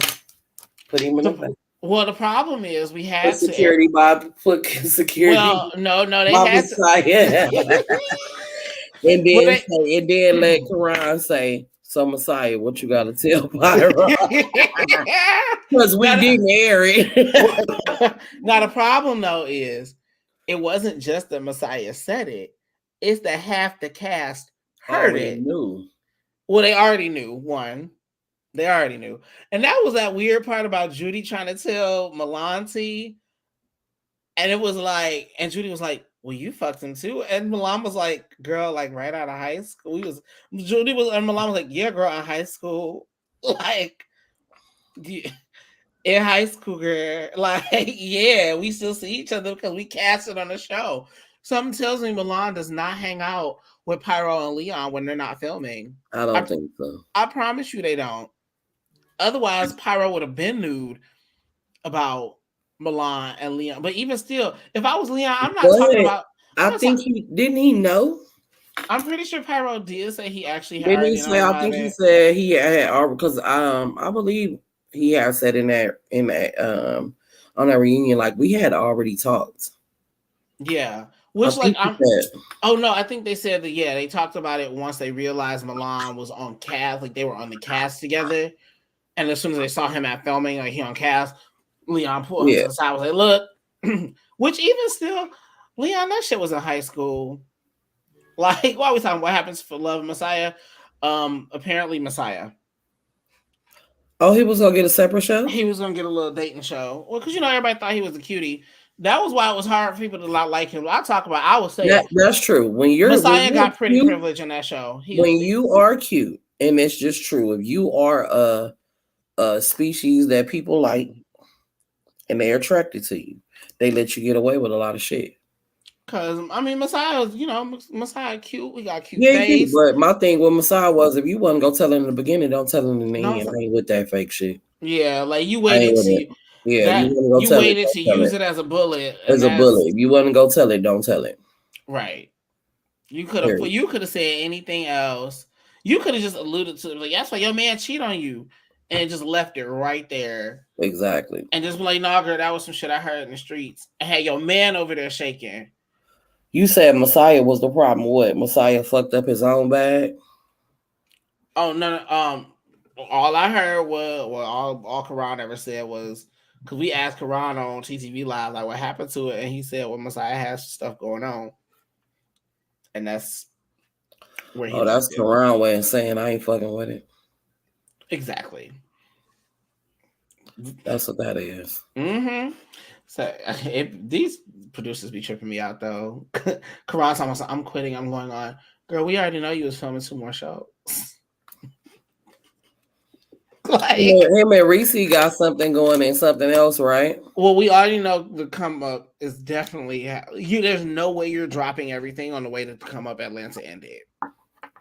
put him in the back. Well, the problem is we Put had security by put security no, they by had to. Messiah. and Well, then let Quran say, so Messiah, what you gotta tell Pyro? Because we didn't air it. Now the problem though is it wasn't just that Messiah said it, it's that half the cast heard it. Knew. Well, they already knew. One, they already knew. And that was that weird part about Judy trying to tell Melanti. And it was like, and Judy was like, well, you fucked him too. And Milan was like, girl, like right out of high school. And Milan was like, yeah, girl, in high school. Like, in high school, girl. Like, yeah, we still see each other because we cast it on the show. Something tells me Milan does not hang out with Pyro and Leon when they're not filming. I don't think so. I promise you they don't. Otherwise, Pyro would have been nude about Milan and Leon. But even still, if I was Leon, I'm not talking about. I think he know. I'm pretty sure Pyro did say he actually had already known about it. I think he said he had because I believe he had said in that on that reunion like we had already talked. Yeah. Which I think they said that they talked about it once they realized Milan was on cast, like they were on the cast together. And as soon as they saw him at filming, like he on cast, Leon pulled him to the side, was like, look. Which even still, Leon, that shit was in high school. Like, why are we talking what happens for Love Messiah? Apparently Messiah. Oh, he was gonna get a separate show? He was gonna get a little dating show. Well, because everybody thought he was a cutie. That was why it was hard for people to not like him. I would say that's true. When Messiah got pretty privilege in that show. When you are cute, and it's just true, if you are a species that people like and they're attracted to you, they let you get away with a lot of shit. Because Messiah was, Messiah cute. We got cute face. But my thing with Messiah was if you wasn't gonna tell him in the beginning, don't tell him in the end. I ain't with that fake shit. Yeah, like you waited to you waited to use it as a bullet. As a bullet. If you wasn't go tell it, don't tell it. Right. You could have said anything else. You could have just alluded to like that's why your man cheat on you. And just left it right there. Exactly. And just be like, nah, girl, that was some shit I heard in the streets. And had your man over there shaking. You said Messiah was the problem. What? Messiah fucked up his own bag? Oh, no. All I heard was, all Karan ever said was, because we asked Karan on TTV Live, like, what happened to it? And he said, well, Messiah has stuff going on. And that's where he that's Karan way of saying I ain't fucking with it. Exactly. That's what that is. Mm-hmm. So if these producers be tripping me out though. Karan's almost like, I'm quitting, I'm going on. Girl, we already know you was filming 2 more shows. Like him and Reese got something going and something else, right? Well, we already know the come up is definitely there's no way you're dropping everything on the way to come up Atlanta ended.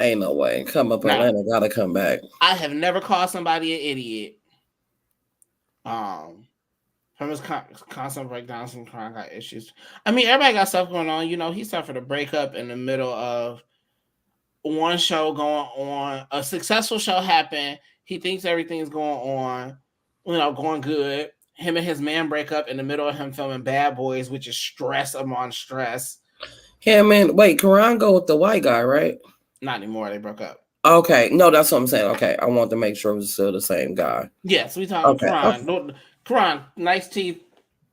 Ain't no way. Come up Atlanta, gotta come back. I have never called somebody an idiot. From his constant breakdowns and crime got issues. Everybody got stuff going on. He suffered a breakup in the middle of one show going on. A successful show happened. He thinks everything's going on, going good. Him and his man break up in the middle of him filming Bad Boys, which is stress among stress. Him and wait, Karan go with the white guy, right? Not anymore. They broke up. Okay, no, that's what I'm saying. Okay, I want to make sure it was still the same guy. Yes, we talking Okay, Karan. okay. No, Karan, nice teeth,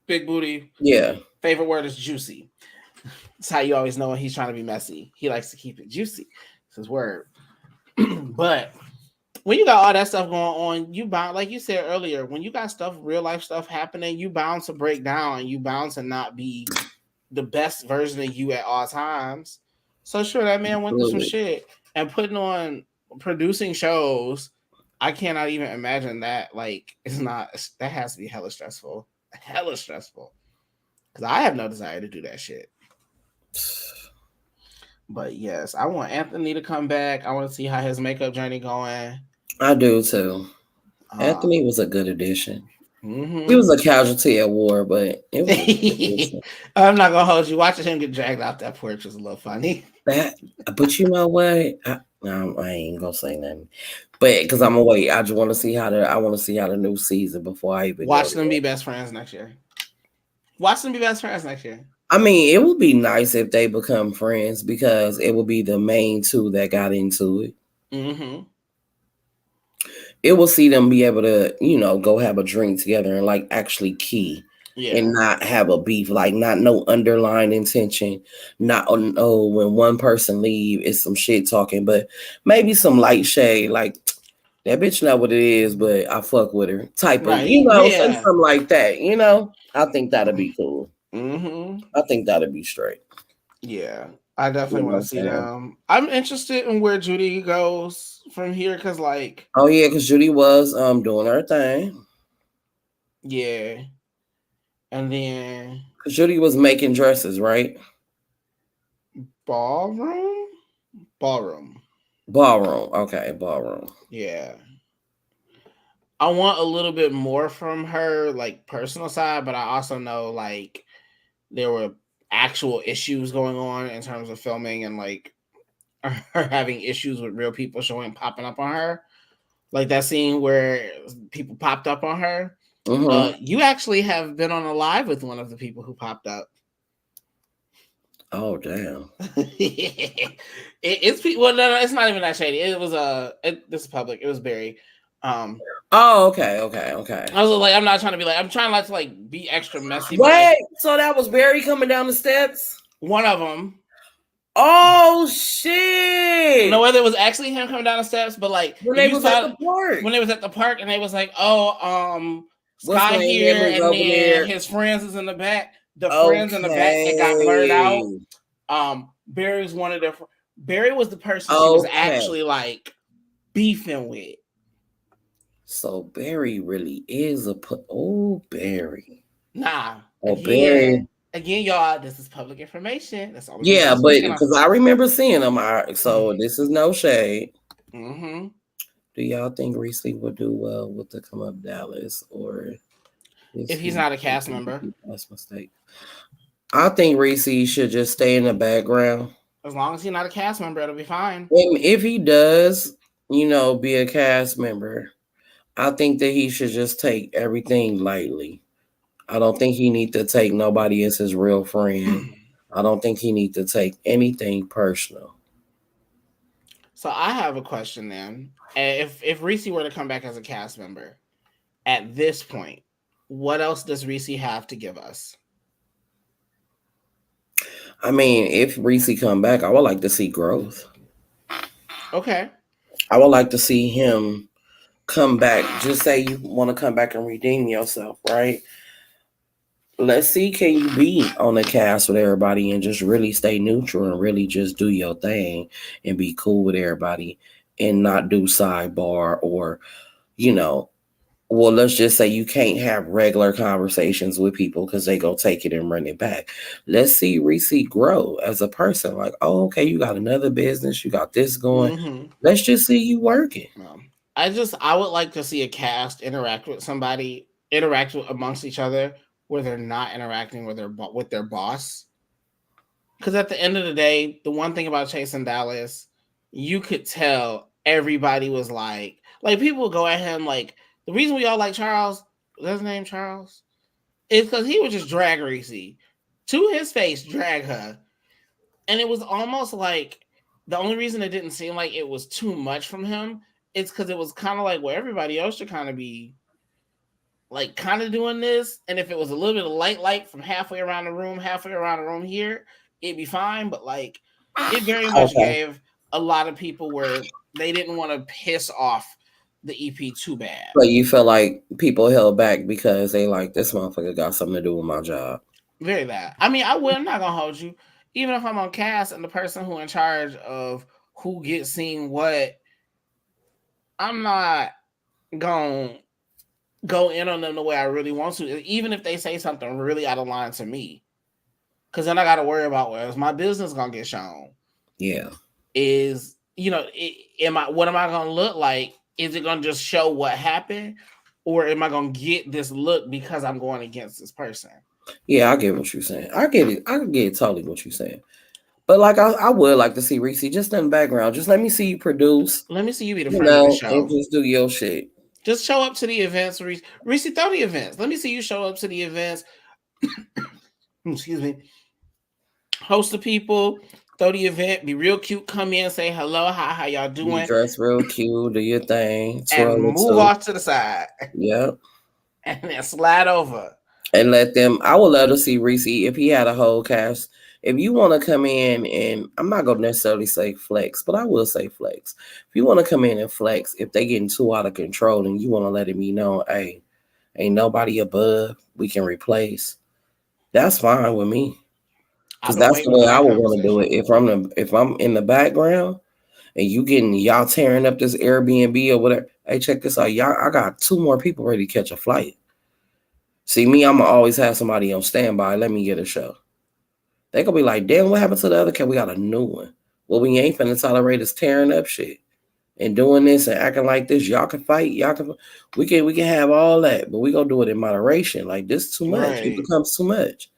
big booty. Yeah. Favorite word is juicy. That's how you always know when he's trying to be messy. He likes to keep it juicy. It's his word. But when you got all that stuff going on, you bound, like you said earlier, when you got stuff, real life stuff happening, you bound to break down and you bound to not be the best version of you at all times. So sure, that man went through some shit and producing shows. I cannot even imagine that. Like, that has to be hella stressful. Hella stressful. Because I have no desire to do that shit. But yes, I want Anthony to come back. I want to see how his makeup journey going. I do too. Anthony was a good addition. Mm-hmm. He was a casualty at war, but it was I'm not gonna hold you. Watching him get dragged off that porch was a little funny. But you know what? I ain't gonna say nothing. But because I'm away, I just want to see how the new season before I even watch them be best friends next year. I mean, it would be nice if they become friends because it would be the main two that got into it. Mm-hmm. It will see them be able to, go have a drink together and like actually key and not have a beef, like not no underlying intention. Not when one person leave, it's some shit talking, but maybe some light shade, like that bitch know what it is, but I fuck with her type of, something like that. I think that'd be cool. Mm-hmm. I think that'd be straight. Yeah, I definitely want to see them. I'm interested in where Judy goes from here because, like, oh yeah, because Judy was doing her thing. Yeah, and then Judy was making dresses, right? Ballroom. Okay, ballroom. Yeah. I want a little bit more from her, like, personal side, but I also know, like, there were actual issues going on in terms of filming and, like, her having issues with real people popping up on her. Like that scene where people popped up on her. Mm-hmm. You actually have been on a live with one of the people who popped up. Oh, damn. It's well, no, it's not even that shady. It was this is public. It was Barry. Oh, okay. I was like, I'm not trying to be like, I'm trying not to like be extra messy. Wait, so that was Barry coming down the steps? One of them. Oh shit! No, whether it was actually him coming down the steps, but like when they was at the park. When they was at the park, and they was like, Sky here, and then there. His friends is in the back. The friends in the back that got blurred out. Barry was one of their. Barry was the person she was actually like beefing with. So Barry really is Barry. Nah. Barry. Again, y'all, this is public information. That's all. Yeah, but because I remember seeing them, so this is no shade. Mm-hmm. Do y'all think Reese would do well with the Come Up Dallas, or if he's not a cast member? That's a mistake. I think Reese should just stay in the background. As long as he's not a cast member, it'll be fine. And if he does, be a cast member, I think that he should just take everything lightly. I don't think he need to take nobody as his real friend. I don't think he need to take anything personal. So I have a question then. If Reese were to come back as a cast member, at this point, what else does Reese have to give us? I mean, if Reese come back, I would like to see growth. Okay. I would like to see him come back. Just say you want to come back and redeem yourself, right? Let's see, can you be on the cast with everybody and just really stay neutral and really just do your thing and be cool with everybody and not do sidebar or, well, let's just say you can't have regular conversations with people because they go take it and run it back. Let's see Reese grow as a person. Like, oh, okay, you got another business. You got this going. Mm-hmm. Let's just see you working. I would like to see a cast interact with somebody, amongst each other where they're not interacting with their boss. Because at the end of the day, the one thing about Chase and Dallas, you could tell everybody was like people go at him like the reason we all like Charles, was his name Charles, is because he would just drag Reese to his face, drag her, and it was almost like the only reason it didn't seem like it was too much from him is because it was kind of like where everybody else should kind of be like kind of doing this, and if it was a little bit of light from halfway around the room here, it'd be fine. But like it very much Okay. gave a lot of people where they didn't want to piss off the EP too bad. But you feel like people held back because they like this motherfucker got something to do with my job. Very bad. I mean, I'm not gonna hold you. Even if I'm on cast and the person who in charge of who gets seen what, I'm not gonna go in on them the way I really want to, even if they say something really out of line to me. Because then I got to worry about where's my business gonna get shown. Yeah. Is what am I gonna look like? Is it gonna just show what happened, or am I gonna get this look because I'm going against this person? Yeah, I get what you're saying. I get it. I get totally what you're saying. But like, I would like to see Reese just in the background. Just let me see you produce. Let me see you be the friend of the show. And just do your shit. Just show up to the events, Reese. Reese, throw the events. Let me see you show up to the events. Excuse me. Host the people. Throw the event. Be real cute. Come in. Say hello. Hi. How y'all doing? You dress real cute. Do your thing. And move off to the side. Yep. And then slide over. And let them. I would love to see Reese if he had a whole cast. If you want to come in and I'm not going to necessarily say flex, but I will say flex. If you want to come in and flex, if they getting too out of control and you want to let it be known, hey, ain't nobody above we can replace. That's fine with me. Because that's the way I would want to do it. If I'm in the background and you getting y'all tearing up this Airbnb or whatever, hey, check this out. Y'all, I got 2 more people ready to catch a flight. See, me, I'm going to always have somebody on standby. Let me get a show. They gonna be like, damn, what happened to the other cat? We got a new one. Well, we ain't finna tolerate us tearing up shit and doing this and acting like this. Y'all can fight. We can have all that, but we gonna do it in moderation. Like this too much. Right. It becomes too much.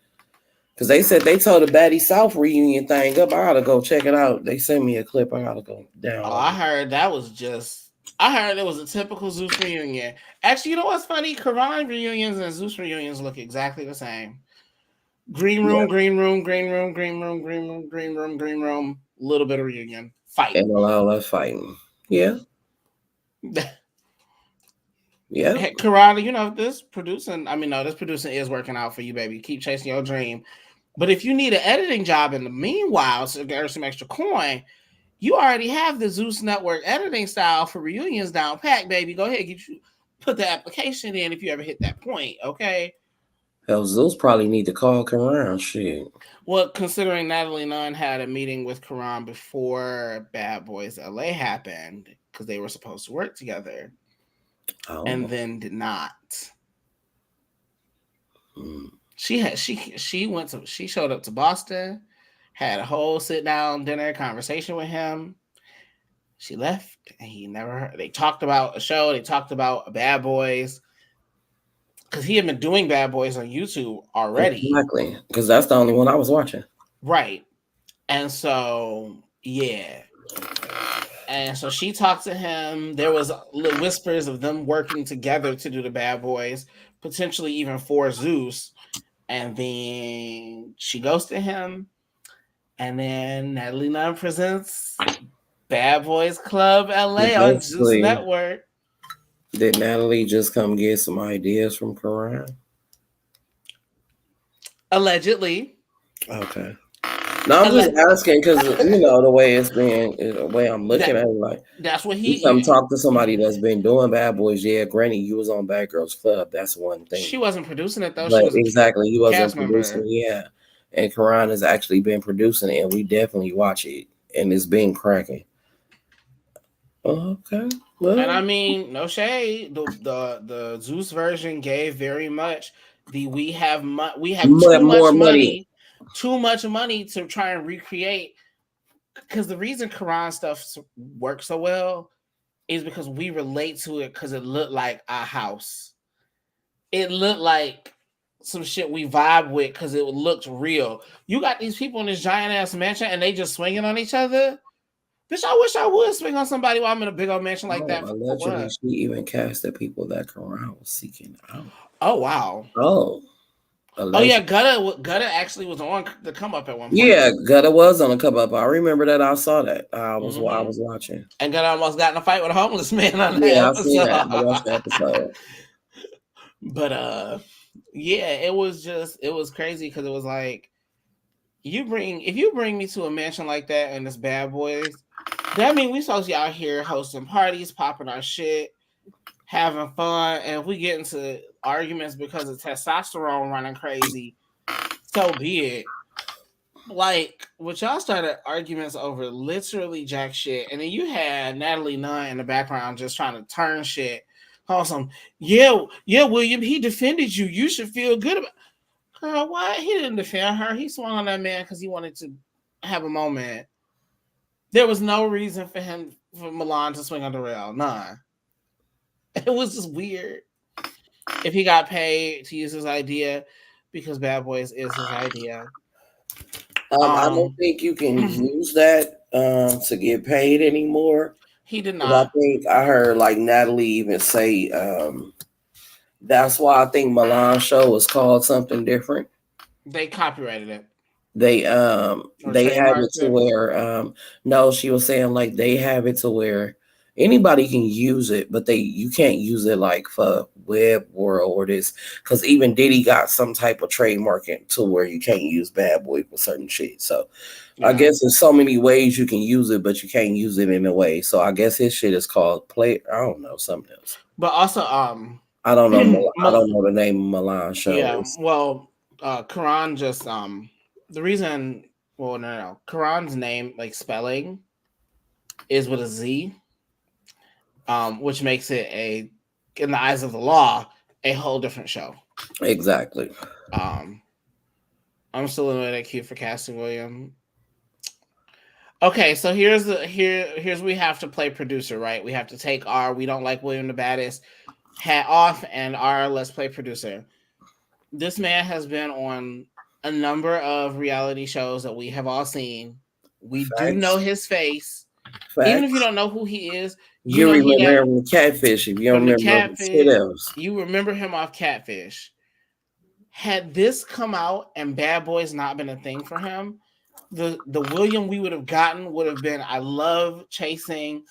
Cause they said they told the Baddie South reunion thing up. I gotta go check it out. They sent me a clip. I gotta go down. Oh, I heard that was just. I heard it was a typical Zeus reunion. Actually, you know what's funny? Karan reunions and Zeus reunions look exactly the same. Green room, green room, green room, green room, green room, green room, green room. Little bit of reunion, fight, and a lot of fighting. Yeah, yeah. Hey, Karada, you know this producing. I mean, no, this producing is working out for you, baby. Keep chasing your dream. But if you need an editing job in the meanwhile to get some extra coin, you already have the Zeus Network editing style for reunions down pat, baby. Go ahead, put the application in if you ever hit that point. Okay. Hell, Zeus probably need to call Karan. Shit. Well, considering Natalie Nunn had a meeting with Karan before Bad Boys LA happened, because they were supposed to work together, and then did not. She showed up to Boston, had a whole sit down dinner conversation with him. She left, and he never heard. They talked about a show. They talked about Bad Boys. Because he had been doing Bad Boys on YouTube already. Exactly. Because that's the only one I was watching. Right. And so, yeah. And so she talked to him. There was little whispers of them working together to do the Bad Boys, potentially even for Zeus. And then she goes to him. And then Natalie Nunn presents Bad Boys Club LA on Zeus Network. Did Natalie just come get some ideas from Karan? Allegedly. Okay. No, I'm just asking because you know the way it's been, the way I'm looking at it, like that's what he come talk to somebody that's been doing Bad Boys. Yeah, granny, you was on Bad Girls Club. That's one thing. She wasn't producing it though. But she was exactly, he wasn't producing. Yeah, and Karan has actually been producing it, and we definitely watch it, and it's been cracking. Okay. Well, and I mean, no shade. The Zeus version gave very much we have too much money. Too much money to try and recreate. Because the reason Karan stuff works so well is because we relate to it because it looked like our house. It looked like some shit we vibe with because it looked real. You got these people in this giant ass mansion and they just swinging on each other. Bitch, I wish I would swing on somebody while I'm in a big old mansion like Oh, that. For allegedly, what? she even casted people that Karan was seeking out. Oh wow. Oh, Oh yeah, allegedly. Gutta actually was on the come up at one point. Yeah, Gutta was on the come up. I remember that. I saw that. I Hmm was watching. And Gutta almost got in a fight with a homeless man on that Yeah, I seen that. I episode. watched the episode. But yeah, it was crazy because it was like if you bring me to a mansion like that and it's bad boys, that mean we supposed to be out here hosting parties, popping our shit, having fun, and if we get into arguments because of testosterone running crazy, so be it. Like, what y'all started arguments over literally jack shit, and then you had Natalie Nunn in the background just trying to turn shit. Awesome. Yeah, William, he defended you. You should feel good about. Girl, why? He didn't defend her. He swung on that man because he wanted to have a moment. There was no reason for Milan to swing on the rail. None. It was just weird. If he got paid to use his idea, because Bad Boys is his idea. I don't think you can use that to get paid anymore. He did 'Cause I not. think I heard like Natalie even say that's why I think Milan show was called something different. They copyrighted it. They Or they have it trademarked to it. where no, she was saying like they have it to where anybody can use it, but you can't use it like for web world or this because even Diddy got some type of trademarking to where you can't use Bad Boy for certain shit. So I Yeah. guess there's so many ways you can use it, but you can't use it in a way. So I guess his shit is called play. I don't know something else. But also, I don't know. I don't know the name of Milan show. yeah, well, Quran just the reason no. Quran's name, like spelling, is with a Z, which makes it in the eyes of the law, a whole different show. Exactly. I'm still in that queue for casting William. Okay, so here's we have to play producer, right? We have to take our we don't like William the baddest hat off and our let's play producer. This man has been on a number of reality shows that we have all seen. We do know his face. Facts. Even if you don't know who he is, you know remember him from Catfish. If you don't remember Catfish, else. you remember him off Catfish. Had this come out and Bad Boys not been a thing for him, the William we would have gotten would have been I love chasing.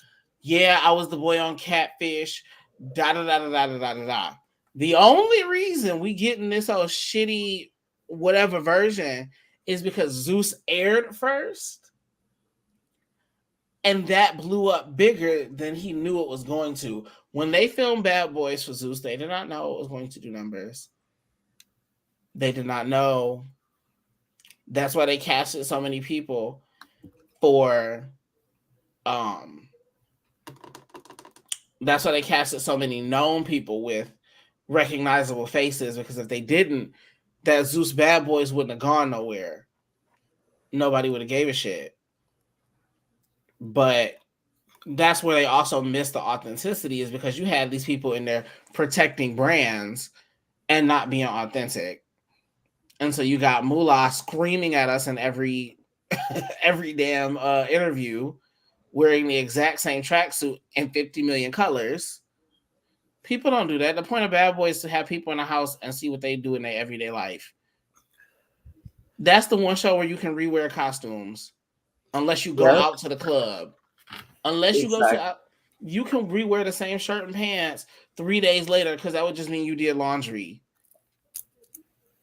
Yeah, I was the boy on Catfish. Da da da da da da da da. The only reason we getting this old shitty whatever version is because Zeus aired first. And that blew up bigger than he knew it was going to. When they filmed Bad Boys for Zeus, they did not know it was going to do numbers. They did not know. That's why they casted so many people for that's why they casted so many known people with recognizable faces, because if they didn't, that Zeus Bad Boys wouldn't have gone nowhere. Nobody would have gave a shit. But that's where they also missed the authenticity, is because you had these people in there protecting brands and not being authentic. And so you got Moolah screaming at us in every damn interview, wearing the exact same tracksuit in 50 million colors. People don't do that. The point of Bad Boys is to have people in the house and see what they do in their everyday life. That's the one show where you can rewear costumes, unless you go out to the club. Unless you go to, you can rewear the same shirt and pants 3 days later, because that would just mean you did laundry.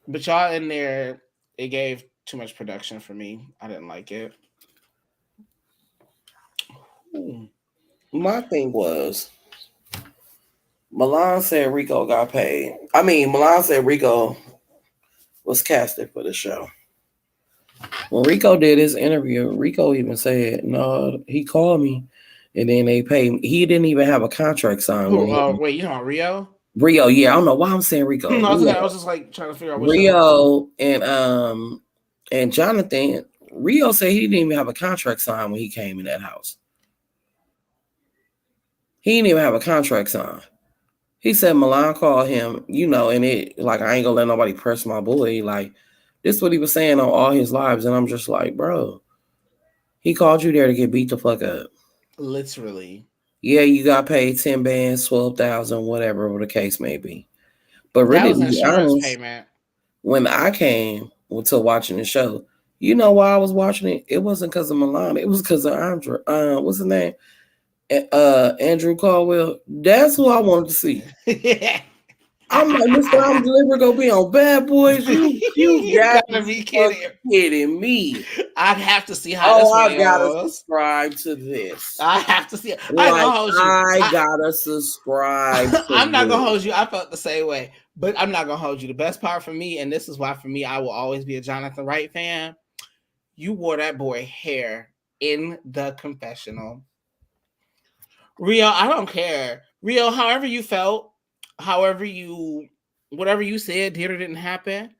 But y'all in there, it gave too much production for me. I didn't like it. Ooh. My thing was, Milan said Rico got paid. I mean, Milan said Rico was casted for the show. When Rico did his interview, Rico even said, no, he called me and then they paid me. He didn't even have a contract signed. Wait, you know about Rio? Rio, yeah, I don't know why I'm saying Rico. I was just like trying to figure out which Rio and Jonathan. Rio said he didn't even have a contract signed when he came in that house. He didn't even have a contract signed. He said Milan called him, and it like I ain't gonna let nobody press my boy. Like this is what he was saying on all his lives, and I'm just like, bro, He called you there to get beat the fuck up. Literally. Yeah, you got paid 10 bands, 12,000, whatever the case may be. But That really, was to be insurance honest, payment. when I came to watching the show, you know why I was watching it? It wasn't because of Milan. It was because of Andrew. What's his name? Andrew Caldwell. That's who I wanted to see. I'm like, Mr. I'm Delivered gonna be on Bad Boys. You You got to gotta be be kidding. fucking kidding me. I have to see how Oh, this I one gotta goes. subscribe to this. I have to see it. I ain't Like, gonna hold you. I gotta subscribe I'm to not gonna this. hold you. I felt the same way, but I'm not gonna hold you. The best part for me, and this is why for me, I will always be a Jonathan Wright fan. You wore that boy hair in the confessional. Rio, I don't care. Rio, however you felt, however you, whatever you said, did or didn't happen,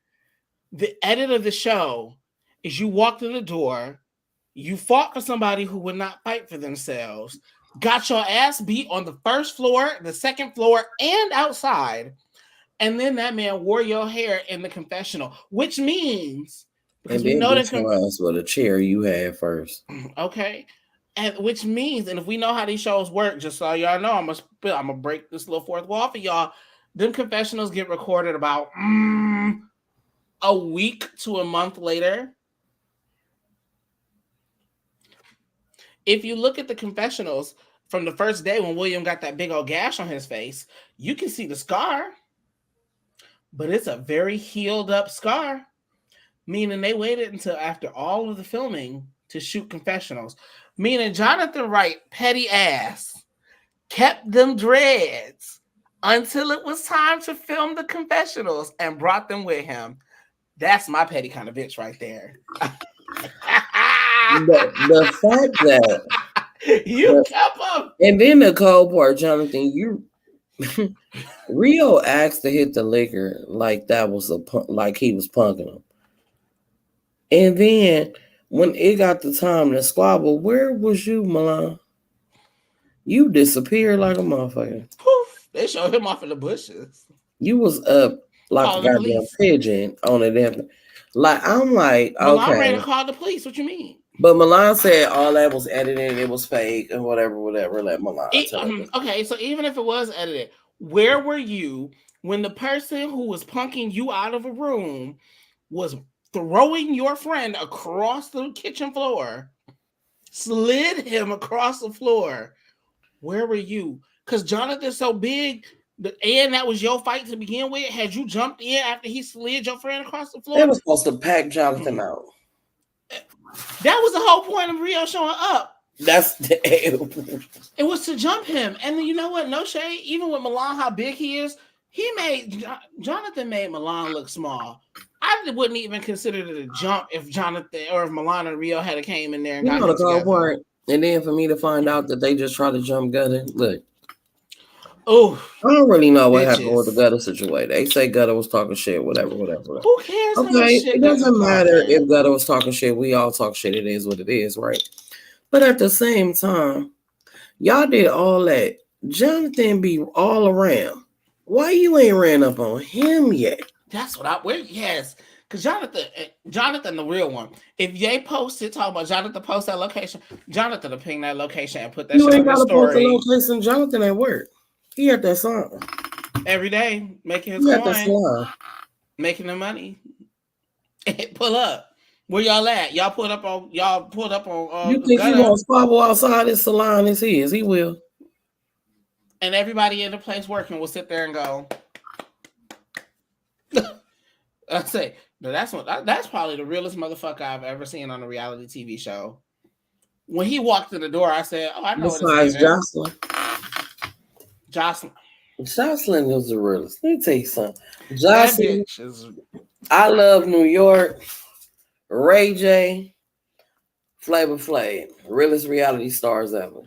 the edit of the show is you walked in the door, you fought for somebody who would not fight for themselves, got your ass beat on the first floor, the second floor, and outside. And then that man wore your hair in the confessional, which means because And we then know beat that your ass with a chair you had first. okay, and which means, and if we know how these shows work, just so y'all know, I'm gonna break this little fourth wall for y'all. Them confessionals get recorded about a week to a month later. If you look at the confessionals from the first day when William got that big old gash on his face, you can see the scar, but it's a very healed up scar. Meaning they waited until after all of the filming to shoot confessionals. Meaning Jonathan Wright, petty ass, kept them dreads until it was time to film the confessionals and brought them with him. That's my petty kind of bitch right there. The fact that you kept them. and then the cold part, Jonathan, you Rio asked to hit the liquor like that was like he was punking him. And then when it got the time to squabble, where was you, Milan? You disappeared like a motherfucker. Poof, they showed him off in the bushes. You was up like a Calling the goddamn police. pigeon on it. Like I'm like, Milan ran okay. to call the police. What you mean? But Milan said all that was edited, it was fake, and whatever. Let Milan tell it. Okay, so even if it was edited, where were you when the person who was punking you out of a room was throwing your friend across the kitchen floor, slid him across the floor? Where were you? Because Jonathan's so big, and that was your fight to begin with. Had you jumped in after he slid your friend across the floor? They was supposed to pack Jonathan out. That was the whole point of Rio showing up. That's the It was to jump him. And then you know what? No shade. Even with Milan, how big he is, Jonathan made Milan look small. I wouldn't even consider it a jump if Jonathan or if Milan and Rio had came in there and got him together. Part. And then for me to find out that they just tried to jump Gutter, look. Oh, I don't really know what happened with the Gutter situation. They say Gutter was talking shit, whatever. Who cares? Okay, it doesn't matter if Gutter was talking shit. We all talk shit. It is what it is, right? But at the same time, y'all did all that. Jonathan be all around. Why you ain't ran up on him yet? That's what yes. Because Jonathan, the real one. If they posted talking about Jonathan post that location, Jonathan will ping that location and put that shit on his story. Post the location. Jonathan at work. He at that song every day, making his coin, making the money. Pull up. Where y'all at? Y'all pulled up on. You think he won't squabble outside his salon? It's his. He will. And everybody in the place working will sit there and go. I say, no, that's probably the realest motherfucker I've ever seen on a reality TV show. When he walked in the door, I said, "Oh, I know what this is." Jocelyn was the realest. Let me tell you something. Jocelyn, I love New York. Ray J, Flavor Flav, realest reality stars ever.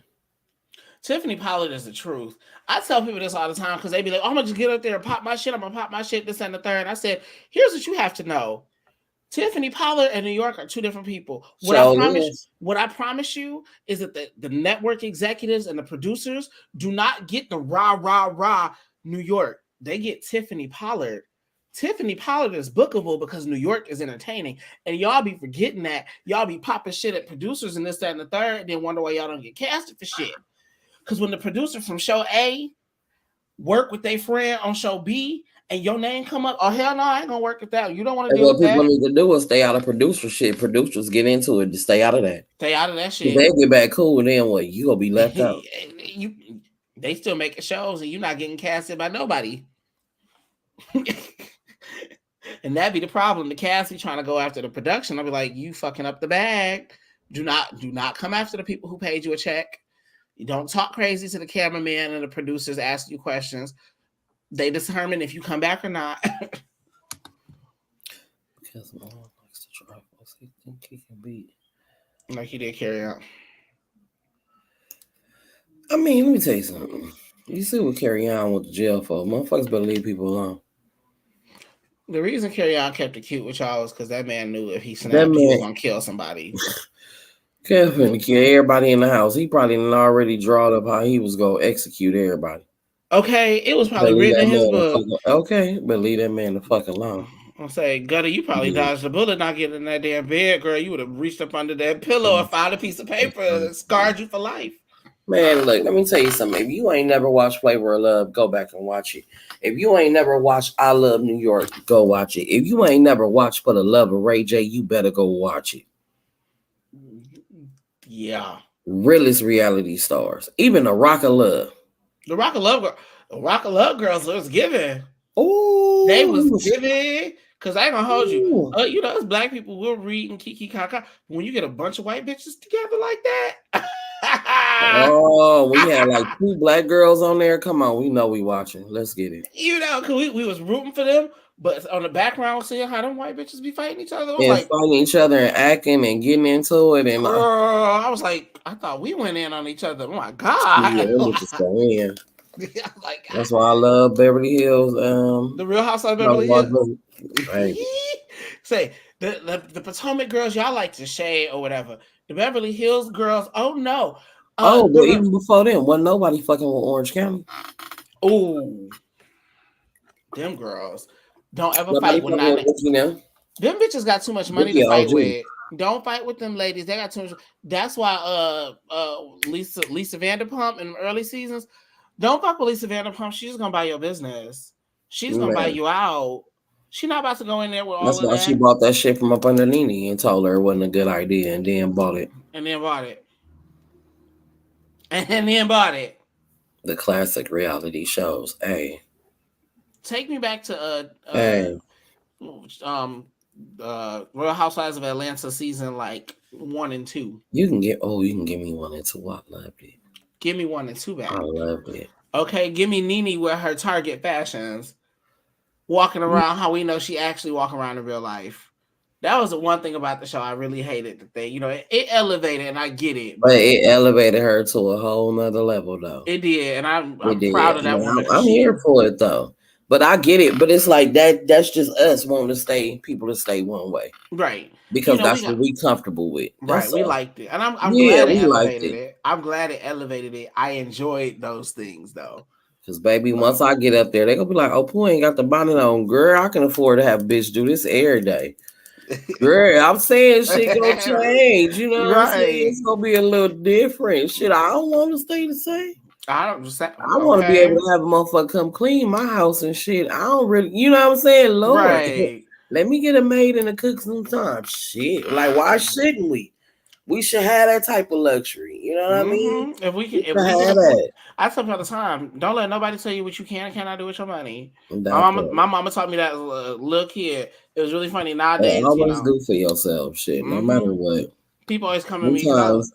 Tiffany Pollard is the truth. I tell people this all the time because they be like, oh, I'm gonna just get up there and pop my shit. I'm gonna pop my shit, this and the third. And I said, here's what you have to know. Tiffany Pollard and New York are two different people. What I promise you is that the network executives and the producers do not get the rah New York. They get Tiffany Pollard. Tiffany Pollard is bookable because New York is entertaining. And y'all be forgetting that. Y'all be popping shit at producers and this, that, and the third, and then wonder why y'all don't get casted for shit. Because when the producer from show A work with their friend on show B and your name come up, oh hell no, I ain't gonna work with that. You don't want to And deal what with people that. need to do is stay out of producer shit. Producers get into it to stay out of that. Stay out of that If shit. they get back cool, then what? You gonna be left out. They still making shows and you're not getting casted by nobody. And that'd be the problem. The cast be trying to go after the production. I'll be like, you fucking up the bag. Do not come after the people who paid you a check. You don't talk crazy to the cameraman and the producers ask you questions. They determine if you come back or not. Because no one likes to try. He think he can beat. Like he did Carry On. I mean, let me tell you something. You see what Carry On with the jail for? Motherfuckers better leave people alone. The reason Carry On kept it cute with y'all was because that man knew if he snapped, he was gonna kill somebody. Kevin kill everybody in the house. He probably already drawn up how he was gonna execute everybody. Okay, it was probably written in his book. Okay, but leave that man the fuck alone. I'll say, Gutter, you probably dodged the bullet not getting in that damn bed, girl. You would have reached up under that pillow and found a piece of paper that scarred you for life. Man, look, let me tell you something. If you ain't never watched Flavor of Love, go back and watch it. If you ain't never watched I Love New York, go watch it. If you ain't never watched For the Love of Ray J, you better go watch it. Yeah. Realest reality stars. Even the Rock of Love. The Rock of Love girls was giving. Oh, they was giving. Cause I ain't gonna hold you. You know, as black people, we'll read and kiki kaka. When you get a bunch of white bitches together like that. Oh, we had like 2 black girls on there. Come on, we know we watching. Let's get it. You know, cause we was rooting for them, but on the background, seeing how them white bitches be fighting each other, fighting each other and acting and getting into it. And girl, I was like, I thought we went in on each other. Oh my god, yeah, it was just going in. Like, that's why I love Beverly Hills. The Real Housewives of Beverly Hills. Right. Say the Potomac girls, y'all like to shade or whatever. The Beverly Hills girls, oh no. But even before then, wasn't nobody fucking with Orange County. Oh, them girls don't ever fight with none. Them bitches got too much money to fight with. Don't fight with them ladies. They got too much. That's why Lisa Vanderpump in early seasons. Don't fuck with Lisa Vanderpump. She's just gonna buy your business. She's gonna buy you out. She's not about to go in there with all That's of that. That's why she bought that shit from up under Nene and told her it wasn't a good idea and then bought it. The classic reality shows. Hey. Take me back to Real Housewives of Atlanta season like 1 and 2. You can give me 1 and 2. I loved it. Give me 1 and 2 back. I loved it. Okay, give me Nene with her Target fashions. Walking around how we know she actually walk around in real life. That was the one thing about the show I really hated. That they, it elevated, and I get it. But it elevated her to a whole nother level, though. It did, and I'm proud of that woman. I'm here for it, though. But I get it. But it's like that's just us wanting people to stay one way. Right. Because that's what we comfortable with. Right. We liked it. And I'm glad it elevated it. I'm glad it elevated it. I enjoyed those things, though. Because, baby, once I get up there, they're going to be like, oh, Pooh ain't got the bonnet on. Girl, I can afford to have a bitch do this every day. Girl, I'm saying shit going to change. You know what I'm saying? It's going to be a little different. Shit, I don't want to stay the same. I want to be able to have a motherfucker come clean my house and shit. I don't really, you know what I'm saying? Lord, let me get a maid and a cook sometimes. Shit. Like, why shouldn't we? We should have that type of luxury. You know what I mean? If we can have that. I tell you all the time, don't let nobody tell you what you can and cannot do with your money. My mama taught me that as a little kid. It was really funny. Nowadays, always do for yourself, shit. No matter what. People always come to me. Sometimes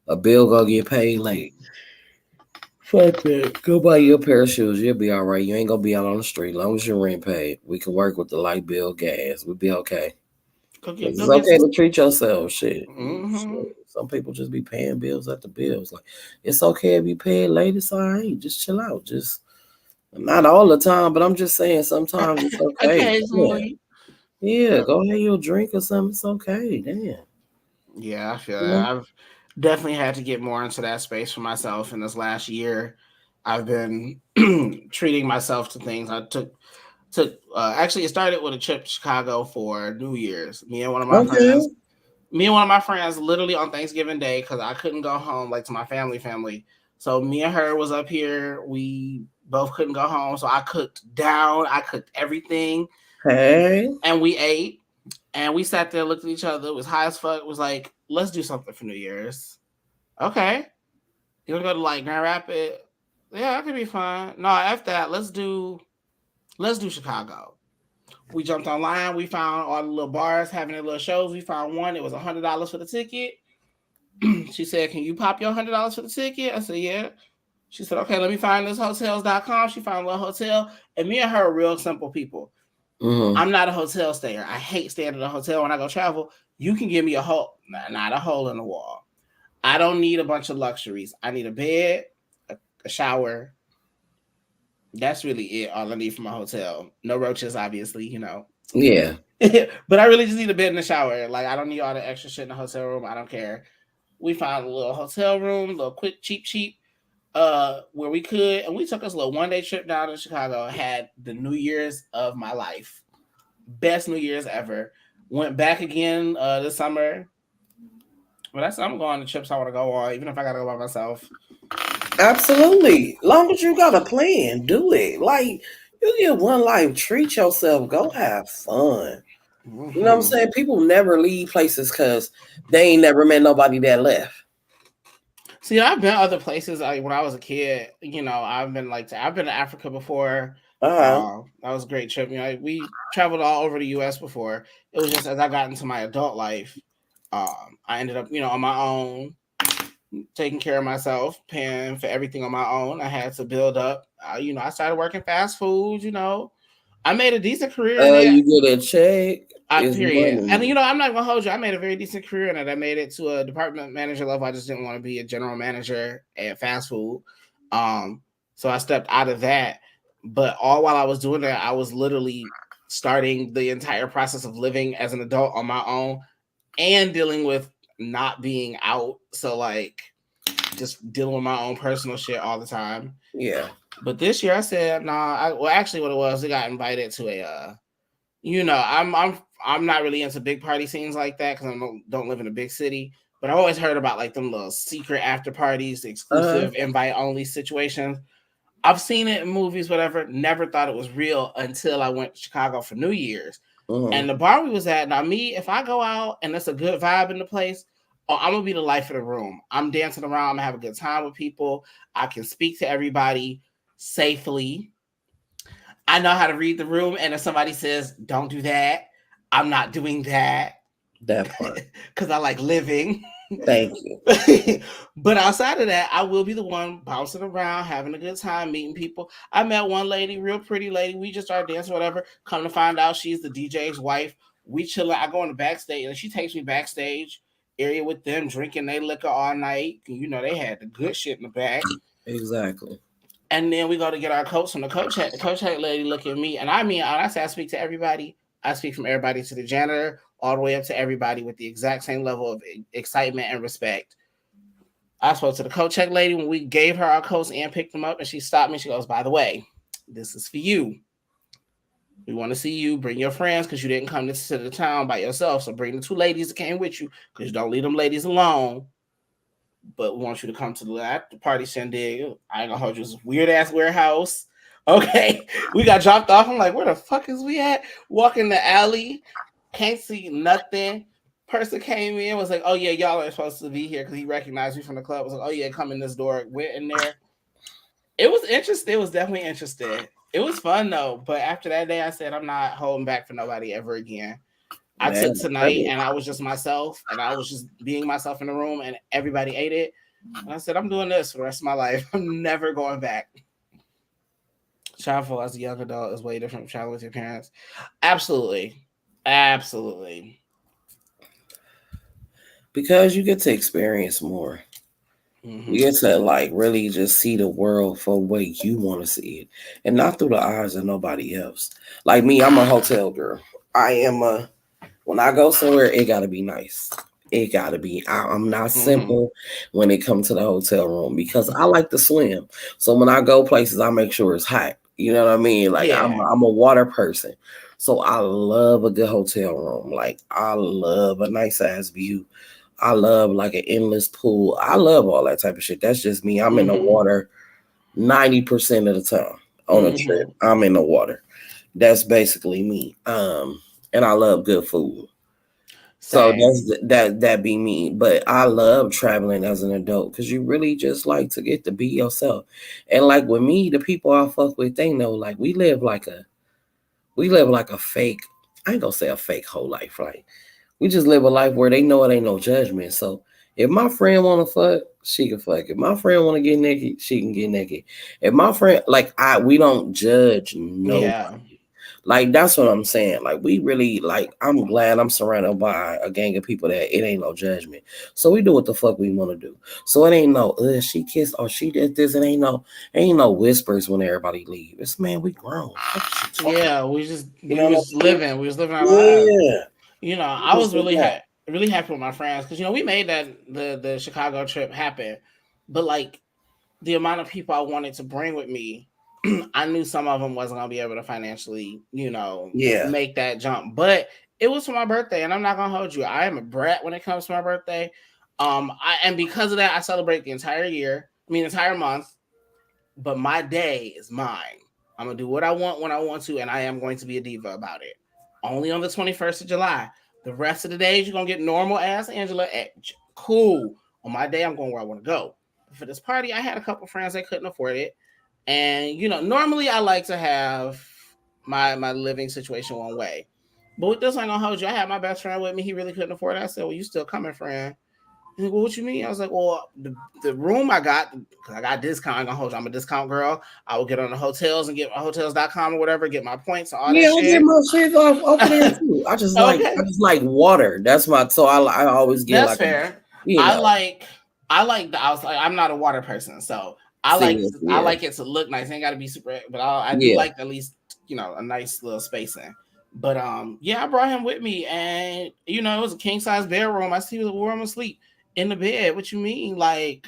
a bill gonna get paid late. Fuck that. Go buy you a pair of shoes. You'll be all right. You ain't gonna be out on the street. As long as your rent paid, we can work with the light bill, gas. We'll be okay. It's okay to treat yourself. Shit. Some people just be paying bills at the bills. Like, it's okay if you pay it late. It's all right. Just chill out. Just not all the time, but I'm just saying sometimes it's okay. Occasionally. Yeah, go have your drink or something. It's okay. Damn. Yeah, I feel that. I've definitely had to get more into that space for myself in this last year. I've been treating myself to things. I took Actually, it started with a trip to Chicago for New Year's. Okay. Me and one of my friends, literally on Thanksgiving Day, because I couldn't go home like to my family. So me and her was up here. We both couldn't go home, so I cooked down. I cooked everything, Hey. and we ate. And we sat there, looked at each other. It was high as fuck. It was like, let's do something for New Year's. Okay, you wanna go to like Grand Rapids? Yeah, that could be fun. No, after that, let's do Chicago. We jumped online. We found all the little bars having their little shows. We found one. It was $100 for the ticket. She said, "Can you pop your $100 for the ticket?" I said, "Yeah." She said, "Okay, let me find this hotels.com." She found a little hotel. And me and her are real simple people. Mm-hmm. I'm not a hotel stayer. I hate staying at a hotel when I go travel. You can give me a hole, not a hole in the wall. I don't need a bunch of luxuries. I need a bed, a shower. That's really it. All I need from a hotel. No roaches, obviously. Yeah. But I really just need a bed and a shower. Like, I don't need all the extra shit in the hotel room. I don't care. We found a little hotel room, a little quick, cheap, where we could, and we took us a little 1-day trip down to Chicago. Had the New Year's of my life, best New Year's ever. Went back again this summer. But I'm going on the trips I want to go on, even if I gotta go by myself. Absolutely. Long as you got a plan, do it. Like, you get one life, treat yourself, go have fun. You know what I'm Mm-hmm. saying? People never leave places because they ain't never met nobody that left. See, I've been other places. Like when I was a kid, I've been to Africa before. Uh-huh. That was a great trip. We traveled all over the U.S. before. It was just as I got into my adult life, I ended up, on my own, taking care of myself, paying for everything on my own. I had to build up. I started working fast food. I made a decent career in it. You get a check, it's Period. And money. I'm not gonna hold you. I made a very decent career in it. I made it to a department manager level. I just didn't want to be a general manager at fast food. So I stepped out of that. But all while I was doing that, I was literally starting the entire process of living as an adult on my own and dealing with not being out. So like just dealing with my own personal shit all the time. Yeah. But this year I said, nah, well actually what it was, I got invited to I'm not really into big party scenes like that because I don't live in a big city. But I've always heard about like them little secret after parties, exclusive invite only situations. I've seen it in movies, whatever. Never thought it was real until I went to Chicago for New Year's. And the bar we was at, now me, if I go out and there's a good vibe in the place, I'm gonna be the life of the room. I'm dancing around, I'm gonna have a good time with people. I can speak to everybody safely. I know how to read the room, and if somebody says, "Don't do that," I'm not doing that. That part. Because I like living. Thank you. But outside of that, I will be the one bouncing around, having a good time, meeting people. I met one lady, real pretty lady. We just started dancing, whatever. Come to find out, she's the DJ's wife. We chilling. I go in the backstage, and she takes me backstage area with them, drinking their liquor all night. They had the good shit in the back. Exactly. And then we go to get our coats from the coach hat. The coach hat lady look at me, and when I say I speak to everybody, I speak from everybody to the janitor, all the way up to everybody with the exact same level of excitement and respect. I spoke to the coat check lady when we gave her our coats and picked them up, and she stopped me. She goes, "By the way, this is for you. We want to see you. Bring your friends because you didn't come to the town by yourself. So bring the 2 ladies that came with you because you don't leave them ladies alone. But we want you to come to the party shindig. I ain't gonna hold you. This weird ass warehouse. Okay, we got dropped off. I'm like, where the fuck is we at? Walking the alley, can't see nothing. Person came in, was like, "Oh yeah, y'all are supposed to be here," because he recognized me from the club. Was like, "Oh yeah, come in this door." Went in there. It was interesting. It was definitely interesting. It was fun though. But after that day, I said, I'm not holding back for nobody ever again. I took tonight and I was just myself and I was just being myself in the room and everybody ate it. And I said, I'm doing this for the rest of my life. I'm never going back. Travel as a young adult is way different from traveling with your parents. Absolutely. Absolutely. Because you get to experience more. Mm-hmm. You get to like really just see the world for the way you want to see it and not through the eyes of nobody else. Like me, I'm a hotel girl. When I go somewhere, it gotta be nice. It gotta be. I'm not simple when it comes to the hotel room because I like to swim. So when I go places, I make sure it's hot. You know what I mean? Like Yeah. I'm a water person. So I love a good hotel room. Like I love a nice ass view. I love like an endless pool. I love all that type of shit. That's just me. I'm in the Mm-hmm. water 90% of the time on a trip. Mm-hmm. I'm in the water. That's basically me. And I love good food. So Same. that be me. But I love traveling as an adult because you really just like to get to be yourself. And like with me, the people I fuck with, they know like we live like a fake. I ain't gonna say a fake whole life. Like we just live a life where they know it ain't no judgment. So if my friend wanna fuck, she can fuck. If my friend wanna get naked, she can get naked. If my friend like we don't judge no. Yeah. Like that's what I'm saying. Like we really like. I'm glad I'm surrounded by a gang of people that it ain't no judgment. So we do what the fuck we want to do. So it ain't no she kissed or she did this. It ain't no whispers when everybody leave. It's man, we grown. What is she talking? Yeah. You We know what was I'm saying? living. We was living our lives. Yeah. I was Just like that. really happy with my friends because we made that the Chicago trip happen, but like the amount of people I wanted to bring with me, I knew some of them wasn't gonna be able to financially, Yeah. make that jump. But it was for my birthday, and I'm not gonna hold you. I am a brat when it comes to my birthday. And because of that, I celebrate the entire year. I mean, entire month. But my day is mine. I'm gonna do what I want when I want to, and I am going to be a diva about it. Only on the 21st of July. The rest of the days, you're gonna get normal ass Angela. Cool. On my day, I'm going where I want to go. But for this party, I had a couple friends that couldn't afford it, and normally I like to have my living situation one way. But with this, I'm gonna hold you. I had my best friend with me. He really couldn't afford it. I said, "Well, you still coming, friend?" He's like, well, what you mean? I was like, well, the room I got, because I got discount. I'm gonna hold you. I'm a discount girl. I will get on the hotels and get my hotels.com or whatever, get my points and all that Yeah, I get shit. my shit off of there too. I Okay. just like water. That's my so I always get That's like a fair. you I know like I like the outside. I'm not a water person, so see I yeah like it to look nice. It ain't gotta be super, but I do yeah like at least, a nice little spacing. But yeah, I brought him with me, and it was a king size bedroom. I see he was warm asleep in the bed. What you mean? Like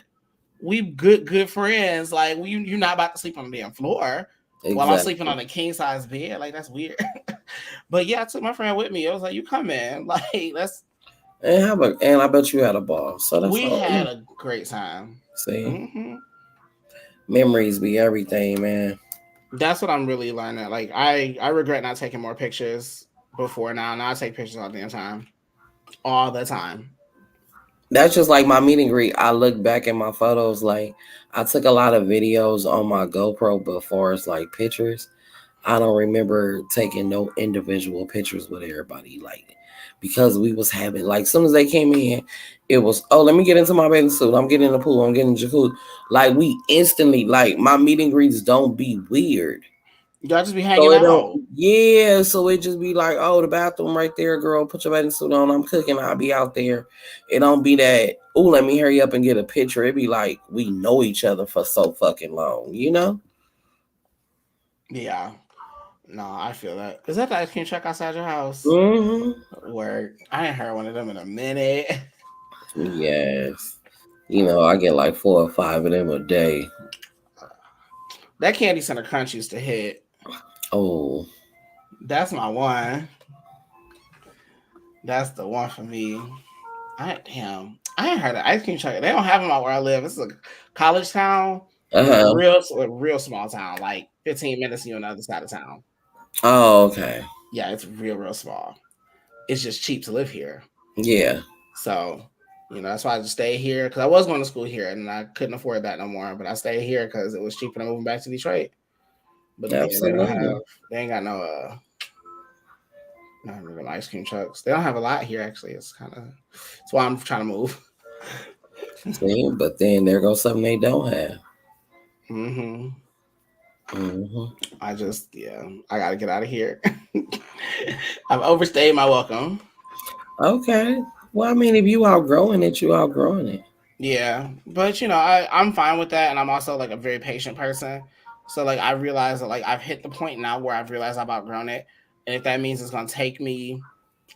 we good friends. Like you're not about to sleep on the damn floor while I'm sleeping exactly. on a king size bed. Like that's weird. But yeah, I took my friend with me. I was like, you come in. Like And I bet you had a ball. So that's we all. had a great time. See, Hmm. memories be everything, man. That's what I'm really learning. Like I regret not taking more pictures before now. Now I take pictures all the damn time. All the time. That's just like my meet and greet. I look back at my photos, like I took a lot of videos on my GoPro, but far as like pictures, I don't remember taking no individual pictures with everybody. Like because we was having like soon as they came in, it was let me get into my bathing suit. I'm getting in the pool. I'm getting in the jacuzzi. Like we instantly like my meet and greets don't be weird. Y'all just be So hanging it don't, out. yeah. So it just be like, oh, the bathroom right there, girl. Put your bathing suit on. I'm cooking. I'll be out there. It don't be that. Oh, let me hurry up and get a picture. It be like we know each other for so fucking long, you know? Yeah. No, I feel that. Is that the ice cream truck outside your house? Hmm. Word. I ain't heard one of them in a minute. Yes. You know, I get like 4 or 5 of them a day. That Candy Center Crunch used to hit. Oh, That's my one. That's the one for me. I ain't heard of ice cream truck. They don't have them out where I live. It's a college town, uh but huh. a real small town, like 15 minutes on the other side of town. Oh, okay. Yeah, it's real small. It's just cheap to live here. Yeah, So, that's why I just stayed here because I was going to school here and I couldn't afford that no more. But I stayed here because it was cheaper than moving back to Detroit. But again, absolutely. they ain't got no ice cream trucks. They don't have a lot here actually. It's why I'm trying to move. See, but then there goes something they don't have. Hmm. Hmm. Yeah, I gotta get out of here. I've overstayed my welcome. Okay. Well, I mean, if you outgrowing it, you outgrowing it. Yeah, but I'm fine with that, and I'm also like a very patient person. So like I realize that like I've hit the point now where I've realized I've outgrown it, and if that means it's gonna take me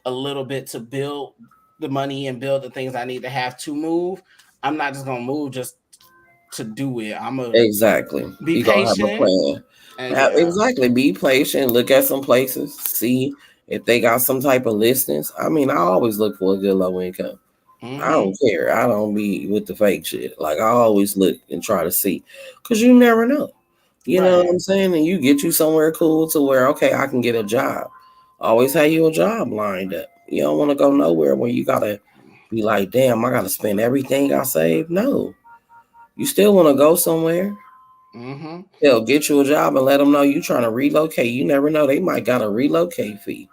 a little bit to build the money and build the things I need to have to move, I'm not just gonna move just to do it. I'm a Exactly. be You gonna have a patient, plan. and yeah. Exactly. Be patient. Look at some places. See if they got some type of listings. I mean, I always look for a good low income. I Mm-hmm. don't care. I don't be with the fake shit. Like I always look and try to see, cause you never know. You know what Right. I'm saying? And you get you somewhere cool to where okay, I can get a job. Always have you a job lined up. You don't want to go nowhere where you gotta be like, damn, I gotta spend everything I save. No, you still want to go somewhere. Mm-hmm. They'll get you a job and let them know you trying to relocate. You never know. They might got a relocate fee.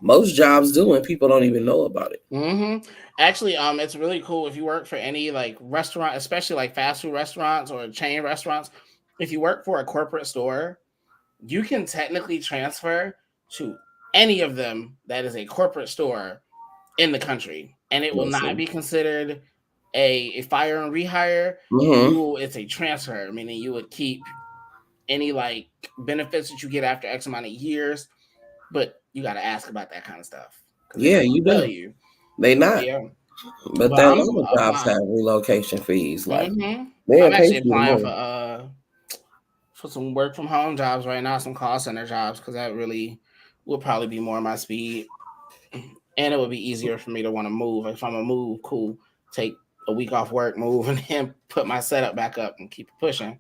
Most jobs do, and people don't even know about it. Mm-hmm. Actually, it's really cool if you work for any like restaurant, especially like fast food restaurants or chain restaurants. If you work for a corporate store, you can technically transfer to any of them that is a corporate store in the country, and it will not Listen. be considered a fire and rehire. Mm-hmm. It's a transfer, meaning you would keep any like benefits that you get after X amount of years, but you got to ask about that kind of stuff because they're Yeah, not you going to tell do. you. They not. Yeah, But but that I'm other jobs have relocation fees. Like mm-hmm. they'll I'm pay actually for you applying more. for some work from home jobs right now, some call center jobs, because that really would probably be more my speed, and it would be easier for me to want to move. If I'm a move, cool, take a week off work, move, and then put my setup back up and keep it pushing.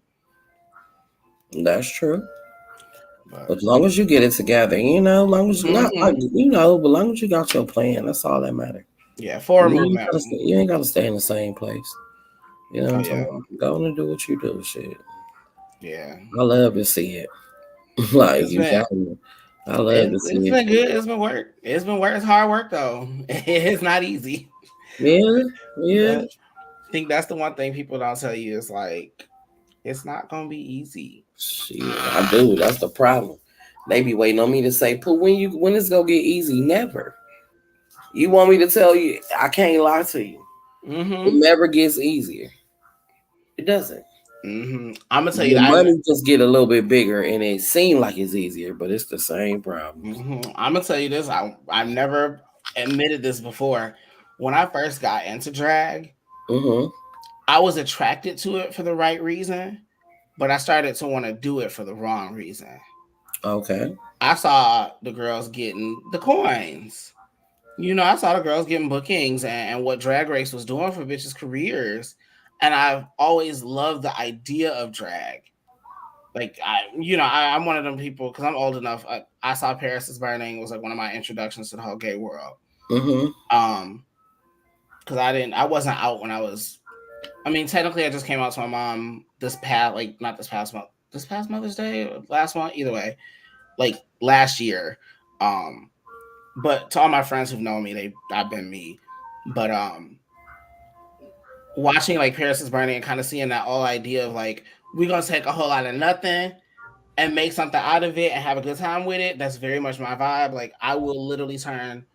That's true. But But as long as you get it together, you know, long as not like mm-hmm. you know, but long as you got your plan, that's all that matters. Yeah, forward movement. You ain't gotta stay in the same place. You know what Oh I'm yeah, talking about? Go on and do what you do. Shit. yeah. I love to see it. Like It's you been got me. I love to see it's it. been good. It's been work. It's been work. It's hard work though. It's not easy. Yeah, yeah. That I think that's the one thing people don't tell you is like it's not gonna be easy. Shit, I do. That's the problem. They be waiting on me to say, "Pooh, when it's gonna get easy?" Never. You want me to tell you? I can't lie to you. It Mm-hmm. never gets easier. It doesn't. Mm-hmm. I'm gonna tell you The that money just get a little bit bigger, and it seems like it's easier, but it's the same problems. I'm gonna tell you this. I've never admitted this before. When I first got into drag, Mm-hmm. I was attracted to it for the right reason, but I started to want to do it for the wrong reason. Okay. I saw the girls getting the coins. I saw the girls getting bookings and what Drag Race was doing for bitches' careers. And I've always loved the idea of drag. Like I'm one of them people because I'm old enough. I saw Paris is Burning was like one of my introductions to the whole gay world. Mm-hmm. Because I wasn't out when I was. I mean, technically, I just came out to my mom this past, like not this past Mother's Day, or last one, either way, like last year. But to all my friends who've known me, I've been me. But watching like Paris is Burning and kind of seeing that whole idea of like we're gonna take a whole lot of nothing and make something out of it and have a good time with it. That's very much my vibe. Like I will literally turn.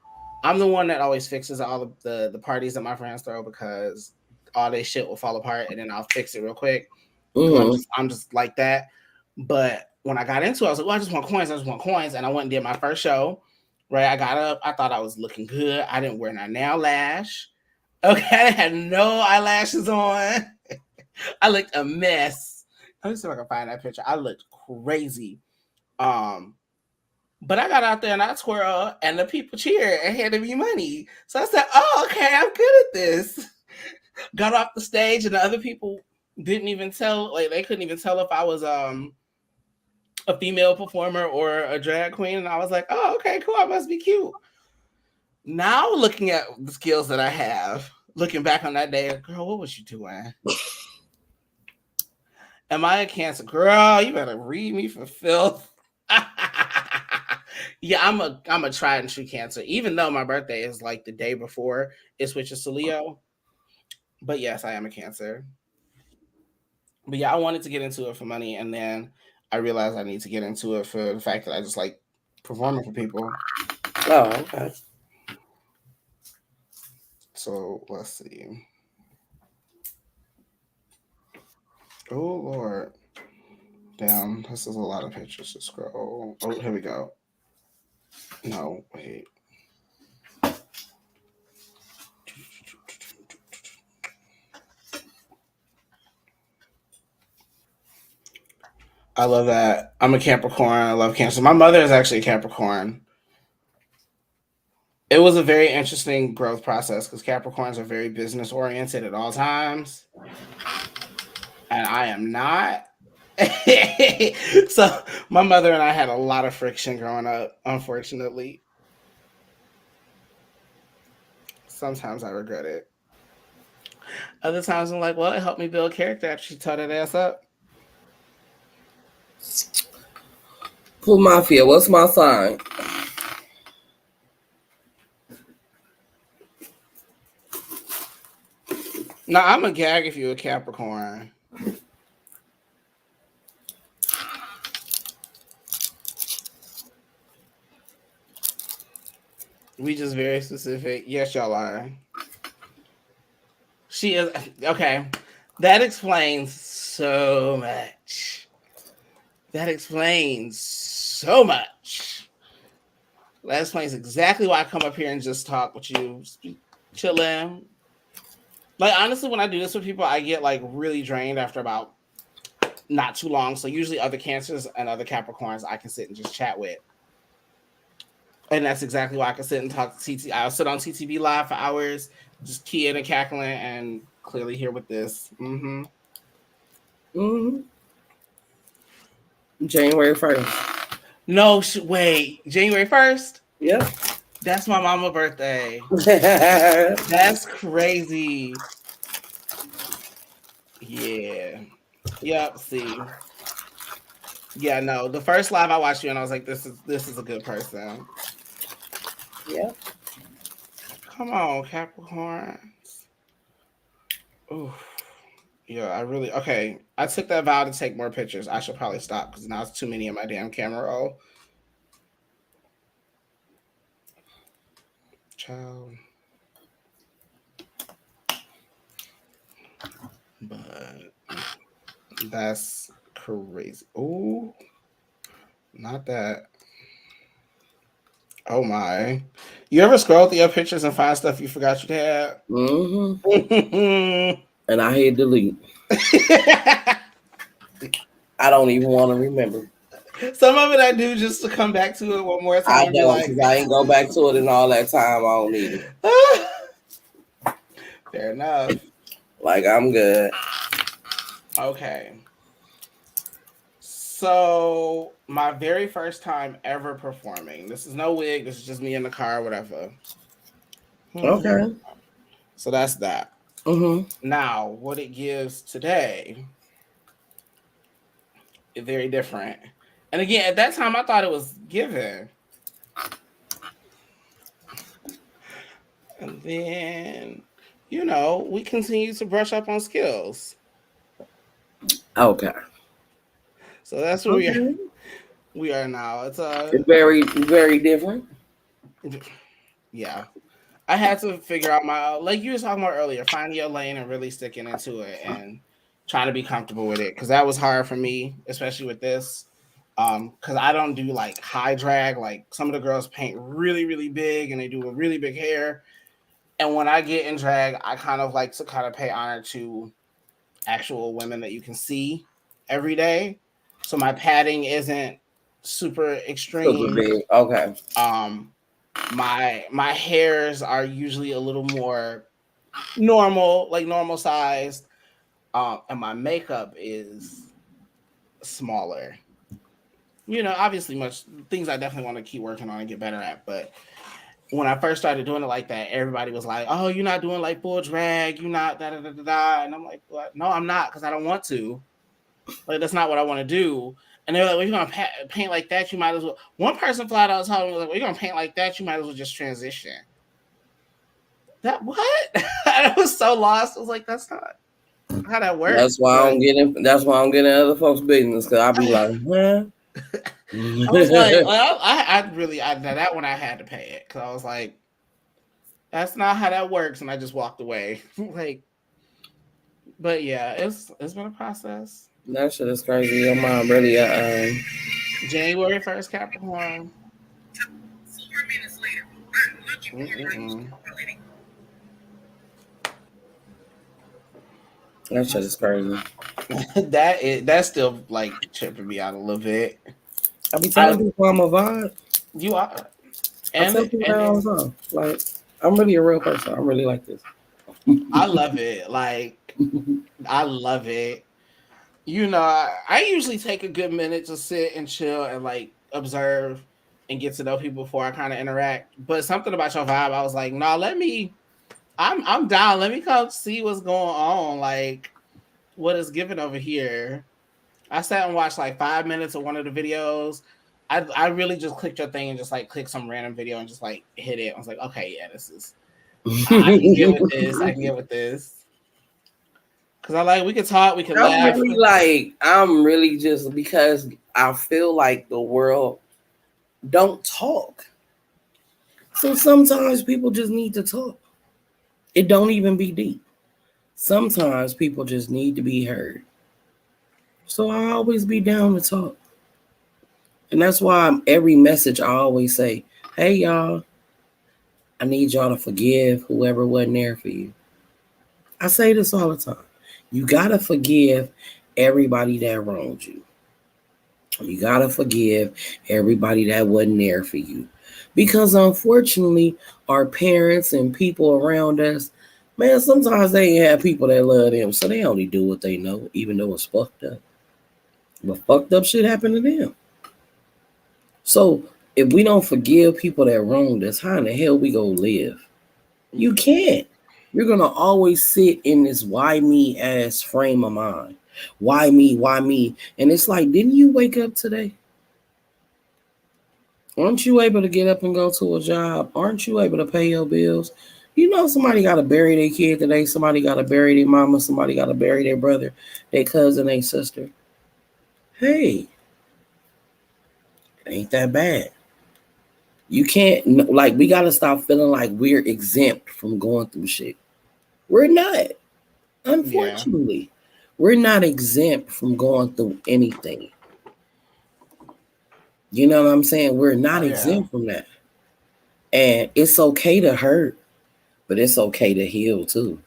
I'm the one that always fixes all of the parties that my friends throw because all their shit will fall apart and then I'll fix it real quick because Mm-hmm. I'm just like that. But when I got into it, I was like, well, I just want coins. I just want coins. And I went and did my first show. Right. I got up. I thought I was looking good. I didn't wear no nail lash. Okay. I had no eyelashes on. I looked a mess. Let me see if I can find that picture. I looked crazy. But I got out there and I twirled and the people cheered and handed me money. So I said, oh, okay, I'm good at this. Got off the stage and the other people didn't even tell, like they couldn't even tell if I was a female performer or a drag queen. And I was like, oh, okay, cool. I must be cute. Now looking at the skills that I have, looking back on that day, girl, what was you doing? Am I a Cancer? Girl, you better read me for filth. Yeah, I'm a tried and true Cancer. Even though my birthday is like the day before it switches to Leo. But yes, I am a Cancer. But yeah, I wanted to get into it for money, and then I realized I need to get into it for the fact that I just like performing for people. Oh, okay. So let's see. Oh Lord. Damn, this is a lot of pictures to scroll. Oh, here we go. No, wait. I love that. I'm a Capricorn. I love Cancer. My mother is actually a Capricorn. It was a very interesting growth process because Capricorns are very business oriented at all times, and I am not. So my mother and I had a lot of friction growing up, unfortunately. Sometimes I regret it. Other times I'm like, well, it helped me build character after she tore that ass up. Pooh Mafia, what's my sign? Now I'm a gag if you're a Capricorn. We just very specific. Yes, y'all are. She is okay. That explains so much. That explains so much. That explains exactly why I come up here and just talk with you, chilling. Like honestly, when I do this with people, I get like really drained after about not too long. So usually, other Cancers and other Capricorns, I can sit and just chat with. And that's exactly why I can sit and talk to TT. I'll sit on TTB live for hours, just keying and cackling, and clearly here with this. Mm-hmm. Mm-hmm. January 1st. No, wait. January 1st? Yep. That's my mama's birthday. That's crazy. Yeah. Yep. See. Yeah. No. The first live I watched you, and I was like, "This is a good person." Yep. Come on, Capricorns. Ooh. Yeah, I really okay. I took that vow to take more pictures. I should probably stop because now it's too many in my damn camera roll. Child. But that's crazy. Oh, not that. Oh my. You ever scroll through your pictures and find stuff you forgot you had? Mm-hmm. And I hit delete. I don't even want to remember. Some of it I do just to come back to it one more time. I don't, because I ain't go back to it in all that time. I don't need it. Fair enough. Like, I'm good. Okay. So, my very first time ever performing. This is no wig. This is just me in the car, whatever. Okay. So that's that. Mm-hmm. Now, what it gives today is very different. And again, at that time, I thought it was given. And then, we continue to brush up on skills. Okay. So that's where we are now. It's very, very different. Yeah. I had to figure out like you were talking about earlier, finding your lane and really sticking into it and trying to be comfortable with it. Cause that was hard for me, especially with this. Cause I don't do like high drag. Like some of the girls paint really, really big and they do a really big hair. And when I get in drag, I kind of like to kind of pay honor to actual women that you can see every day. So my padding isn't super extreme. Super big. Okay. My hairs are usually a little more normal, like normal sized. And my makeup is smaller. Obviously much things I definitely want to keep working on and get better at. But when I first started doing it like that, everybody was like, "Oh, you're not doing like full drag. You're not da da da da da." And I'm like, "What? No, I'm not, because I don't want to. Like that's not what I want to do." And they're like, "Well, you're gonna paint like that. You might as well." One person flat out told me, "Like, well, you're gonna paint like that. You might as well just transition." That what? I was so lost. I was like, "That's not how that works." That's why I don't get in. That's why I don't get in other folks' business, because I'll be like, huh? I was like, well, that one I had to pay it because I was like, that's not how that works, and I just walked away. Like, but yeah, it's been a process. That shit is crazy. Your mom really January 1st, Capricorn. 4 minutes later. That shit is crazy. that's still like tripping me out a little bit. I be telling I people I'm a vibe. you are I tell people that all the time. Like, I'm really a real person. I'm really like this. I love it. Like I love it. I usually take a good minute to sit and chill and like observe and get to know people before I kind of interact. But something about your vibe, I was like, no, I'm down. Let me come see what's going on. Like what is given over here. I sat and watched like 5 minutes of one of the videos. I really just clicked your thing and just like click some random video and just like hit it. I was like, okay, yeah, this is I can get with this. I can get with this. Cause I like we can talk, we can laugh. I'm really just because I feel like the world don't talk. So sometimes people just need to talk. It don't even be deep. Sometimes people just need to be heard. So I always be down to talk. And that's why every message I always say, hey y'all, I need y'all to forgive whoever wasn't there for you. I say this all the time. You gotta forgive everybody that wronged you. You gotta forgive everybody that wasn't there for you. Because unfortunately, our parents and people around us, man, sometimes they ain't have people that love them. So they only do what they know, even though it's fucked up. But fucked up shit happened to them. So if we don't forgive people that wronged us, how in the hell we gonna live? You can't. You're gonna always sit in this why me ass frame of mind. Why me? Why me? And it's like, didn't you wake up today? Aren't you able to get up and go to a job? Aren't you able to pay your bills? You know somebody gotta bury their kid today, somebody gotta bury their mama, somebody gotta bury their brother, their cousin, their sister. Hey, it ain't that bad. You can't like we gotta stop feeling like we're exempt from going through shit. We're not. Yeah. Unfortunately, we're not exempt from going through anything. You know what I'm saying? We're not Oh yeah. exempt from that. And it's okay to hurt, but it's okay to heal too.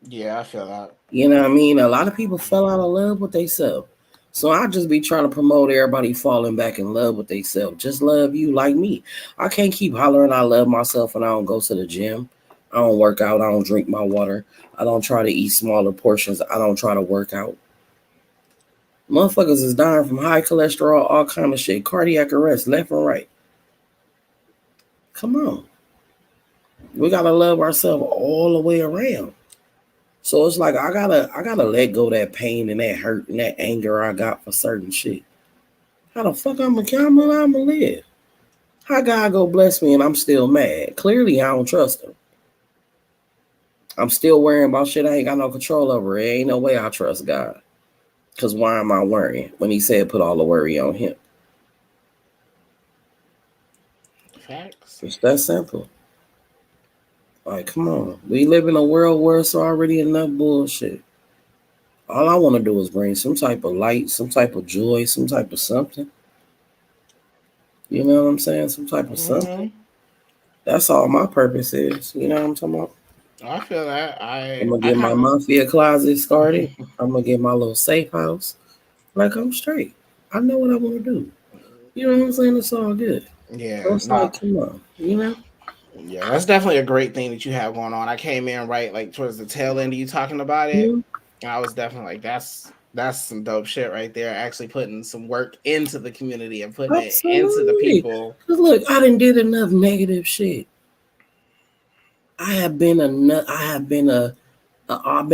Yeah, I feel that. You know what I mean? A lot of people fell out of love with themselves. So I just be trying to promote everybody falling back in love with themselves. Just love you like me. I can't keep hollering I love myself and I don't go to the gym. I don't work out. I don't drink my water. I don't try to eat smaller portions. I don't try to work out. Motherfuckers is dying from high cholesterol, all kind of shit, cardiac arrest, left and right. Come on, we gotta love ourselves all the way around. So it's like I gotta let go of that pain and that hurt and that anger I got for certain shit. How the fuck I'ma live? How God go bless me and I'm still mad? Clearly I don't trust him. I'm still worrying about shit I ain't got no control over. It ain't no way I trust God. Cause why am I worrying when he said put all the worry on him? Facts. It's that simple. Like, come on. We live in a world where it's already enough bullshit. All I want to do is bring some type of light, some type of joy, some type of something. You know what I'm saying? Some type of something. Hmm. That's all my purpose is. You know what I'm talking about? I feel that. I'm I gonna I get my kind mafia closet started. I'm gonna get my little safe house. Like I'm straight. I know what I want to do. of You know what I'm saying? It's all good. So yeah, it's like, not come on, you know? yeah, that's definitely a great thing that you have going on. I came in right like towards the tail end of you talking about it. Yeah, And I was definitely like, that's some dope shit right there. Actually putting some work into the community and putting it into the absolutely. people. Cause look, I didn't did enough negative shit. I have been enough. I've been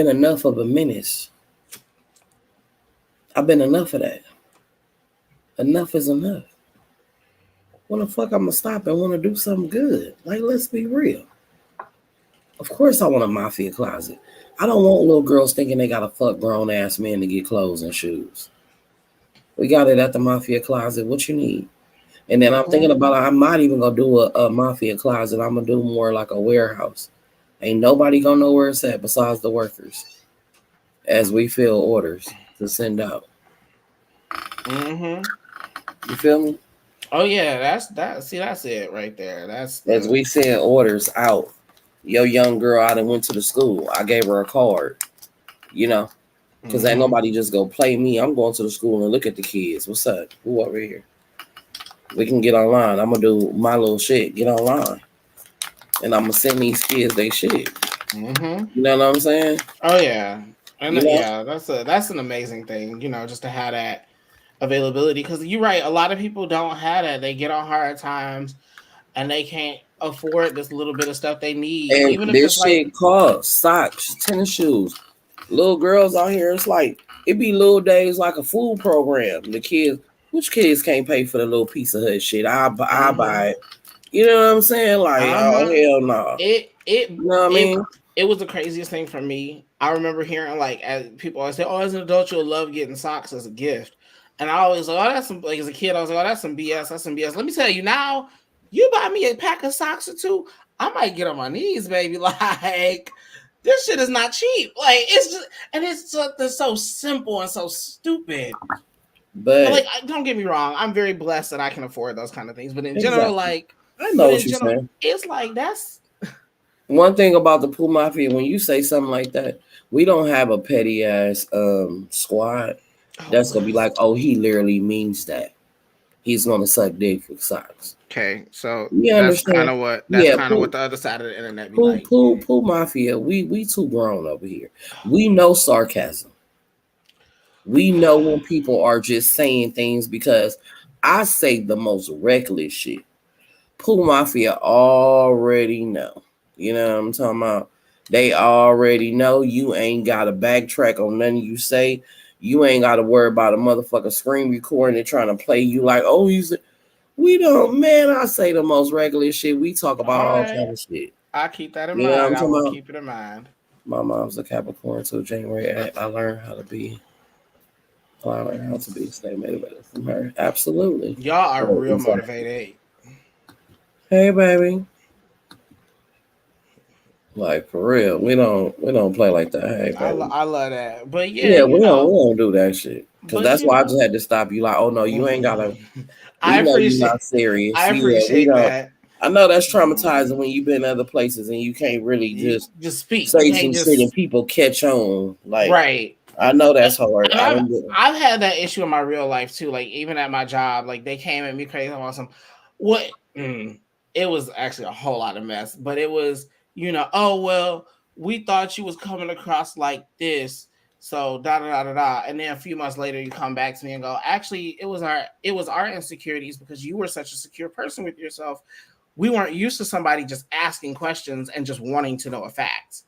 enough of a menace. I've been enough of that. Enough is enough. When the fuck I'm gonna stop and want to do something good? Like, let's be real. Of course, I want a mafia closet. I don't want little girls thinking they gotta fuck grown ass men to get clothes and shoes. We got it at the mafia closet. What you need? And then I'm thinking Hmm. about I'm not even gonna do a mafia closet. I'm gonna do more like a warehouse. Ain't nobody gonna know where it's at besides the workers as we fill orders to send out. Hmm. You feel me? Oh yeah, that's that. See, that's it right there. That's As the we send orders out. Your young girl, I done went to the school. I gave her a card. You know, Cause ain't nobody just go play me. I'm going to the school and look at the kids. What's up? Who over here? We can get online. I'm gonna do my little shit. Get online, and I'm gonna send these kids they shit. You know what I'm saying? Oh yeah, and You know? yeah, that's an amazing thing. Just to have that availability, because you're right. A lot of people don't have that. They get on hard times, and they can't afford this little bit of stuff they need, And even if it's this like, shit costs socks, tennis shoes. Little girls out here, it's like it be little days like a food program. The kids, which kids can't pay for the little piece of hood shit? I buy it. You know what I'm saying? Like, oh hell no. Nah. it You know what I mean? it was the craziest thing for me. I remember hearing like, as people always say, "Oh, as an adult, you'll love getting socks as a gift," and I always like, "Oh, that's some," like as a kid, I was like, "Oh, that's some BS. That's some BS." Let me tell you now, you buy me a pack of socks or two, I might get on my knees, baby. Like, this shit is not cheap. Like, it's just, and it's something so simple and so stupid. But But like, don't get me wrong, I'm very blessed that I can afford those kind of things. But in general, exactly. like, I know what you're saying. it's like that's One thing about the Pooh Mafia, when you say something like that, we don't have a petty ass squad that's gonna be like, oh, he literally means that. He's gonna suck dick for socks. okay. So You that's kind understand? of what Yeah, the other side of the internet be Pooh, like. Pooh, Pooh Mafia. We too grown over here. We know sarcasm. We know when people are just saying things because I say the most reckless shit. Pooh Mafia already know. You know what I'm talking about? They already know you ain't got to backtrack on nothing you say. You ain't got to worry about a motherfucker screen recording and trying to play you like, oh, we don't, man. I say the most regular shit. We talk All about all right, kind of shit. I keep that in You know what I'm mind. I talking will about? keep it in mind. My mom's a Capricorn, so January I learned how to be. I learned how to be. Stay motivated from her. Absolutely. Y'all are Oh, real exactly. motivated. Hey, baby. Like for real, we don't play like that. Hey, baby. I love that. But yeah, Yeah, we don't do that shit. Cause but that's why I just had to stop you. Like, oh no, you ain't gotta. I We know you're appreciate not serious. I Yeah, we appreciate don't. that. I know that's traumatizing when you've been other places and you can't really You just just speak. You say can't some shit and just people catch on. Like, right. I know that's hard. And I don't get it. I've had that issue in my real life too. Like even at my job, like they came at me crazy about some what it was actually a whole lot of mess, but it was, oh well, we thought you was coming across like this. So da da da da da. And then a few months later you come back to me and go, actually, it was our insecurities because you were such a secure person with yourself. We weren't used to somebody just asking questions and just wanting to know a fact.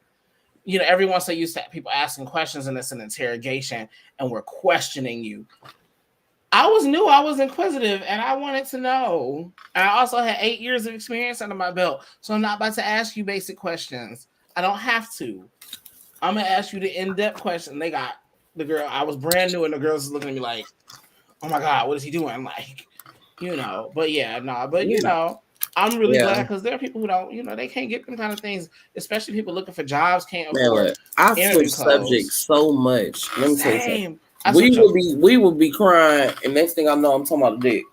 Everyone's so used to people asking questions and it's an interrogation and we're questioning you. I was new, I was inquisitive, and I wanted to know. And I also had 8 years of experience under my belt, so I'm not about to ask you basic questions. I don't have to. I'm gonna ask you the in-depth question. They got the girl. I was brand new, and the girls was looking at me like, "Oh my god, what is he doing?" Like, But yeah, no. But Yeah, I'm really yeah. glad because there are people who don't. They can't get them kind of things. Especially people looking for jobs can't Man, afford look, I interview switch clothes. subjects so much. Let me tell you something. Same. I We switch will up. be crying, and next thing I know, I'm talking about a dick.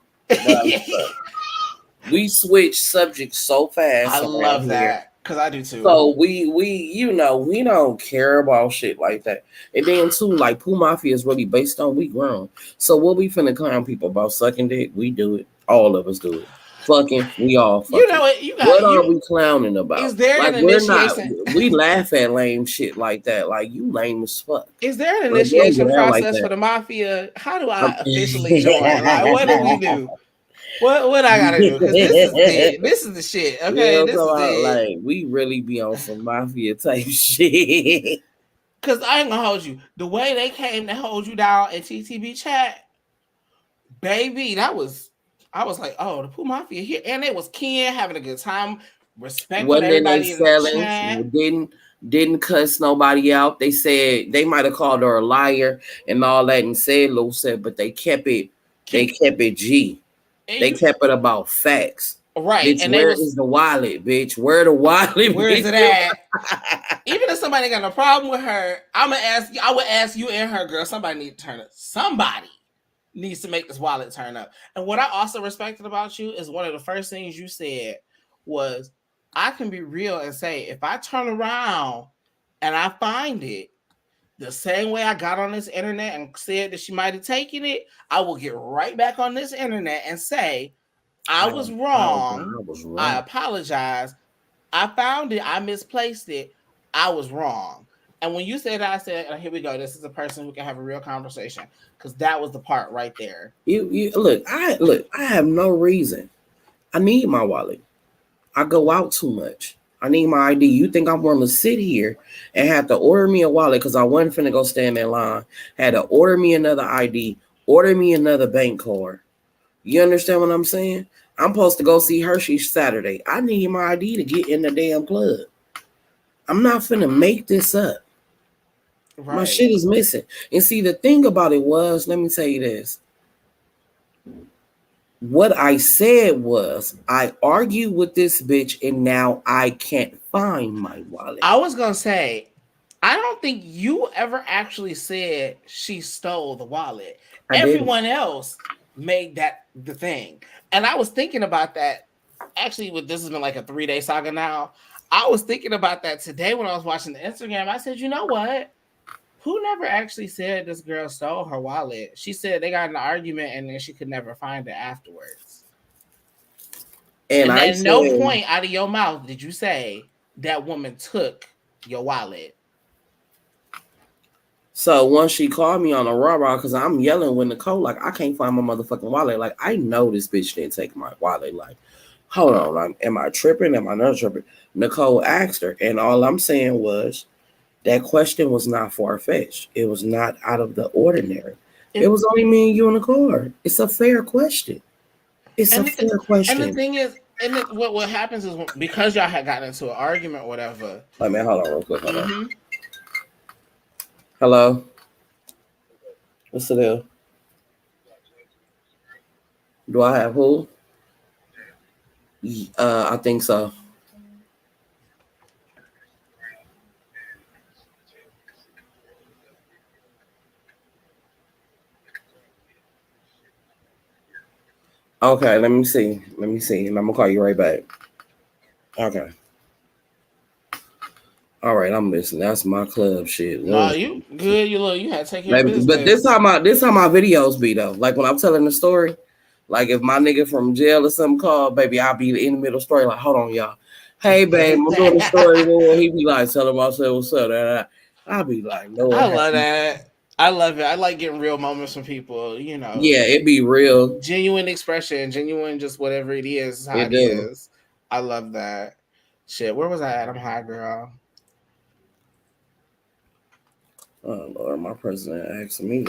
We switch subjects so I fast around love here. that because I do too. So we don't care about shit like that. And then too, like Pooh Mafia is really based on we grown. So what we finna clown people about sucking dick, we do it. All of us do it. Fucking, we all You fucking. know what? You got What are you. we clowning about? Is there Like an we're not. initiation? We laugh at lame shit like that. Like you lame as fuck. Is there an Like, we don't initiation get down like process for that. the mafia? How do I Um, officially join? Like, what do we do? What I gotta do? Because this is it. This is the shit. You Okay, know what I'm this is talking about? it. Like we really be on some mafia type shit. Because I ain't gonna hold you. The way they came to hold you down in TTB chat, baby, that was. I was like, oh, the Pooh Mafia here, and it was Ken having a good time, respectful to Wasn't in they everybody in the feelings. chat. Didn't cuss nobody out. They said they might have called her a liar and all that and said little said, but they kept it. They Keep kept it G. and They you kept it about facts. right, Bitch, and they where was is the wallet, bitch? Where the wallet, where is bitch? it at? Even if somebody got no problem with her, I would ask you and her, girl, somebody need to turn it. Somebody needs to make this wallet turn up. And what I also respected about you is one of the first things you said was, I can be real and say, if I turn around and I find it, the same way I got on this internet and said that she might have taken it, I will get right back on this internet and say, I was wrong. I was I wrong. apologize. I found it. I misplaced it. I was wrong. And when you said that, I said, oh, here we go. This is a person who can have a real conversation. Because that was the part right there. You look. I have no reason. I need my wallet. I go out too much. I need my ID. You think I'm going to sit here and have to order me a wallet because I wasn't finna go stand in line? Had to order me another ID, order me another bank card. You understand what I'm saying? I'm supposed to go see Hershey Saturday. I need my ID to get in the damn club. I'm not finna make this up. Right. My shit is missing. And see, the thing about it was, let me tell you this. What I said was, I argued with this bitch and now I can't find my wallet. I was going to say, I don't think you ever actually said she stole the wallet. Everyone else made that the thing. And I was thinking about that. Actually, this has been like a 3-day saga now. I was thinking about that today when I was watching the Instagram. I said, you know what? Who never actually said this girl stole her wallet? She said they got in an argument and then she could never find it afterwards. And at no point out of your mouth did you say that woman took your wallet. So once she called me on a rah-rah, because I'm yelling with Nicole, like, I can't find my motherfucking wallet. Like, I know this bitch didn't take my wallet. Like, hold on. Like, am I tripping? Am I not tripping? Nicole asked her, and all I'm saying was, that question was not far-fetched. It was not out of the ordinary. It was only me and you in the car. It's a fair question. It's a fair question. And the thing is, what happens is, because y'all had gotten into an argument or whatever. Like, man, hold on real quick. Hold on. Hello? What's the deal? Do I have who? I think so. Okay, let me see. And I'm gonna call you right back. Okay. All right, I'm missing. That's my club shit. No, you good. You had to take care of business. But this how my videos be though. Like when I'm telling the story, like if my nigga from jail or something called, baby, I'll be in the middle of the story. Like, hold on, y'all. Hey, babe, I'm doing the story. He be like, tell him I said what's up. I'll be like, no. I love that. I love it. I like getting real moments from people, you know. Yeah, it be real. Genuine expression, genuine just whatever it is how it is. I love that. Shit, where was I at? I'm high, girl. Oh, Lord, my president asked me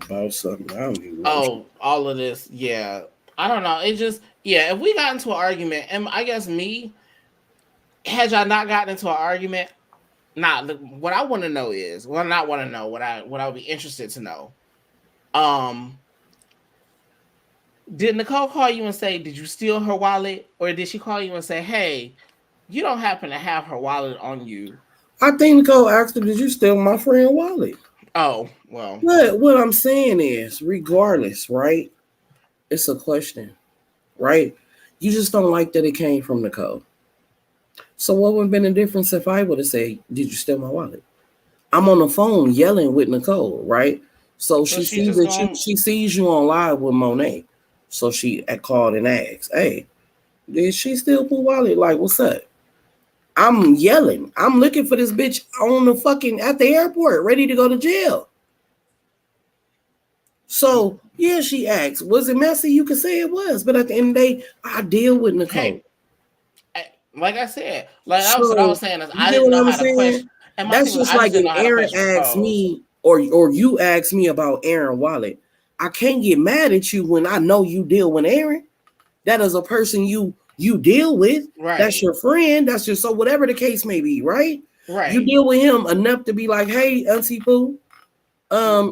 about something. I don't even know. All of this. Yeah. I don't know. It just, if we got into an argument, and I guess had y'all not gotten into an argument, what I want to know is, what I would be interested to know. Did Nicole call you and say, did you steal her wallet? Or did she call you and say, hey, you don't happen to have her wallet on you? I think Nicole asked her, did you steal my friend's wallet? Oh, well. What I'm saying is, regardless, right? It's a question, right? You just don't like that it came from Nicole. So what would have been the difference if I would have said, did you steal my wallet? I'm on the phone yelling with Nicole, right? So she sees that she sees you on live with Monet. So she called and asked, hey, did she steal Pooh wallet? Like, what's up? I'm yelling. I'm looking for this bitch on the fucking at the airport, ready to go to jail. So yeah, she asked, was it messy? You could say it was, but at the end of the day, I deal with Nicole. Hey, like I said, like so, what I was saying is I didn't know how to question. And that's just like if Aaron asked me, or you asked me about Aaron wallet. I can't get mad at you when I know you deal with Aaron. That is a person you deal with. Right. That's your friend. That's your so whatever the case may be, right? Right. You deal with him enough to be like, hey, Auntie Pooh,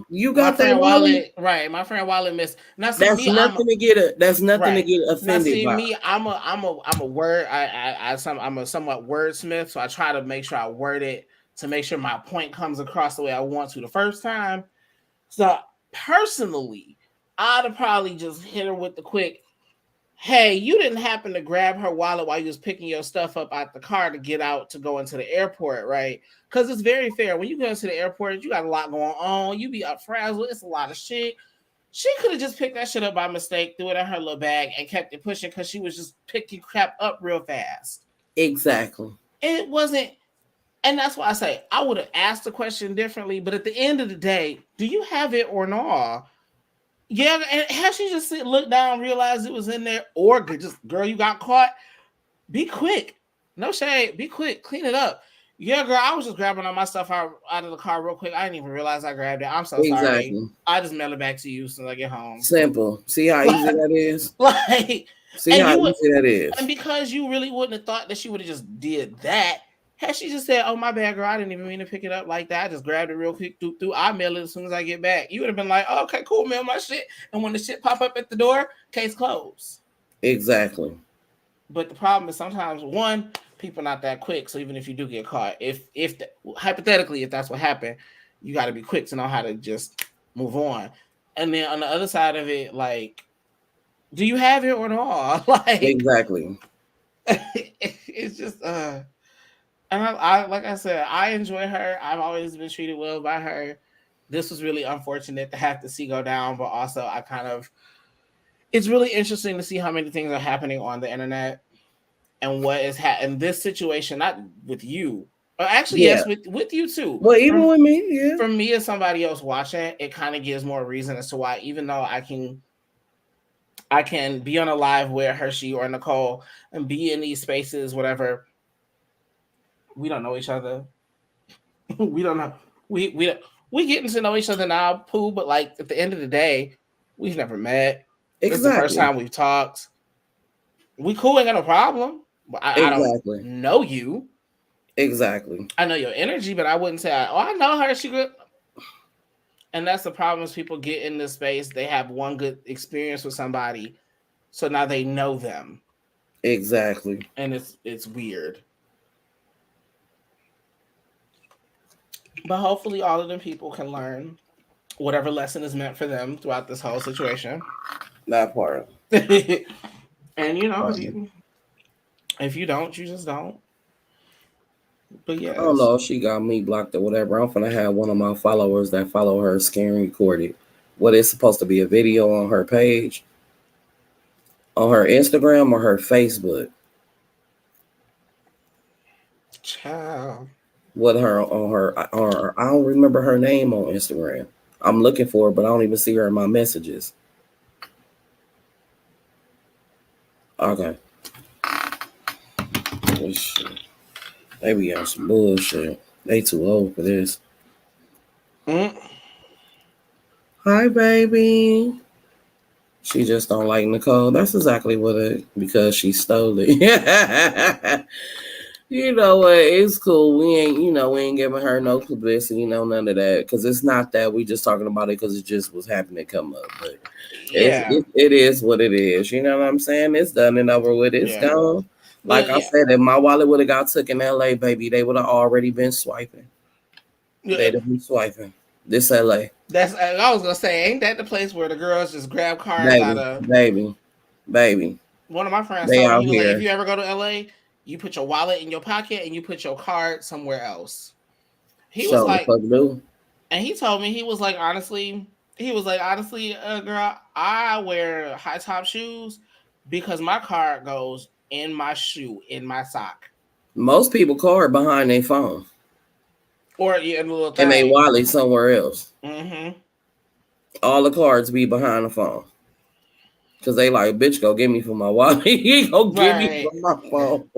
you got that wallet? Right. My friend wallet missed. Now, that's nothing to get offended now, see, by. Me, I'm a word. I'm a somewhat wordsmith, so I try to make sure I word it to make sure my point comes across the way I want to the first time. So personally, I'd have probably just hit her with the quick, hey, you didn't happen to grab her wallet while you was picking your stuff up out the car to get out to go into the airport, right? Because it's very fair. When you go into the airport, you got a lot going on. You be up frazzled. It's a lot of shit. She could have just picked that shit up by mistake, threw it in her little bag, and kept it pushing because she was just picking crap up real fast. Exactly. It wasn't, and that's why I say I would have asked the question differently. But at the end of the day, do you have it or not? Yeah, and have she just look down, realize it was in there, or just girl, you got caught? Be quick, no shade. Be quick, clean it up. Yeah, girl, I was just grabbing all my stuff out of the car real quick. I didn't even realize I grabbed it. I'm so sorry. Exactly. I just mail it back to you as soon as I get home. Simple. See how easy that is? Like, See how easy that is. And because you really wouldn't have thought that she would have just did that, had she just said, "Oh, my bad, girl, I didn't even mean to pick it up like that. I just grabbed it real quick. I'll mail it as soon as I get back." You would have been like, oh, "Okay, cool, mail my shit." And when the shit pop up at the door, case closed. Exactly. But the problem is sometimes, one, people not that quick. So even if you do get caught, if hypothetically, if that's what happened, you got to be quick to know how to just move on. And then on the other side of it, like, do you have it or not? Like, exactly. It's just and I like I said, I enjoy her. I've always been treated well by her. This was really unfortunate to have to see go down, but also it's really interesting to see how many things are happening on the internet and what is in this situation, not with you. Actually, yes, with you too. Well, even with me, yeah. For me as somebody else watching, it kind of gives more reason as to why, even though I can be on a live with Hershey or Nicole and be in these spaces, whatever. We don't know each other. We don't know. We getting to know each other now, Pooh, but like at the end of the day, we've never met. Exactly. This is the first time we've talked. We cool, ain't got no problem. But I don't know you. Exactly. I know your energy, but I wouldn't say, "Oh, I know her. She good." And that's the problem is people get in this space. They have one good experience with somebody, so now they know them. Exactly. And it's weird. But hopefully all of them people can learn whatever lesson is meant for them throughout this whole situation. That part. And if you don't, you just don't. But yeah. I don't know if she got me blocked or whatever. I'm gonna have one of my followers that follow her screen recorded. What is supposed to be a video on her page, on her Instagram or her Facebook. Child. With her on her, I don't remember her name on Instagram. I'm looking for her, but I don't even see her in my messages. Okay. Oh, shit. They be on some bullshit. They too old for this. Hi, baby. She just don't like Nicole. That's exactly what it, because she stole it. You know what? It's cool. We ain't giving her no publicity, none of that. Because it's not that. We just talking about it because it just was happening to come up. But it is what it is. You know what I'm saying? It's done and over with. It's gone. Like I said, if my wallet would have got took in LA, baby, they would have already been swiping. They'd have been swiping. This LA. I was gonna say, ain't that the place where the girls just grab cards out of baby. One of my friends told me, he was like, if you ever go to LA, you put your wallet in your pocket and you put your card somewhere else. He was like, and he told me, he was like, honestly, girl, I wear high top shoes because my card goes in my shoe, in my sock. Most people card behind their phone. Or in a little thing. And they wallet somewhere else. Mm-hmm. All the cards be behind the phone. Because they like, bitch, go get me for my wallet. You go get me for my phone.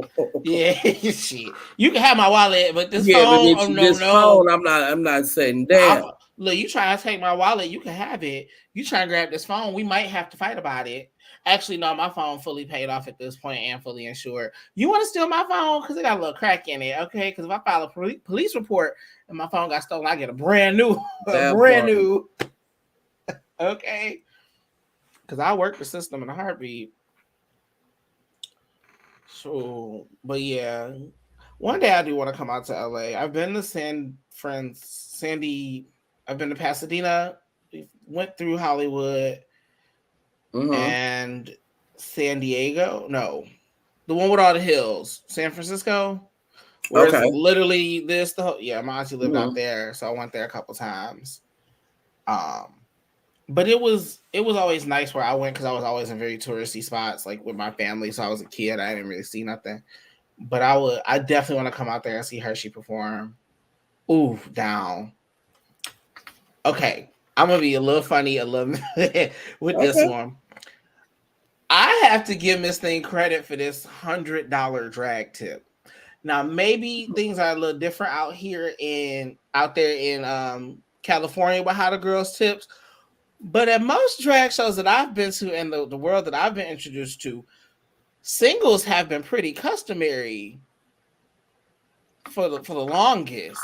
Yeah, shit. You can have my wallet, but this phone, phone, I'm not sitting down. Look, you trying to take my wallet, you can have it. You trying to grab this phone, we might have to fight about it. Actually, no, my phone fully paid off at this point and fully insured. You want to steal my phone? Because it got a little crack in it, okay? Because if I file a police report and my phone got stolen, I get a brand new. Okay? Because I work the system in a heartbeat. So, but yeah. One day I do want to come out to LA. I've been to Sandy. I've been to Pasadena. We went through Hollywood. Mm-hmm. And San Diego. No, the one with all the hills, San Francisco, where it's Okay. literally this. The whole, yeah, my auntie lived out Mhm. there, so I went there a couple times. Um, but it was always nice where I went because I was always in very touristy spots, like with my family. So I was a kid, I didn't really see nothing. But I definitely want to come out there and see Hershey perform. Ooh, down. Okay, I'm gonna be a little funny, a little with this Okay. one. I have to give Miss Thing credit for this $100 drag tip. Now maybe things are a little different out there in California with how the girls tips, but at most drag shows that I've been to and the world that I've been introduced to, singles have been pretty customary for the longest.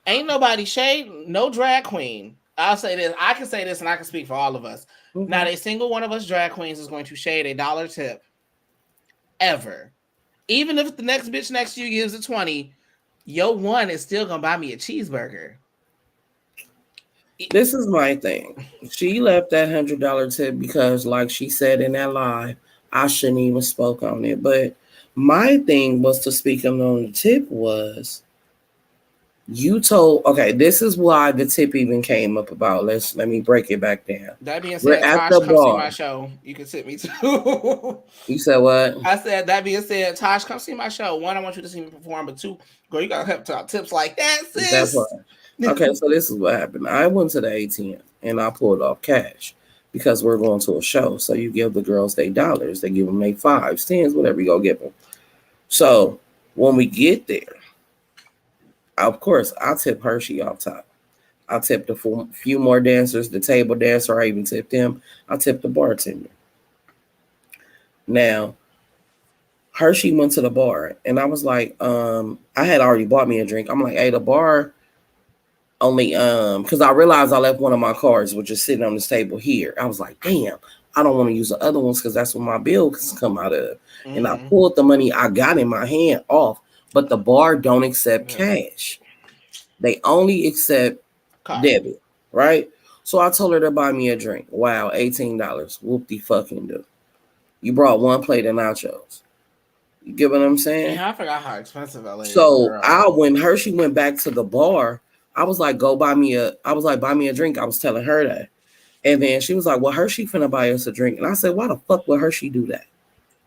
Ain't nobody shade, no drag queen. I'll say this. I can say this, and I can speak for all of us. Mhm. Not a single one of us drag queens is going to shade $1 tip ever. Even if the next bitch next to you gives a 20, your one is still gonna buy me a cheeseburger. This is my thing. She left that $100 tip because, like she said in that live, I shouldn't even spoke on it. But my thing was to speak on the tip was you told. Okay, this is why the tip even came up about. Let me break it back down. That being We're said, at Tosh, the come see bar. my show. You can sit me too. You said what? I said that being said, Tosh, come see my show. One, I want you to see me perform, but two, girl, you gotta help talk tips like that, That part. sis. Okay, so this is what happened. I went to the ATM and I pulled off cash because we're going to a show. So you give the girls their dollars, they give them their fives, tens, whatever you go give them. So when we get there, of course, I tip Hershey off top. I tipped a few more dancers, the table dancer, I even tipped him. I tipped the bartender. Now, Hershey went to the bar and I was like, I had already bought me a drink. I'm like, hey, the bar only because I realized I left one of my cards, which is sitting on this table here. I was like, damn, I don't want to use the other ones because that's what my bills come out of. And I Mm-hmm. pulled the money I got in my hand off, but the bar don't accept Yeah. cash. They only accept Card. debit, right? So I told her to buy me a drink. Wow, $18. Whoop de fucking do. You brought one plate of nachos. You get what I'm saying? Yeah, I forgot how expensive LA is, So girl. when Hershey went back to the bar, I was like, go buy me a I was like, buy me a drink. I was telling her that. And then she was like, well, Hershey finna buy us a drink. And I said, why the fuck would Hershey do that?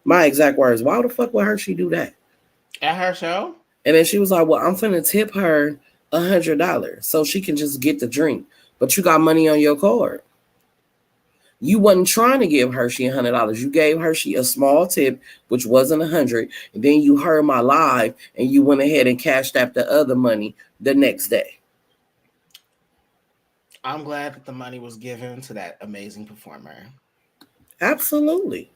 My exact words, why the fuck would Hershey do that? At her show? And then she was like, well, I'm finna tip her $100 so she can just get the drink. But you got money on your card. You wasn't trying to give Hershey $100. You gave Hershey a small tip, which wasn't 100. And then you heard my live and you went ahead and cashed out the other money the next day. I'm glad that the money was given to that amazing performer. Absolutely.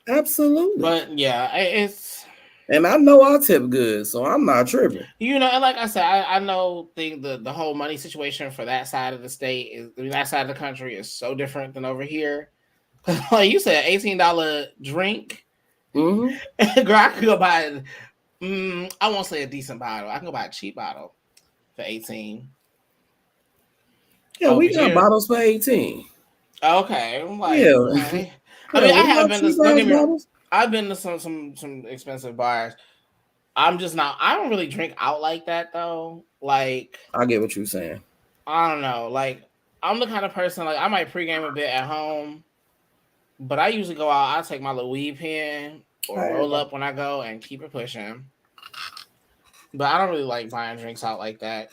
Absolutely. But yeah, it's And I know I tip good, so I'm not tripping. and like I said, I know the whole money situation for that side of the state that side of the country is so different than over here. Like you said, $18 drink. Mm-hmm. Girl, I could go buy. I won't say a decent bottle. I can go buy a cheap bottle for 18. Yeah, Over we got here, bottles for 18. Okay, I'm like, Yeah. okay. I Yeah, mean, I we have got been cheap to. Don't ass get me wrong. bottles. I've been to some expensive bars. I'm just not. I don't really drink out like that though. Like, I get what you're saying. I don't know. Like, I'm the kind of person like I might pregame a bit at home, but I usually go out. I take my little weed pen or roll up when I go and keep it pushing. But I don't really like buying drinks out like that.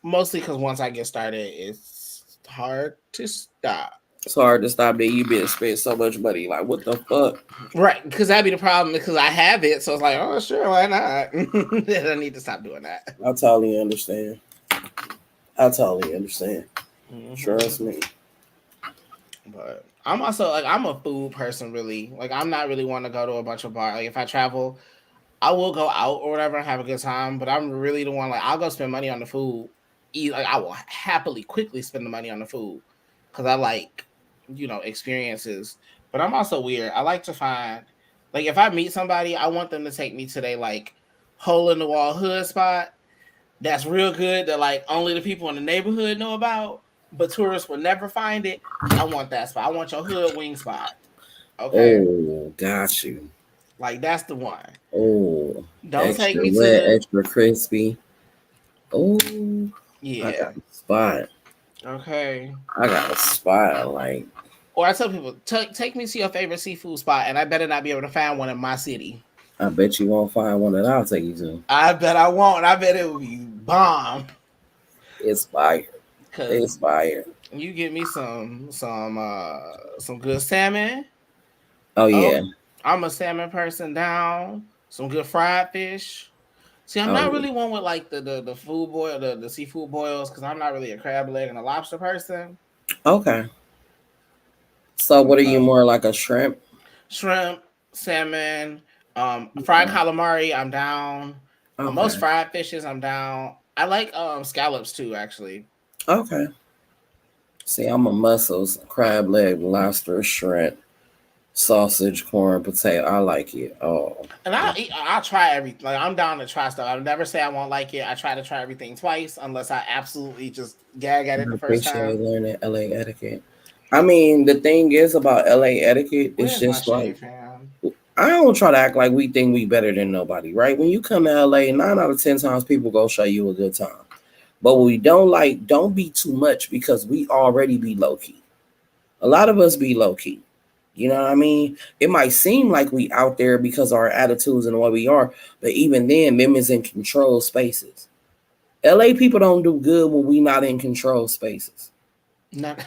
Mostly because once I get started, it's hard to stop. It's hard to stop that you been spent so much money. Like, what the fuck? Right, because that'd be the problem because I have it. So it's like, oh, sure, why not? I need to stop doing that. I totally understand. I totally understand. Mm-hmm. Trust me. But I'm also like, I'm a food person, really. Like, I'm not really want to go to a bunch of bars. Like, if I travel, I will go out or whatever and have a good time. But I'm really the one, like, I'll go spend money on the food. Like, I will happily, quickly spend the money on the food because I like, experiences. But I'm also weird. I like to find, like, if I meet somebody, I want them to take me to their, like, hole in the wall hood spot that's real good that, like, only the people in the neighborhood know about, but tourists will never find it. I want that spot. I want your hood wing spot. Okay, Oh, got you. like that's the one. Oh, Don't take extra me wet, to extra crispy. Oh, I yeah. got a spot. Okay. I got a spot. Like, Or I tell people, take me to your favorite seafood spot, and I better not be able to find one in my city. I bet you won't find one that I'll take you to. I bet I won't. I bet it will be bomb. It's fire. Cause It's fire. you get me some good salmon. Oh Oh, yeah. I'm a salmon person down. Some good fried fish. See, I'm Oh not yeah. really one with like the food boil the seafood boils because I'm not really a crab leg and a lobster person. Okay. So what are you Uh, more like a shrimp? shrimp, salmon, fried Okay. calamari. I'm down. Most Okay. fried fishes. I'm down. I like scallops too, actually. Okay. See, I'm a mussels, crab leg, lobster, shrimp, sausage, corn, potato. I like it. Oh, And I'll try everything. Like I'm down to try stuff. I'll never say I won't like it. I try to try everything twice unless I absolutely just gag at it I the first appreciate time. learning LA etiquette. I mean, the thing is about LA etiquette, it's Where's my just like shade, fam? I don't try to act like we think we better than nobody, right? When you come to LA, 9 out of 10 times people go show you a good time. But what we don't like, don't be too much because we already be low key. A lot of us be low key. You know what I mean? It might seem like we out there because of our attitudes and what we are, but even then, them is in controlled spaces. LA people don't do good when we not in controlled spaces. Not.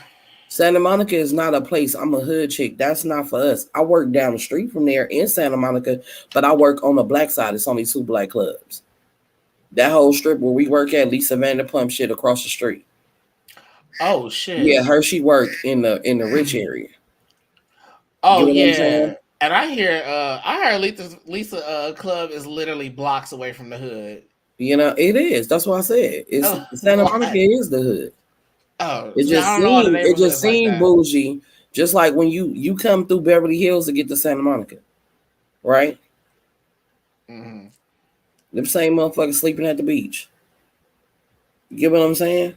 Santa Monica is not a place. I'm a hood chick. That's not for us. I work down the street from there in Santa Monica, but I work on the black side. It's only 2 black clubs. That whole strip where we work at, Lisa Vanderpump shit across the street. Oh Yeah, shit. Hershey worked in the rich area. Oh Get what I'm yeah. saying? And I heard Lisa Club is literally blocks away from the hood. You know, it is. That's what I said. It's Oh, Santa Monica what? is the hood. Oh, It see, I just don't know all the seemed it just neighborhoods like seemed that. bougie. Just like when you come through Beverly Hills to get to Santa Monica, right? Hmm. Them same motherfuckers sleeping at the beach. You get what I'm saying?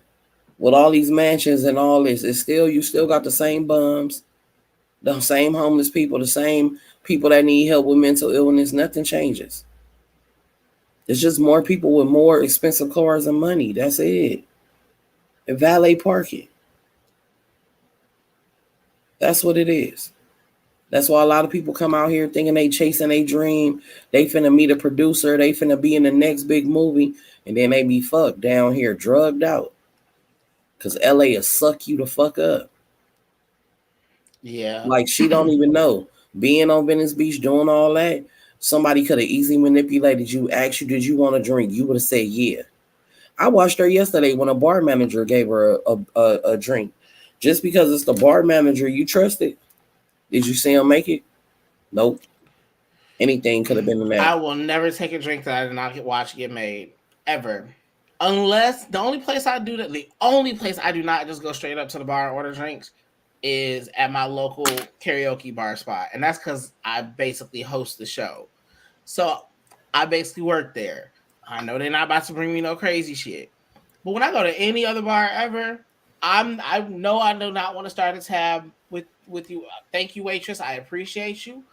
With all these mansions and all this, it's still you still got the same bums, the same homeless people, the same people that need help with mental illness. Nothing changes. It's just more people with more expensive cars and money. That's it. And valet parking. That's what it is. That's why a lot of people come out here thinking they chasing a dream. They finna meet a producer. They finna be in the next big movie. And then they be fucked down here, drugged out. Cause LA will suck you the fuck up. Yeah. Like she don't even know. Being on Venice Beach doing all that, somebody could have easily manipulated you, asked you, did you want a drink? You would have said yeah. I watched her yesterday when a bar manager gave her a drink. Just because it's the bar manager you trusted, did you see him make it? Nope. Anything could have been in that. I will never take a drink that I did not watch get made ever. Unless the only place I do that, the only place I do not just go straight up to the bar and order drinks is at my local karaoke bar spot, and that's because I basically host the show. So I basically work there. I know they're not about to bring me no crazy shit, but when I go to any other bar ever, I know I do not want to start a tab with you. Thank you, waitress. I appreciate you.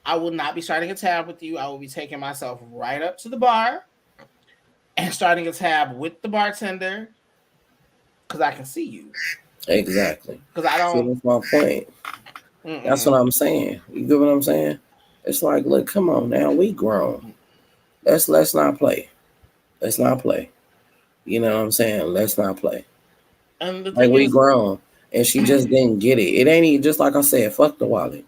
I will not be starting a tab with you. I will be taking myself right up to the bar and starting a tab with the bartender because I can see you. Exactly. Because I See, don't. that's my point. That's what Mm-mm. I'm saying. You get what I'm saying? It's like, look, come on now, we grown. Let's not play. Let's not play. You know what I'm saying? Let's not play. And the Like thing we is, grown, and she just didn't get it. It ain't even just like I said. Fuck the wallet.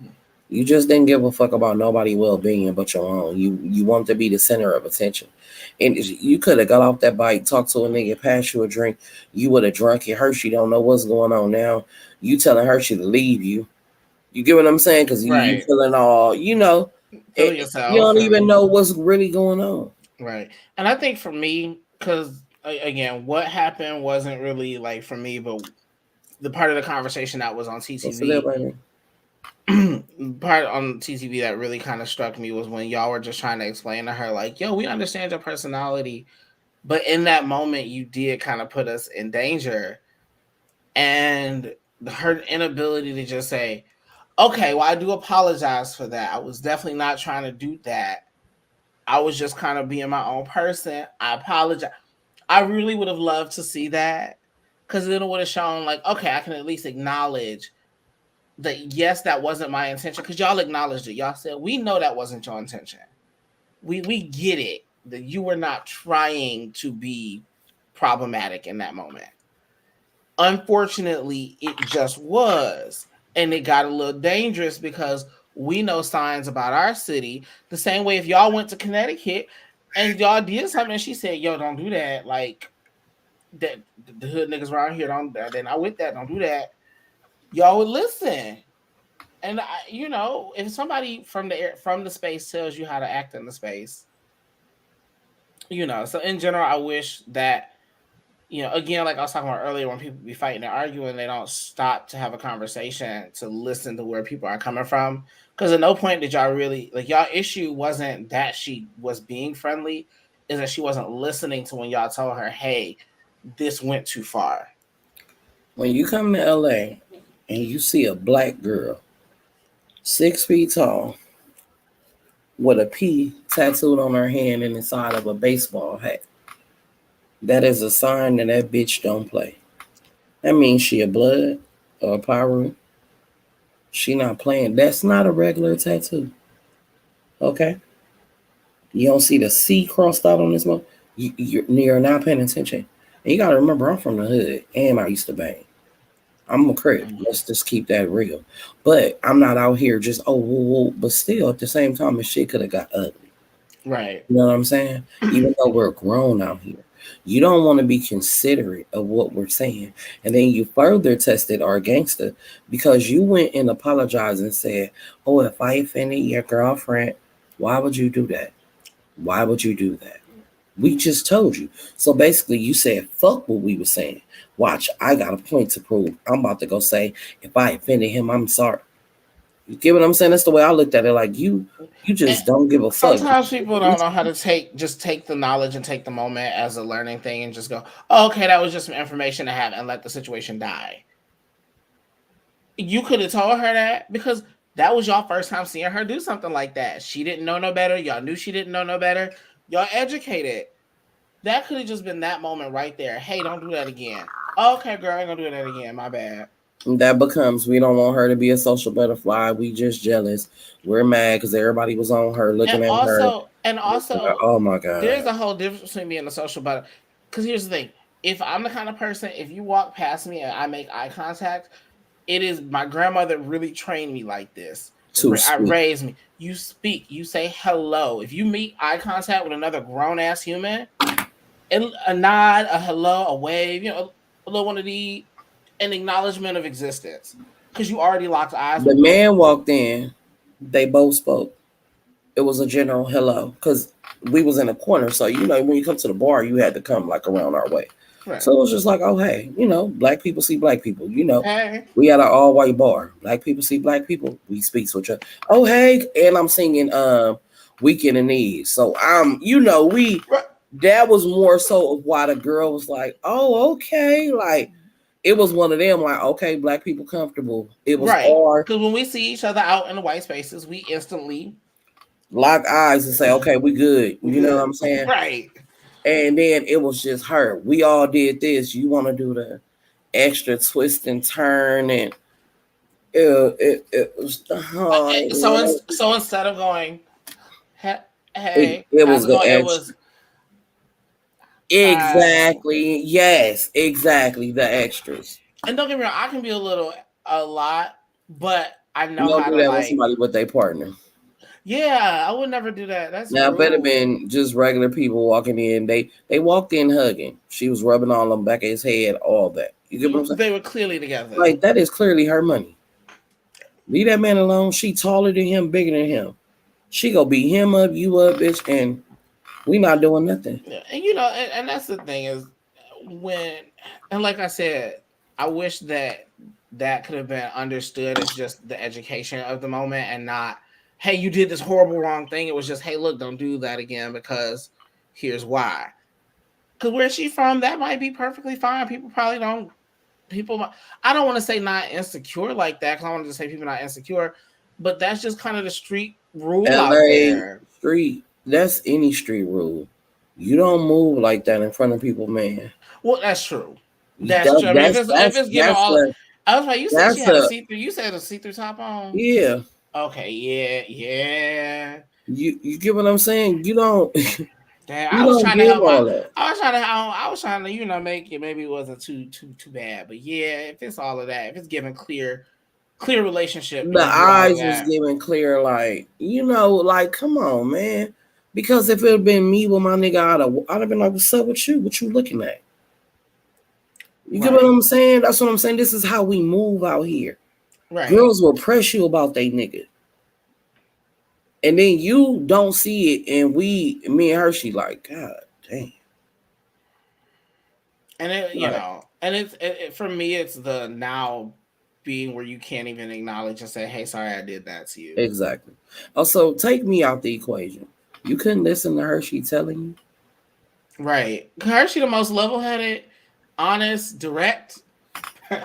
You just didn't give a fuck about nobody's well being but your own. You want to be the center of attention, and you could have got off that bike, talked to a nigga, passed you a drink. You would have drunk it. Hershey don't know what's going on now. You telling Hershey to leave you. You get what I'm saying? Because you right, feeling all feeling you yourself don't even and know what's really going on. right. And I think for me, because again, what happened wasn't really like for me, but the part of the conversation that was on What's the deal, TTV, baby? part on TTV that really kind of struck me was when y'all were just trying to explain to her, like, yo, we understand your personality, but in that moment, you did kind of put us in danger. And her inability to just say, Okay, well, I do apologize for that. I was definitely not trying to do that. I was just kind of being my own person. I apologize. I really would have loved to see that because then it would have shown, like, okay, I can at least acknowledge that, yes, that wasn't my intention, because y'all acknowledged it. Y'all said, we know that wasn't your intention. We get it, that you were not trying to be problematic in that moment. Unfortunately, it just was. And it got a little dangerous because we know signs about our city. The same way if y'all went to Connecticut and y'all did something and she said, yo, don't do that. Like, that the hood niggas around here don't, they're not with that, don't do that. Y'all would listen. And if somebody from the space tells you how to act in the space, so in general, I wish that, again, like I was talking about earlier, when people be fighting and arguing, they don't stop to have a conversation to listen to where people are coming from. Because at no point did y'all really, like, y'all issue wasn't that she was being friendly, is that she wasn't listening to when y'all told her, hey, this went too far. When you come to LA and you see a black girl, 6 feet tall, with a P tattooed on her hand and inside of a baseball hat, that is a sign that that bitch don't play. That means she a blood or a pyro. She not playing. That's not a regular tattoo. Okay? You don't see the C crossed out on this one. You're not paying attention. And you gotta remember, I'm from the hood and I used to bang. I'm a crip. Let's just keep that real. But I'm not out here just but still at the same time, the shit could have got ugly. Right. You know what I'm saying? Even though we're grown out here, you don't want to be considerate of what we're saying, and then you further tested our gangster because you went and apologized and said, "Oh, if I offended your girlfriend, why would you do that? Why would you do that?" We just told you. So basically, you said, fuck what we were saying. Watch, I got a point to prove. I'm about to go say, if I offended him, I'm sorry. You get what I'm saying? That's the way I looked at it. Like, you just don't give a fuck. Sometimes people don't know how to take the knowledge and take the moment as a learning thing and just go, oh, okay, that was just some information to have, and let the situation die. You could have told her that because that was y'all first time seeing her do something like that. She didn't know no better. Y'all knew she didn't know no better. Y'all educated. That could have just been that moment right there. Hey, don't do that again. Okay, girl, I ain't gonna do that again. My bad. That becomes, we don't want her to be a social butterfly. We just jealous. We're mad because everybody was on her looking at her. And also, oh my God. There's a whole difference between being a social butterfly. Because here's the thing: if I'm the kind of person, if you walk past me and I make eye contact, it is my grandmother really trained me like this. I raised me. You speak. You say hello. If you meet eye contact with another grown ass human, a nod, a hello, a wave, a little one of these, an acknowledgement of existence, because you already locked eyes. The man walked in. They both spoke. It was a general hello because we was in a corner. So when you come to the bar, you had to come like around our way. Right. So it was just like, oh hey, black people see black people. Hey. We had an all white bar. Black people see black people. We speak to each other. Oh hey, and I'm singing Weekend in These. So that was more so of why the girl was like, oh okay, like. It was one of them, like, okay, black people comfortable. It was hard. Because when we see each other out in the white spaces, we instantly lock eyes and say, okay, we good. You know what I'm saying? Right. And then it was just her. We all did this. You want to do the extra twist and turn, and it was hard. So instead of going, hey, it was the extra. It was exactly, yes, exactly, the extras. And don't get me wrong, I can be a lot, but I know how to do that with somebody with their partner. Yeah, I would never do that. That's now better been just regular people walking in. They walked in hugging. She was rubbing all on the back of his head, all that. You get what I'm saying? They were clearly together. Like, that is clearly her money. Leave that man alone. She taller than him, bigger than him. She gonna beat him up, you up, bitch, and we not doing nothing. Yeah, and and that's the thing is and like I said, I wish that could have been understood as just the education of the moment and not, hey, you did this horrible wrong thing. It was just, hey, look, don't do that again because here's why. Because where she's from, that might be perfectly fine. People probably don't people, I don't want to say not insecure like that, because I want to say people not insecure, but that's just kind of the street rule out LA there. street, that's any street rule. You don't move like that in front of people, man. Well, that's true. That's That, true. I mean, if it's giving that's all, a I was like, you said she that's had a a see through. You said a see through top on. yeah. Okay, yeah, yeah. You get what I'm saying? You don't Damn, I you was don't trying to give help my. all that. I was trying to, make it. Maybe it wasn't too bad, but yeah, if it's all of that, if it's giving clear relationship, The and you do all of eyes was that, giving clear, like, like, come on, man. Because if it had been me with my nigga, I'd have been like, what's up with you? What you looking at? You get what right, I'm saying? That's what I'm saying. This is how we move out here. right. Girls will press you about they nigga. And then you don't see it, and me and her, she like, God damn. And Like, and for me, it's the now being where you can't even acknowledge and say, "Hey, sorry, I did that to you." exactly. Also, take me out the equation. You couldn't listen to her, she telling you. Right. Hershey, the most level-headed, honest, direct,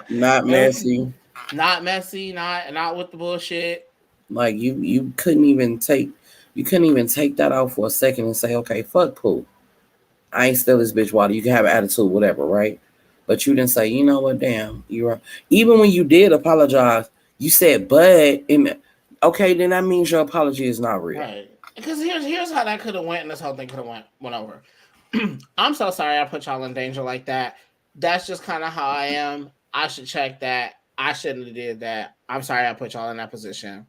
Not messy. not messy, not with the bullshit. Like you couldn't even take that out for a second and say, okay, fuck Pooh. I ain't still this bitch water. You can have an attitude, whatever, right? But you didn't say, you know what, damn, you're even when you did apologize, you said but and okay, then that means your apology is not real. Right. Because here's how that could have went, and this whole thing could have went over. I'm so sorry I put y'all in danger like that. That's just kind of how I am. I should check that. I shouldn't have did that. I'm sorry I put y'all in that position.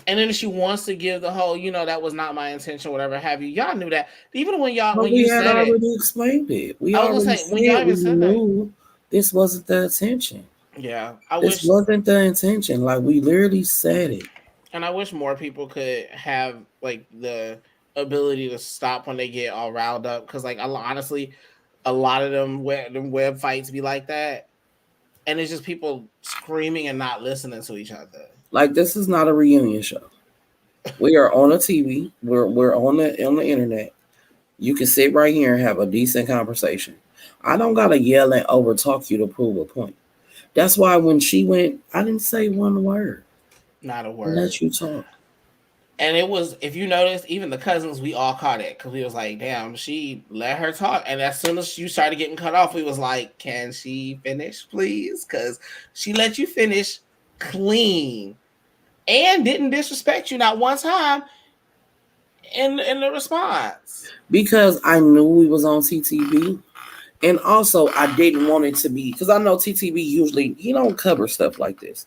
And then she wants to give the whole, that was not my intention, whatever have you. Y'all knew that. Even when But when we you had said it, already explained it. We I was gonna already say when y'all said we even said that. knew this wasn't the intention. Yeah, This wasn't the intention. Like we literally said it. and I wish more people could have like the ability to stop when they get all riled up. Because like honestly, a lot of them web fights be like that, and it's just people screaming and not listening to each other. Like this is not a reunion show. We are on a TV. We're on the internet. You can sit right here and have a decent conversation. I don't gotta yell and over talk you to prove a point. That's why when she went, I didn't say one word. Not a I word. let you talk. And it was, if you notice, even the cousins, we all caught it because we was like, damn, she let her talk. And as soon as you started getting cut off, we was like, can she finish, please? Because she let you finish clean and didn't disrespect you not one time in the response. Because I knew we was on TTV. And also I didn't want it to be because I know TTV usually he don't cover stuff like this.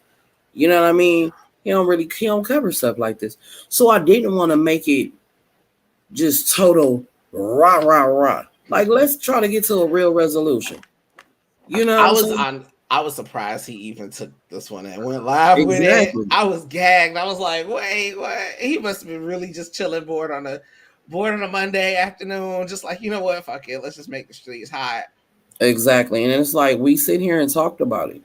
You know what I mean? He don't cover stuff like this. So I didn't want to make it just total rah rah rah. Like let's try to get to a real resolution. You know what I'm saying? I was surprised he even took this one and went live with it. Exactly. I was gagged. I was like, wait, what? He must have been really just chilling bored on a Monday afternoon, just like, you know what, fuck it, let's just make the streets hot. Exactly. And it's like we sit here and talked about it.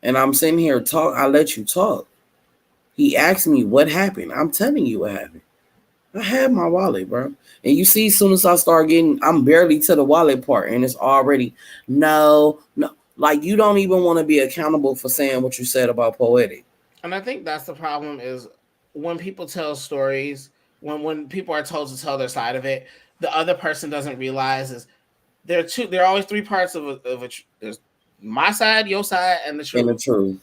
And I'm sitting here I let you talk. He asked me what happened. I'm telling you what happened. I had my wallet, bro. And you see, as soon as I start I'm barely to the wallet part, and it's already no. Like you don't even want to be accountable for saying what you said about Poetic. And I think that's the problem is when people tell stories, when people are told to tell their side of it, the other person doesn't realize is there are always three parts of there's my side, your side, and the truth. And the truth.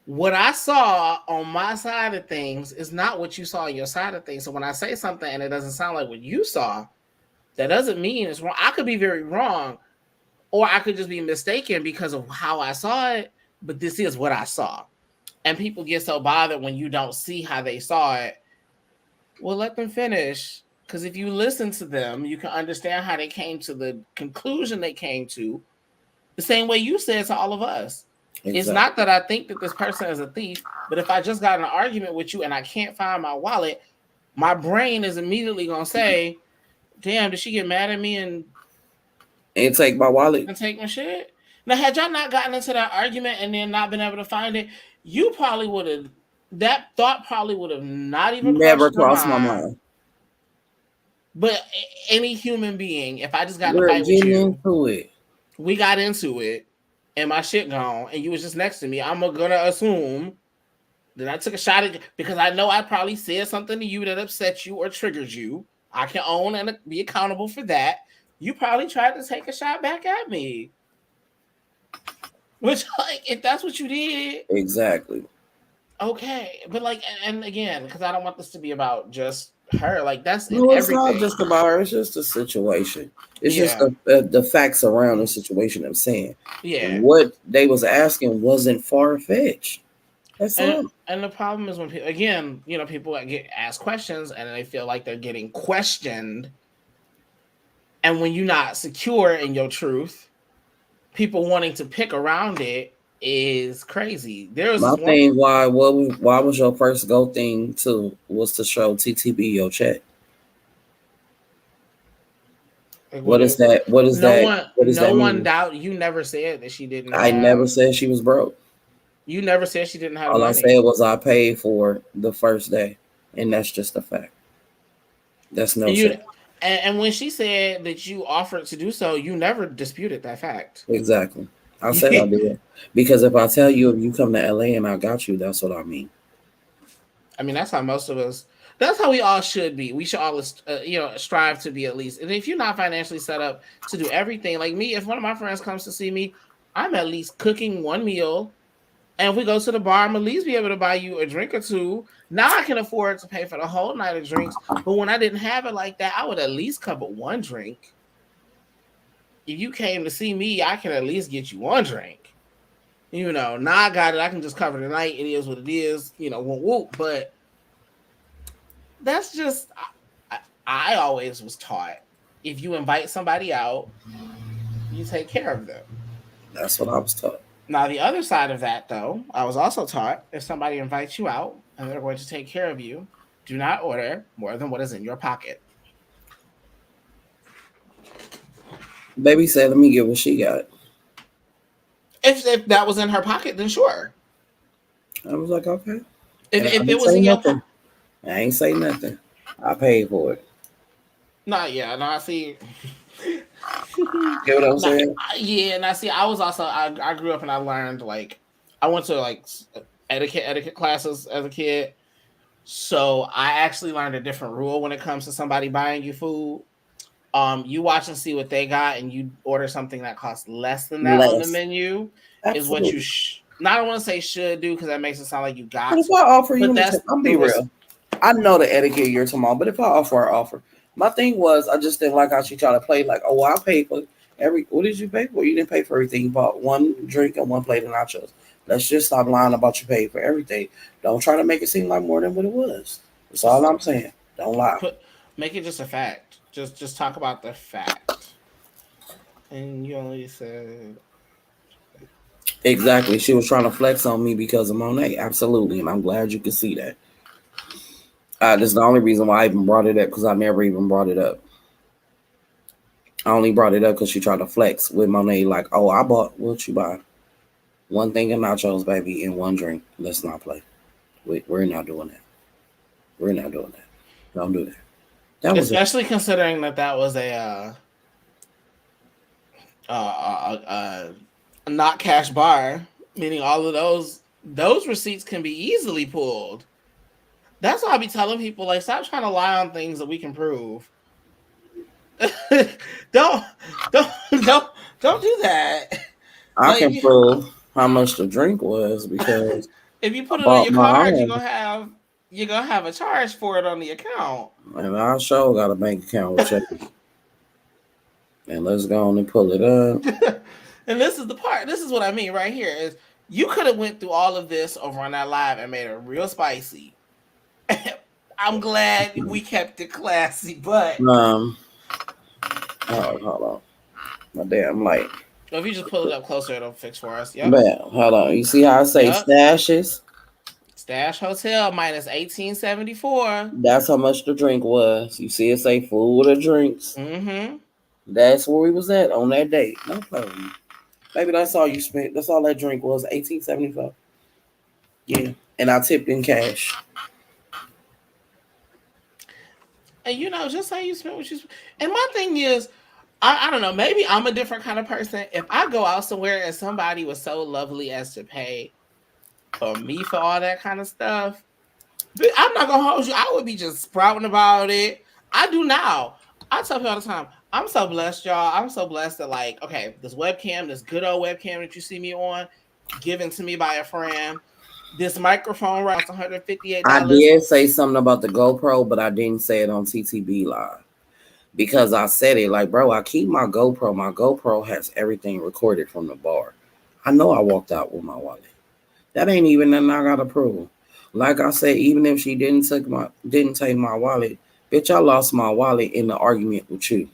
What I saw on my side of things is not what you saw on your side of things. So when I say something and it doesn't sound like what you saw, that doesn't mean it's wrong. I could be very wrong, or I could just be mistaken because of how I saw it, but this is what I saw. And people get so bothered when you don't see how they saw it. Well, let them finish. Because if you listen to them, you can understand how they came to the conclusion they came to the same way you said to all of us. Exactly. It's not that I think that this person is a thief, but if I just got in an argument with you and I can't find my wallet, my brain is immediately going to say, damn, did she get mad at me and take my wallet? And take my shit? Now, had y'all not gotten into that argument and then not been able to find it, you probably would have, that thought probably would have not even crossed my mind. But any human being, if I just got in a fight with you, into it. we got into it and my shit gone and you was just next to me, I'm gonna assume that I took a shot at you because I know I probably said something to you that upset you or triggered you. I can own and be accountable for that. You probably tried to take a shot back at me. Which, like, if that's what you did, Exactly. okay. But like, and again, because I don't want this to be about just her. Like, that's in No, it's not everything. just about her. It's just the situation. It's just Yeah, the facts around the situation. I'm saying yeah. what they was asking wasn't far fetched. That's And all. and the problem is when people, again, people get asked questions and they feel like they're getting questioned, and when you're not secure in your truth, people wanting to pick around it is crazy. There was My this one. thing, why was your first go thing to was to show TTB your check? Like, What is that? What is no that? one, What does no that one mean? doubt. You never said that she didn't I never have. said she was broke. You never said she didn't have the All I money. said was I paid for the first day, and that's just a fact. That's no And you, shade. and when she said that you offered to do so, you never disputed that fact. Exactly. I said I did because if I tell you if you come to LA and I got you, that's what I mean. I mean, that's how most of us. That's how we all should be. We should all, strive to be at least. And if you're not financially set up to do everything, like me, if one of my friends comes to see me, I'm at least cooking one meal. And if we go to the bar, I'm at least be able to buy you a drink or two. Now I can afford to pay for the whole night of drinks. But when I didn't have it like that, I would at least cover one drink. If you came to see me, I can at least get you one drink. Now I got it. I can just cover the night. It is what it is. Won't whoop. But that's just, I always was taught if you invite somebody out, you take care of them. That's what I was taught. Now, the other side of that, though, I was also taught if somebody invites you out and they're going to take care of you, do not order more than what is in your pocket. Baby said, "Let me get what she got." If that was in her pocket, then sure. I was like, okay. If, And I if it didn't was say in your nothing. pocket. I ain't say nothing. I paid for it. I see. Get what I'm saying? I see. I was also, I grew up and I learned, like, I went to, like, etiquette classes as a kid. So I actually learned a different rule when it comes to somebody buying you food. You watch and see what they got, and you order something that costs less than that on the Less. menu is what you Absolutely. not, I don't want to say should do because that makes it sound like you But got if to. I offer you, But that's I'm the be risk. real. I know the etiquette you're talking about, but if I offer, I offer. My thing was, I just didn't like how she tried to play like, oh, well, I paid for every. What did you pay for? You didn't pay for everything. You bought one drink and one plate of nachos. Let's just stop lying about you paid for everything. Don't try to make it seem like more than what it was. That's all Just I'm saying. Don't lie. make it just a fact. Just talk about the fact. And you only said Exactly. She was trying to flex on me because of Monet. Absolutely. And I'm glad you could see that. That's the only reason why I even brought it up because I never even brought it up. I only brought it up because she tried to flex with Monet, like, oh, I bought what you buy. One thing of nachos, baby, and one drink. Let's not play. We're not doing that. We're not doing that. Don't do that. That was it. especially considering that was a not cash bar, meaning all of those receipts can be easily pulled. That's why I be telling people, like, stop trying to lie on things that we can prove. don't don't don't don't do that. I Like, can prove how much the drink was because if you I put it on bought your my card, own, you're gonna have a charge for it on the account. and I sure got a bank account with checkers. And let's go on and pull it up. And this is the part. This is what I mean right here is you could have went through all of this over on that live and made it real spicy. I'm glad we kept it classy, but Hold on. My damn light. if you just pull it up closer, it'll fix for us. Yep. Man, hold on. You see how I say Yep. stashes? Stash Hotel minus 1874. That's how much the drink was. You see it say food or drinks. Mm-hmm. That's where we was at on that date. No problem. Maybe that's all you spent. That's all that drink was. 1875. Yeah. And I tipped in cash. And just how you spent what you spent. And my thing is, I don't know. Maybe I'm a different kind of person. If I go out somewhere and somebody was so lovely as to pay for me for all that kind of stuff, but I'm not gonna hold you. I would be just sprouting about it. I do now. I tell people all the time, I'm so blessed, y'all. I'm so blessed that like, okay, this webcam, this good old webcam that you see me on, given to me by a friend. This microphone right, I $158. did say something about the GoPro, but I didn't say it on TTB Live because I said it like, bro, I keep my GoPro. My GoPro has everything recorded from the bar. I know I walked out with my wallet. That ain't even nothing I gotta prove. Like I said, even if she didn't take my wallet, bitch, I lost my wallet in the argument with you.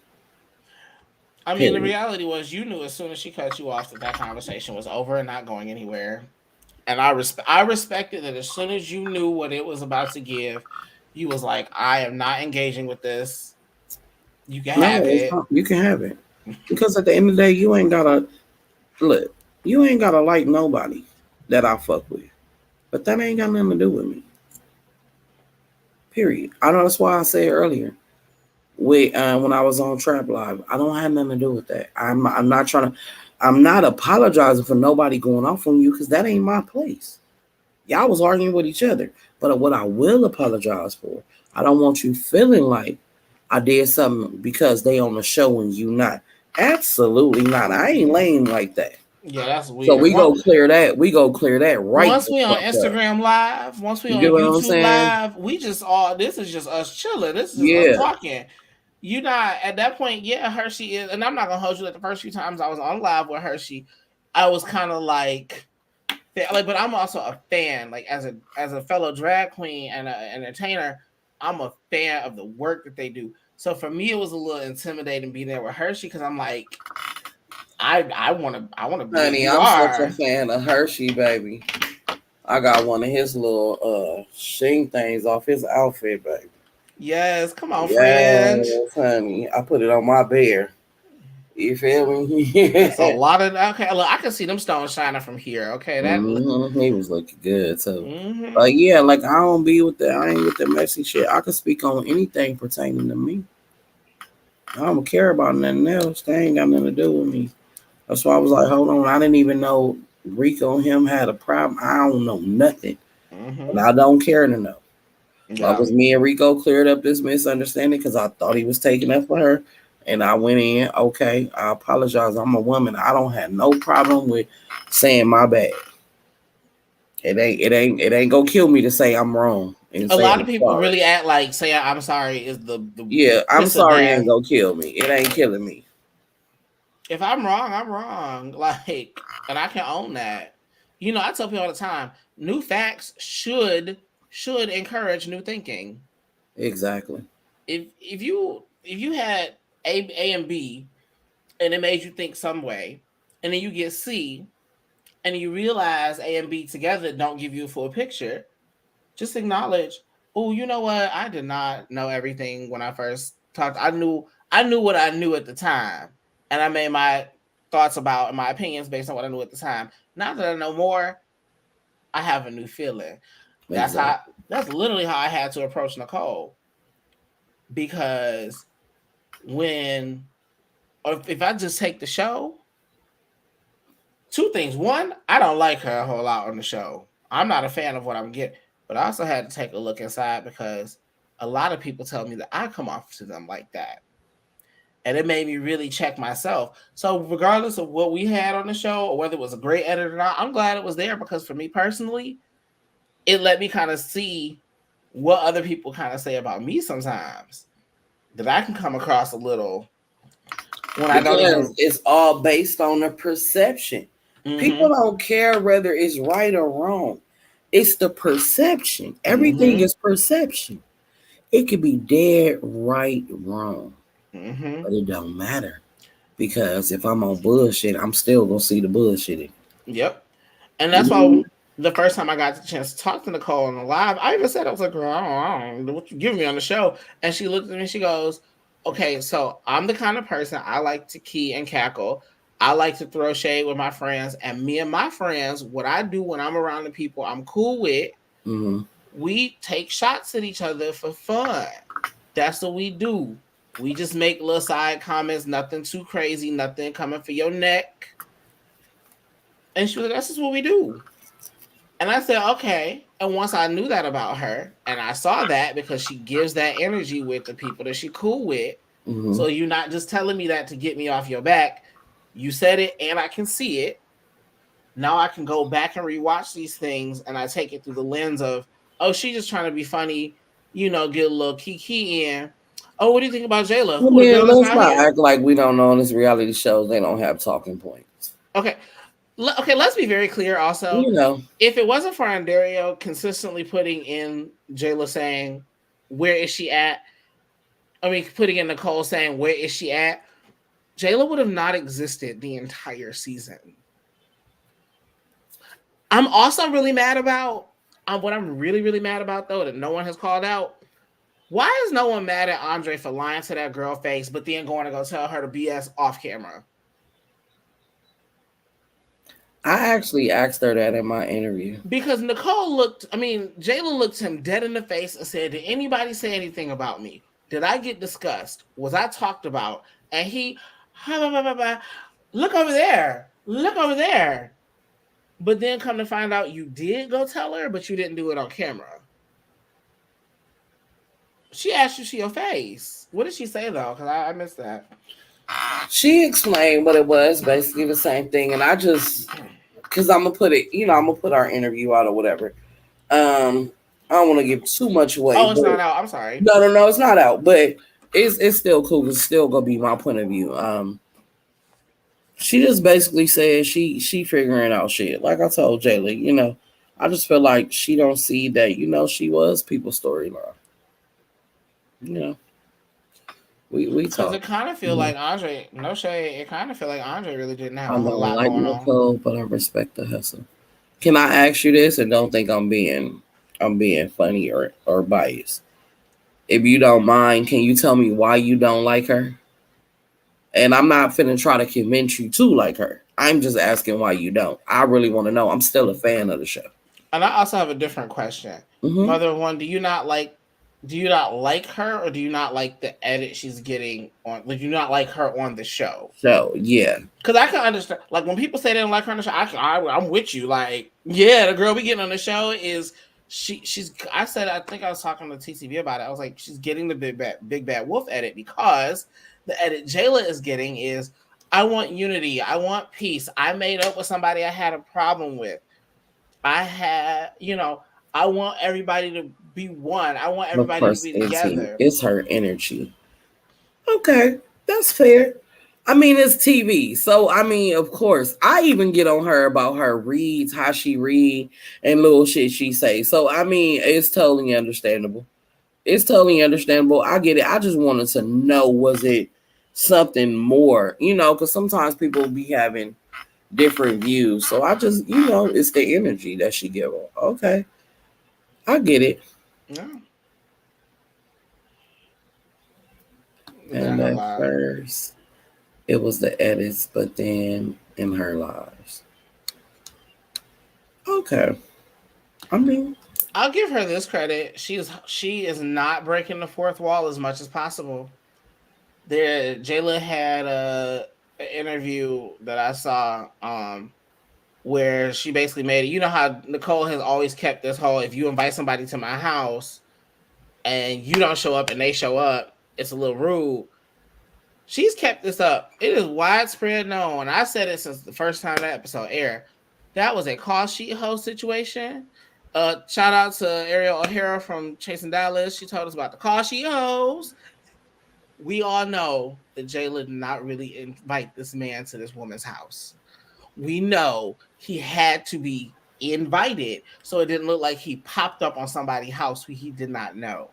I mean, the Period. reality was you knew as soon as she cut you off that that conversation was over and not going anywhere. And I respected that as soon as you knew what it was about to give, you was like, I am not engaging with this. You can No, have it's it. not. You can have it because at the end of the day, you ain't gotta look. You ain't gotta like nobody that I fuck with, but that ain't got nothing to do with me. Period. I know that's why I said earlier. With when I was on Trap Live, I don't have nothing to do with that. I'm not trying to. I'm not apologizing for nobody going off on you because that ain't my place. Y'all was arguing with each other. But what I will apologize for, I don't want you feeling like I did something because they on the show and you not. Absolutely not. I ain't lame like that. Yeah, that's So weird. we go clear that. We go clear that right Once the we on fuck up. Instagram Live, once we You on get what I'm YouTube saying? Live, we just all this is just us chilling. This is just us Yeah. talking. You not at that point, yeah, Hershey is, and I'm not gonna hold you like the first few times I was on live with Hershey, I was kind of like, but I'm also a fan, like as a fellow drag queen and an entertainer, I'm a fan of the work that they do. So for me, it was a little intimidating being there with Hershey because I'm like, I want to be where Honey, you I'm such a are. fan of Hershey, baby. I got one of his little sheen things off his outfit, baby. Yes, come on, friend. Yes, honey. I put it on my bear. You feel me? It's a Yeah. lot of okay. Look, I can see them stones shining from here. Okay, that. He was looking good too. Mm-hmm. But yeah, like I don't be with that. I ain't with the messy shit. I can speak on anything pertaining to me. I don't care about nothing else. They ain't got nothing to do with me. That's why I was like, hold on. I didn't even know Rico and him had a problem. I don't know nothing. And Mm-hmm. I don't care to know. Long Yeah. as me and Rico cleared up this misunderstanding because I thought he was taking up for her. And I went in, okay, I apologize. I'm a woman. I don't have no problem with saying my bad. It ain't gonna kill me to say I'm wrong and A say lot I'm of people sorry. really act like saying I'm sorry is the Yeah, I'm kiss of sorry ain't death. gonna kill me. It ain't killing me. If I'm wrong, I'm wrong. Like, and I can own that. You know, I tell people all the time, new facts should encourage new thinking. Exactly. If you had A and B and it made you think some way, and then you get C and you realize A and B together don't give you a full picture, just acknowledge, oh, you know what? I did not know everything when I first talked. I knew what I knew at the time. And I made my thoughts about my opinions based on what I knew at the time. Now that I know more, I have a new feeling. That's how Exactly. that's literally how I had to approach Nicole. Because when or if I just take the show, two things. One, I don't like her a whole lot on the show. I'm not a fan of what I'm getting, but I also had to take a look inside because a lot of people tell me that I come off to them like that. And it made me really check myself. So, regardless of what we had on the show or whether it was a great edit or not, I'm glad it was there because for me personally, it let me kind of see what other people kind of say about me sometimes. That I can come across a little when I don't Because even. it's all based on the perception. People Mm don't care whether it's right or wrong. It's the perception. hmm. Mm Everything hmm. is perception. It could be dead right wrong, Mm hmm. but it don't matter. Because if I'm on bullshit, I'm still gonna see the bullshitting. Yep. And that's why Mhm. the first time I got the chance to talk to Nicole on the live, I even said, I was like, girl, I don't know what you giving me on the show. And she looked at me, she goes, okay, so I'm the kind of person I like to key and cackle. I like to throw shade with my friends. And me and my friends, what I do when I'm around the people I'm cool with, Mhm. we take shots at each other for fun. That's what we do. We just make little side comments, nothing too crazy, nothing coming for your neck. And she was like, that's just what we do. And I said, okay. And once I knew that about her, and I saw that because she gives that energy with the people that she cool with. Mm-hmm. So you're not just telling me that to get me off your back. You said it and I can see it. Now I can go back and rewatch these things and I take it through the lens of, oh, she's just trying to be funny, you know, get a little kiki in. Oh, what do you think about Jayla? Well, Who, the then girl that's let's not not here? act like we don't know on this reality show they don't have talking points. Okay. Okay, let's be very clear also. You know, If it wasn't for Andario consistently putting in Jayla saying, where is she at? I mean, putting in Nicole saying, where is she at? Jayla would have not existed the entire season. I'm also really mad about, what I'm really, really mad about, though, that no one has called out. Why is no one mad at Andre for lying to that girl face, but then going to go tell her to BS off camera? I actually asked her that in my interview. Because Jayla looked him dead in the face and said, did anybody say anything about me? Did I get discussed? Was I talked about? And he, look over there. Look over there. But then come to find out you did go tell her, but you didn't do it on camera. She asked you to your face. What did she say, though? Because I missed that. She explained what it was, basically the same thing. And I just, because I'm going to put it, I'm going to put our interview out or whatever. I don't want to give too much away. Oh, it's not out. I'm sorry. No, it's not out. But it's still cool. It's still going to be my point of view. She just basically said she figuring out shit. Like I told Jayla, I just feel like she don't see that, she was people's storyline. We talk. Because it kind of feel like Andre, no shade, it kind of feel like Andre really didn't have I a don't whole lot like going Nicole, on. but I respect the hustle. Can I ask you this and don't think I'm being funny or biased? If you don't mind, can you tell me why you don't like her? And I'm not finna try to convince you to like her. I'm just asking why you don't. I really want to know. I'm still a fan of the show. And I also have a different question. Mm-hmm. Mother one, do you not like her, or do you not like the edit she's getting on? Like, do you not like her on the show? So yeah, because I can understand. Like when people say they don't like her on the show, I'm with you. Like, yeah, the girl we getting on the show is she's. I think I was talking to TCB about it. I was like, she's getting the big bad wolf edit, because the edit Jayla is getting is, I want unity, I want peace. I made up with somebody I had a problem with. I want everybody to be one. I want everybody to be together. It's her energy. Okay, that's fair. I mean, it's TV. So, of course, I even get on her about her reads, how she read, and little shit she say. So, it's totally understandable. It's totally understandable. I get it. I just wanted to know, was it something more? Because sometimes people be having different views. So I just, it's the energy that she give off. Okay. I get it. Yeah. And at first, it was the edits, but then in her lives. Okay. I'll give her this credit. She is not breaking the fourth wall as much as possible. Jayla had an interview that I saw where she basically made it. You know how Nicole has always kept this whole, if you invite somebody to my house and you don't show up and they show up, it's a little rude. She's kept this up. It is widespread known. I said it since the first time that episode aired. That was a call sheet host situation. Shout out to Ariel O'Hara from Chasing Dallas. She told us about the call sheet host. We all know that Jayla did not really invite this man to this woman's house. We know he had to be invited, so it didn't look like he popped up on somebody's house who he did not know.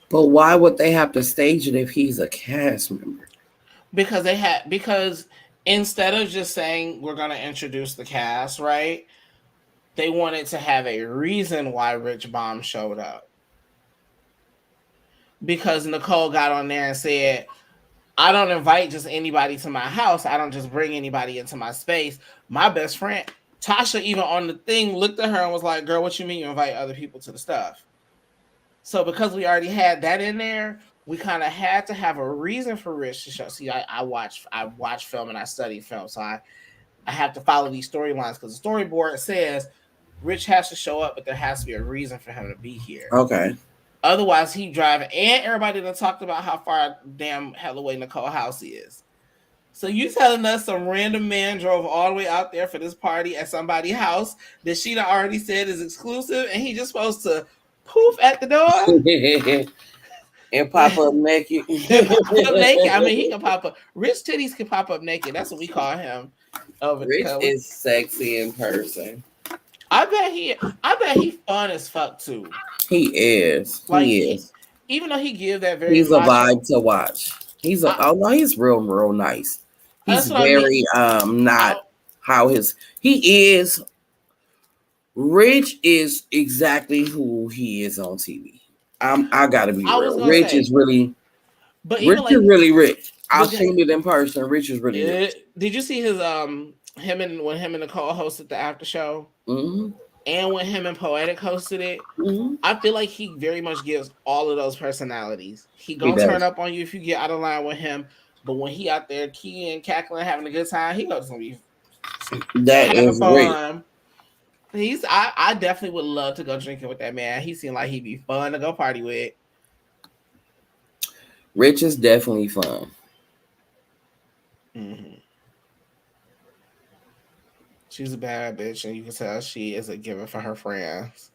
But why would they have to stage it if he's a cast member? Because instead of just saying we're going to introduce the cast, right? They wanted to have a reason why Rich Bomb showed up. Because Nicole got on there and said, I don't invite just anybody to my house. I don't just bring anybody into my space. My best friend, Tasha, even on the thing, looked at her and was like, girl, what you mean you invite other people to the stuff? So because we already had that in there, we kind of had to have a reason for Rich to show. See, I watch film and I study film, so I have to follow these storylines because the storyboard says Rich has to show up, but there has to be a reason for him to be here. Okay. Otherwise, he driving, and everybody that talked about how far damn Hellaway Nicole house is. So you telling us some random man drove all the way out there for this party at somebody's house that she already said is exclusive, and he just supposed to poof at the door and pop up naked. pop up naked. I mean, he can pop up. Rich titties can pop up naked. That's what we call him. Rich is sexy in person. I bet he fun as fuck too. He is. Like, he is. Even though he give that very. He's a vibe to watch. He's he's real nice. He's very not how he is. Rich is exactly who he is on TV. I gotta be real. Rich is really, but Rich is really rich. I've seen it in person. Rich is really rich. Did you see his when him and Nicole hosted the after show? Mm-hmm. And when him and Poetic hosted it, I feel like he very much gives all of those personalities. He gonna turn up on you if you get out of line with him, but when he out there keying, cackling, having a good time, he goes gonna be having fun. Great. I definitely would love to go drinking with that man. He seemed like he'd be fun to go party with. Rich is definitely fun. Mm-hmm. She's a bad bitch, and you can tell she is a giver for her friends.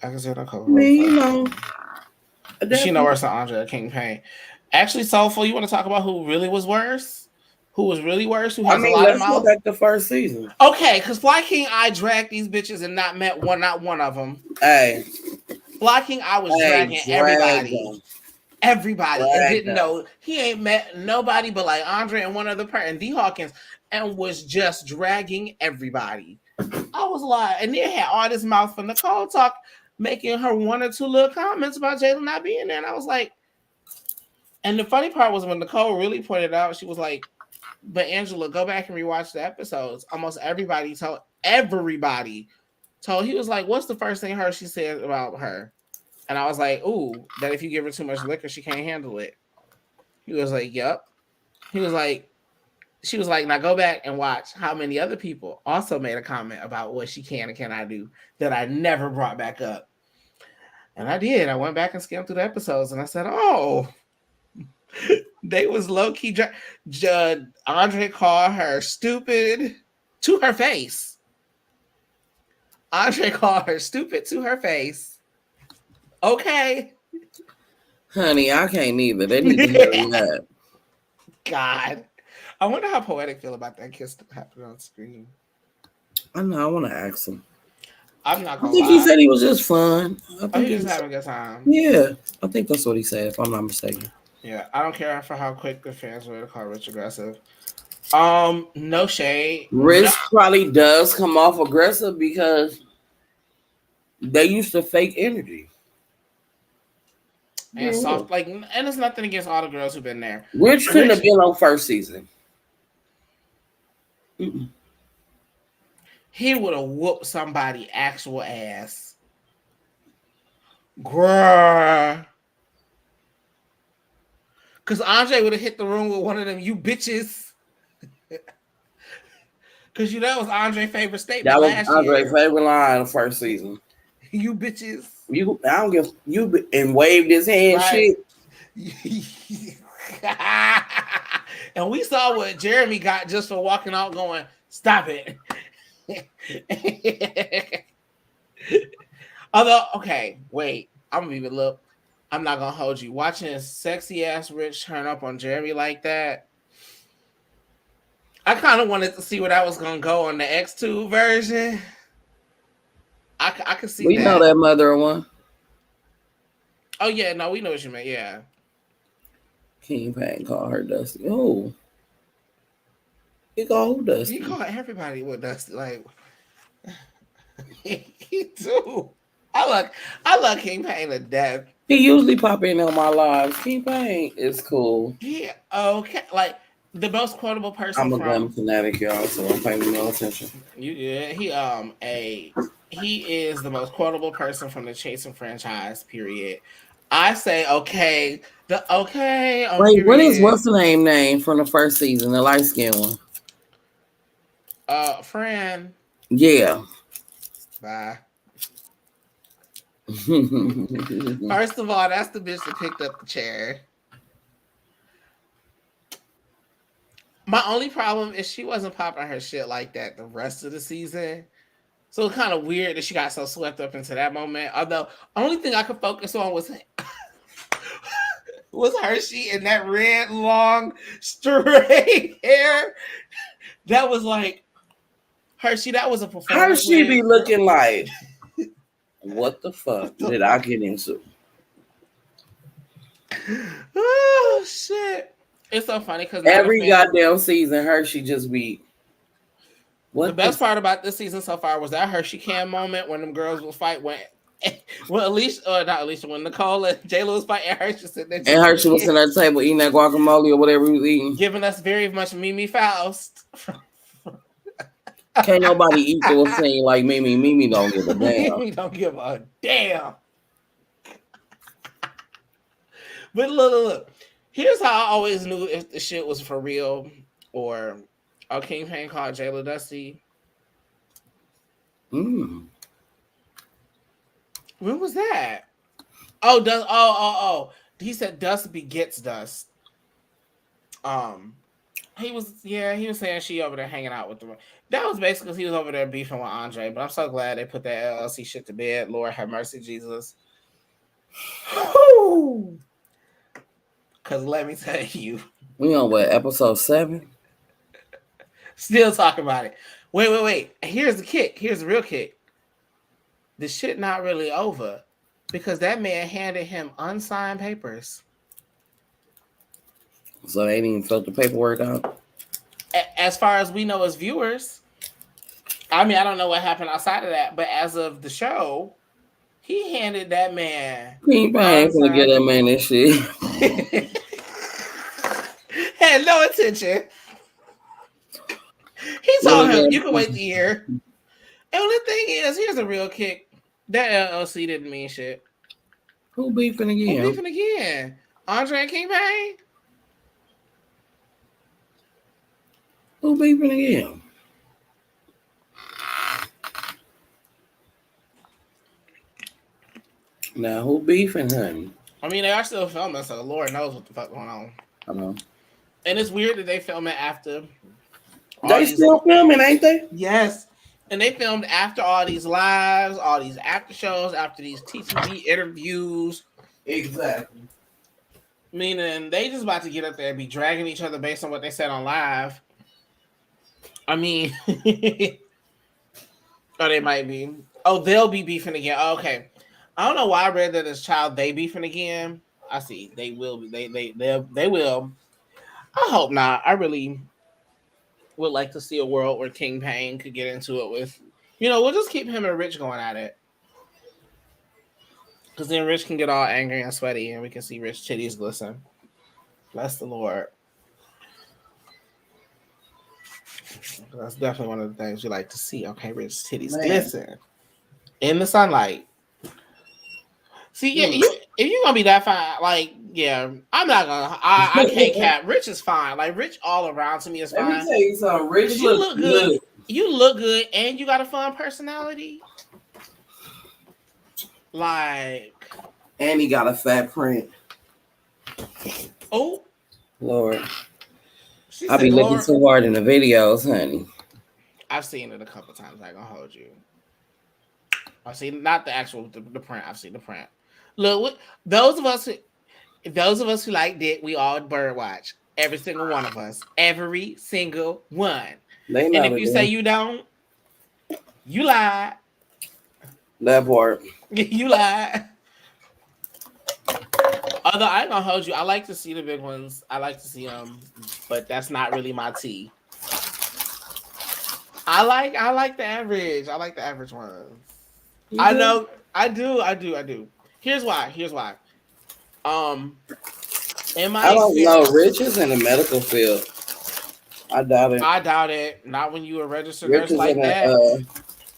I can say that cover. She know worse than Andre King Payne. Actually, Soulful, you want to talk about who really was worse? Who was really worse? Who has a lot of mouth? Let's go back to first season. Okay, because Fly King, I dragged these bitches and not one of them. Hey, Fly King, I was dragging everybody. Everybody and didn't know he ain't met nobody but like Andre and one other person, D Hawkins, and was just dragging everybody. I was like, and then had all this mouth for Nicole talk, making her one or two little comments about Jalen not being there, and I was like, and the funny part was when Nicole really pointed out, she was like, "But Angela, go back and rewatch the episodes." Almost everybody told he was like, "What's the first thing she said about her?" And I was like, "Ooh, that if you give her too much liquor, she can't handle it." He was like, "Yep." She was like, "Now go back and watch how many other people also made a comment about what she can and cannot do that I never brought back up." And I did. I went back and skimmed through the episodes, and I said, "Oh, they was low key." Andre called her stupid to her face. Andre called her stupid to her face. Okay. Honey, I can't either. They need to hurry that. God. I wonder how Poetic feel about that kiss that happened on screen. I know. I want to ask him. I'm not gonna I think he said he was just fun. I think he was having a good time. Yeah. I think that's what he said, if I'm not mistaken. Yeah. I don't care for how quick the fans were to call Rich aggressive. No shade. Rich probably does come off aggressive because they used to fake energy. And soft, like, and it's nothing against all the girls who've been there. Rich couldn't have been on first season. Mm-mm. He would have whooped somebody actual ass. Grrr. Because Andre would have hit the room with one of them, "You bitches." Because that was Andre's favorite statement. That was Andre's favorite line of first season. "You bitches." I don't give you and waved his hand shit. And we saw what Jeremy got just for walking out going, "Stop it." Although, okay, wait, I'm not gonna hold you. Watching sexy ass Rich turn up on Jeremy like that, I kind of wanted to see where that was gonna go on the X2 version. I could see. We know that mother one. Oh yeah, no, we know what you meant. Yeah. King Payne called her Dusty. Oh, he called who Dusty? He called everybody with Dusty. Like he do. I love King Payne to death. He usually pop in on my lives. King Payne is cool. Yeah. Okay. Like the most quotable person. I'm a glam fanatic, y'all, so I'm paying no attention. He he is the most quotable person from the Chasing franchise. Period. I say okay. The okay on Wait, what is period. what's the name from the first season, the light skinned one? Fran. Yeah. Bye. How First of all, that's the bitch that picked up the chair. My only problem is she wasn't popping her shit like that the rest of the season. So it's kind of weird that she got so swept up into that moment. Although only thing I could focus on was Hershey and that red long straight hair. That was like Hershey. That was a performance she be win. looking like? What the fuck did I get into? Oh shit! It's so funny because Every goddamn season, Hershey just be. What the best part about this season so far was that Hershey Cam moment when them girls will fight when not Alicia, when Nicole and J-Lo was fighting, Hershey sitting there. And Hershey was sitting at the table eating that guacamole or whatever he was eating. Giving us very much Mimi Faust. Can't nobody eat to a scene like Mimi. Mimi don't give a damn. Mimi don't give a damn. But look. Here's how I always knew if the shit was for real or a Kingpin called J-Lo Dusty. Mm. When was that? Oh, dust. Oh. He said dust begets dust. He was saying she over there hanging out with them. That was basically because he was over there beefing with Andre. But I'm so glad they put that LLC shit to bed. Lord have mercy, Jesus. Because let me tell you, we on what, episode 7? Still talking about it. Wait. Here's the kick. Here's the real kick. The shit not really over because that man handed him unsigned papers. So they didn't even fill the paperwork out? As far as we know as viewers. I mean, I don't know what happened outside of that, but as of the show, he handed that man. He ain't gonna get that man this shit. Had no attention. He told him, you can wait the year. And the thing is, here's a real kick. That LLC didn't mean shit. Who beefing again? Andre and Kingpin? Who beefing again? Now, who beefing, honey? I mean, they are still filming, so Lord knows what the fuck going on. I know. And it's weird that they film it after. They still filming, ain't they? Yes. And they filmed after all these lives, all these after shows, after these TTV interviews. Exactly. Meaning they just about to get up there and be dragging each other based on what they said on live. I mean, or they might be. Oh, they'll be beefing again. Oh, okay. I don't know why I read that as child they beefing again. I see. They will be. They will. I hope not. I really would like to see a world where Kingpin could get into it with, we'll just keep him and Rich going at it. Because then Rich can get all angry and sweaty and we can see Rich titties glisten. Bless the Lord. That's definitely one of the things we like to see. Okay, Rich titties glisten in the sunlight. See, yeah, if you're gonna be that fine, like, yeah, I'm not gonna. I can't cap. Rich is fine. Like, Rich all around to me is fine. Let me tell you something. Rich you look good. You look good, and you got a fun personality. Like, and he got a fat print. Oh, Lord, I be looking too hard in the videos, honey. I've seen it a couple times. I ain't gonna hold you. I've seen not the actual the print. I've seen the print. Look, those of us who like dick, we all bird watch. Every single one of us. Every single one. And if you say you don't, you lie. That part. You lie. Although I ain't gonna hold you. I like to see the big ones. I like to see them, but that's not really my tea. I like the average. I like the average ones. I know. I do. Here's why. In my I don't know. Rich is in the medical field. I doubt it. Not when you a registered nurse like that.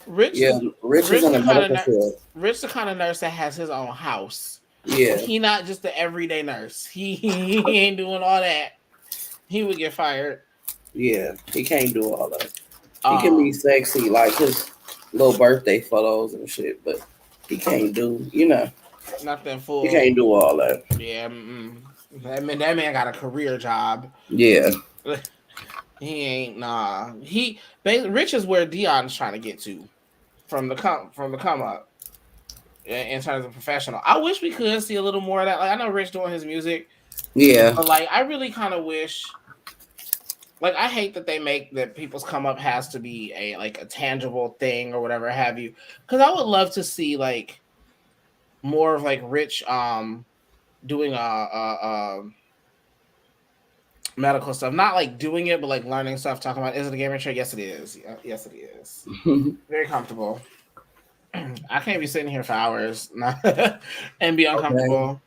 Rich, Yeah, Rich is Rich in the the kind of medical field. Rich the kind of nurse that has his own house. Yeah, He not just the everyday nurse. He ain't doing all that. He would get fired. yeah. He can't do all that. He can be Um, sexy, like his little birthday photos and shit, but he can't do, Nothing he full. can't do all that. Yeah, that man got a career job. Yeah. He ain't nah. Rich is where Dion's trying to get to from the come up in terms of professional. I wish we could see a little more of that. Like I know Rich doing his music, Yeah. but like I really kind of wish. Like I hate that they make that people's come up has to be a tangible thing or whatever have you. Because I would love to see like more of like Rich doing medical stuff, not like doing it, but like learning stuff, talking about is it a gaming chair? Yes, it is. Yes, it is. Very comfortable. I can't be sitting here for hours and be Okay. uncomfortable.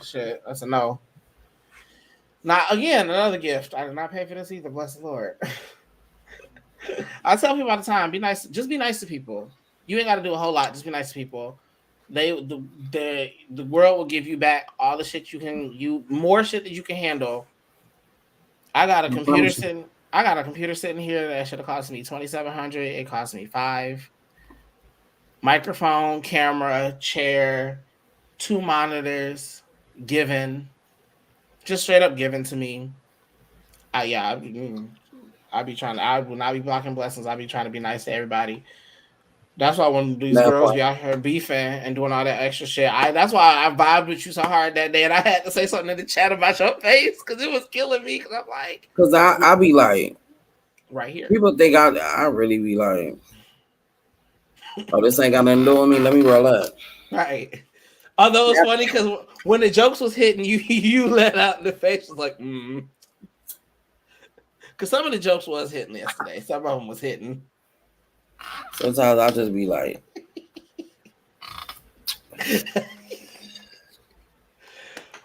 Shit, that's a no. Not again, another gift. I did not pay for this either. Bless the Lord. I tell people all the time, be nice. Just be nice to people. You ain't got to do a whole lot. Just be nice to people. The world will give you back all the shit more shit that you can handle. I got a I computer promise you. sitting. I got a computer sitting here that should have cost me $2,700. It cost me $5. Microphone, camera, chair, 2 monitors, given, just straight up given to me. Yeah, I be trying to. I will not be blocking blessings. I be trying to be nice to everybody. That's why when these That girls part. be out here beefing and doing all that extra shit, that's why I vibed with you so hard that day, and I had to say something in the chat about your face because it was killing me. Because I'm like, Cause I be like, right here, people think I really be like, oh, this ain't got nothing to do with me. Let me roll up. right. Although it's Yeah. funny because when the jokes was hitting, you let out in the face was like, because some of the jokes was hitting yesterday. Some of them was hitting. Sometimes I just be like,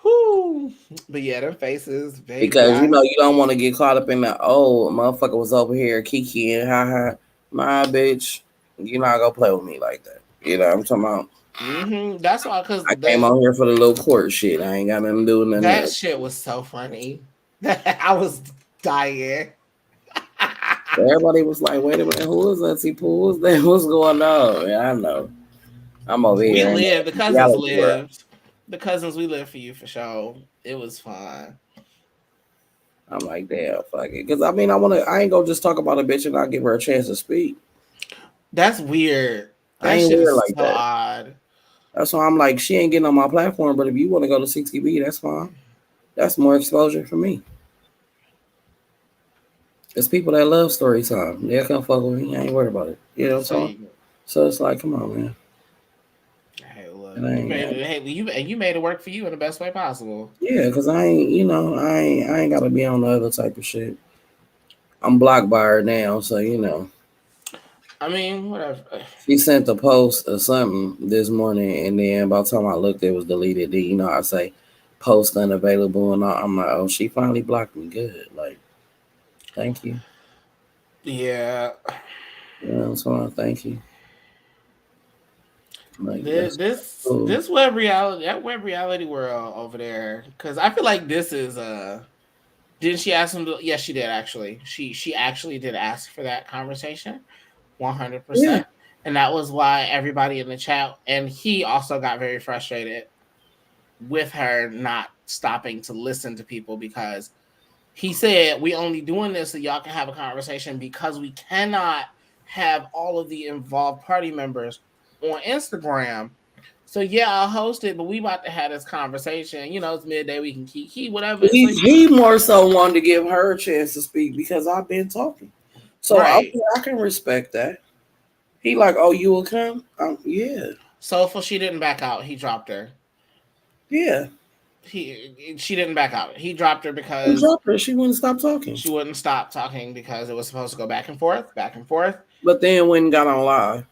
Whew. But yeah, them faces, baby. because you don't want to get caught up in that. Oh, motherfucker was over here kiki and ha ha. My bitch, you not gonna play with me like that. You know what I'm talking about? That's why, because I came on here for the little court shit. I ain't got nothing to do with nothing that else. shit was so funny. I was dying. Everybody was like, wait a minute, who is Auntie Pooh? Who's that? What's going on? Yeah, I know. I'm over We here in lived. The the cousins reality world. lived. The cousins, we lived for you for sure. It was fun. I'm like, damn, fuck it. Because I ain't gonna just talk about a bitch and not give her a chance to speak. That's weird. I That ain't shit weird is like so that. odd. That's why I'm like, she ain't getting on my platform, but if you want to go to 60B, that's fine. That's more exposure for me. It's people that love story time. They'll come fuck with me. I ain't worried about it. You know what I'm So saying? you, So it's like, come on, man. hey, look, And I you ain't, made it. Hey, you made it work for you in the best way possible. yeah, because I ain't got to be on the other type of shit. I'm blocked by her now, so I mean, whatever. She sent a post or something this morning, and then by the time I looked, it was deleted. Then I say post unavailable, and I'm like, oh, she finally blocked me. Good, like, thank you. Yeah, You know what I'm saying? Thank you. Like this that's this cool. this web reality, that web reality world over there, because I feel like this is Didn't she ask him to? Yes, she did actually. She actually did ask for that conversation, Yeah, 100%, and that was why everybody in the chat and he also got very frustrated with her not stopping to listen to people because he said we only doing this so y'all can have a conversation because we cannot have all of the involved party members on Instagram. So yeah, I'll host it, but we about to have this conversation. It's midday, we can key whatever. So he more so wanted to give her a chance to speak because I've been talking. So right. I can respect that. He like, oh, you will come? Yeah, So if she didn't back out, he dropped her. yeah. She didn't back out. He dropped her He because dropped her. She wouldn't stop talking. she wouldn't stop talking because it was supposed to go back and forth, back and forth. But then when got on live.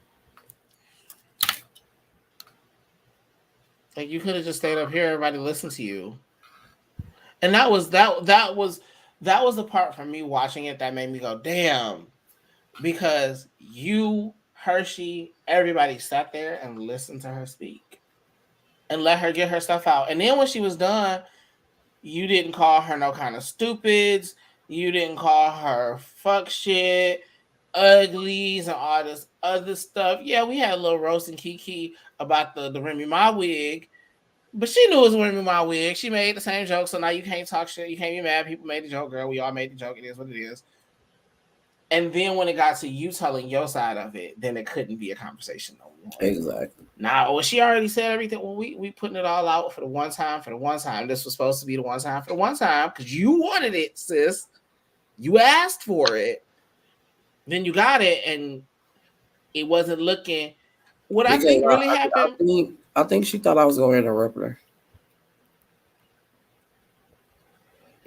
Like you could have just stayed up here, everybody listened to you. And that was the part from me watching it that made me go, damn, because you Hershey, everybody sat there and listened to her speak and let her get her stuff out. And then when she was done, you didn't call her no kind of stupids. You didn't call her fuck shit, uglies, and all this other stuff. Yeah, we had a little roast and kiki about the Remy Ma wig, but she knew it was Remy Ma wig. She made the same joke, so now you can't talk shit. You can't be mad. People made the joke, girl. We all made the joke. It is what it is. And then when it got to you telling your side of it, then it couldn't be a conversation no more. Exactly. Now, well, she already said everything. Well, we putting it all out for the one time, for the one time. This was supposed to be the one time for the one time because you wanted it, sis. You asked for it. Then you got it, and it wasn't looking. What I Because think really happened. I think she thought I was going to interrupt her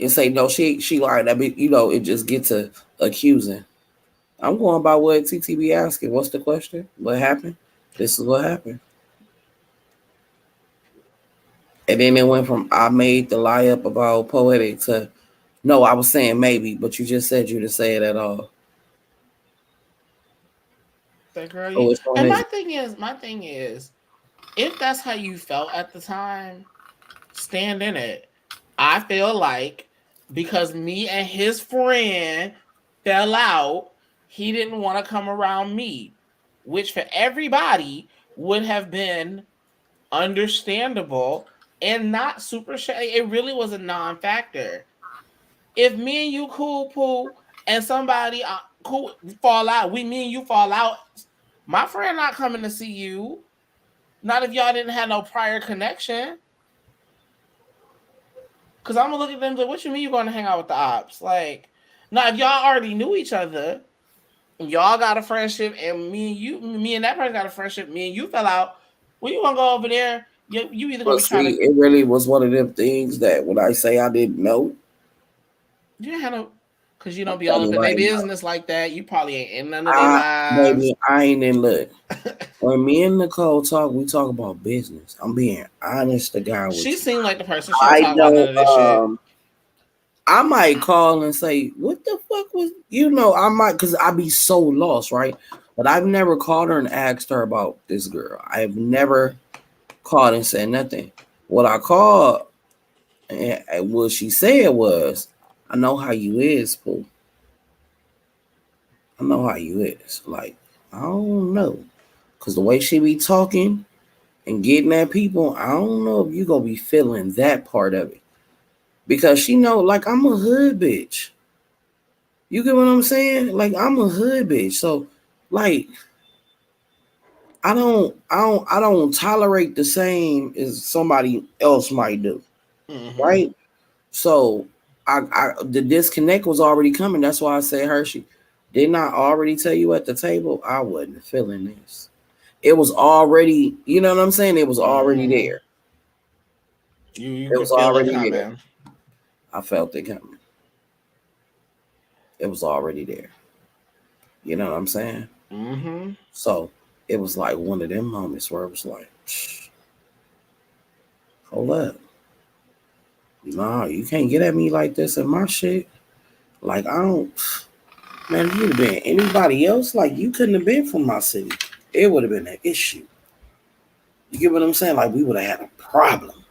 and say no. She lied. I mean, it just gets to accusing. I'm going by what TTB asking. What's the question? What happened? This is what happened. And then it went from I made the lie up about poetic to no, I was saying maybe, but you just said you didn't say it at all. That girl, So which one and is my thing is, if that's how you felt at the time, stand in it. I feel like because me and his friend fell out, he didn't want to come around me, which for everybody would have been understandable and not super shady. It really was a non-factor. If me and you cool, Pooh, and somebody cool fall out, me and you fall out, my friend not coming to see you. Not if y'all didn't have no prior connection. Cause I'm gonna look at them like, what you mean you gonna hang out with the ops? Like, now if y'all already knew each other, y'all got a friendship, and me and that person got a friendship, me and you fell out. Well, you wanna go over there? You either gonna but be trying see, to. it really was one of them things that when I say I didn't know, You didn't have no, cause you I'm don't be all telling up you in their right now, business like that. You probably ain't in none of their lives. baby, I ain't in look. When me and Nicole talk, we talk about business. I'm being honest to God with She you. seemed like the person she don't I talk about none don't of this shit. I might call and say, what the fuck was I might because I be so lost, right? But I've never called her and asked her about this girl. I've never called and said nothing. What I called and what she said was, I know how you is, Pooh. I know how you is. Like, I don't know. Cause the way she be talking and getting at people, I don't know if you gonna be feeling that part of it. Because she know, like, I'm a hood bitch. You get what I'm saying? Like, I'm a hood bitch. So, like, I don't tolerate the same as somebody else might do. Mm-hmm. Right? So the disconnect was already coming. That's why I said Hershey. Didn't I already tell you at the table I wasn't feeling this? It was already, you know what I'm saying? It was already Mm-hmm. there. You It could was feel it already there. coming. I felt it coming. It was already there. You know what I'm saying? Mm-hmm. So it was like one of them moments where it was like, hold up. Nah, you can't get at me like this in my shit. Like, I don't, man, if you'd have been anybody else, like, you couldn't have been from my city. It would have been an issue. You get what I'm saying? Like, we would have had a problem.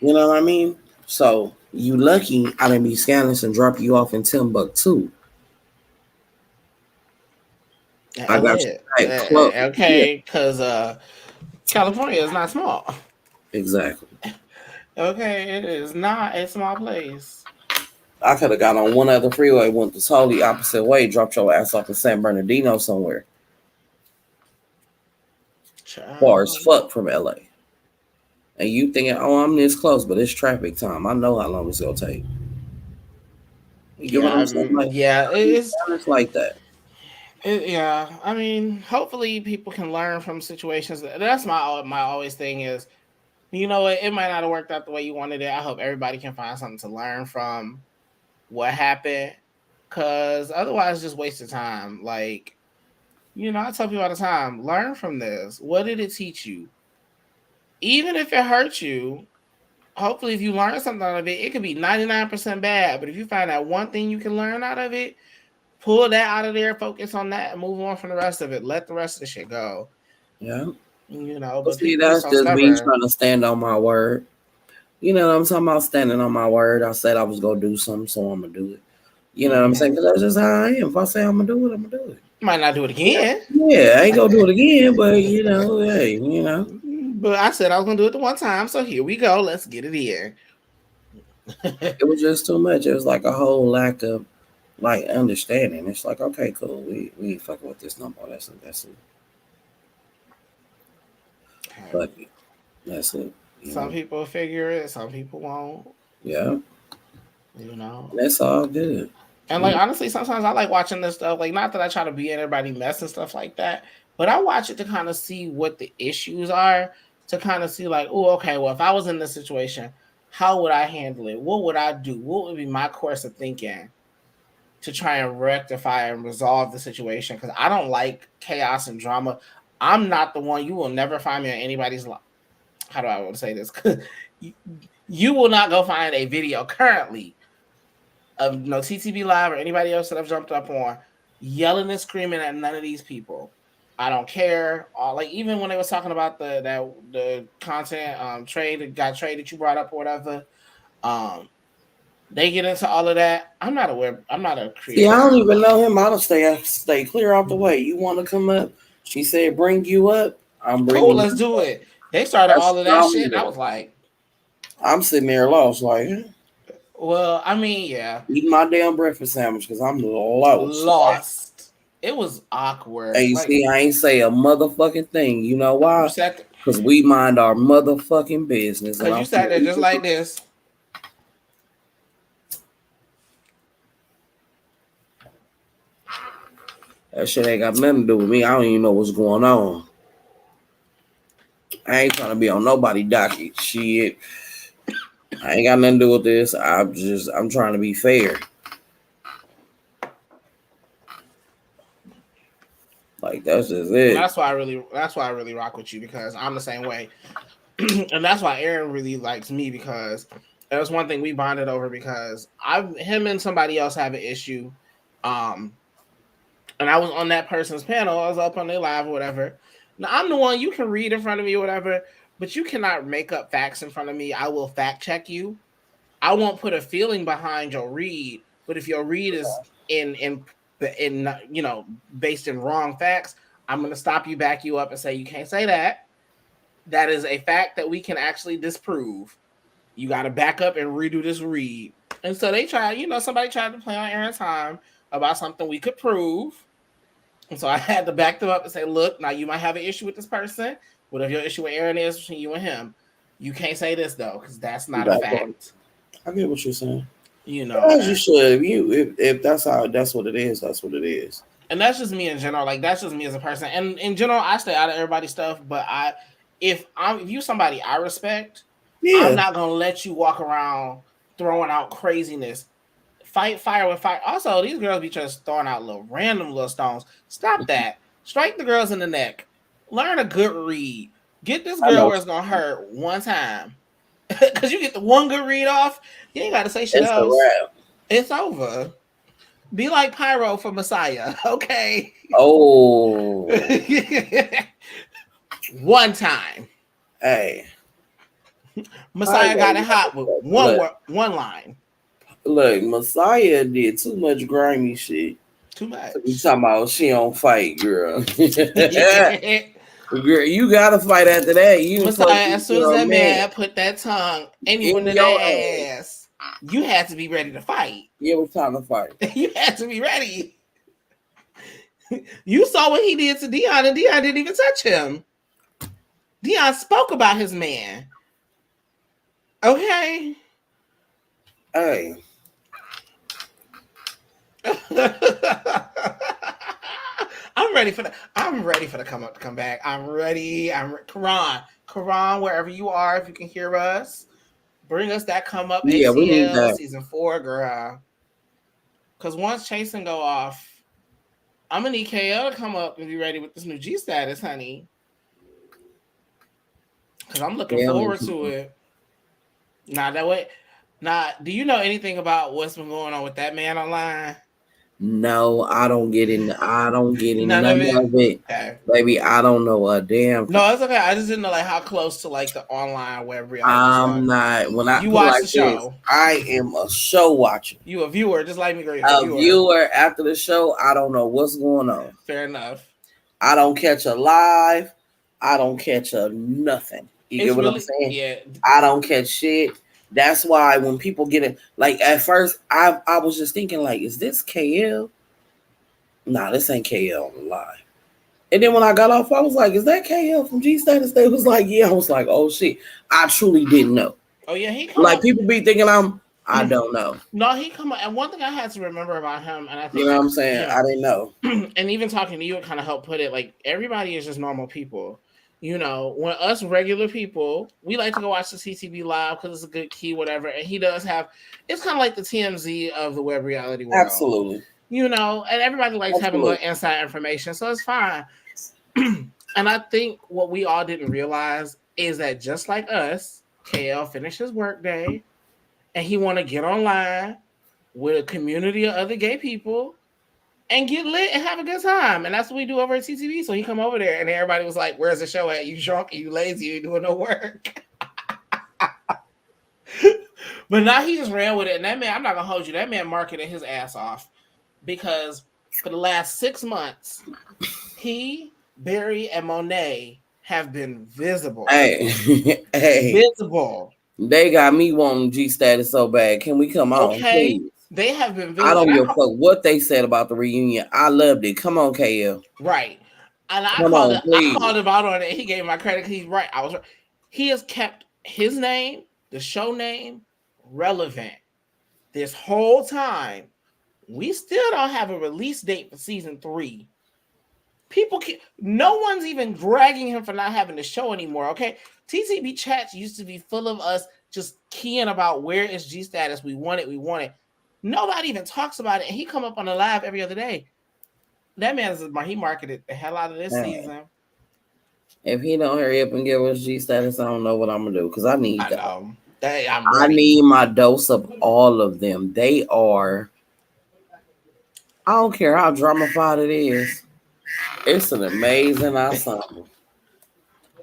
You know what I mean? So, you lucky I didn't be scandalous and drop you off in Timbuktu. I got you right close. Yeah, Okay, because California is not small. exactly. Okay, it is not a small place. I could have got on one other freeway, went the totally opposite way, dropped your ass off in San Bernardino somewhere, far as Child. fuck from LA. And you thinking, oh, I'm this close, but it's traffic time. I know how long it's gonna take. You get what Yeah, I'm saying? Like, yeah, it's like that. yeah. I mean, hopefully people can learn from situations. That's my always thing is, you know what, it might not have worked out the way you wanted it. I hope everybody can find something to learn from what happened, because otherwise, it's just wasted time. Like, I tell people all the time, learn from this. What did it teach you? Even if it hurt you, hopefully, if you learn something out of it, it could be 99% bad. But if you find that one thing you can learn out of it, pull that out of there, focus on that, and move on from the rest of it. Let the rest of the shit go. Yeah. But But see, people be that's so just me stubborn. trying to stand on my word. You know what I'm talking about? Standing on my word. I said I was gonna do something, so I'm gonna do it. You know what I'm saying? Because that's just how I am. If I say I'm gonna do it, I'm gonna do it. Might not do it again. Yeah, I ain't gonna do it again, but hey, But I said I was gonna do it the one time, so here we go. Let's get it in. it was just too much. It was like a whole lack of like understanding. It's like, okay, cool. We ain't fucking with this no more. That's it. Fuck it. That's it. Some people figure it, some people won't. Yeah. You know. That's all good. And like honestly, sometimes I like watching this stuff. Like not that I try to be in everybody mess and stuff like that, but I watch it to kind of see what the issues are. To kind of see like, oh, okay, well, if I was in this situation, how would I handle it? What would I do? What would be my course of thinking to try and rectify and resolve the situation? Because I don't like chaos and drama. I'm not the one. You will never find me on anybody's. How do I want to say this? You will not go find a video currently of no TTB Live or anybody else that I've jumped up on yelling and screaming at none of these people. I don't care. Like even when they was talking about the content trade that you brought up or whatever, they get into all of that. I'm not aware. I'm not a See, creator. I don't even know him. I'll stay clear out the way. You want to come up? She said, "Bring you up." I'm Cool, bringing. let's do it. They started That's all of that strong. shit. And I was like, I'm sitting there lost, like well, I mean, yeah, eat my damn breakfast sandwich because I'm lost. Like, lost. It was awkward. hey, Like see, I ain't say a motherfucking thing. You know you why? sat, Because we mind our motherfucking business. And because you sat there just like this. That shit ain't got nothing to do with me. I don't even know what's going on. I ain't trying to be on nobody docket. Shit. I ain't got nothing to do with this. I'm trying to be fair. Like that's just it. That's why I really rock with you because I'm the same way. And that's why Aaron really likes me because that's one thing we bonded over because him and somebody else have an issue. And I was on that person's panel. I was up on their live or whatever. Now I'm the one you can read in front of me or whatever, but you cannot make up facts in front of me. I will fact check you. I won't put a feeling behind your read, but if your read is in based in wrong facts, I'm gonna stop you, back you up, and say you can't say that. That is a fact that we can actually disprove. You got to back up and redo this read. And so they tried, somebody tried to play on Aaron's time about something we could prove. And so I had to back them up and say, look, now you might have an issue with this person. Whatever your issue with Aaron is between you and him, you can't say this though, because that's not a fact. I get what you're saying. As you should. If that's what it is, that's what it is. And that's just me in general. Like that's just me as a person. And in general, I stay out of everybody's stuff. But if you somebody I respect, I'm not gonna let you walk around throwing out craziness. Fight fire with fire. Also, these girls be just throwing out random little stones. Stop that. Strike the girls in the neck. Learn a good read. Get this girl where it's gonna hurt one time. Because you get the one good read off, you ain't got to say shit else. It's over. Be like Pyro for Messiah, okay? Oh. One time. Hey. Messiah got it hot with one line. Look, Messiah did too much grimy shit. Too much. You talking about she don't fight, girl. Girl, you gotta fight after that. Messiah, as soon as that man put that tongue anyone in their ass, you had to be ready to fight. Yeah, it was time to fight. You had to be ready. You saw what he did to Dion, and Dion didn't even touch him. Dion spoke about his man. Okay. Hey. I'm ready for the come back. I'm ready. Karan, wherever you are, if you can hear us, bring us that come up. Yeah, we need that. Season 4, girl. Because once Chasing go off, I'm gonna need KL to come up and be ready with this new G status, honey. Because I'm looking forward to it. Now, do you know anything about what's been going on with that man online? No, I don't get in. I don't get in None none of it. of it, Okay. baby. I don't know a damn. No, it's okay. I just didn't know like how close to like the online web reality stuff. I'm not. When I You put it watch like the this, show. I am a show watcher. You a viewer, just like me, girl. A A viewer. viewer after the show, I don't know what's going on. Fair enough. I don't catch a live. I don't catch a nothing. You It's get what I'm really saying? yeah. I don't catch shit. That's why when people get it, like at first, I was just thinking like, is this KL? Nah, this ain't KL on the live. And then when I got off, I was like, is that KL from G Status? They was like, yeah. I was like, oh shit. I truly didn't know. Oh yeah, he come Like up. people be thinking I don't know. No, he come up. And one thing I had to remember about him, and I think You know what I'm saying? I didn't know. And even talking to you, it kind of helped put it like everybody is just normal people. You know, when us regular people, we like to go watch the CTV live because it's a good key, whatever. And he does have, it's kind of like the TMZ of the web reality world. Absolutely. You know, and everybody likes having little inside information, so it's fine. And I think what we all didn't realize is that just like us, KL finished his work day and he want to get online with a community of other gay people and get lit and have a good time. And that's what we do over at CTV. So he come over there and everybody was like, where's the show at? You drunk, you lazy, you ain't doing no work. But now he just ran with it. And that man, I'm not going to hold you, that man marketed his ass off because for the last 6 months, he, Barry, and Monet have been visible. Hey, visible. They got me wanting G Status so bad. Can we come on? Okay. Please? They have been visible. I don't give a fuck what they said about the reunion. I loved it. Come on, KL. Right. And I called him out on it. He gave my credit. He's right. I was right. He has kept his name, the show name, relevant this whole time. We still don't have a release date for season 3. No one's even dragging him for not having the show anymore. Okay, TTB chats used to be full of us just keying about where is G Status. We want it. Nobody even talks about it, and he come up on the live every other day. That he marketed the hell out of this season. If he don't hurry up and give us G Status, I don't know what I'm gonna do because I need that. I need my dose of all of them. They are. I don't care how dramatified it is. It's an amazing ensemble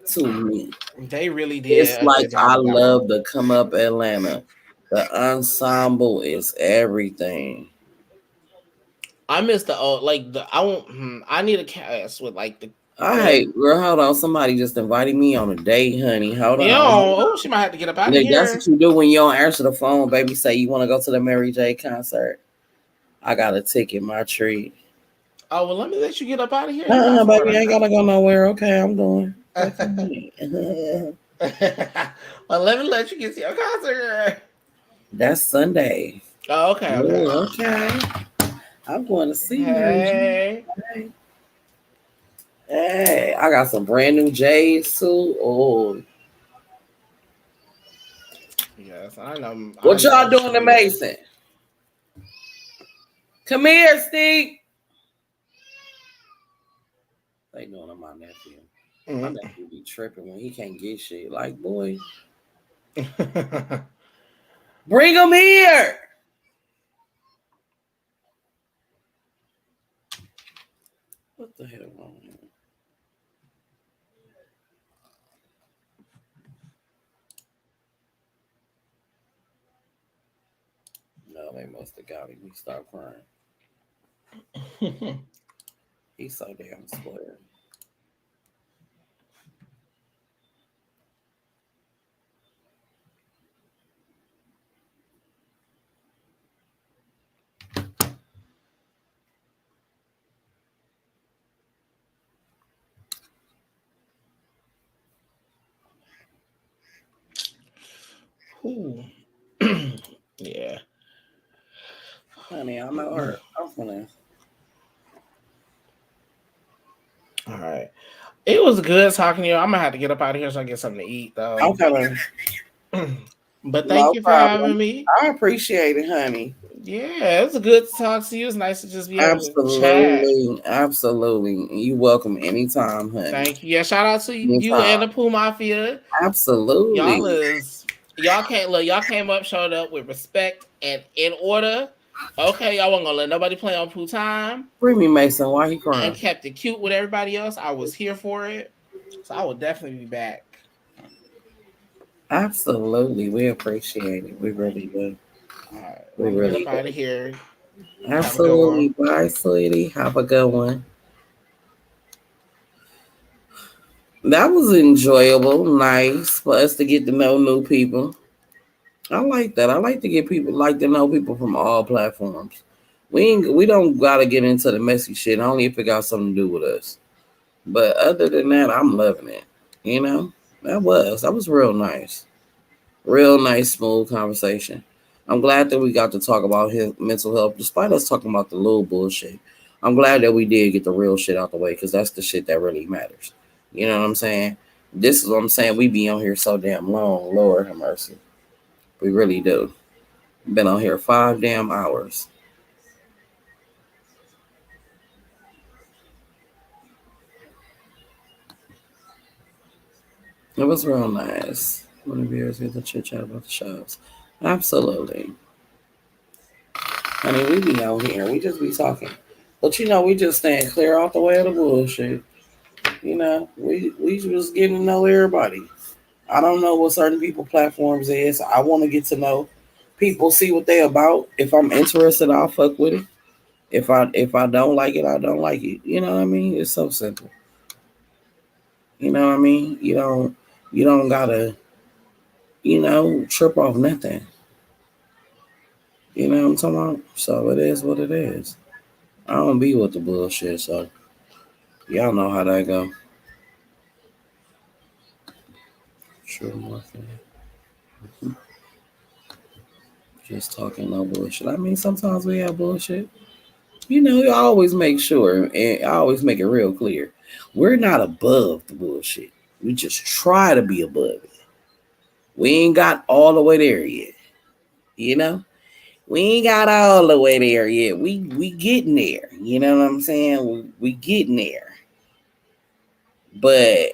to me. They really did. It's like I love the Come Up Atlanta. The ensemble is everything. I miss the old I need a cast with like the. Girl, hold on. Somebody just invited me on a date, honey. Hold on. She might have to get up out of here. That's what you do when you don't answer the phone, baby. Say you want to go to the Mary J concert. I got a ticket, my treat. Oh, well, let me let you get up out of here. Baby, I ain't gotta go nowhere. Okay, I'm going. Well, let me let you get to your concert. That's Sunday. Oh, okay. Okay. I'm going to see you. Hey, I got some brand new J's too. Oh. Yes, I know. What y'all doing to Mason? Come here, Steve. They doing to my nephew. Mm-hmm. My nephew be tripping when he can't get shit. Like, boy. Bring him here. What the hell wrong here? No, they must have got him. He started crying. He's so damn square. Yeah. Honey, I know her. I'm gonna. All right. It was good talking to you. I'm gonna have to get up out of here so I get something to eat, though. I'm coming. But thank you for having me. I appreciate it, honey. Yeah, it was good to talk to you. It's nice to just be able to chat. Absolutely. You welcome anytime, honey. Thank you. Yeah, shout out to you and the Pooh Mafia. Absolutely. Y'all came up, showed up with respect and in order. Okay, y'all wasn't gonna let nobody play on Pooh time Free me, Mason. Why he and crying? kept it cute with everybody else. I was here for it. So I will definitely be back. Absolutely. We appreciate it. We really do. All right. Well, We I'm gonna get really up out do. of here. Have a good Absolutely. one. Bye, sweetie. Have a good one. That was enjoyable. Nice for us to get to know new people. I like that. I like to get people like to know people from all platforms. We don't gotta get into the messy shit only if it got something to do with us. But other than that, I'm loving it. You know, that was real nice, real nice, smooth conversation. I'm glad that we got to talk about his mental health, despite us talking about the little bullshit. I'm glad that we did get the real shit out the way because that's the shit that really matters. You know what I'm saying? This is what I'm saying. We be on here so damn long. Lord have mercy. We really do. Been on here 5 damn hours. It was real nice. When the viewers get to chit chat about the shows. Absolutely. Honey, we be out here. We just be talking. But we just stand clear out the way of the bullshit. We just getting to know everybody. I don't know what certain people platforms is. I want to get to know people, see what they about. If I'm interested, I'll fuck with it. If I don't like it, I don't like it. You know what I mean? It's so simple. You know what I mean? You don't gotta trip off nothing. You know what I'm talking about? So it is what it is. I don't be with the bullshit, so y'all know how that go. True morphine. Just talking no bullshit. I mean, sometimes we have bullshit. You always make sure and I always make it real clear. We're not above the bullshit. We just try to be above it. We ain't got all the way there yet. You know? We ain't got all the way there yet. We getting there. You know what I'm saying? We getting there. But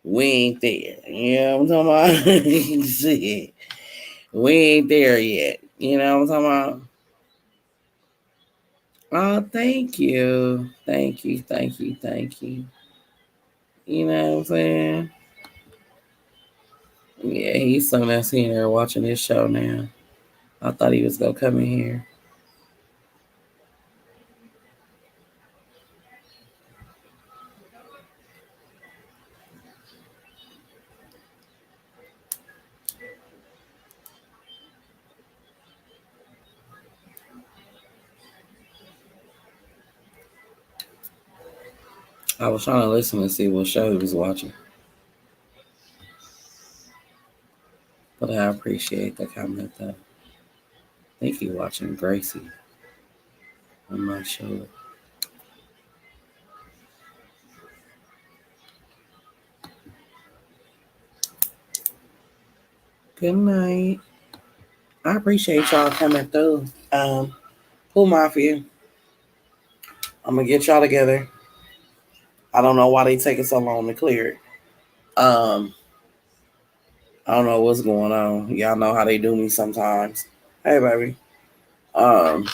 we ain't there. You know what I'm talking about? Shit. We ain't there yet. You know what I'm talking about? Oh, thank you. Thank you. Thank you. Thank you. You know what I'm saying? Yeah, he's something that's in there watching this show now. I thought he was gonna come in here. I was trying to listen to see what show he was watching. But I appreciate the comment though. I think he watching Gracie. I'm not sure. Good night. I appreciate y'all coming through. Pooh Mafia. I'm gonna get y'all together. I don't know why they taking so long to clear it. Um, I don't know what's going on. Y'all know how they do me sometimes. Hey, baby. Um,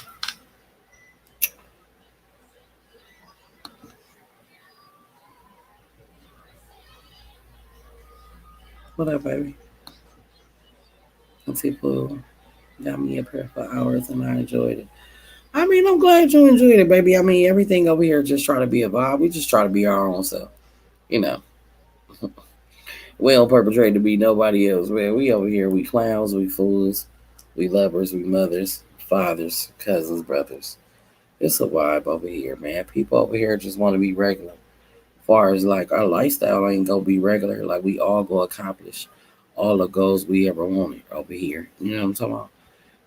what up, baby? Let's see, Pooh. Got me up here for hours and I enjoyed it. I mean, I'm glad you enjoyed it, baby. I mean, everything over here just try to be a vibe. We just try to be our own self. You know, we don't perpetrate to be nobody else, man. We over here, we clowns, we fools, we lovers, we mothers, fathers, cousins, brothers. It's a vibe over here, man. People over here just want to be regular. As far as like our lifestyle ain't gonna be regular. Like we all go accomplish all the goals we ever wanted over here. You know what I'm talking about?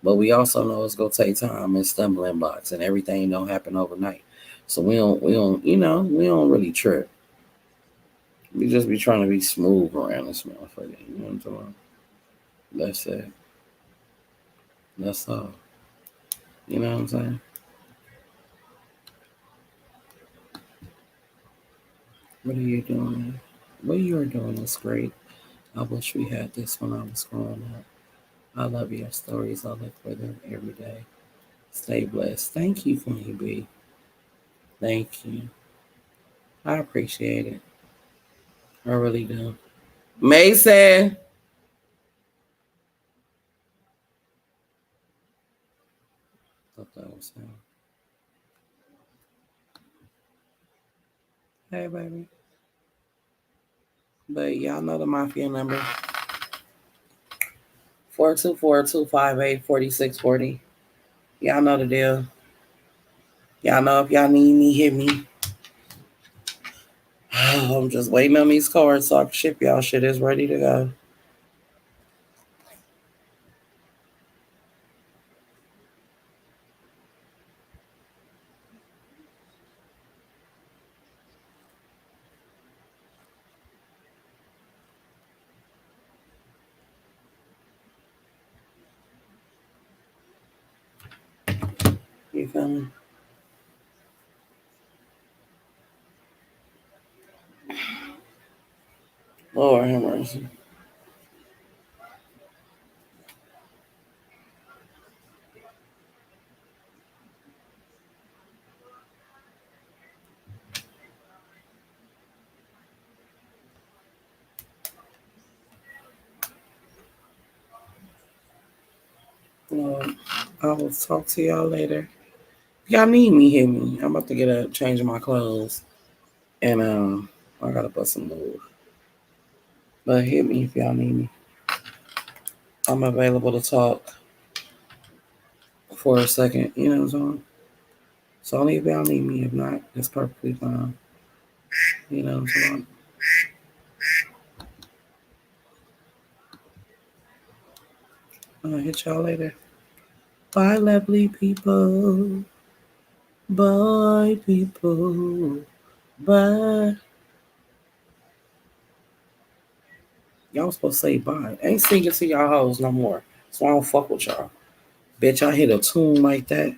But we also know it's gonna take time and stumbling blocks, and everything don't happen overnight. So we don't really trip. We just be trying to be smooth around this motherfucker. You know what I'm talking about? That's it. That's all. You know what I'm saying? What are you doing? What you are doing is great. I wish we had this when I was growing up. I love your stories. I look for them every day. Stay blessed. Thank you, Queen B. Thank you. I appreciate it. I really do. Mason. Thought that was him. Hey, baby. But y'all know the mafia number 424-258-4640. Y'all know the deal. Y'all know if y'all need me, hit me. I'm just waiting on these cards so I can ship y'all. Shit is ready to go. You feel me? Lord have mercy. Lord, I will talk to y'all later. If y'all need me, hit me. I'm about to get a change of my clothes. And I gotta bust some move. But hit me if y'all need me. I'm available to talk for a second. You know what I'm saying? So only if y'all need me. If not, it's perfectly fine. You know what I'm saying? I'll hit y'all later. Bye, lovely people. Bye, people. Bye. Y'all supposed to say bye. I ain't singing to y'all hoes no more. So I don't fuck with y'all. Bitch, I hit a tune like that.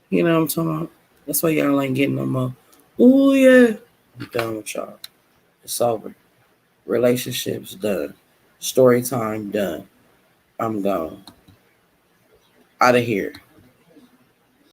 You know what I'm talking about? That's why y'all ain't getting no more. Ooh, yeah. I'm done with y'all. It's over. Relationships done. Story time done. I'm gone. Out of here.